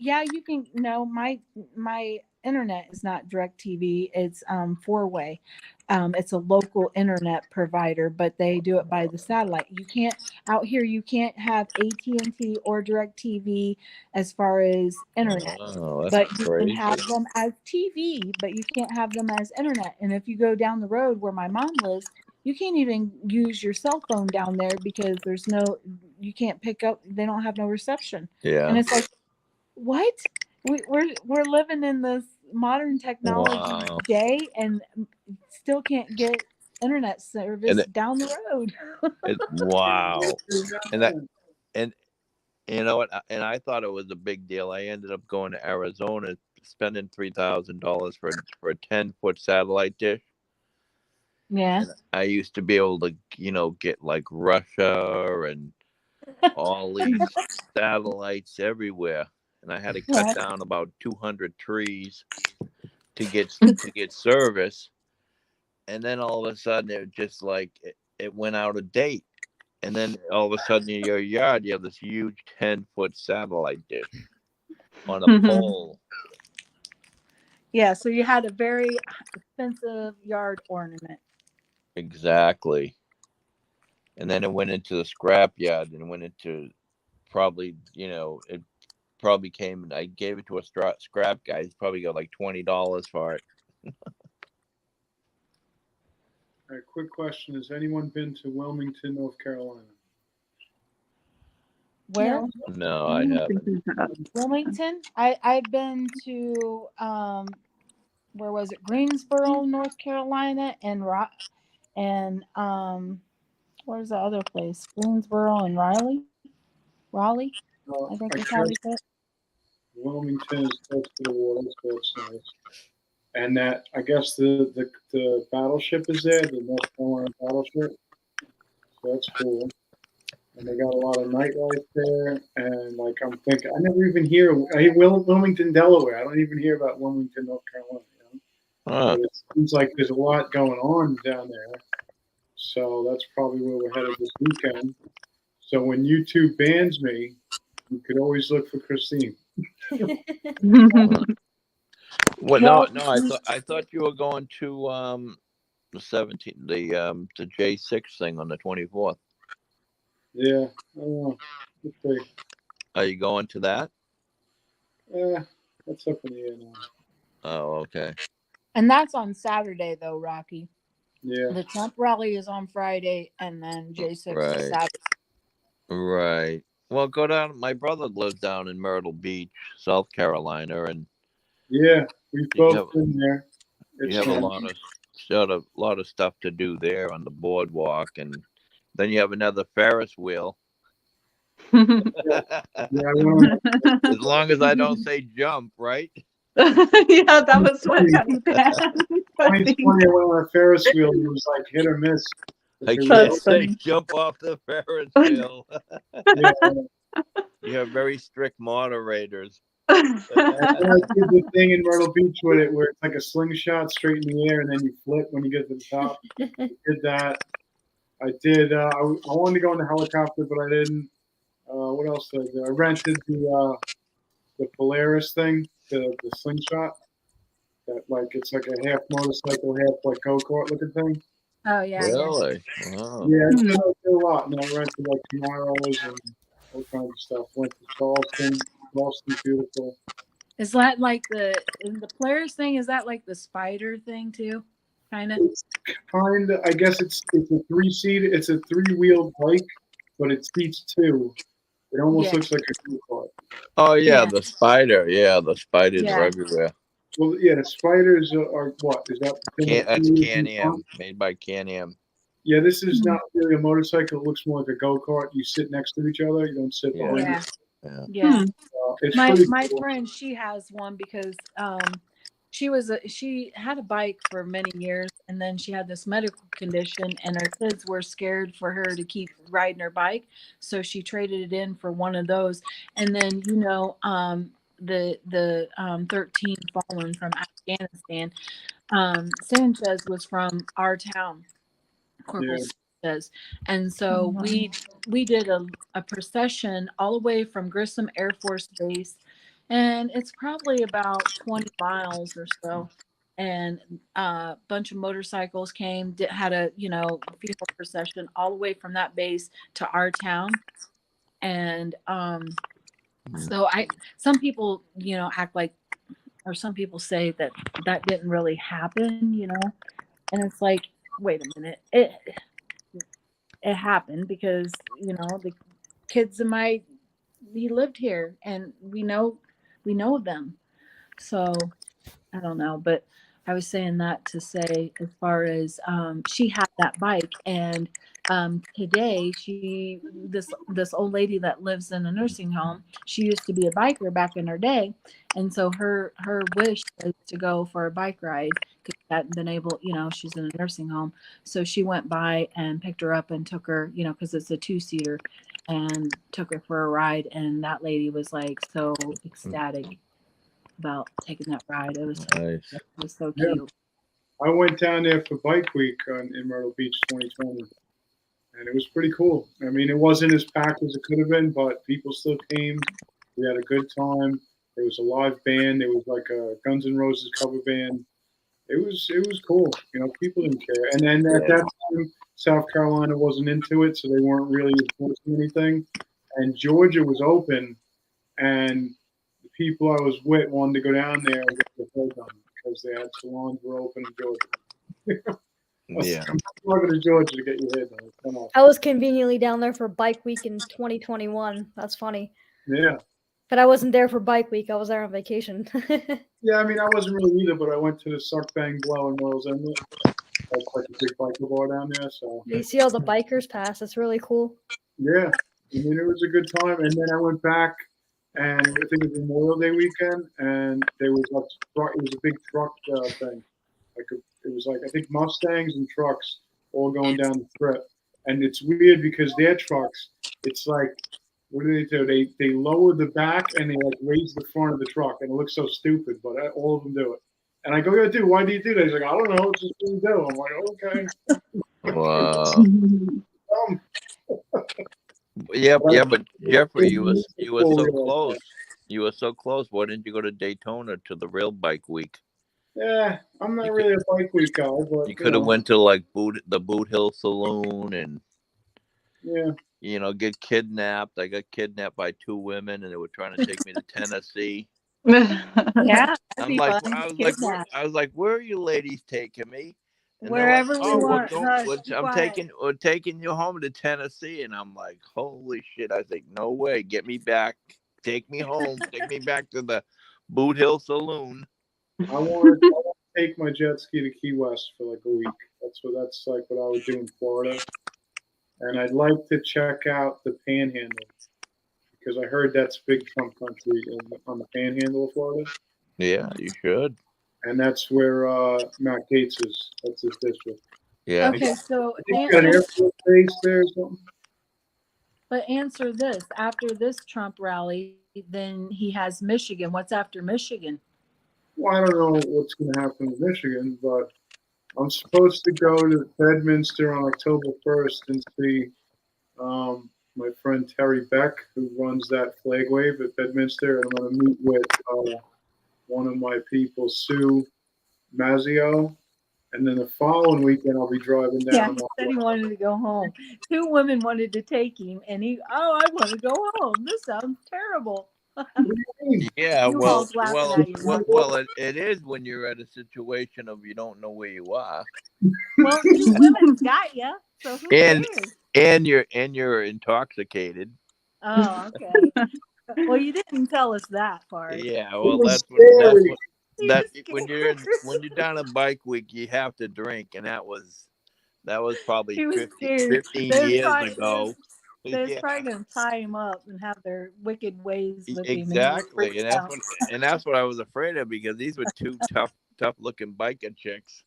yeah, you can. No, my internet is not DirecTV. It's 4-way. It's a local internet provider, but they do it by the satellite. You can't out here. You can't have AT&T or DirecTV as far as internet. Oh, But that's you crazy. can have them as TV, but you can't have them as internet. And if you go down the road where my mom lives, you can't even use your cell phone down there because you can't pick up. They don't have no reception. Yeah. And it's like, what? We're living in this modern technology Wow. day and still can't get internet service down the road. Wow. And you know what? And I thought it was a big deal. I ended up going to Arizona, spending $3,000 for a 10-foot satellite dish. Yeah. And I used to be able to, get like Russia and all these satellites everywhere. And I had to cut down about 200 trees to get service. And then all of a sudden it just like it went out of date. and then all of a sudden in your yard you have this huge 10-foot satellite dish on a pole. Yeah, so you had a very expensive yard ornament. Exactly. And then it went into the scrap yard and went into probably, it probably came, I gave it to a scrap guy. He's probably got like $20 for it. All right, quick question. Has anyone been to Wilmington, North Carolina? Where? No. No, I haven't. Wilmington. I've been to where was it? Greensboro, North Carolina, and where's the other place? Greensboro and Raleigh, I think is how they say it. Wilmington is close to the water, so it's nice. And that, I guess the battleship is there, the North Carolina battleship. So that's cool. And they got a lot of nightlife there. And like I'm thinking, I never even hear. I hear Wilmington, Delaware. I don't even hear about Wilmington, North Carolina. Huh. But it seems like there's a lot going on down there. So that's probably where we're headed this weekend. So when YouTube bans me, you could always look for Christine. Well, no, I thought you were going to the 17th, the J6 thing on the 24th. Yeah, I don't know. Let's see. Are you going to that? That's up in the air now. Oh, okay. And that's on Saturday though, Rocky. Yeah. The Trump rally is on Friday, and then J6 Right. is Saturday. Right. Well, go down. My brother lives down in Myrtle Beach, South Carolina, and Yeah, we've You both have- been there. you have a lot of stuff to do there on the boardwalk, and then you have another Ferris wheel. Yeah, I went on, As long as I don't say jump, right? Yeah, that was what got me banned. 2020, I went on a Ferris wheel and it was like hit or miss. I They can't were- That's say funny. jump off the Ferris wheel. yeah, You have very strict moderators. and I did the thing in Myrtle Beach with it where it's like a slingshot straight in the air and then you flip when you get to the top. I did that. I did. I wanted to go in the helicopter, but I didn't. What else did I do? I rented the Polaris thing, the slingshot. That like it's like a half motorcycle, half like go-kart looking thing. Oh yeah. Really? Wow. Yeah, I did a lot. And I rented like Camaros and all kinds of stuff. Went to Charleston. Charleston's beautiful. Is that like the Polaris thing? Is that like the spider thing too? Kind of. It's kind of. I guess it's a 3-seater. It's a 3-wheeled bike, but it seats 2. It almost Yeah. looks like a go-kart. Oh yeah, Yeah. the spider. Yeah, the spiders Yeah. are everywhere. Well, yeah, the spiders are what? Is that? That's Can-Am, made by Can-Am. Yeah, this is not really a motorcycle. It looks more like a go-kart. You sit next to each other. You don't sit Yeah. behind Yeah. Yeah. Yeah. It's My pretty my cool. friend, she has one because she had a bike for many years, and then she had this medical condition, and her kids were scared for her to keep riding her bike, so she traded it in for one of those. And then the 13 fallen from Afghanistan, Sanchez was from our town, Corporal Yeah. Sanchez, and so we did a procession all the way from Grissom Air Force Base, and it's probably about 20 miles or so. And a bunch of motorcycles came, had a funeral procession all the way from that base to our town. And so some people act like, or some people say that didn't really happen, and it's like, wait a minute, it happened because the kids he lived here, and we know them. So I don't know, but I was saying that to say, as far as she had that bike, and today this old lady that lives in a nursing home, she used to be a biker back in her day, and so her wish was to go for a bike ride because she hadn't been able, she's in a nursing home, so she went by and picked her up and took her, because it's a 2-seater, and took her for a ride, and that lady was like so ecstatic about taking that ride. It was Nice. so Yeah. cute. I went down there for Bike Week in Myrtle Beach 2020, and it was pretty cool. I mean, it wasn't as packed as it could have been, but people still came. We had a good time. There was a live band. There was like a Guns N' Roses cover band. It was cool. You know, people didn't care. And then at Yeah. that time, South Carolina wasn't into it, so they weren't really enforcing anything. And Georgia was open, and the people I was with wanted to go down there and get their hair done because they had salons were open in Georgia. Yeah. I'm not going to Georgia to get your hair done. Come on. I was conveniently down there for Bike Week in 2021. That's funny. Yeah. But I wasn't there for Bike Week. I was there on vacation. Yeah, I mean, I wasn't really either, but I went to the Suck Bang Blow in Wales Inlet. That's like a big biker bar down there. So, You see all the bikers pass. It's really cool. yeah, I mean, it was a good time. And then I went back, and I think it was Memorial Day weekend, and there was like, it was a big truck thing. It was like, I think Mustangs and trucks all going down the strip. And it's weird because their trucks, it's like, what do? They lower the back and they like raise the front of the truck, and it looks so stupid, but all of them do it. And I go, yeah, dude, why do you do that? He's like, I don't know, it's just what you do. I'm like, okay. Wow. Yeah, but Jeffrey, you was so close. You were so close. Why didn't you go to Daytona to the Rail Bike Week? Yeah, I'm not really a bike week guy, but You could have went to like the Boot Hill Saloon and Yeah. Get kidnapped. I got kidnapped by two women, and they were trying to take me to Tennessee. Yeah. I'm like, I was like, where are you ladies taking me? And they're Wherever like, we oh, want. we're taking you home to Tennessee, and I'm like, holy shit! I think, no way, get me back, take me home, take me back to the Boot Hill Saloon. I want to take my jet ski to Key West for like a week. That's like what I would do in Florida, and I'd like to check out the Panhandle because I heard that's big Trump country on the Panhandle of Florida. Yeah, you should. And that's where Matt Gaetz is. That's his district. Yeah. Okay, so I think he's got an Air Force base there or something. but answer this. After this Trump rally, then he has Michigan. What's after Michigan? Well, I don't know what's going to happen in Michigan, but I'm supposed to go to Bedminster on October 1st and see my friend Terry Beck, who runs that flag wave at Bedminster, and I'm going to meet with one of my people, Sue Mazzio, and then the following weekend I'll be driving down. Yeah, he said he wanted to go home. Two women wanted to take him, and I want to go home. This sounds terrible. Yeah, U-Haul's laughing at you. well, it is when you're at a situation of you don't know where you are. Well, two women got you, so who And cares? you're intoxicated. Oh, okay. Well, you didn't tell us that part. Yeah, well, when you're down a bike week, you have to drink, and that was probably He was 15 scared. years ago. They're Yeah. probably gonna tie him up and have their wicked ways with him. Exactly, and that's what I was afraid of, because these were two tough looking biker chicks.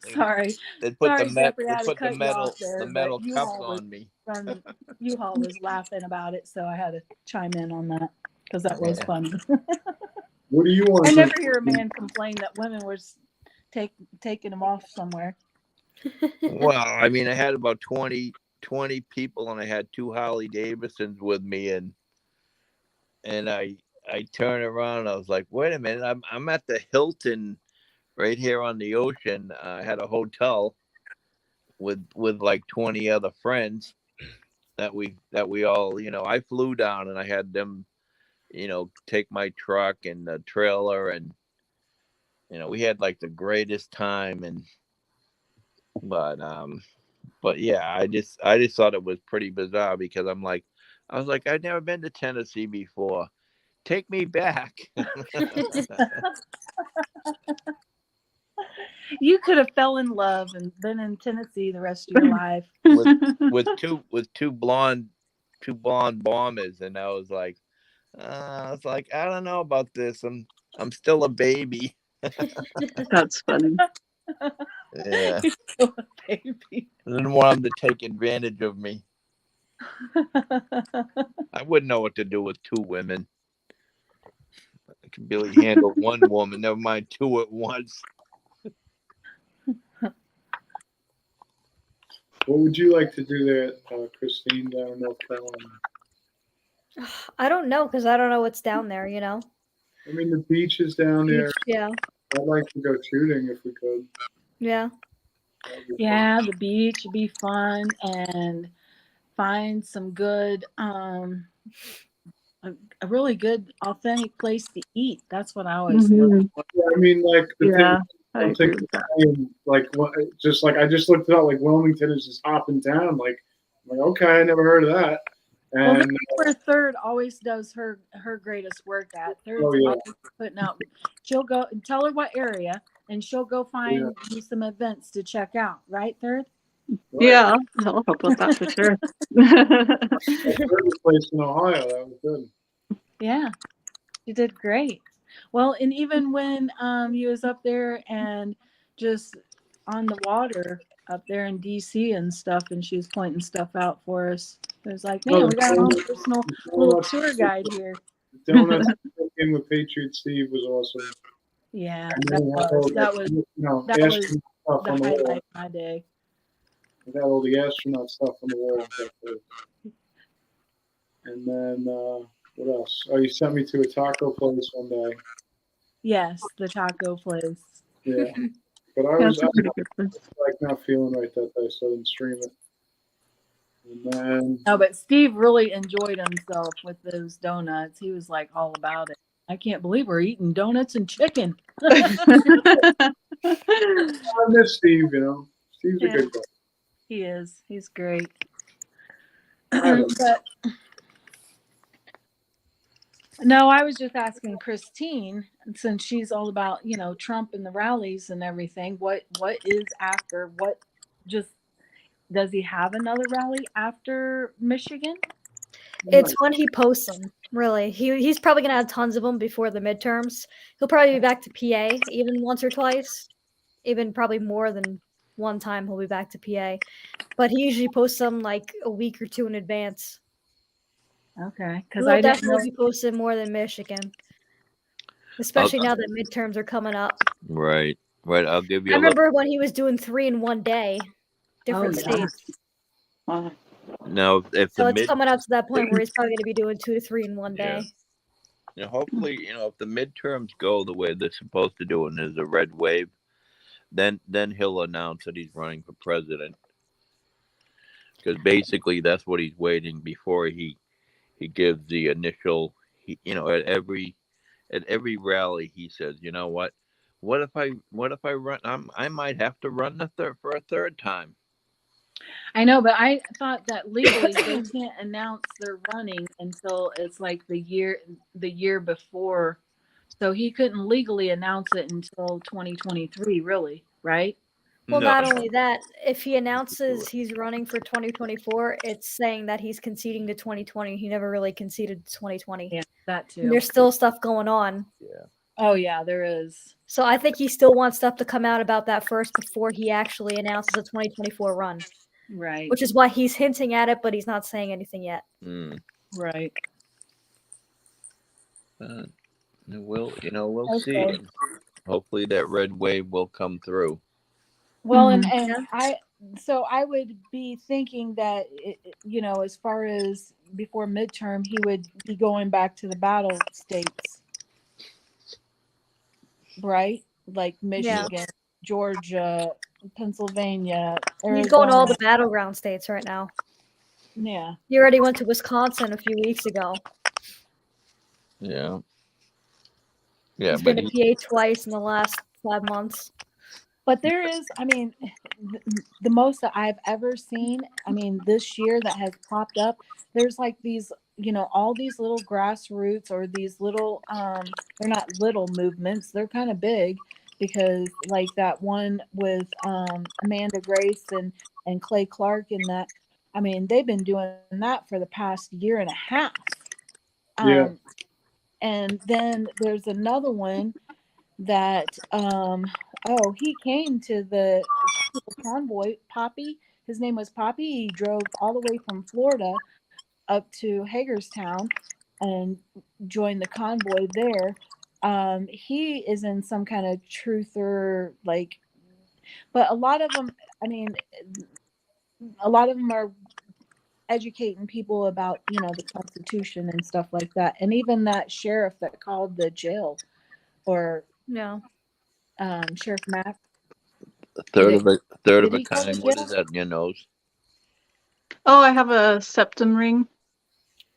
Sorry. They put Sorry, Jeffrey, I had to the cut you metal off there, the metal but cuffs U-Haul was on me. U-Haul was laughing about it, so I had to chime in on that because that was Yeah. funny. What do you want I to never hear a man complain that women were taking him off somewhere. Well, I mean, I had about 20 people, and I had two Harley Davidsons with me, and I turned around and I was like, wait a minute, I'm at the Hilton right here on the ocean. I had a hotel with like 20 other friends that we all, I flew down, and I had them, take my truck and the trailer, and we had like the greatest time. And but yeah, I just thought it was pretty bizarre, because I was like, I've never been to Tennessee before. Take me back. You could have fell in love and been in Tennessee the rest of your life. with two blonde bombers, and I was like, I don't know about this. I'm still a baby. That's funny. Yeah. You're still a baby. I didn't want them to take advantage of me. I wouldn't know what to do with two women. I could barely handle one woman, never mind two at once. What would you like to do there, Christine, down in North Carolina? I don't know because I don't know what's down there. You know. I mean, the beach is down there. Yeah. I'd like to go shooting if we could. Yeah. That'd be fun. Yeah, the beach would be fun, and find some good, a really good, authentic place to eat. That's what I always look. Mhm. Yeah, I mean, like the Yeah, I thing, agree with that. like what, just like I just looked it up. Like Wilmington is just hopping town. Like, I'm like, okay, I never heard of that. Well, And that's where Third always does her greatest work at. Third's yeah. always putting out. She'll go and tell her what area, and she'll go find you some events to check out. Right, Third? Yeah, I'll help with that for sure. Third place in Ohio. That was good. Yeah, you did great. Well, and even when you was up there and just on the water up there in DC and stuff, and she was pointing stuff out for us. It was like, man, we got our own personal little tour guide here. Donuts in with Patriot Steve was awesome. Yeah, And that then was you know, that was astronaut stuff the on the wall. highlight of my day. We got all the astronaut stuff on the wall. And then what else? Oh, you sent me to a taco place one day. Yes, the taco place. Yeah, but I That's was a pretty good place. like not feeling right that day, so I didn't stream it. And then No, but Steve really enjoyed himself with those donuts. He was like all about it. I can't believe we're eating donuts and chicken. I miss Steve. You know, Steve's a Yeah. good guy. He is. He's great. I don't But no, I was just asking Christine, since she's all about, Trump and the rallies and everything, what is after, what just, does he have another rally after Michigan? It's when he posts them. Really, he's probably gonna have tons of them before the midterms. He'll probably be back to PA even once or twice, even probably more than one time. He'll be back to PA, but he usually posts them like a week or two in advance. Okay, because He'll I didn't know. definitely be posting more than Michigan, especially now that midterms are coming up. Right. I'll give you I a little. remember when he was doing 3 in one day, different yeah. states. Wow. Now, if So the it's mid, coming up to that point where he's probably going to be doing 2 to 3 in one Yeah. day. hopefully, if the midterms go the way they're supposed to do, and there's a red wave, then he'll announce that he's running for president. Because basically, that's what he's waiting before he gives the initial. At every rally, he says, "You know what? What if I run? I might have to run for a third time." I know, but I thought that legally they can't announce they're running until it's like the year before. So he couldn't legally announce it until 2023, really, right? Well, No. not only that, if he announces he's running for 2024, it's saying that he's conceding to 2020. He never really conceded to 2020. Yeah, that And too. there's still stuff going on. Oh yeah, there is. So I think he still wants stuff to come out about that first before he actually announces a 2024 run, Right. which is why he's hinting at it, but he's not saying anything yet. Right. We'll see. Okay. Hopefully, that red wave will come through. Well, Mhm. and I would be thinking that as far as before midterm, he would be going back to the battle states, right? Like Michigan, Georgia, Pennsylvania, Arizona. He's going to all the battleground states right now. Yeah. He already went to Wisconsin a few weeks ago. Yeah. He's been to PA twice in the last 5 months. But there is, the most that I've ever seen, this year that has popped up, there's like these, all these little grassroots or these little, they're not little movements, they're kind of big, because like that one with Amanda Grace and Clay Clark and that, they've been doing that for the past year and a half. Yeah. And then there's another one that he came to the convoy. Poppy, his name was Poppy. He drove all the way from Florida up to Hagerstown and joined the convoy there. He is in some kind of truther, but a lot of them, a lot of them are educating people about, you know, the Constitution and stuff like that. And even that sheriff that called the jail, or No. Sheriff Mack. A third Did of a third did of a he call the kind. What jail? is that in your nose? Oh, I have a septum ring.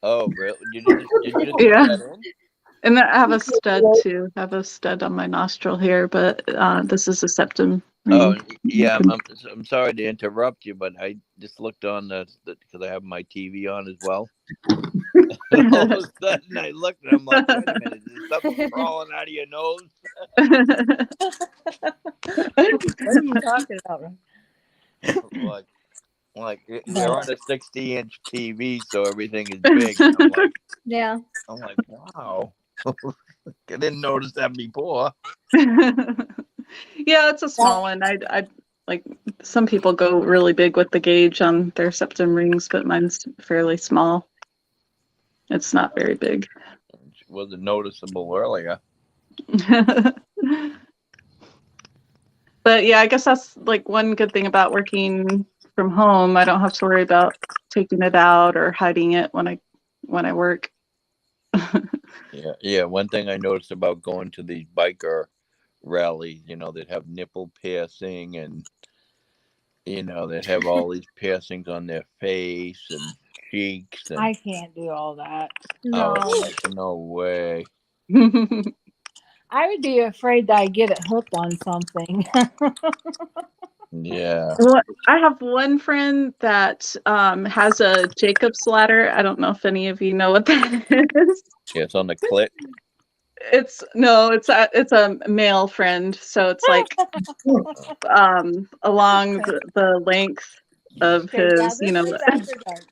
Oh, really? Did you just put Yeah. that in? And I have a stud too. I have a stud on my nostril here, but this is a septum Oh, ring. yeah. I'm sorry to interrupt you, but I just looked on the because I have my TV on as well. And all of a sudden, I looked and I'm like, wait a minute, is something crawling out of your nose? What are you talking about? Ron? Like they're on a 60-inch TV, so everything is big. And Yeah. I'm like, wow. I didn't notice that before. Yeah, it's a small one. I like some people go really big with the gauge on their septum rings, but mine's fairly small. It's not very big. It wasn't noticeable earlier. But yeah, I guess that's like one good thing about working from home. I don't have to worry about taking it out or hiding it when I work. Yeah. One thing I noticed about going to these biker rallies, that have nipple piercing and that have all these piercings on their face and cheeks and I can't do all that. No. no way. I would be afraid that I get it hooked on something. Yeah. Well, I have one friend that has a Jacob's ladder. I don't know if any of you know what that is. Yeah, it's on the clit. It's a male friend, so it's like along the length of Okay, yeah, his, this is after dark.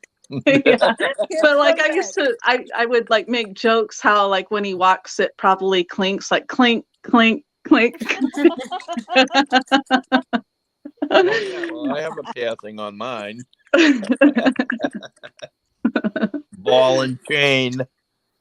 yeah. But like Go I used to, I would like make jokes how like when he walks it probably clinks like clink clink clink. Oh, yeah, well, I have a piercing on mine. Ball and chain.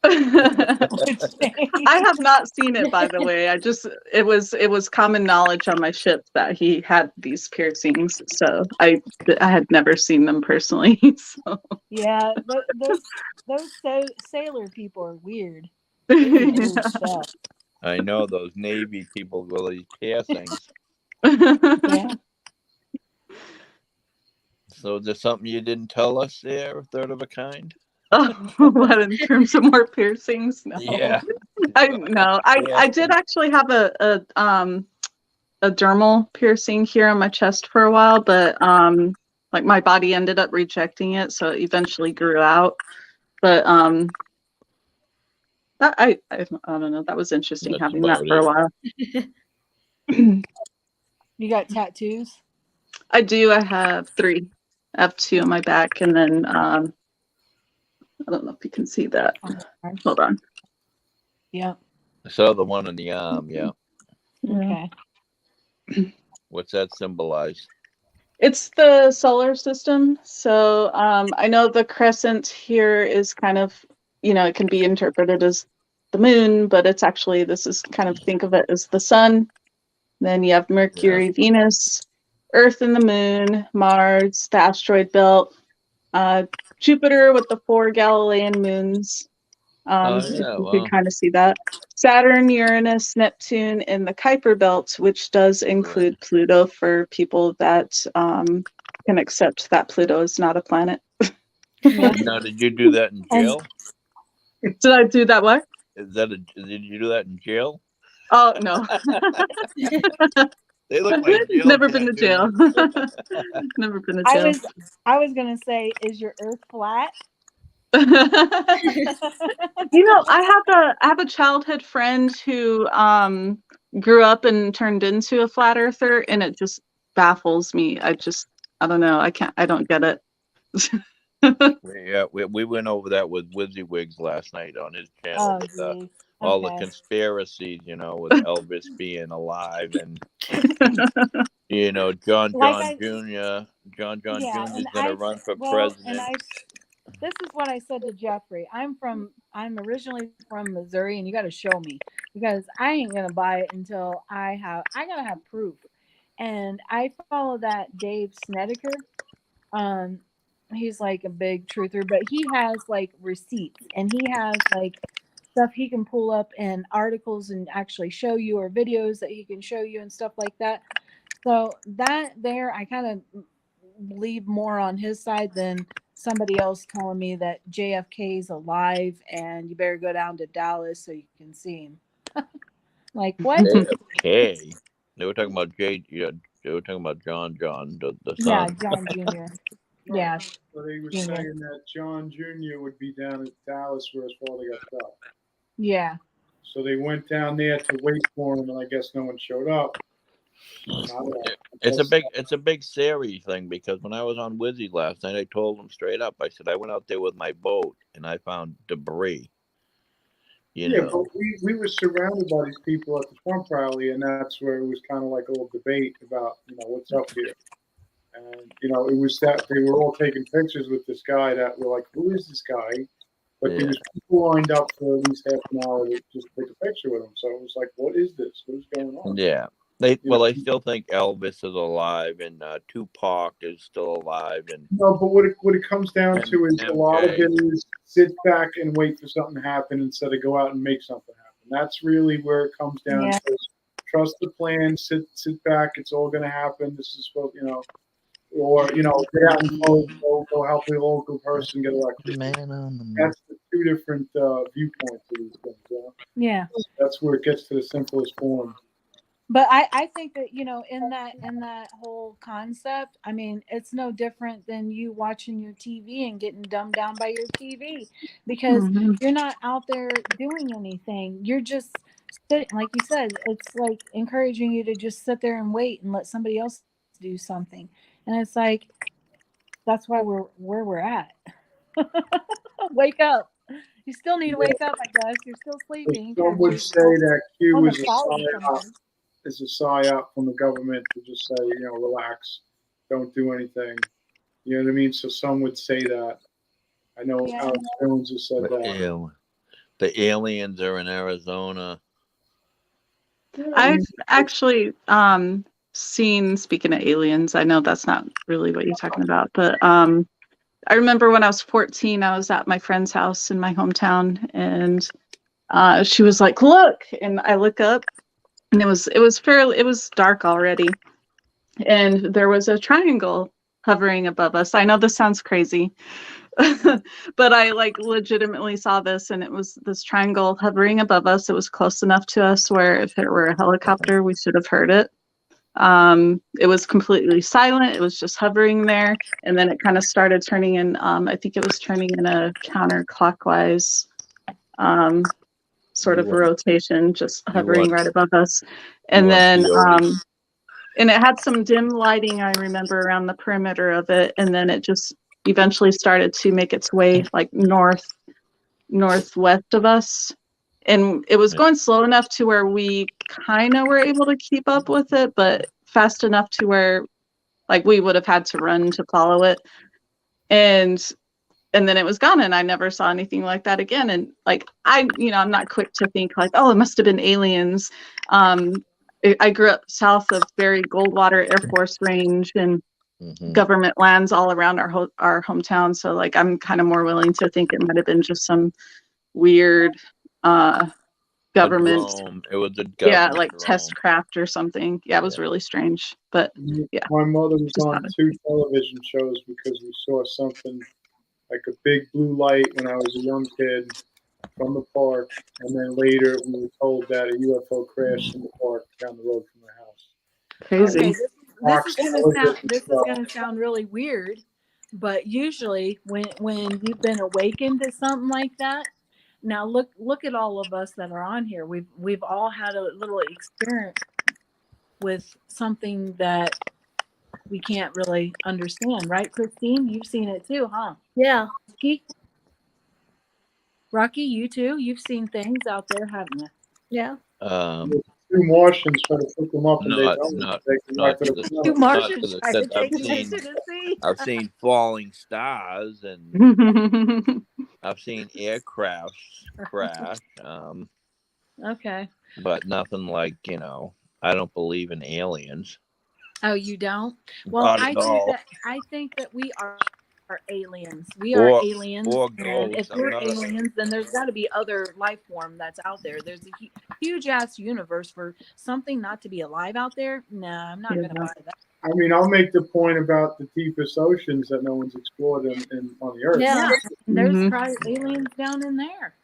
I have not seen it, by the way. It was common knowledge on my ship that he had these piercings, so I had never seen them personally. So Yeah, those sailor people are weird. They do weird stuff. I know those Navy people with these piercings. Yeah. So is there something you didn't tell us there, third of a kind? Oh, what in terms of more piercings? No. Yeah. I did actually have a dermal piercing here on my chest for a while, but like my body ended up rejecting it, so it eventually grew out. But I don't know. That was interesting That's having that about for a it. while. You got tattoos? I do. I have 3. I have 2 on my back, and then I don't know if you can see that. Hold on. Yeah. I saw the one on the arm, yeah. Okay. What's that symbolize? It's the solar system. So I know the crescent here is kind of, it can be interpreted as the moon, but it's actually, this is kind of, think of it as the sun. Then you have Mercury, Venus, Earth and the moon, Mars, the asteroid belt, Jupiter with the 4 Galilean moons. You can kind of see that. Saturn, Uranus, Neptune, and the Kuiper belt, which does include Pluto for people that can accept that Pluto is not a planet. Now, did you do that in jail? Did I do that? What? Did you do that in jail? Oh no. They look like jail Never been to jail. Never been to jail. I was gonna say, is your Earth flat? I have a childhood friend who grew up and turned into a flat earther, and it just baffles me. I don't know. I don't get it. Yeah, we went over that with WYSIWYGs last night on his channel. Oh, With, all the conspiracies, with Elvis being alive and John Jr. John Jr. is going to run for president. And this is what I said to Jeffrey. I'm originally from Missouri, and you got to show me, because I ain't gonna buy it until I gotta have proof. And I follow that Dave Snedeker he's like a big truther, but he has like receipts and he has like stuff he can pull up and articles and actually show you, or videos that he can show you and stuff like that. So that there, I kind of believe more on his side than somebody else telling me that JFK is alive and you better go down to Dallas so you can see him. Like what? JFK. They were talking about yeah, they were talking about John, the Yeah, son. John Jr. Yeah. So they were Junior. saying that John Jr. would be down in Dallas where his father got shot. Yeah. So they went down there to wait for him, and I guess no one showed up. It's a big series thing, because when I was on Wizzy last night, I told them straight up. I said I went out there with my boat and I found debris. You Yeah, know. but we were surrounded by these people at the Trump rally, and that's where it was kind of like a little debate about, what's up here. And, it was that they were all taking pictures with this guy that were like, who is this guy? But there was people lined up for at least half an hour to just take a picture with him. So it was like, what is this? What's going on? Yeah. They still think Elvis is alive and Tupac is still alive, and No, but what it comes down to is a lot of it is sit back and wait for something to happen instead of go out and make something happen. That's really where it comes down Yeah. to. Trust the plan. Sit back. It's all going to happen. This is what or get out and go help a local person get elected. That's the two different viewpoints of these things. Yeah. That's where it gets to the simplest form. But I think that, in that whole concept, I mean, it's no different than you watching your TV and getting dumbed down by your TV, because you're not out there doing anything. You're just sitting, like you said, it's like encouraging you to just sit there and wait and let somebody else do something. And it's like, that's why we're where we're at. Wake up. You still need to wake up, I guess. You're still sleeping. Some would say that Q is a psyop from the government to just say, relax, don't do anything. You know what I mean? So some would say that. I know Alex Jones has said that. The aliens are in Arizona. I've actually seen, speaking of aliens, I know that's not really what you're talking about, but I remember when I was 14, I was at my friend's house in my hometown, and she was like, look, and I look up, and it was dark already, and there was a triangle hovering above us. I know this sounds crazy, but I legitimately saw this, and it was this triangle hovering above us. It was close enough to us where if it were a helicopter, we should have heard it. It was completely silent. It was just hovering there, and then it kind of started turning in. I think it was turning in a counterclockwise sort of rotation, just hovering right above us. And then and it had some dim lighting, I remember, around the perimeter of it, and then it just eventually started to make its way northwest of us. And it was going slow enough to where we kind of were able to keep up with it, but fast enough to where we would have had to run to follow it. And then it was gone, and I never saw anything like that again. And I'm not quick to think oh, it must have been aliens. I grew up south of Barry Goldwater Air Force Range and government lands all around our hometown. So I'm kind of more willing to think it might have been just some weird government. It was a government test craft or something. Yeah, it was really strange. But yeah, my mother was on 2 television shows because we saw something like a big blue light when I was a young kid from the park, and then later we were told that a UFO crashed in the park down the road from our house. Crazy. Okay, this is gonna sound really weird, but usually when you've been awakened to something like that, now look at all of us that are on here. We've all had a little experience with something that we can't really understand, right, Christine? You've seen it too, huh? Yeah. Rocky, you too? You've seen things out there, haven't you? Yeah. 2 Martians trying to pick them up, and I've seen falling stars, and I've seen aircrafts crash. Okay. But nothing like I don't believe in aliens. Oh, you don't? Well, Not at all. I think that we are aliens. We are Or aliens, or and if ghosts. I'm we're not a, aliens, then there's got to be other life form that's out there. There's a huge ass universe for something not to be alive out there. Nah, I'm not Yeah. gonna buy that. I mean, I'll make the point about the deepest oceans that no one's explored on the earth. Yeah. And there's Mhm. probably aliens down in there.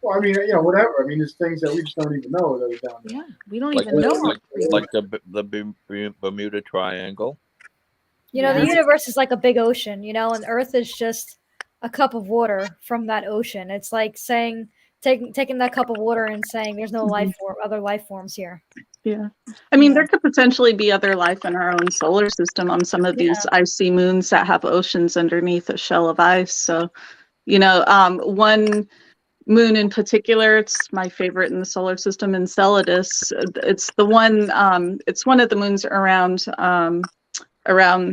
Well, I mean, whatever. I mean, there's things that we just don't even know that are down there. Yeah, we don't like even know. like the Bermuda Triangle. You know, the Yeah. universe is like a big ocean, and Earth is just a cup of water from that ocean. It's like saying taking that cup of water and saying there's no other life forms here. Yeah. I mean, Yeah. there could potentially be other life in our own solar system on some of these icy moons that have oceans underneath a shell of ice. So, one moon in particular, it's my favorite in the solar system, Enceladus. It's the one, it's one of the moons around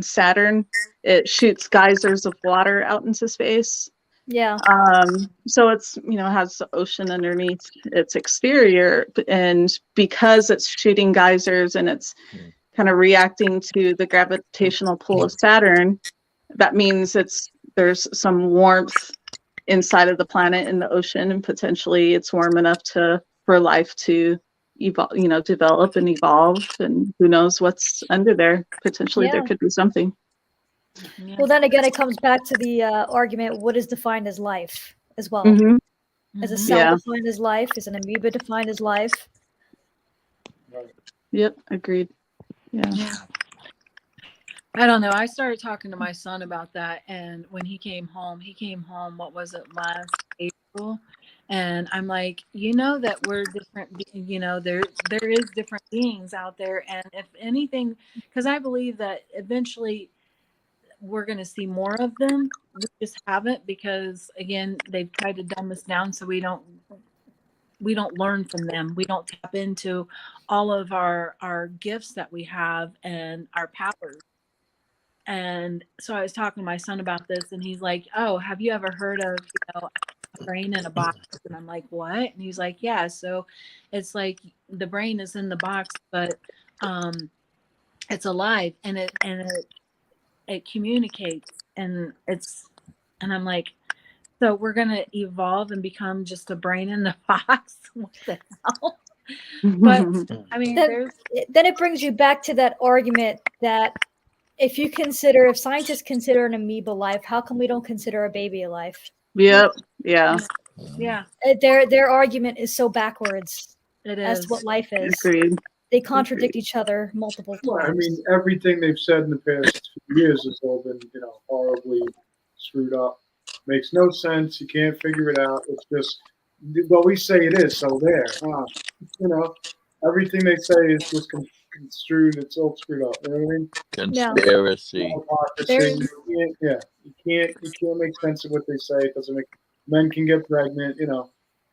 Saturn. It shoots geysers of water out into space. Yeah. So it's, has the ocean underneath its exterior, and because it's shooting geysers and it's kind of reacting to the gravitational pull of Saturn, that means there's some warmth inside of the planet in the ocean, and potentially it's warm enough for life to develop and evolve, and who knows what's under there. Potentially there could be something. Yeah. Well, then again, it comes back to the argument: what is defined as life as well? Mhm. Is a Mhm. cell Yeah. defined as life? Is an amoeba defined as life? Yep, agreed. Yeah. Yeah. I don't know. I started talking to my son about that, and when he came home, what was it, last April? And I'm like, that we're different, there is different beings out there, and if anything, because I believe that eventually we're going to see more of them. We just haven't, because again, they've tried to dumb us down, so we don't learn from them. We don't tap into all of our gifts that we have and our powers. And so I was talking to my son about this, and he's like, "Oh, have you ever heard of, a brain in a box?" And I'm like, "What?" And he's like, "Yeah, so it's like the brain is in the box, but it's alive, and it communicates, and I'm like, so we're gonna evolve and become just a brain in the box? What the hell?" But I mean, Then it brings you back to that argument that if scientists consider an amoeba life, how come we don't consider a baby alive? Yep. Yeah. Yeah, Their argument is so backwards. it That's is. what life is. Agreed. They contradict each other multiple times. Well, I mean, everything they've said in the past few years has all been, horribly screwed up. Makes no sense. You can't figure it out. It's just, well, we say it is, so there. Everything they say is just construed. It's all screwed up. You know what I mean? Conspiracy. You can't make sense of what they say. It doesn't make men can get pregnant.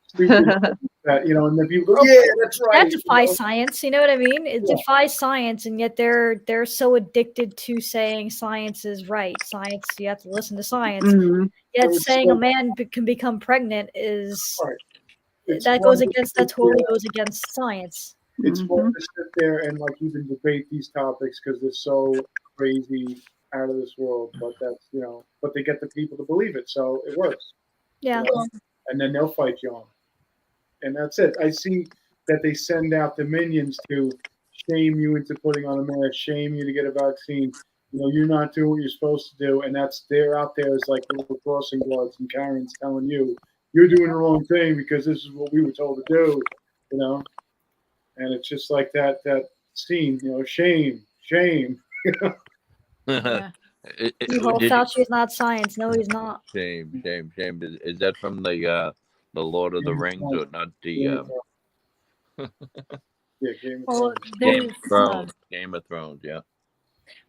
Stupid. And then people go, yeah, that's right. That defies science. You know what I mean? It defies science, and yet they're so addicted to saying science is right. Science, you have to listen to science. Mhm. Yet It's saying so- a man can become pregnant is Right. It's that fun goes to against sit totally there- goes against science. It's fun to sit there and even debate these topics because they're so crazy, out of this world. But that's but they get the people to believe it, so it works. Yeah. And then they'll fight you on. And that's it. I see that they send out the minions to shame you into putting on a mask, shame you to get a vaccine. You're not doing what you're supposed to do, and they're out there as like little crossing guards and Karens telling you you're doing the wrong thing because this is what we were told to do. And it's just like that scene. Shame. Yeah. Fauci is not science. No, he's not. Shame. Is that from the Lord of the Rings, or not the Game of Well, Thrones. Game of Thrones? Yeah.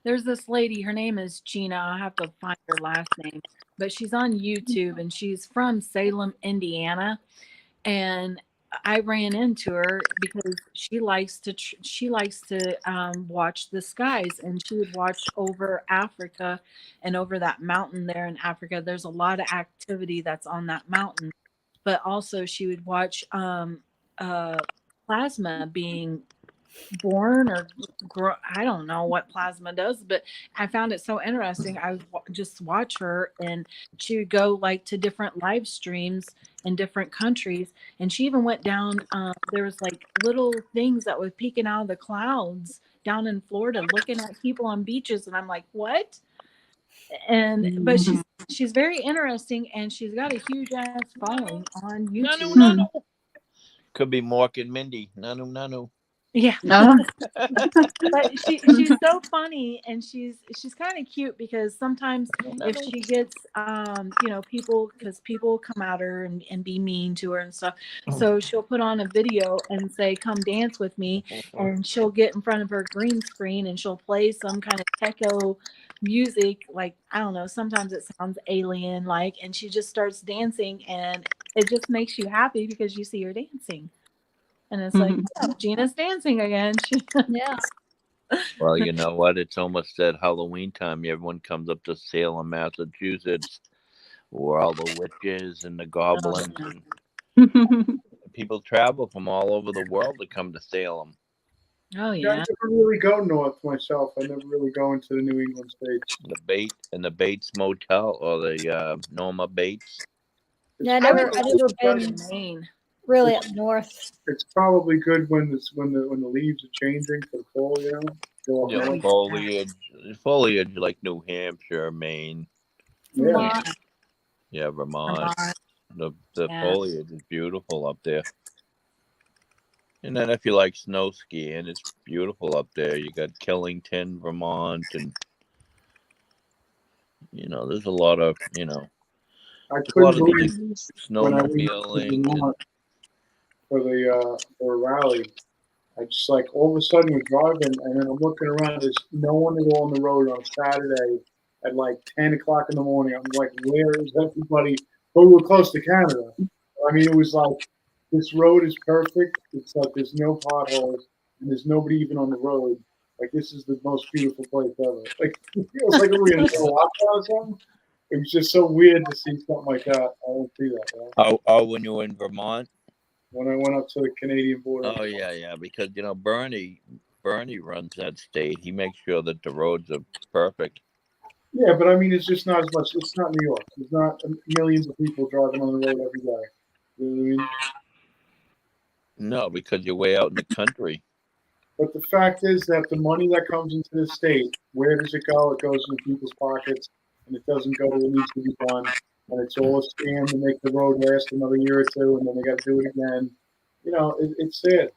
there's this lady, her name is Gina. I'll have to find her last name, but she's on YouTube, and she's from Salem, Indiana. And I ran into her because she likes to watch the skies, and she would watch over Africa and over that mountain there in Africa. There's a lot of activity that's on that mountain, but also she would watch plasma being born or grow. I don't know what plasma does, but I found it so interesting. I would just watch her, and she would go like to different live streams in different countries, and she even went down. There was like little things that were peeking out of the clouds down in Florida, looking at people on beaches, and I'm like, what? And but she's very interesting, and she's got a huge ass following on YouTube. Nanu. Could be Mork and Mindy. Nanu. Yeah. Oh. But she's so funny, and she's kind of cute because sometimes if she gets people, because people come at her and be mean to her and stuff, so she'll put on a video and say, come dance with me, and she'll get in front of her green screen and she'll play some kind of techno music, like I don't know, sometimes it sounds alien like, and she just starts dancing, and it just makes you happy because you see her dancing. And it's like, oh, Gina's dancing again. Yeah. Well, you know what? It's almost that Halloween time. Everyone comes up to Salem, Massachusetts, where all the witches and the goblins and people travel from all over the world to come to Salem. Oh Yeah, I yeah. never really go north myself. I never really go into the New England states. The Bates Motel or the Norma Bates. Yeah, I never been Maine. really up north. It's probably good when the leaves are changing for the fall. You know, go up You know, north. foliage like New Hampshire, Maine, Yeah. Vermont. yeah, Vermont. The Yeah. foliage is beautiful up there. And then if you like snow skiing, it's beautiful up there. You got Killington, Vermont, and there's a lot of I a lot couldn't of believe nice when I went to snowmobiling. And, Vermont for a rally. I just like all of a sudden we're driving and then I'm looking around. There's no one at all on the road on Saturday at like 10 o'clock in the morning. I'm like, where is everybody? But we were close to Canada. I mean, it was like this road is perfect. It's like there's no potholes and there's nobody even on the road. Like this is the most beautiful place ever. Like it feels like we're in a lockdown or something. It was just so weird to see something like that. I don't see that. Right? oh, when you were in Vermont? When I went up to the Canadian border. Oh yeah, because Bernie runs that state. He makes sure that the roads are perfect. Yeah, but I mean, it's just not as much. It's not New York. There's not millions of people driving on the road every day. You know what I mean? No, because you're way out in the country. But the fact is that the money that comes into the state, where does it go? It goes into people's pockets, and it doesn't go where it needs to be done. And it's all a scam to make the road last another year or two, and then they got to do it again. You know, it's sad.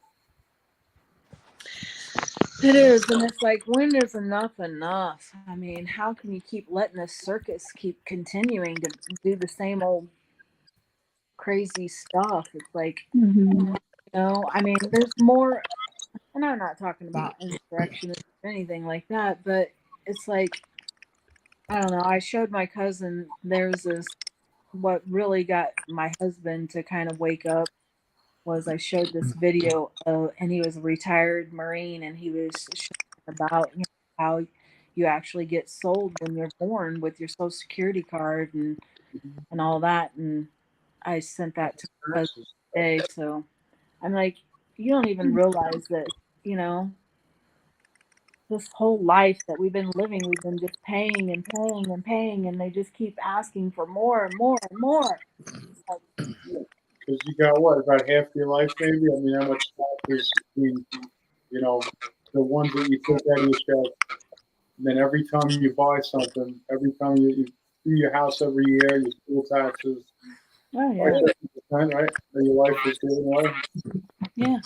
It is, and it's like, when is enough? I mean, how can you keep letting this circus keep continuing to do the same old crazy stuff? It's like, I mean, there's more, and I'm not talking about insurrection or anything like that, but it's like, I don't know, I showed my cousin, there's this, what really got my husband to kind of wake up was I showed this video and he was a retired Marine, and he was showing about how you actually get sold when you're born with your Social Security card and all that. And I sent that to my husband today. So I'm like, you don't even realize that, this whole life that we've been living, we've been just paying and paying and paying, and they just keep asking for more and more and more. Because you got what, about half your life, maybe? I mean, how much tax is being, the ones that you took out of your check. And then every time you buy something, every time you do your house every year, your school taxes. Oh, yeah. Right? So your life is going away. Yeah.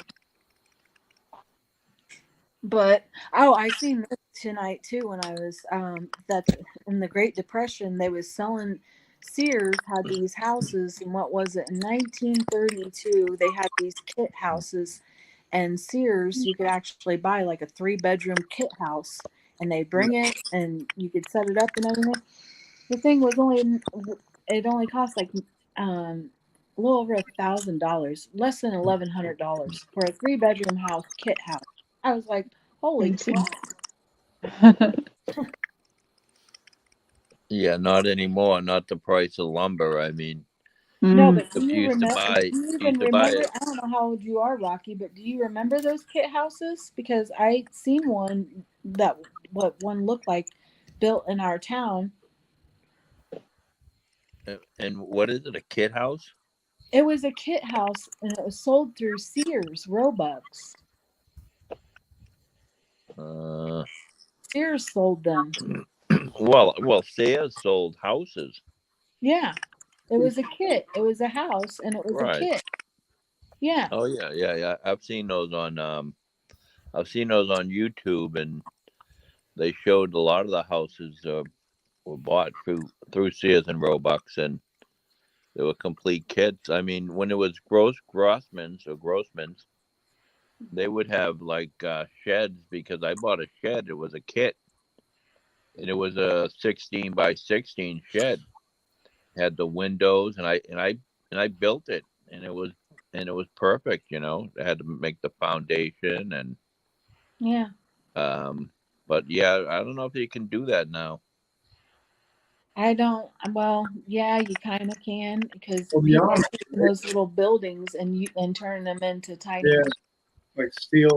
But I seen this tonight too when I was that in the Great Depression they was selling. Sears had these houses, and what was it, in 1932 they had these kit houses, and Sears you could actually buy like a 3-bedroom kit house, and they bring it and you could set it up and everything. The thing was only cost like a little over $1,000, less than $1,100 for a 3-bedroom house kit house. I was like, holy crap. Yeah, not anymore. Not the price of lumber. I mean, No, Mm. but do you Used to remember? buy, Do you even used to buy remember? it. I don't know how old you are, Rocky, but do you remember those kit houses? Because I seen one that what one looked like built in our town. And what is it? A kid house? It was a kit house and it was sold through Sears Roebucks. Uh, Sears sold them. well, Sears sold houses, Yeah, it was a kit. It was a house and it was a right? kit. Yeah. Oh yeah. I've seen those on YouTube, and they showed a lot of the houses were bought through Sears and Roebucks, and they were complete kits. I mean, when it was Grossman's, they would have like sheds, because I bought a shed. It was a kit, and it was a 16 by 16 shed. Had the windows, and I built it, and it was perfect. You know, I had to make the foundation, and Yeah. but yeah, I don't know if you can do that now. I don't. Well, yeah, you kind of can because Well, people are beyond, taking those little buildings and turn them into tiny. yeah, like steel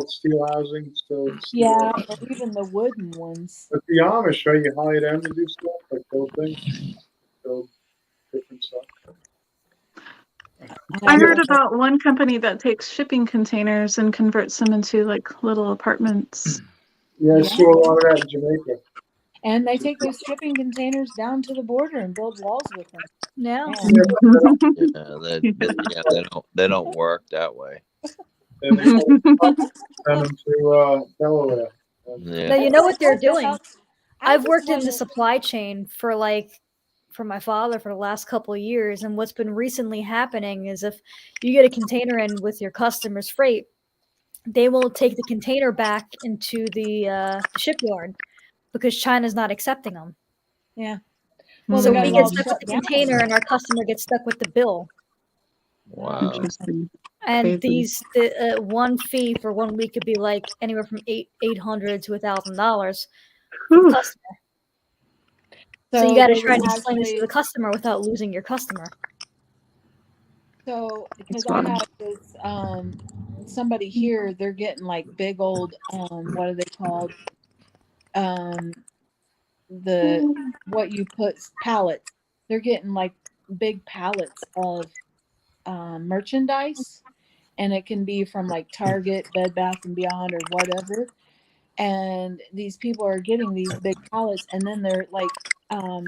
housing, steel. Yeah, or even the wooden ones. But the Amish, right? You hire them to do stuff, like build things, build different stuff. I heard about one company that takes shipping containers and converts them into like little apartments. Yeah, I Yeah. saw a lot of that in Jamaica. And they take those shipping containers down to the border and build walls with them. Yeah. Man. They don't work that way. And they send them to Delaware. Yeah. Now you know what they're What the doing. hell? I've just worked in wanna- the supply chain for my father for the last couple of years, and what's been recently happening is if you get a container in with your customer's freight, they will take the container back into the shipyard because China's not accepting them. Yeah. Well, So they got we it get all stuck with shut the down. container, and our customer gets stuck with the bill. Wow. Interesting. And Crazy. the one fee for 1 week could be like anywhere from $800 to $1,000 for the Whew. customer. So you got to they try would and explain this to actually- the customer without losing your customer. So because It's I fun. have this somebody here, they're getting like big old what are they called? The what you put pallets. They're getting like big pallets of merchandise, and it can be from like Target, Bed Bath and Beyond, or whatever. And these people are getting these big pallets, and then they're like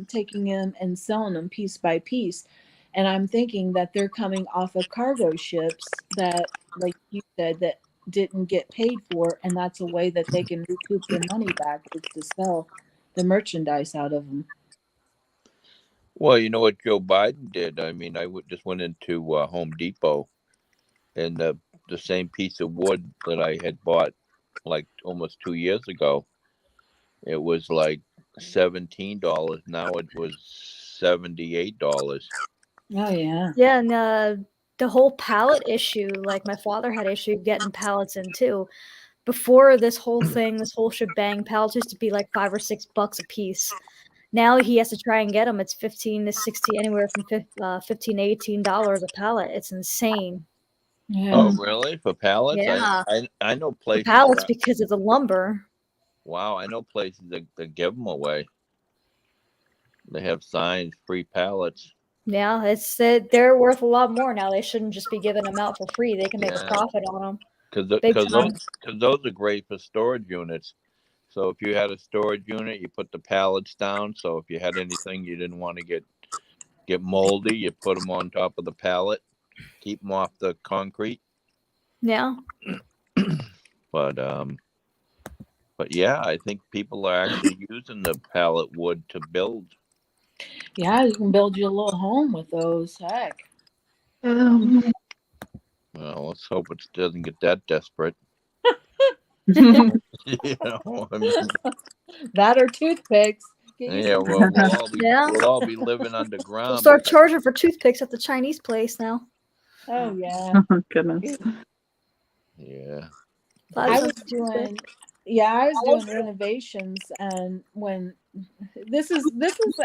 taking them and selling them piece by piece. And I'm thinking that they're coming off of cargo ships that, like you said, that didn't get paid for, and that's a way that they can recoup their money back is to sell the merchandise out of them. Well, you know what Joe Biden did? I mean, just went into Home Depot, and the same piece of wood that I had bought like almost 2 years ago, it was like $17. Now it was $78. Oh yeah. Yeah, and the whole pallet issue, like my father had issue getting pallets in too. Before this whole thing, this whole shebang, pallets used to be like $5 or $6 a piece. Now he has to try and get them. It's 15 to 60, anywhere from $15 to $18 a pallet. It's insane. Yeah. Oh, really? For pallets? Yeah. I know For places. pallets because of the lumber. Wow, I know places that give them away. They have signs, free pallets. Yeah, they're worth a lot more now. They shouldn't just be giving them out for free. They can make Yeah. a profit on them. Because Big time. those are great for storage units. So if you had a storage unit, you put the pallets down. So if you had anything you didn't want to get moldy, you put them on top of the pallet, keep them off the concrete. Yeah. But yeah, I think people are actually using the pallet wood to build. Yeah, you can build you a little home with those. Heck. Um, Well, let's hope it doesn't get that desperate. You know, I mean, That or toothpicks. Get you yeah, some well, toothpicks. we'll all be living underground. We'll start charging for toothpicks at the Chinese place now. Oh yeah. oh, goodness. Yeah. I was doing I was doing renovations, and when this is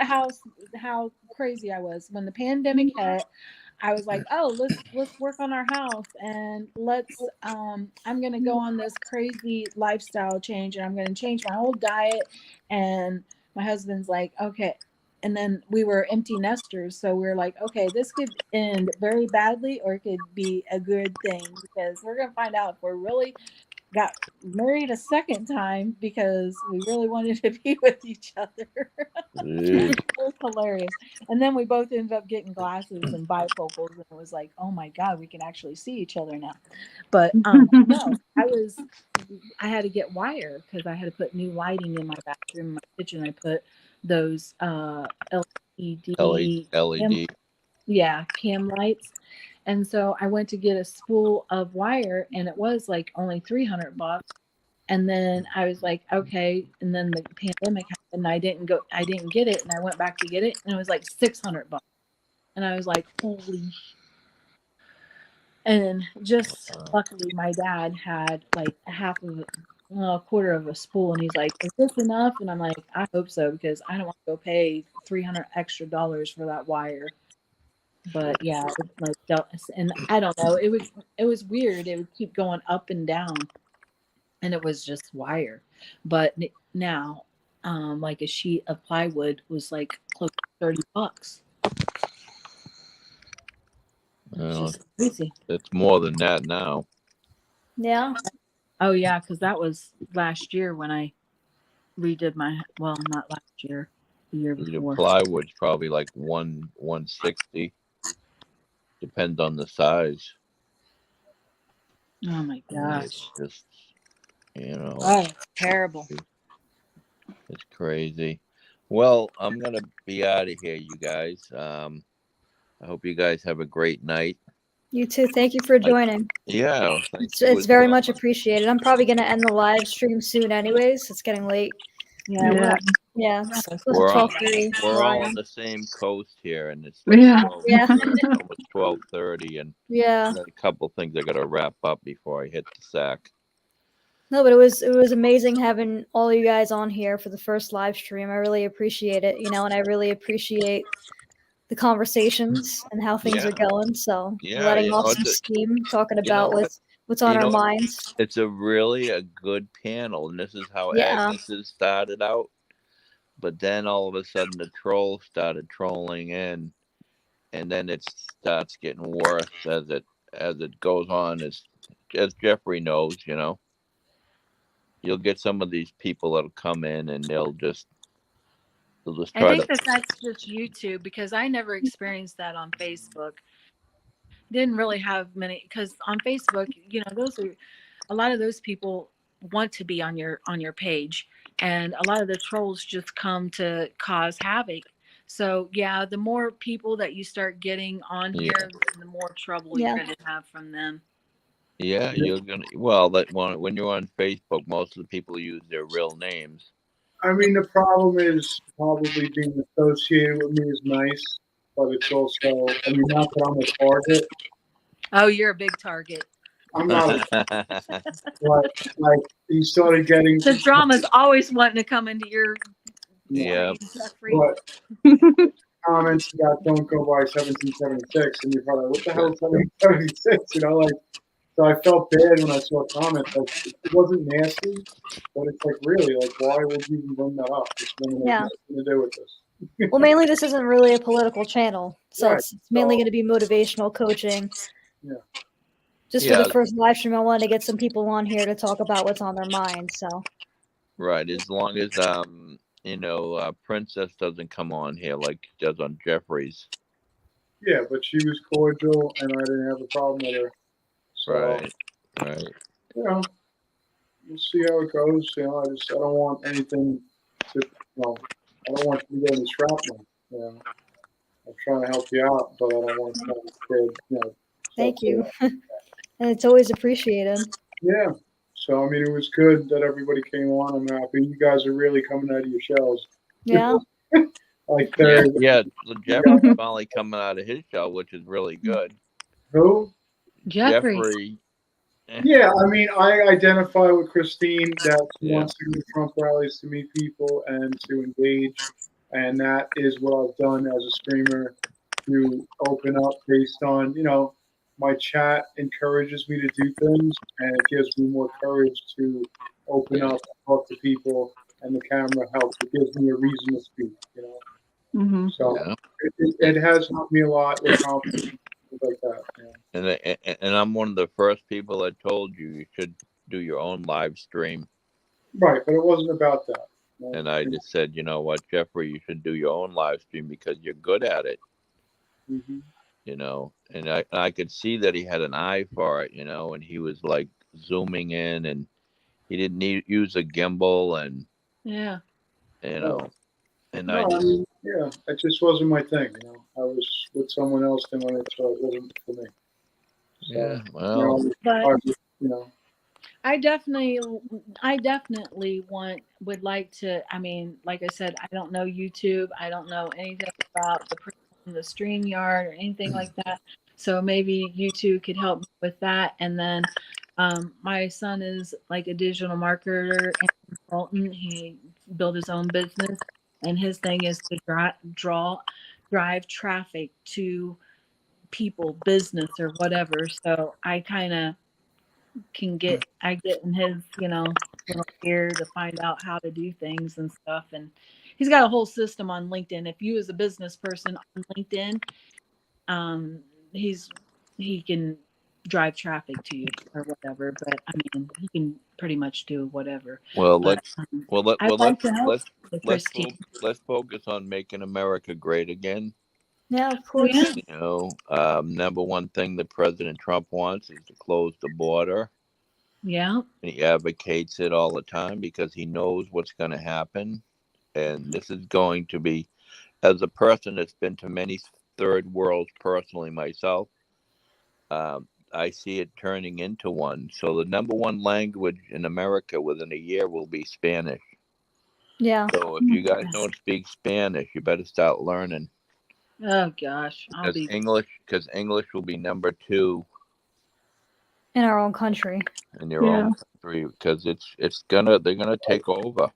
how crazy I was when the pandemic hit. I was like, oh, let's work on our house and let's I'm gonna go on this crazy lifestyle change and I'm gonna change my whole diet. And my husband's like, okay. And then we were empty nesters, so we were like, okay, this could end very badly or it could be a good thing because we're gonna find out if we're really got married a second time because we really wanted to be with each other. Jeez. It was hilarious. And then we both ended up getting glasses and bifocals, and it was like, oh my God, we can actually see each other now. But no, I had to get wire because I had to put new lighting in my bathroom, in my kitchen. I put those LED cam lights. And so I went to get a spool of wire and it was like only $300. And then I was like, okay. And then the pandemic happened and I didn't get it. And I went back to get it and it was like $600. And I was like, holy. And just luckily my dad had like a quarter of a spool and he's like, is this enough? And I'm like, I hope so because I don't want to go pay $300 extra for that wire. But yeah, and I don't know. It was weird. It would keep going up and down, and it was just wire. But now, like a sheet of plywood was like close to $30. Well, Crazy. it's more than that now. Yeah. Oh yeah, because that was last year when I redid not last year, the year The before. plywood's probably like 160. Depends on the size. Oh my It's gosh. just, you Oh, terrible. it's crazy. Well, I'm gonna be out of here, you guys. I hope you guys have a great night. You too. Thank you for joining. Yeah, thank It's, you it's as very well. much appreciated. I'm probably going to end the live stream soon anyways. It's getting late. Yeah. Yeah. Yeah. It's close We're to all, 12:30 we're where I all on am. the same coast here, and it's Yeah. 12, Yeah. almost 12:30, and Yeah. I got a couple things I gotta wrap up before I hit the sack. No, but it was amazing having all you guys on here for the first live stream. I really appreciate it, and I really appreciate the conversations and how things Yeah. are going. So Yeah, letting you off know, some it's steam, talking you know about what? what's on You our know, minds. it's a good panel, and this is how Yeah. Agnes's started out. But then all of a sudden, the trolls started trolling in, and then it starts getting worse as it goes on. As Jeffrey knows, you'll get some of these people that'll come in and they'll just I try think to. that's just YouTube because I never experienced that on Facebook. Didn't really have many because on Facebook, those are a lot of those people want to be on your page, and a lot of the trolls just come to cause havoc. So yeah, the more people that you start getting on Yeah. here, the more trouble Yeah. you're gonna have from them. Yeah, you're gonna. When you're on Facebook, most of the people use their real names. I mean, the problem is probably being associated with me is nice, but it's also, I mean, not that I'm a target. Oh, you're a big target. I'm not, like he started getting, The drama's always wanting to come into your Yeah. Jeffrey. but comments about don't go by 1776, and you're probably like, what the hell is 1776? So I felt bad when I saw comments. Like, it wasn't nasty, but it's like, really, like, why would you even bring that up? It's nothing to do with this. Well, mainly this isn't really a political channel, so Right. it's mainly going to be motivational coaching. Yeah. Just for the first live stream, I wanted to get some people on here to talk about what's on their mind. So Right, as long as Princess doesn't come on here like she does on Jeffrey's. Yeah, but she was cordial, and I didn't have a problem with her. So, Right. we'll see how it goes. I don't want anything to, I don't want you to get any shrapnel. I'm trying to help you out, but I don't want to, thank you, and it's always appreciated. Yeah. So, I mean, it was good that everybody came on. I'm happy. You guys are really coming out of your shells. Yeah. Like Yeah, Jeffrey's finally coming out of his shell, which is really good. Who? Jeffrey. Yeah, I mean, I identify with Christine that she wants to go to Trump rallies to meet people and to engage, and that is what I've done as a streamer to open up based on, my chat encourages me to do things, and it gives me more courage to open up, talk to people, and the camera helps. It gives me a reason to speak. Hmm. So Yeah. it has helped me a lot with confidence, things like that. And I'm one of the first people that told you should do your own live stream. Right, but it wasn't about that. And I just said, you know what, Jeffrey, you should do your own live stream because you're good at it. Hmm. And I could see that he had an eye for it, and he was like zooming in, and he didn't use a gimbal, and Yeah. and No, I I just mean, yeah, it just wasn't my thing. I was with someone else doing it, so it wasn't for me. So, yeah, well, But you know, I definitely would like to. I mean, like I said, I don't know YouTube. I don't know anything about the StreamYard or anything like that. So maybe YouTube could help me with that. And then my son is like a digital marketer and consultant. He built his own business, and his thing is to drive traffic to people, business, or whatever. So I kind of I get in his, little ear to find out how to do things and stuff. And he's got a whole system on LinkedIn. If you as a business person on LinkedIn, um, he can drive traffic to you or whatever. But I mean, he can pretty much do whatever. well, But I'd like to help with Christine. let's focus on making America great again. Yeah, of course. Yeah. Number one thing that President Trump wants is to close the border. Yeah. And he advocates it all the time because he knows what's going to happen. And this is going to be, as a person that's been to many third worlds personally myself, I see it turning into one. So the number one language in America within a year will be Spanish. Yeah. So if you guys don't speak Spanish, you better start learning. Oh gosh, Because English will be number 2 In our own country. in your own country, because they're gonna take over.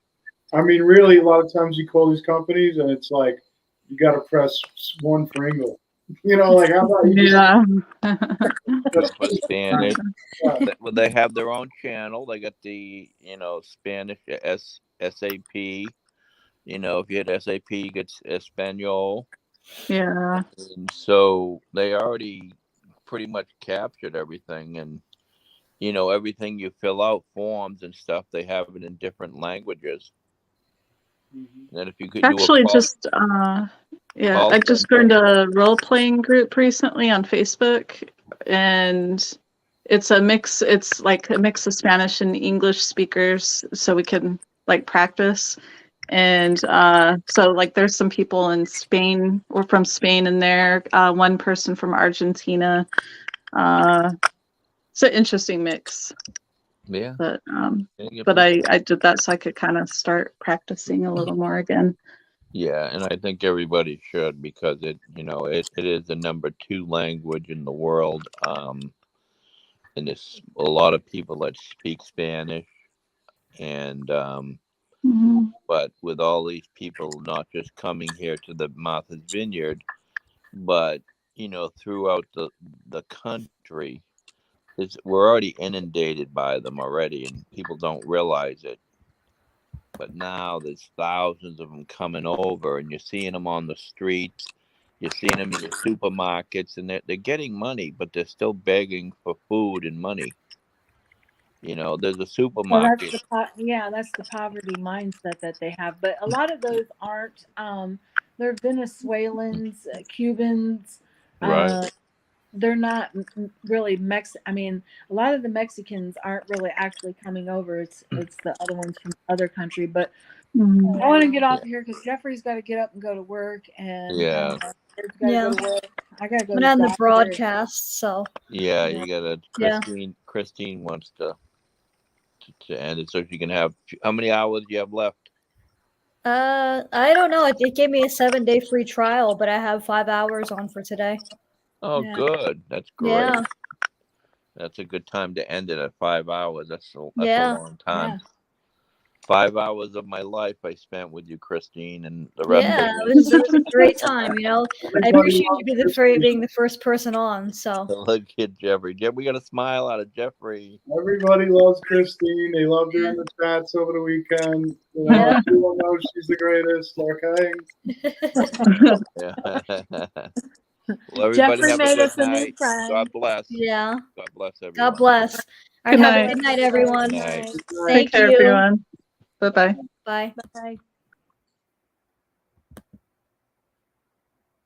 I mean, really, a lot of times you call these companies, and it's like you got to press 1 for English. Like how about you just For Spanish. Yeah. Well, they have their own channel. They got the Spanish SAP. If you hit SAP, you get Espanol. Yeah. And so they already pretty much captured everything, and everything you fill out, forms and stuff, they have it in different languages. And then if you could Actually, do I just joined a role playing group recently on Facebook, and it's a mix. It's like a mix of Spanish and English speakers, so we can like practice. And so like there's some people in Spain or from Spain in there, one person from Argentina. It's an interesting mix. Yeah. But I did that so I could kind of start practicing a little more again. Yeah, and I think everybody should, because it is the number 2 language in the world. And there's a lot of people that speak Spanish, and but with all these people not just coming here to the Martha's Vineyard, but throughout the country, we're already inundated by them already, and people don't realize it. But now there's thousands of them coming over, and you're seeing them on the streets. You're seeing them in the supermarkets, and they're getting money, but they're still begging for food and money. There's a supermarket. Well, that's the poverty mindset that they have. But a lot of those aren't. They're Venezuelans, Cubans. Right. They're not really I mean, a lot of the Mexicans aren't really actually coming over. It's the other ones from the other country. But I want to get off here because Jeffrey's got to get up and go to work, and Yeah. Yeah. go to work. I gotta go. I'm to on the doctor. broadcast, so Yeah, you gotta. Yeah. Christine wants to end it so she can have. How many hours do you have left? I don't know. It gave me a 7-day free trial, but I have 5 hours on for today. Oh, Yeah. good. That's great. Yeah. That's a good time to end it at 5 hours. That's a Yeah. long time. 5 hours of my life I spent with you, Christine, and the rest Yeah, of it was a great time. I Everybody appreciate loves you for being the first person on. So Look at Jeffrey. We got a smile out of Jeffrey. Everybody loves Christine. They loved her in the chats over the weekend. You know, Yeah. everyone knows she's the greatest. Okay. Well, everybody Jeffrey have a made good us a new night. friend. God bless. yeah, God bless everyone. God bless. All right, Good have night. a good night, everyone. Good night. Thank Take care, you. everyone. Bye bye. Bye. Bye.